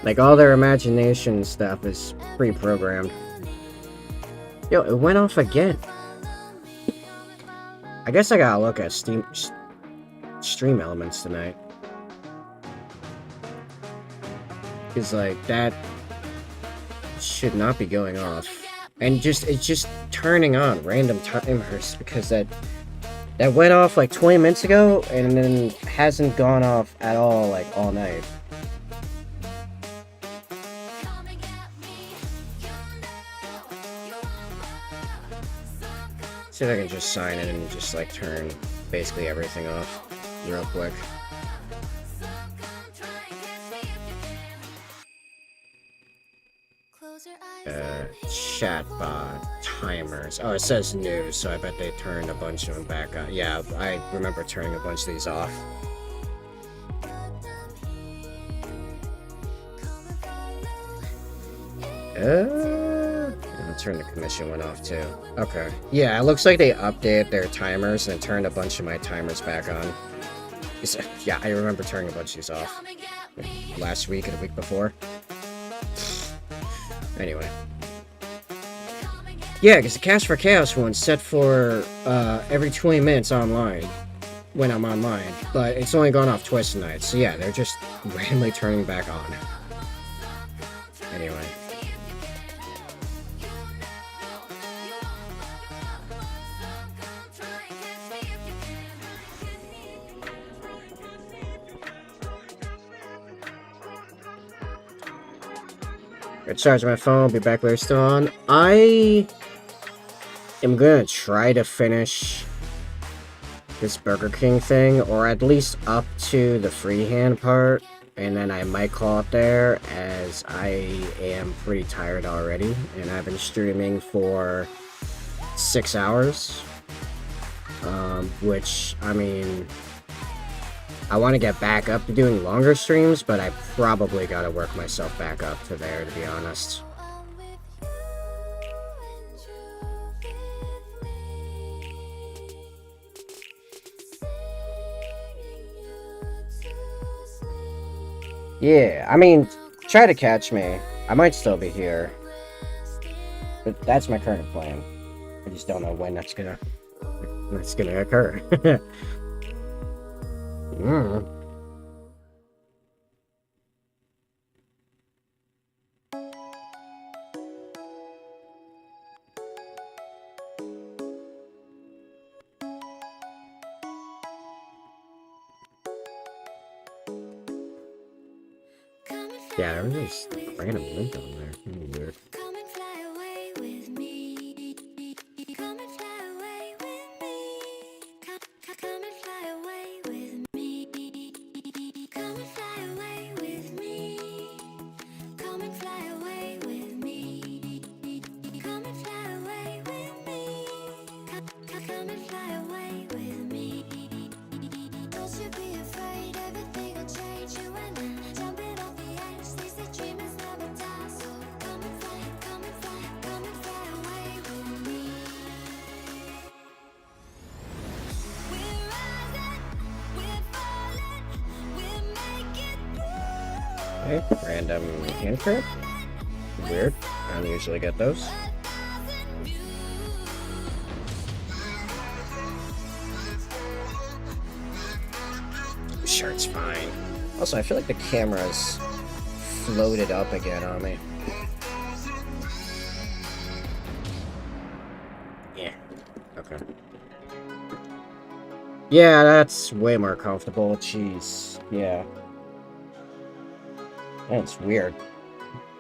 Like all their imagination stuff is pre-programmed. Yo, it went off again. I guess I gotta look at stream elements tonight. Cause like that should not be going off. And it's just turning on random timers because that went off like 20 minutes ago and then hasn't gone off at all like all night. See if I can just sign in and just like turn basically everything off real quick. Close your eyes. Chatbot timers. Oh, it says new, so I bet they turned a bunch of them back on. Yeah, I remember turning a bunch of these off. I'll turn the commission one off too. Okay. Yeah, it looks like they updated their timers and turned a bunch of my timers back on. Yeah, I remember turning a bunch of these off last week and the week before. Anyway. Yeah, because the Cash for Chaos one's set for every 20 minutes online when I'm online, but it's only gone off twice a night. So yeah, they're just randomly turning back on. Anyway. I charge my phone, be back later still on. I am gonna try to finish this Burger King thing, or at least up to the freehand part, and then I might call it there, as I am pretty tired already, and I've been streaming for 6 hours, which, I mean, I want to get back up to doing longer streams, but I probably gotta work myself back up to there, to be honest. Yeah, I mean, try to catch me. I might still be here. But that's my current plan. I just don't know when that's gonna occur. Yeah, there was this random link on there. Weird. Come and fly away with me. Come and fly away with me. Come and fly away with me. Come and fly away with me. Come and fly away with me. Come and fly away with me. Come and fly away with me. Don't you be afraid, everything will change. You and I jumping off the edge. They say dreamers never die, so come and fly, come and fly, come and fly away with me. We're rising, we're falling, we're making through. Hey, random hand cramp? Weird. I don't usually get those. I'm sure it's fine. Also, I feel like the camera's floated up again on me. Yeah. Okay. Yeah, that's way more comfortable. Jeez. Yeah. That's weird.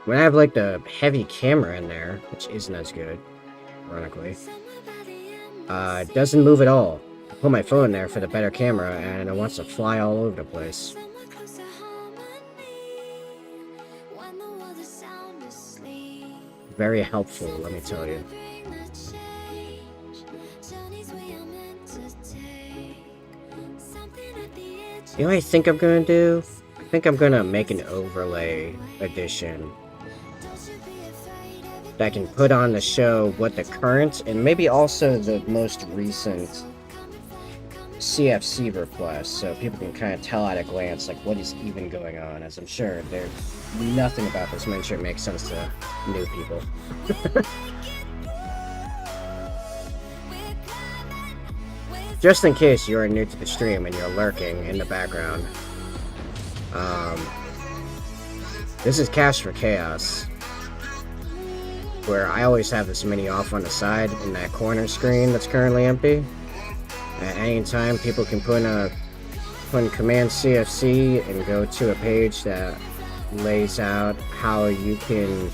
When I have like the heavy camera in there, which isn't as good, ironically, it doesn't move at all. I put my phone in there for the better camera, and it wants to fly all over the place. Somewhere close to harmony. When the world is sound asleep. Very helpful, let me tell you. Bring the change. Journeys we are meant to take. Something at the edge. You know what I think I'm gonna do? I think I'm gonna make an overlay edition Don't you be afraid, that I can put on the show what the current and maybe also the most recent CFC requests, so people can kind of tell at a glance like what is even going on, as I'm sure there's nothing about this mention makes sense to new people. Just in case you are new to the stream and you're lurking in the background, this is Cash for Chaos, where I always have this mini off on the side in that corner screen that's currently empty. At any time, people can put in Command CFC and go to a page that lays out how you can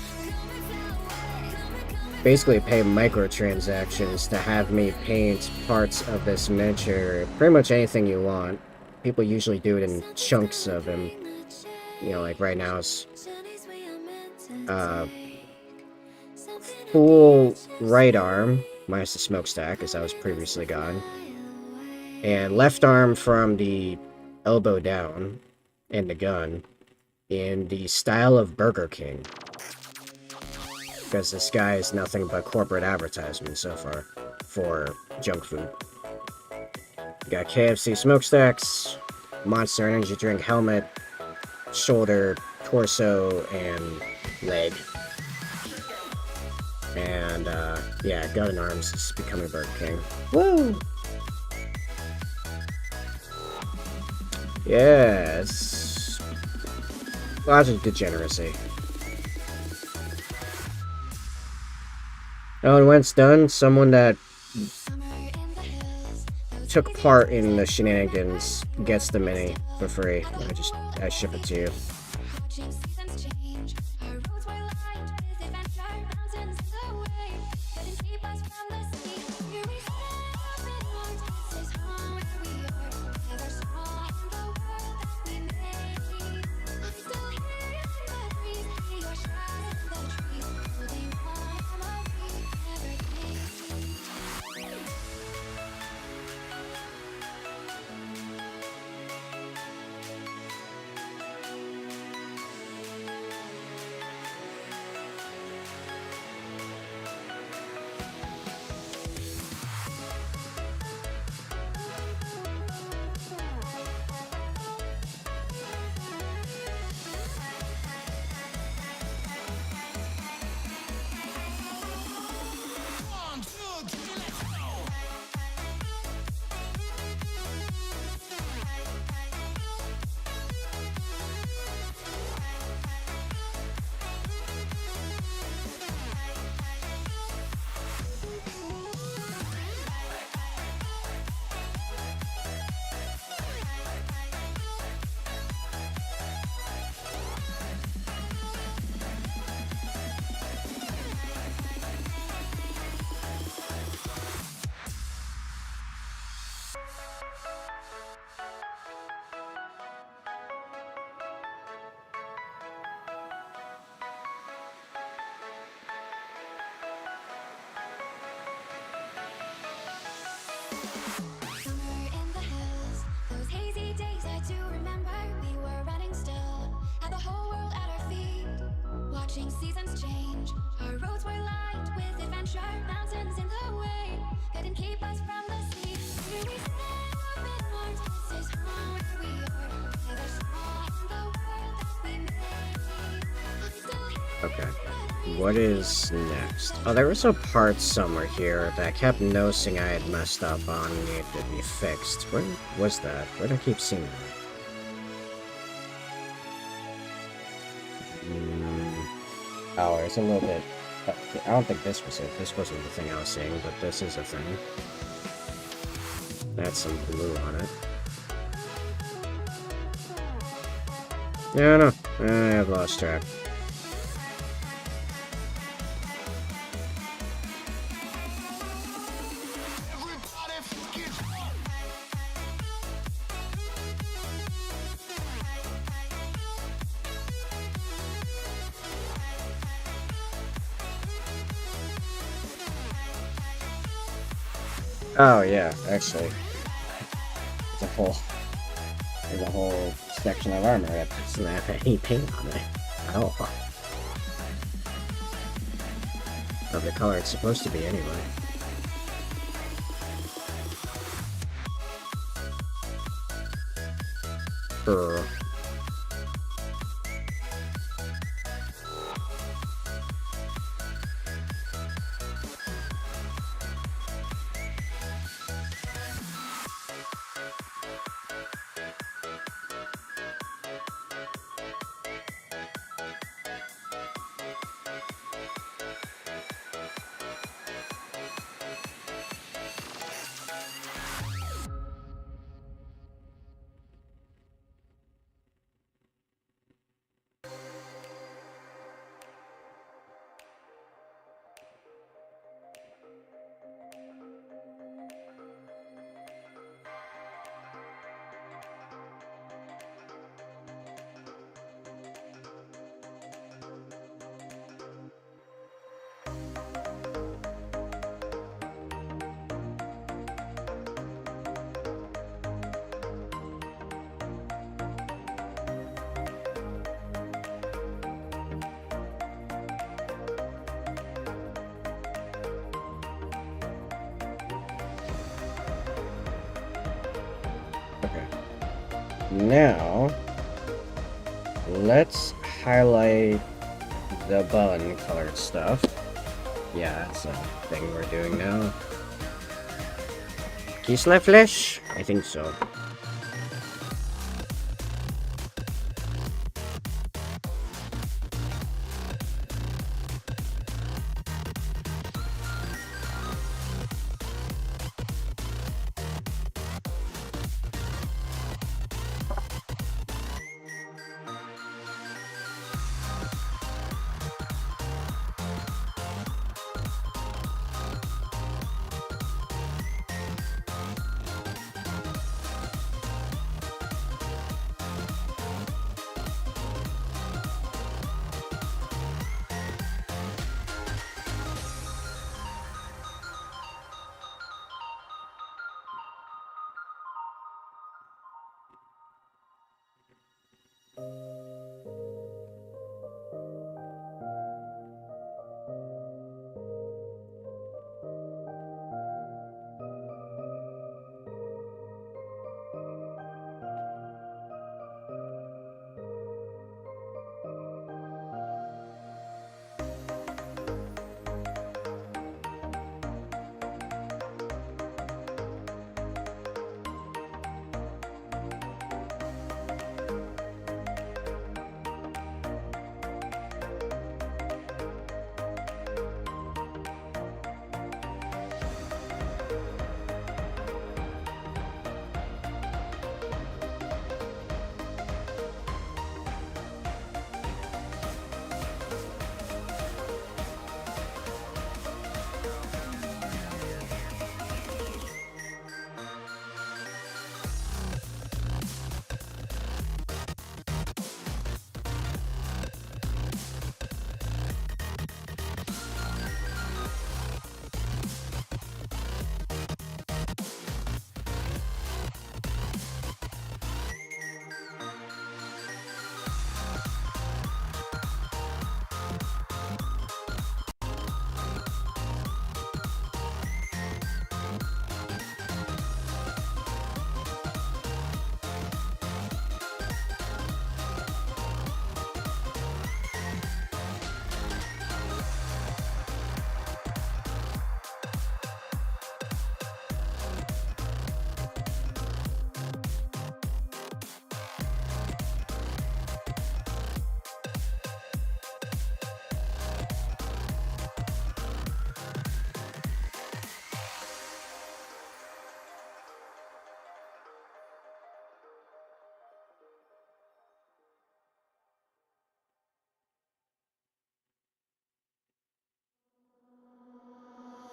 basically pay microtransactions to have me paint parts of this miniature. Pretty much anything you want. People usually do it in chunks of him. You know, like right now it's full right arm, minus the smokestack, as that was previously gone. And left arm from the elbow down, and the gun, in the style of Burger King. Because this guy is nothing but corporate advertisement so far for junk food. You got KFC smokestacks, Monster Energy drink helmet, shoulder, torso, and leg. And, yeah, gun and arms is becoming Burger King. Woo! Yes. Lots of degeneracy. Oh, and when it's done, someone that took part in the shenanigans gets the mini for free. I ship it to you. Somewhere in the hills, those hazy days I do remember. We were running still, had the whole world at our feet. Watching seasons change, our roads were lined with adventure. Mountains in the way, couldn't keep us from the sea. Here we stand, open arms. This is home where we are. Together small in the world that we made. I'm still here. Okay. What is next? Oh, there was a part somewhere here that I kept noticing I had messed up on and needed to be fixed. Where was that? Where do I keep seeing that? Oh, there's a little bit... I don't think this was it. This wasn't the thing I was seeing, but this is a thing. That's some blue on it. Yeah, no. I've lost track. Oh yeah, actually, there's a whole section of armor that doesn't have any paint on it at all. Of the color it's supposed to be anyway. Brr. Now, let's highlight the button colored stuff. Yeah, that's a thing we're doing now. Kislev Flash? I think so.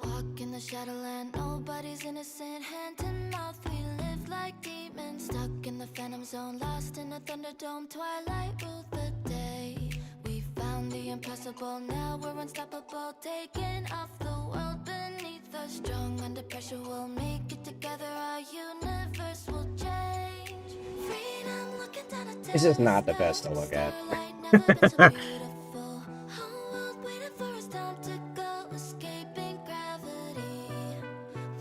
Walk in the shadowland, nobody's innocent. Hand in mouth, we live like demons. Stuck in the phantom zone, lost in a thunderdome. Twilight ruled the day. We found the impossible, now we're unstoppable. Taking off the world beneath us. Strong under pressure, we'll make it together. Our universe will change. Freedom looking down a This is not the best to look at. starlight, never been so beautiful. Whole world waiting for us, time to go. Escaping gravity.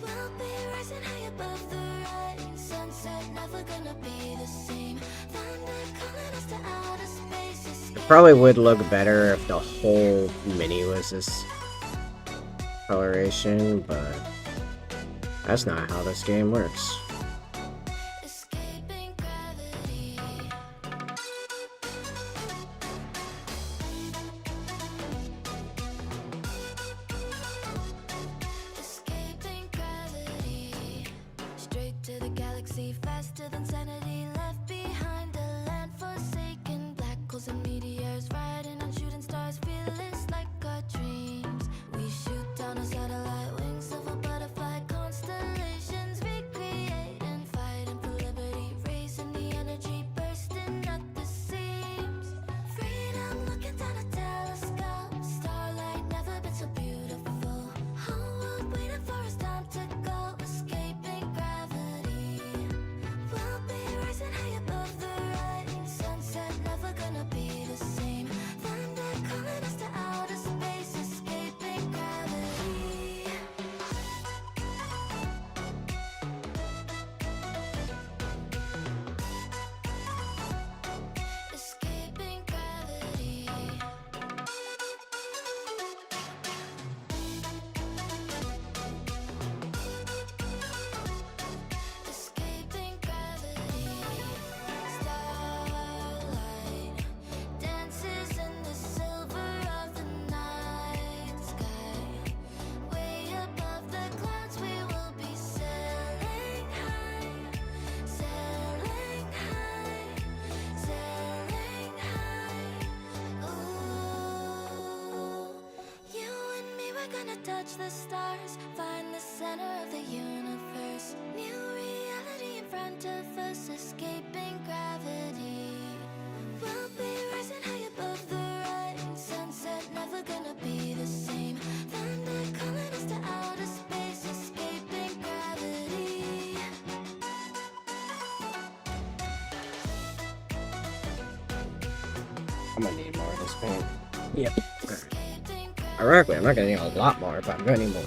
We'll be rising high above the rain. Sunset never gonna be the same. Thunder calling us to outer space. It probably would look better if the whole mini was this coloration, but that's not how this game works. Escaping gravity. Escaping gravity. Straight to the galaxy, faster than sanity. Left behind a land forsaken. Black holes and meteors, riding on shooting stars. Fearless like our dreams. We shoot down a satellite, wings of a butterfly. Constellations recreate and fighting for liberty. Raising the energy, bursting at the seams. Freedom looking down a telescope. Starlight never been so beautiful. Whole world waiting for us, time to go. Escaping gravity. We'll be rising high above the rain. Sunset never gonna be the same. Thunder calling us to outer space. Escaping gravity. gonna touch the stars, find the center of the universe. New reality in front of us, escaping gravity. We'll be rising high above the rain. Sunset never gonna be the same. Thunder calling us to outer space, escaping gravity. I'm gonna need more of this paint. Yep. Escaping gravity. Ironically, I'm not gonna need a lot more, but I'm gonna need more.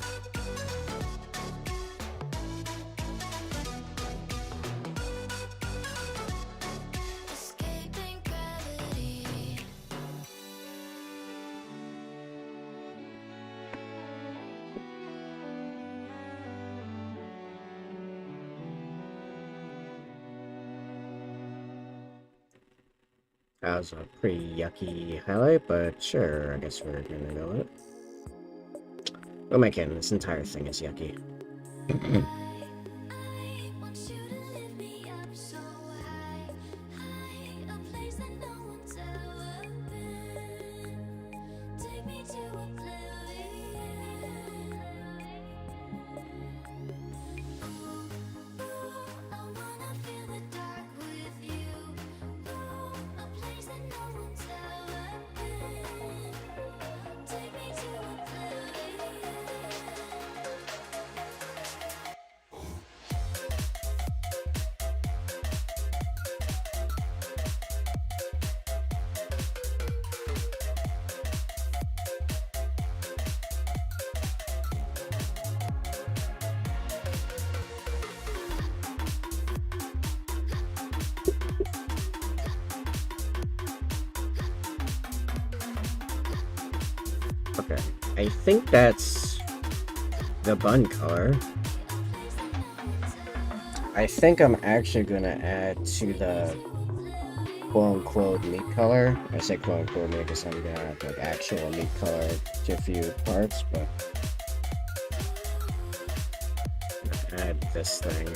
Escaping gravity. That was a pretty yucky highlight, but sure, I guess we're gonna go with it. What am I kidding? This entire thing is yucky. I want you to lift me up so high, high, a place that no one's ever been. Take me to oblivion. Ooh, I wanna feel the dark with you. Ooh, a place that no one's ever been. Take me to oblivion. Okay, I think that's the bun color. I think I'm actually gonna add to the quote-unquote meat color. I say quote-unquote because I'm gonna add like actual meat color to a few parts, but I'm gonna add this thing.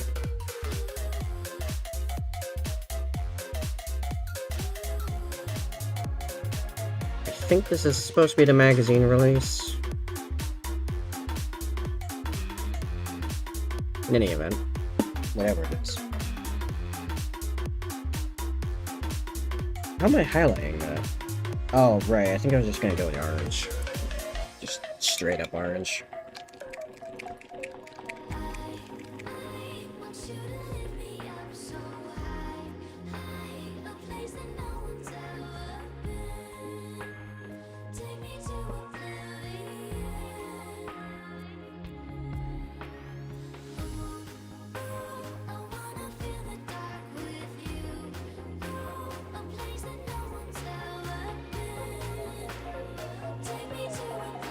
I think this is supposed to be the magazine release. In any event, whatever it is. How am I highlighting that? Oh, right, I think I was just gonna go with orange. Just straight up orange. Want you to lift me up so high, high, a place that no one's ever been. Take me to oblivion. Ooh, I wanna feel the dark with you. Ooh, a place that no one's ever been. Take me to oblivion.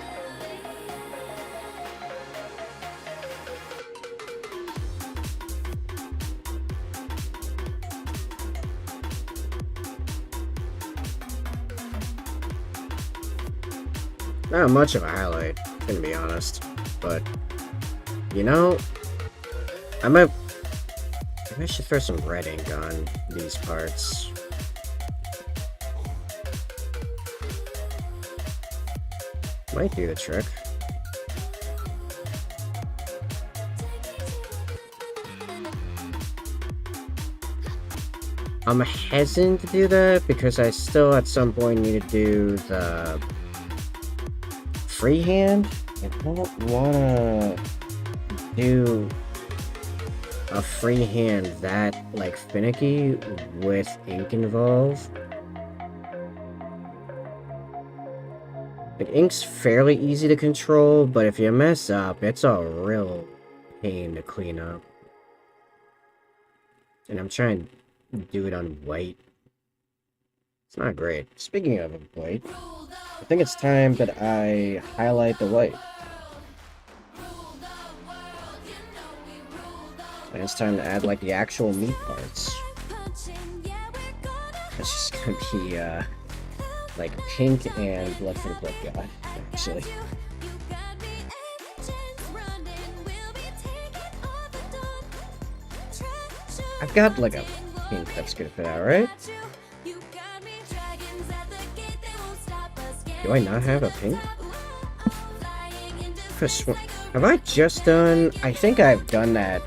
Not much of a highlight, gonna be honest. But, you know, maybe I should throw some red ink on these parts. Might do the trick. I'm hesitant to do that because I still at some point need to do the freehand. I don't wanna do a freehand that like finicky with ink involved. Like ink's fairly easy to control, but if you mess up, it's a real pain to clean up. And I'm trying to do it on white. It's not great. Speaking of white, I think it's time that I highlight the white. And it's time to add like the actual meat parts. It's just gonna be like pink and blood for the blood god, actually. I've got like a pink that's gonna fit out, right? Do I not have a pink? surface one. Have I just done? I think I've done that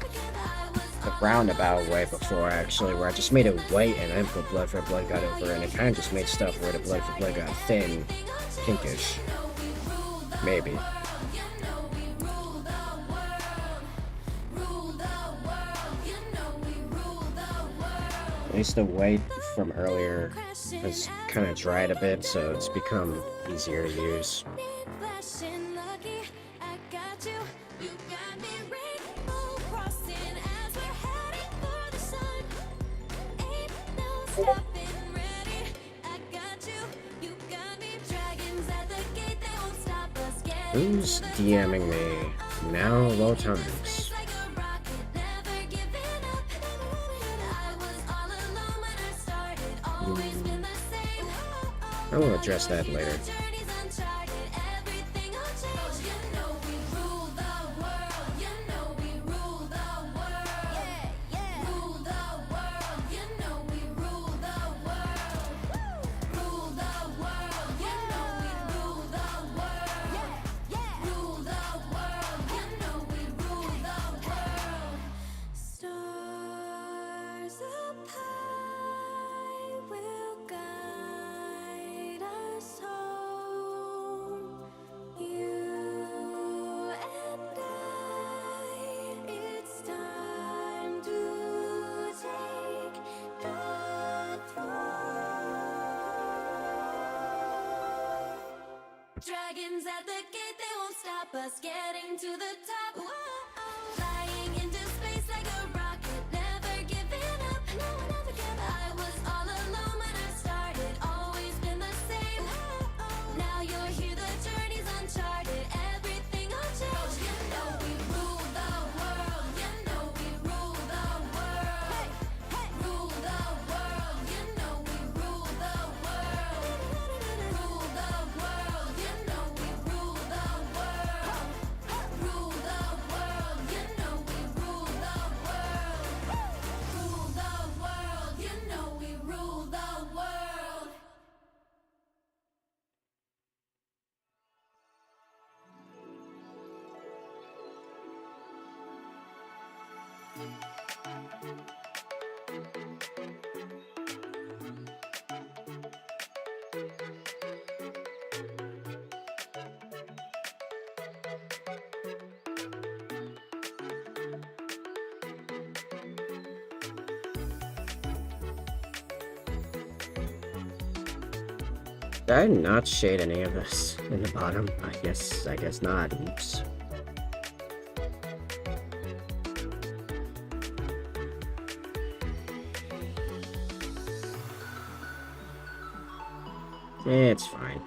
the roundabout way before, actually, where I just made it white and then put blood for blood got over, and it kind of just made stuff where the blood for blood got thin, pinkish. Maybe. At least the white from earlier has kind of dried a bit, so it's become easier to use. Who's DMing me? Now low times. I will address that later. Stars up high will guide us home. You and I, it's time to take the throne. Dragons at the gate, they won't stop us getting to the top. Whoa. Flying into space like a rocket, never giving up. No one ever gave up. I was all alone when I started, always been the same. Now you're here, the journey's uncharted, everything will change. You know we rule the world. You know we rule the world. Rule the world. You know we rule the world. Rule the world. You know we rule the world. Rule the world. You know we rule the world. Rule the world. You know we rule the world. Did I not shade any of this in the bottom? I guess not. Oops. It's fine.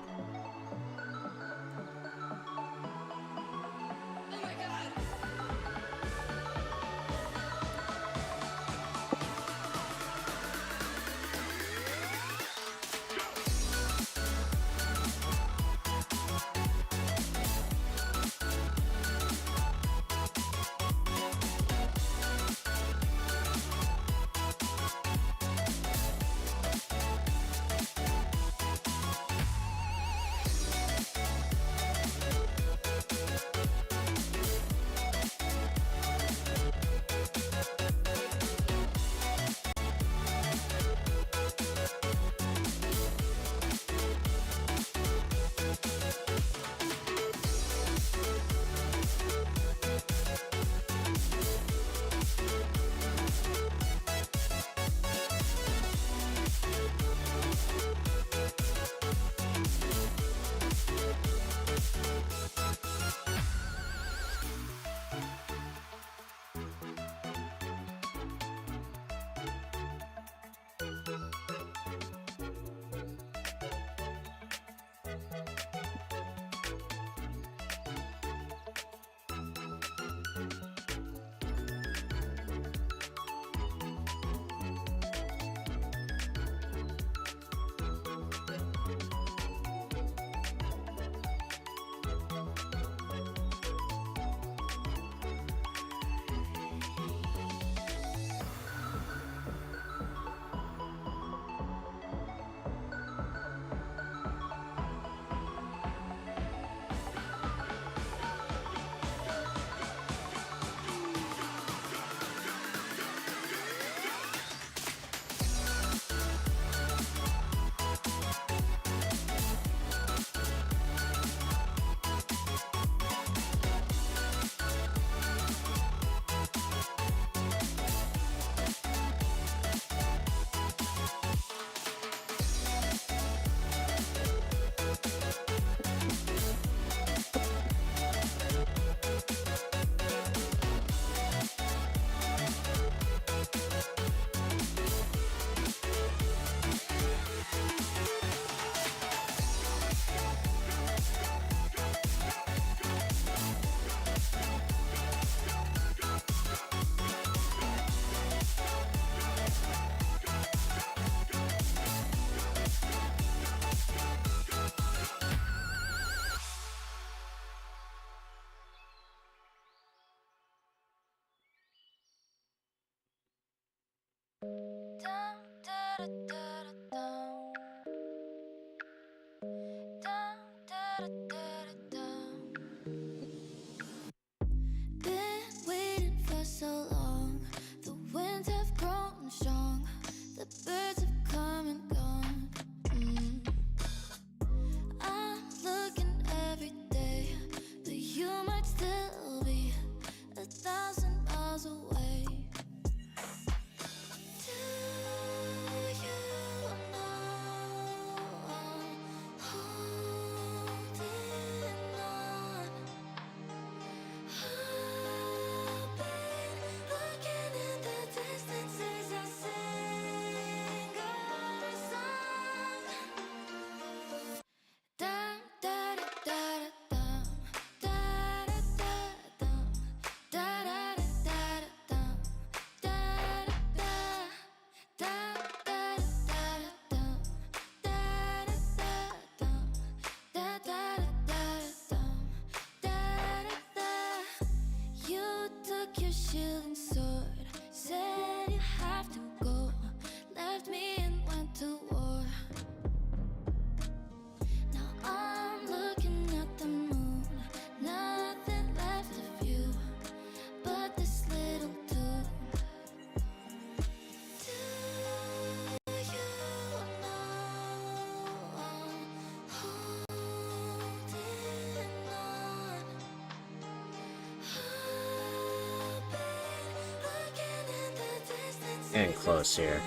And close here.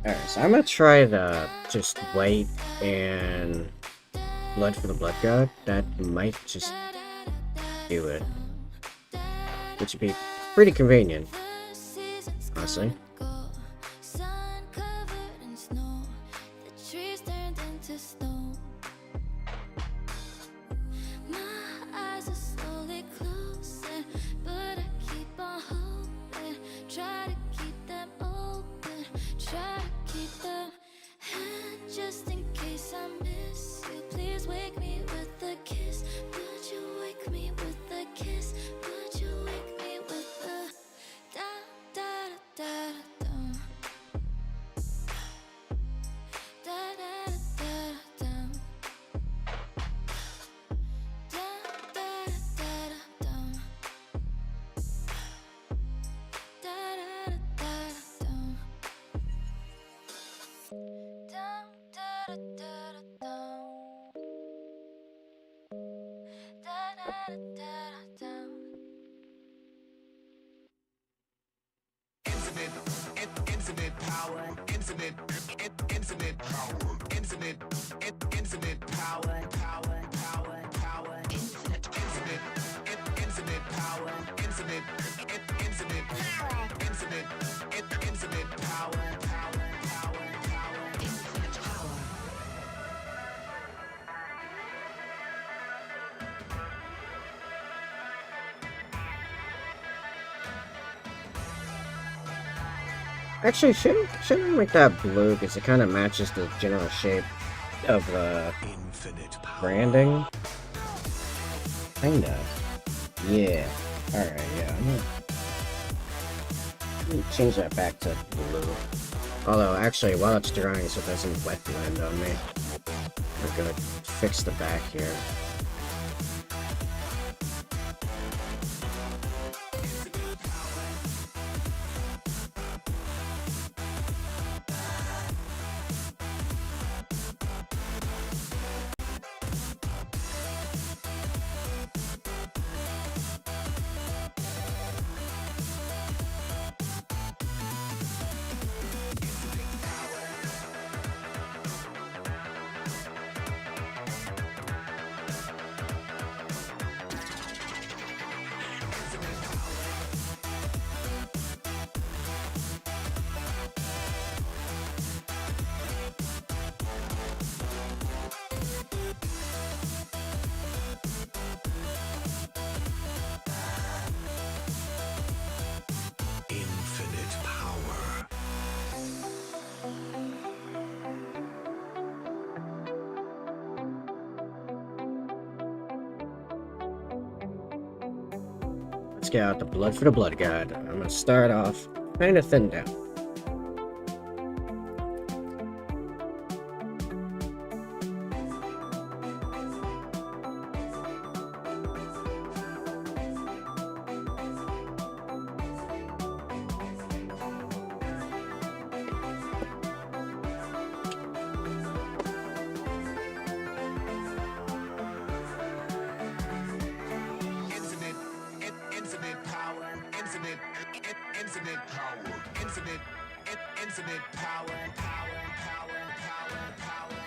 Alright, so I'm gonna try the just wait and blood for the blood god. That might just do it. Which would be pretty convenient, honestly. Just in case I miss you, please wake me with a kiss. Would you wake me with a kiss? Would you wake me with a da da da da da da da da da da da da Infinite power, infinite power, infinite power, power, power, power, infinite power, infinite power, infinite power, power, power, power, infinite power. Actually, shouldn't I make that blue because it kind of matches the general shape of the branding? Kinda. Yeah. Alright, yeah. I'm gonna change that back to blue. Although, actually, while it's drying so it doesn't wet blend on me, we're gonna fix the back here. Infinite power. Let's get out the blood for the blood god. I'm gonna start off kind of thin down. Infinite power, infinite power, infinite power, power, power, power, power.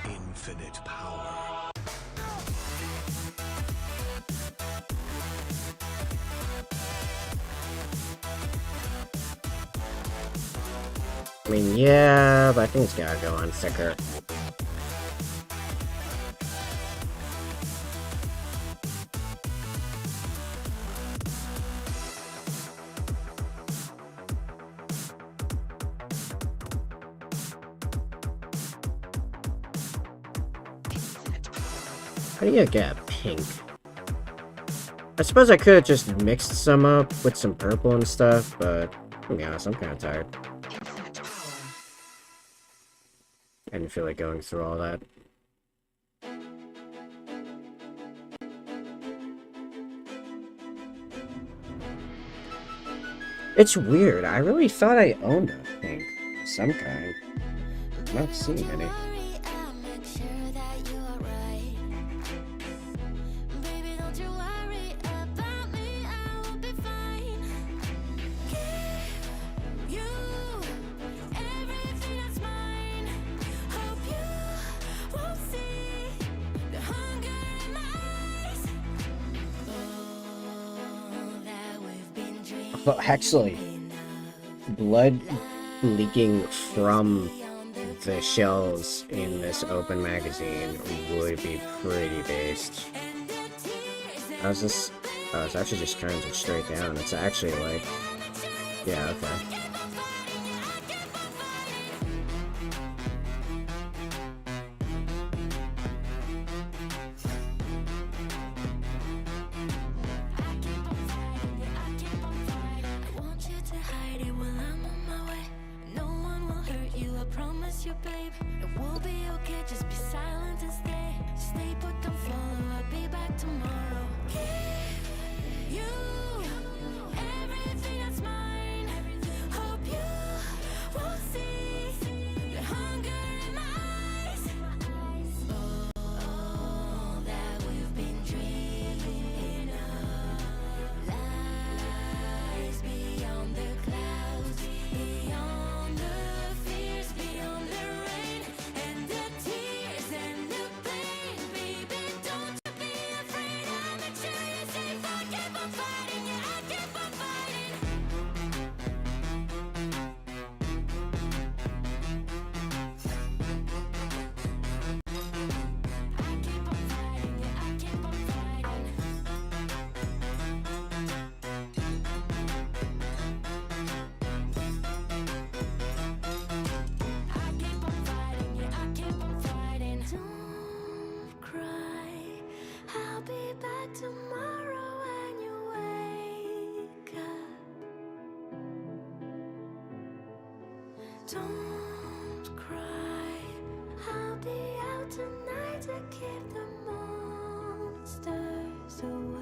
Infinite power. I mean, yeah, but I think it's gotta go on thicker. How do you get pink? I suppose I could have just mixed some up with some purple and stuff, but to be honest, I'm kind of tired. I didn't feel like going through all that. It's weird. I really thought I owned a thing of some kind. I'm not seeing any. Worry, I'll make sure that you are right. Baby, don't you worry about me, I will be fine. Give you everything that's mine. Hope you won't see the hunger in my eyes. Oh, that we've been dreaming. But actually, blood leaking from the shells in this open magazine would be pretty based. How's this? Oh, it's actually just turned it straight down. It's actually like, yeah, okay. I want you to hide it while I'm on my way. No one will hurt you, I promise you, babe. It will be okay, just be silent and stay. Stay put, don't follow, I'll be back tomorrow. Give you everything that's mine. Hope you won't see the hunger in my eyes. Oh, that we've been dreaming of. Lies beyond the clouds, beyond the fears, beyond the rain and the tears and the pain. Baby, don't you be afraid. I'll make sure you're safe. I keep on fighting, yeah, I keep on fighting. I keep on fighting, yeah, I keep on fighting. I keep on fighting, yeah, I keep on fighting. Don't cry, I'll be back tomorrow when you wake up. Don't cry, I'll be out tonight to keep the monsters away.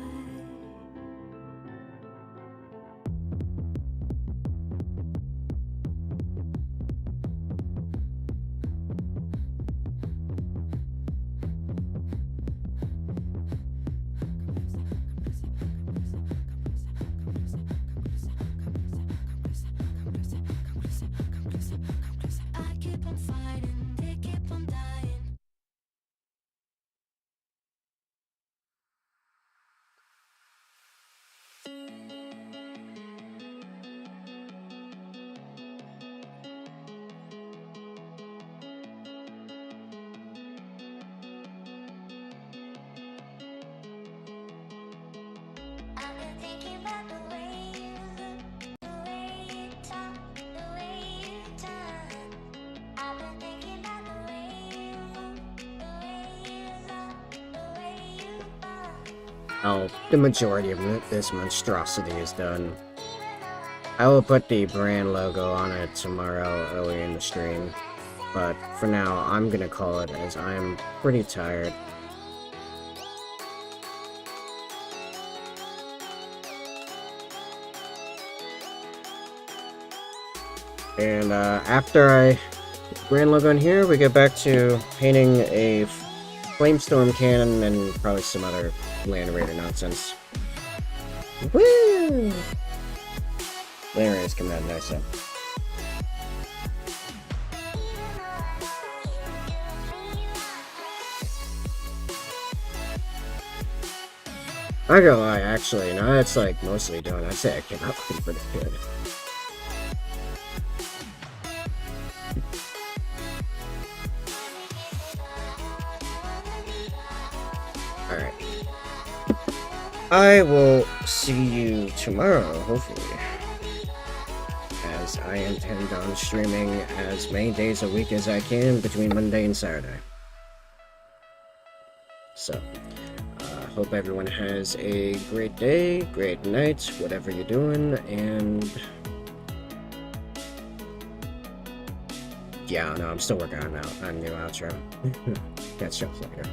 I keep on fighting, they keep on dying. I've been thinking about the way you look, the way you talk, the way you turn. I've been thinking about the way you move, the way you love, the way you burn. Oh, the majority of this monstrosity is done. I will put the brand logo on it tomorrow early in the stream, but for now, I'm gonna call it as I'm pretty tired. And after I brand logo on here, we get back to painting a Flamestorm cannon and probably some other Land Raider nonsense. Woo! Land Raider's coming out nice though. I ain't gonna lie, actually, now it's like mostly done. I'd say I came out pretty good. Alright. I will see you tomorrow, hopefully. As I intend on streaming as many days a week as I can between Monday and Saturday. So, hope everyone has a great day, great night, whatever you're doing, and yeah, no, I'm still working on a new outro. Catch you up later.